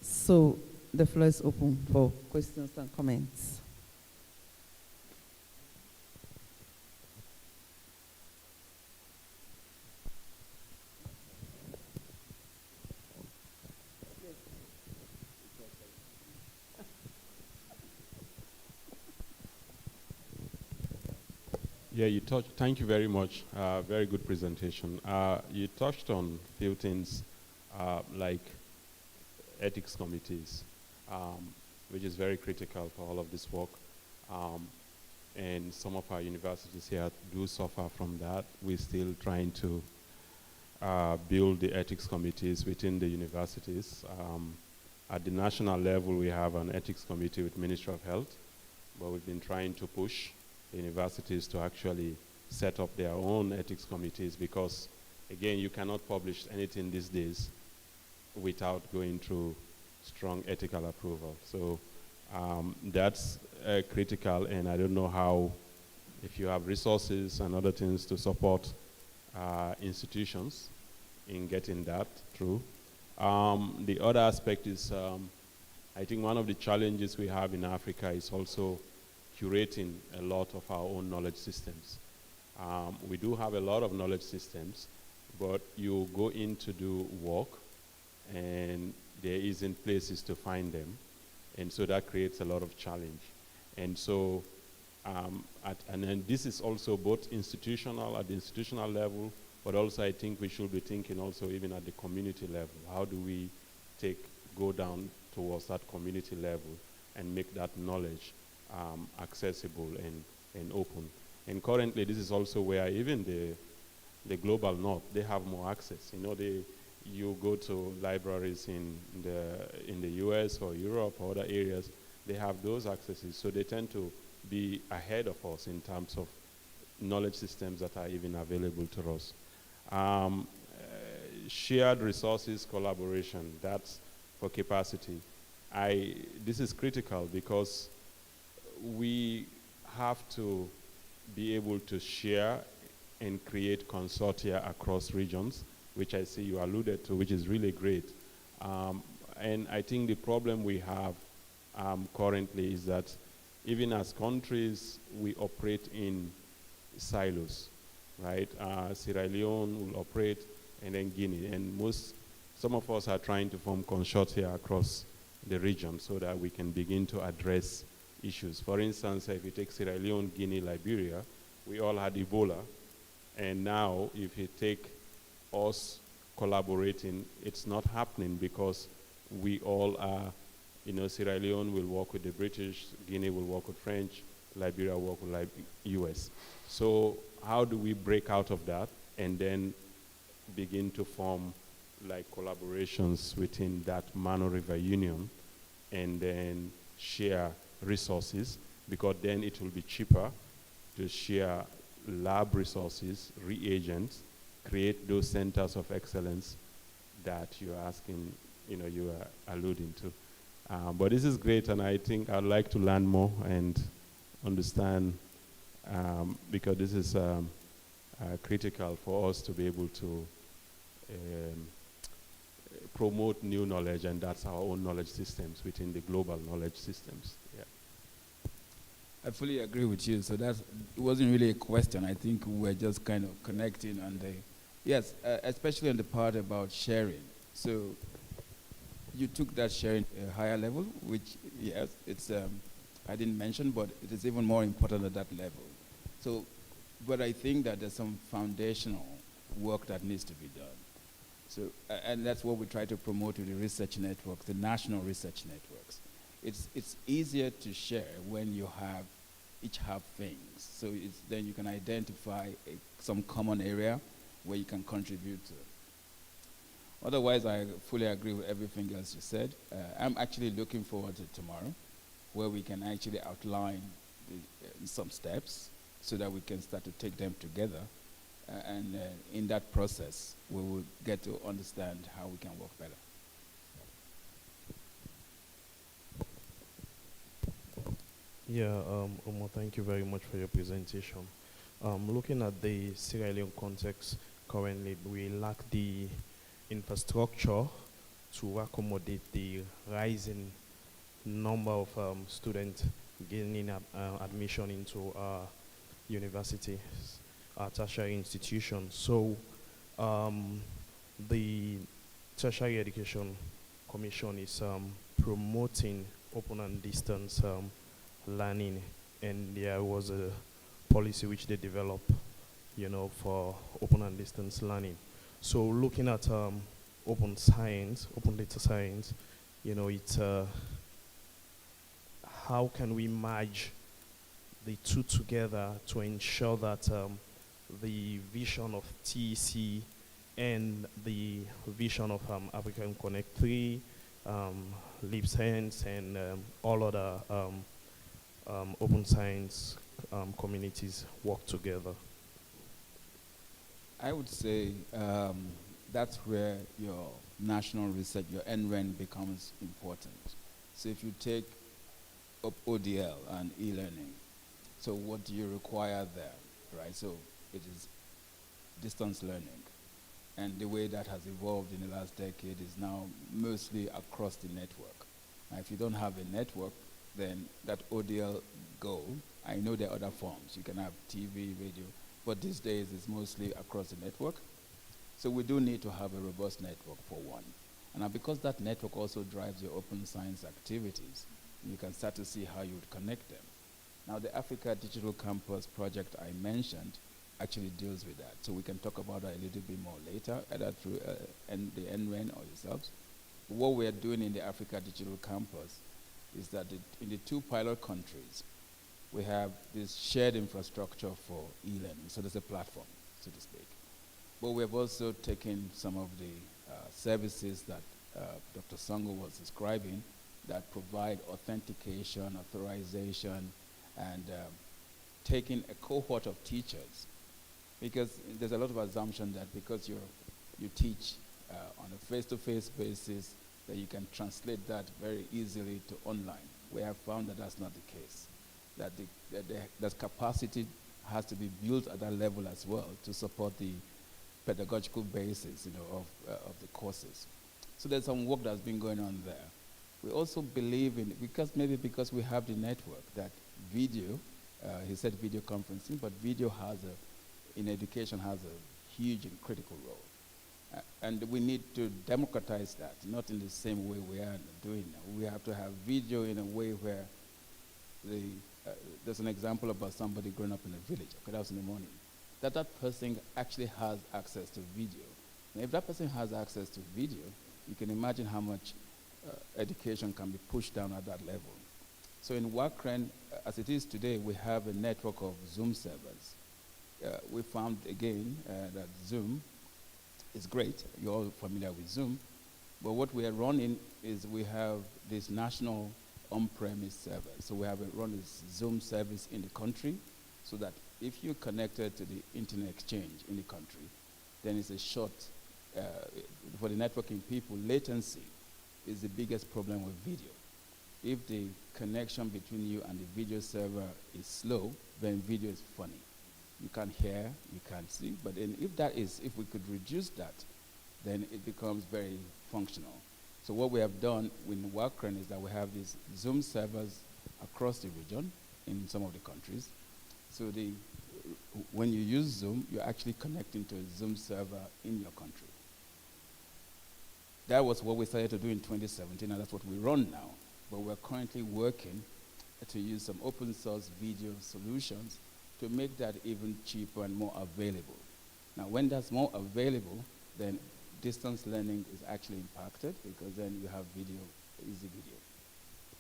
So the floor is open for questions and comments. Yeah, thank you very much. Very good presentation. You touched on a few things like ethics committees, which is very critical for all of this work. And some of our universities here do suffer from that. We're still trying to build the ethics committees within the universities. At the national level, we have an ethics committee with Ministry of Health, but we've been trying to push universities to actually set up their own ethics committees because, again, you cannot publish anything these days without going through strong ethical approval. So that's critical, and I don't know how, if you have resources and other things to support institutions in getting that through. The other aspect is, I think one of the challenges we have in Africa is also curating a lot of our own knowledge systems. We do have a lot of knowledge systems, but you go in to do work and there isn't places to find them. And so that creates a lot of challenge. And so, and then this is also both institutional, at the institutional level, but also I think we should be thinking also even at the community level. How do we go down towards that community level and make that knowledge accessible and open. And currently, this is also where even the global north, they have more access. You go to libraries in the US or Europe or other areas, they have those accesses, so they tend to be ahead of us in terms of knowledge systems that are even available to us. Shared resources collaboration, that's for capacity. This is critical because we have to be able to share and create consortia across regions, which I see you alluded to, which is really great. And I think the problem we have currently is that even as countries, we operate in silos, right? Sierra Leone will operate, and then Guinea. And some of us are trying to form consortia across the region so that we can begin to address issues. For instance, if you take Sierra Leone, Guinea, Liberia, we all had Ebola. And now, if you take us collaborating, it's not happening because we all are, Sierra Leone will work with the British, Guinea will work with French, Liberia will work with US. So how do we break out of that and then begin to form like collaborations within that Mano River Union, and then share resources, because then it will be cheaper to share lab resources, reagents, create those centers of excellence that you're asking, you are alluding to. But this is great, and I think I'd like to learn more and understand, because this is critical for us to be able to promote new knowledge, and that's our own knowledge systems within the global knowledge systems. Yeah. I fully agree with you. So it wasn't really a question. I think we're just kind of connecting on the, yes, especially on the part about sharing. So you took that sharing to a higher level, which, yes, it's, I didn't mention, but it is even more important at that level. So, but I think that there's some foundational work that needs to be done. So, and that's what we try to promote with the research networks, the national research networks. It's easier to share when you each have things. So then you can identify some common area where you can contribute to. Otherwise, I fully agree with everything else you said. I'm actually looking forward to tomorrow, where we can actually outline some steps so that we can start to take them together. And in that process, we will get to understand how we can work better. Yeah, Omo, thank you very much for your presentation. Looking at the Sierra Leone context currently, we lack the infrastructure to accommodate the rising number of students gaining admission into universities, tertiary institutions. So the Tertiary Education Commission is promoting open and distance learning, and there was a policy which they developed, for open and distance learning. So looking at open data science, it's how can we merge the two together to ensure that the vision of TEC and the vision of African Connect 3, LIBSENSE, and all other open science communities work together? I would say that's where your national research, your NREN, becomes important. So if you take up ODL and e-learning, so what do you require there, right? So it is distance learning. And the way that has evolved in the last decade is now mostly across the network. Now, if you don't have a network, then that ODL goal, I know there are other forms. You can have TV, radio, but these days it's mostly across the network. So we do need to have a robust network for one. And now because that network also drives your open science activities, you can start to see how you would connect them. Now the Africa Digital Campus project I mentioned actually deals with that. So we can talk about that a little bit more later, either through the NREN or yourselves. What we are doing in the Africa Digital Campus is that in the 2 pilot countries, we have this shared infrastructure for e-learning. So there's a platform, so to speak. But we have also taken some of the services that Dr. Songo was describing that provide authentication, authorization, and taking a cohort of teachers. Because there's a lot of assumption that because you teach on a face-to-face basis, that you can translate that very easily to online. We have found that that's not the case. That the capacity has to be built at that level as well to support the pedagogical basis, of the courses. So there's some work that's been going on there. We also believe in, because we have the network, that video, he said video conferencing, but video in education has a huge and critical role. And we need to democratize that, not in the same way we are doing now. We have to have video in a way where there's an example about somebody growing up in a village, okay, that was in the morning, that person actually has access to video. And if that person has access to video, you can imagine how much education can be pushed down at that level. So in WACREN, as it is today, we have a network of Zoom servers. we found again that Zoom is great. You're all familiar with Zoom. But what we are running is we have this national on-premise server. So we have run this Zoom service in the country so that if you're connected to the internet exchange in the country, then it's a short, for the networking people, latency is the biggest problem with video. If the connection between you and the video server is slow, then video is funny. You can't hear, you can't see, but then if we could reduce that, then it becomes very functional. So what we have done in Wakren is that we have these Zoom servers across the region in some of the countries. So when you use Zoom, you're actually connecting to a Zoom server in your country. That was what we started to do in 2017, and that's what we run now. But we're currently working to use some open source video solutions to make that even cheaper and more available. Now, when that's more available, then distance learning is actually impacted because then you have video, easy video.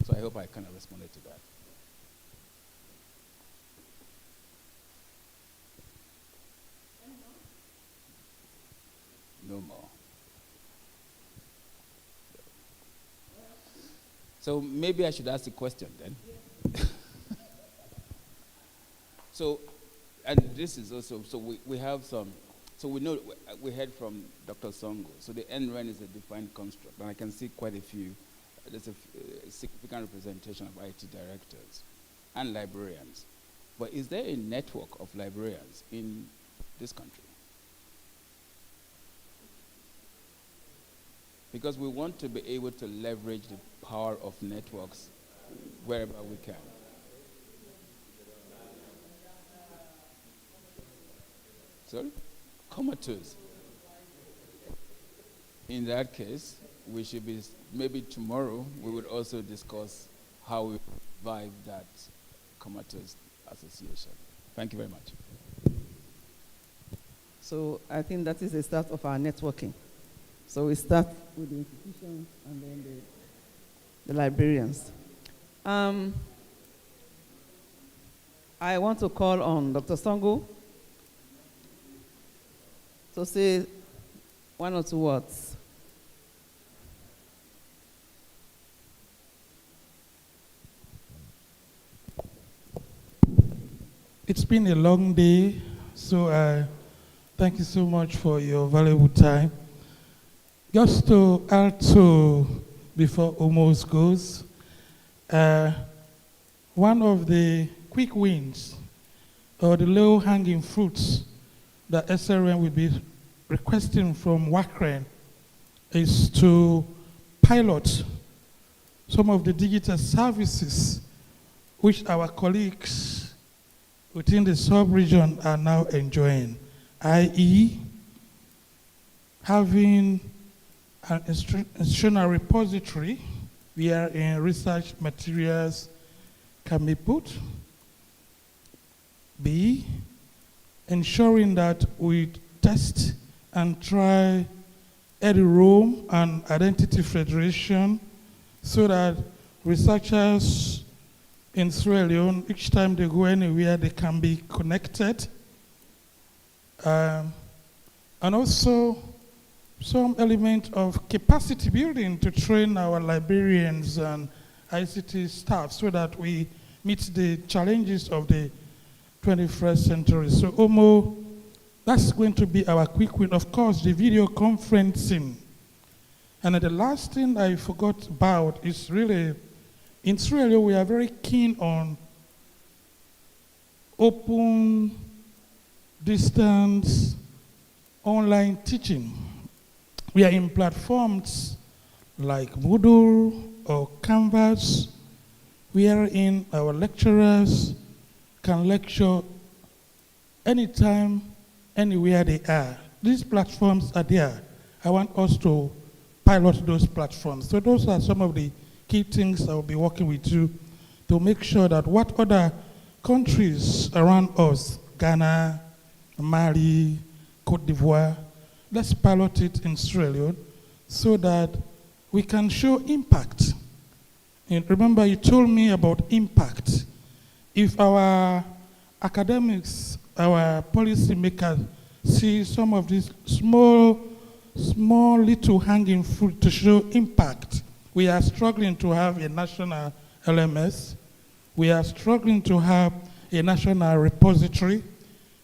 So I hope I kind of responded to that. No more. So maybe I should ask a question then. So, and this is also, so we have some, so we know, we heard from Dr. Songo. So the NREN is a defined construct, and I can see quite a few, there's a significant representation of IT directors and librarians. But is there a network of librarians in this country? Because we want to be able to leverage the power of networks wherever we can. Sorry? Comatose. In that case, we should be, maybe tomorrow, we would also discuss how we revive that comatose association. Thank you very much. So I think that is the start of our networking. So we start with the institutions and then the librarians. I want to call on Dr. Songo to say one or two words. It's been a long day, so thank you so much for your valuable time. Just to add to, before almost goes, one of the quick wins or the low-hanging fruits that SRM will be requesting from WACREN is to pilot some of the digital services which our colleagues within the sub-region are now enjoying, i.e. having an institutional repository where research materials can be put. B, ensuring that we test and try EduRoam and Identity Federation so that researchers in Sierra Leone, each time they go anywhere, they can be connected. And also some element of capacity building to train our librarians and ICT staff so that we meet the challenges of the 21st century. So Omo, that's going to be our quick win. Of course, the video conferencing. And the last thing I forgot about is really, in Sierra Leone, we are very keen on open, distance, online teaching. We are in platforms like Moodle or Canvas, wherein our lecturers can lecture anytime, anywhere they are. These platforms are there. I want us to pilot those platforms. So those are some of the key things I will be working with you to make sure that what other countries around us, Ghana, Mali, Cote d'Ivoire, let's pilot it in Sierra Leone so that we can show impact. And remember, you told me about impact. If our academics our policymakers see some of these small little hanging fruit to show impact. We are struggling to have a national LMS. We are struggling to have a national repository.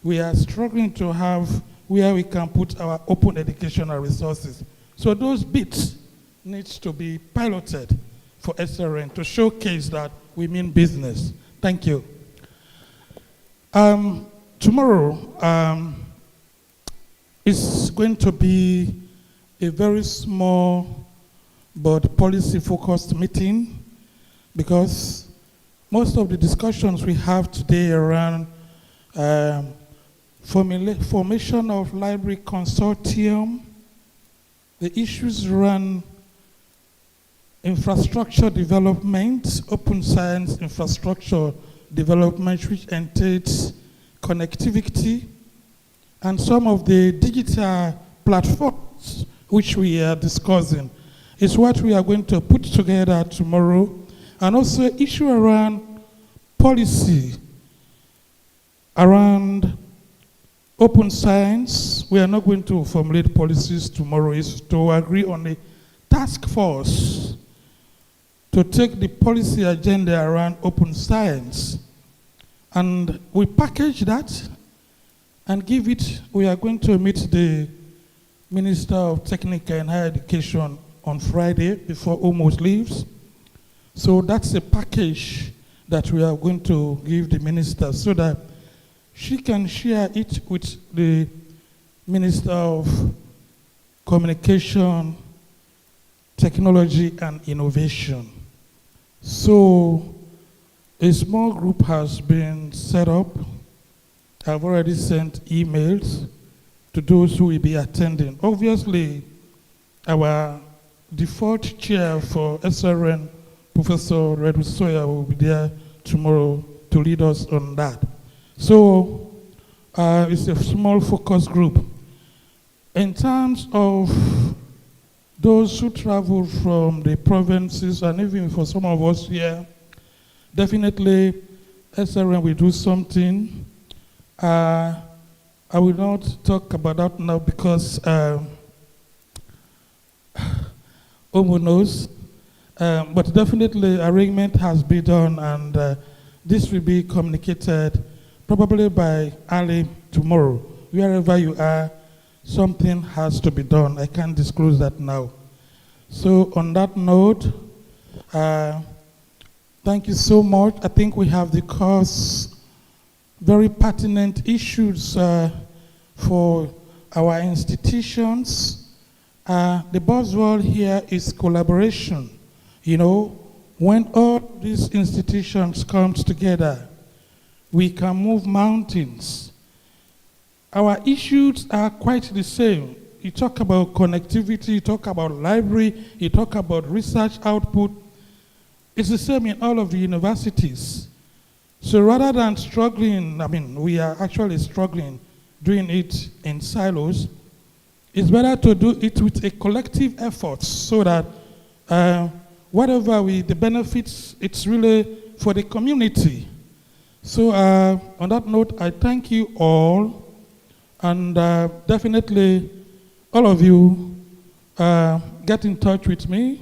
We are struggling to have where we can put our open educational resources. So those bits needs to be piloted for SRN to showcase that we mean business. Thank you. Tomorrow is going to be a very small but policy-focused meeting, because most of the discussions we have today around formation of library consortium, the issues around infrastructure development, open science infrastructure development, which entails connectivity, and some of the digital platforms which we are discussing, is what we are going to put together tomorrow. And also issue around policy, around open science. We are not going to formulate policies tomorrow. Is to agree on a task force to take the policy agenda around open science. And we package that and give it. We are going to meet the Minister of Technical and Higher Education on Friday before almost leaves. So that's a package that we are going to give the minister so that she can share it with the Minister of Communication, Technology and Innovation. So a small group has been set up. I've already sent emails to those who will be attending. Obviously, our default chair for SRN, Professor Redwood Sawyer, will be there tomorrow to lead us on that. So it's a small focus group. In terms of those who travel from the provinces, and even for some of us here, definitely SRN will do something. I will not talk about that now because Omo knows. But definitely arrangement has been done, and this will be communicated probably by early tomorrow. Wherever you are, something has to be done. I can't disclose that now. So on that note, thank you so much. I think we have discussed very pertinent issues for our institutions. The buzzword here is collaboration. You know, when all these institutions come together, we can move mountains. Our issues are quite the same. You talk about connectivity, you talk about library, you talk about research output. It's the same in all of the universities. So rather than struggling, I mean, we are actually struggling doing it in silos. It's better to do it with a collective effort so that whatever the benefits, it's really for the community. So on that note, I thank you all, and definitely all of you get in touch with me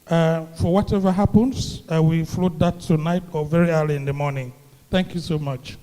for whatever happens. I will float that tonight or very early in the morning. Thank you so much.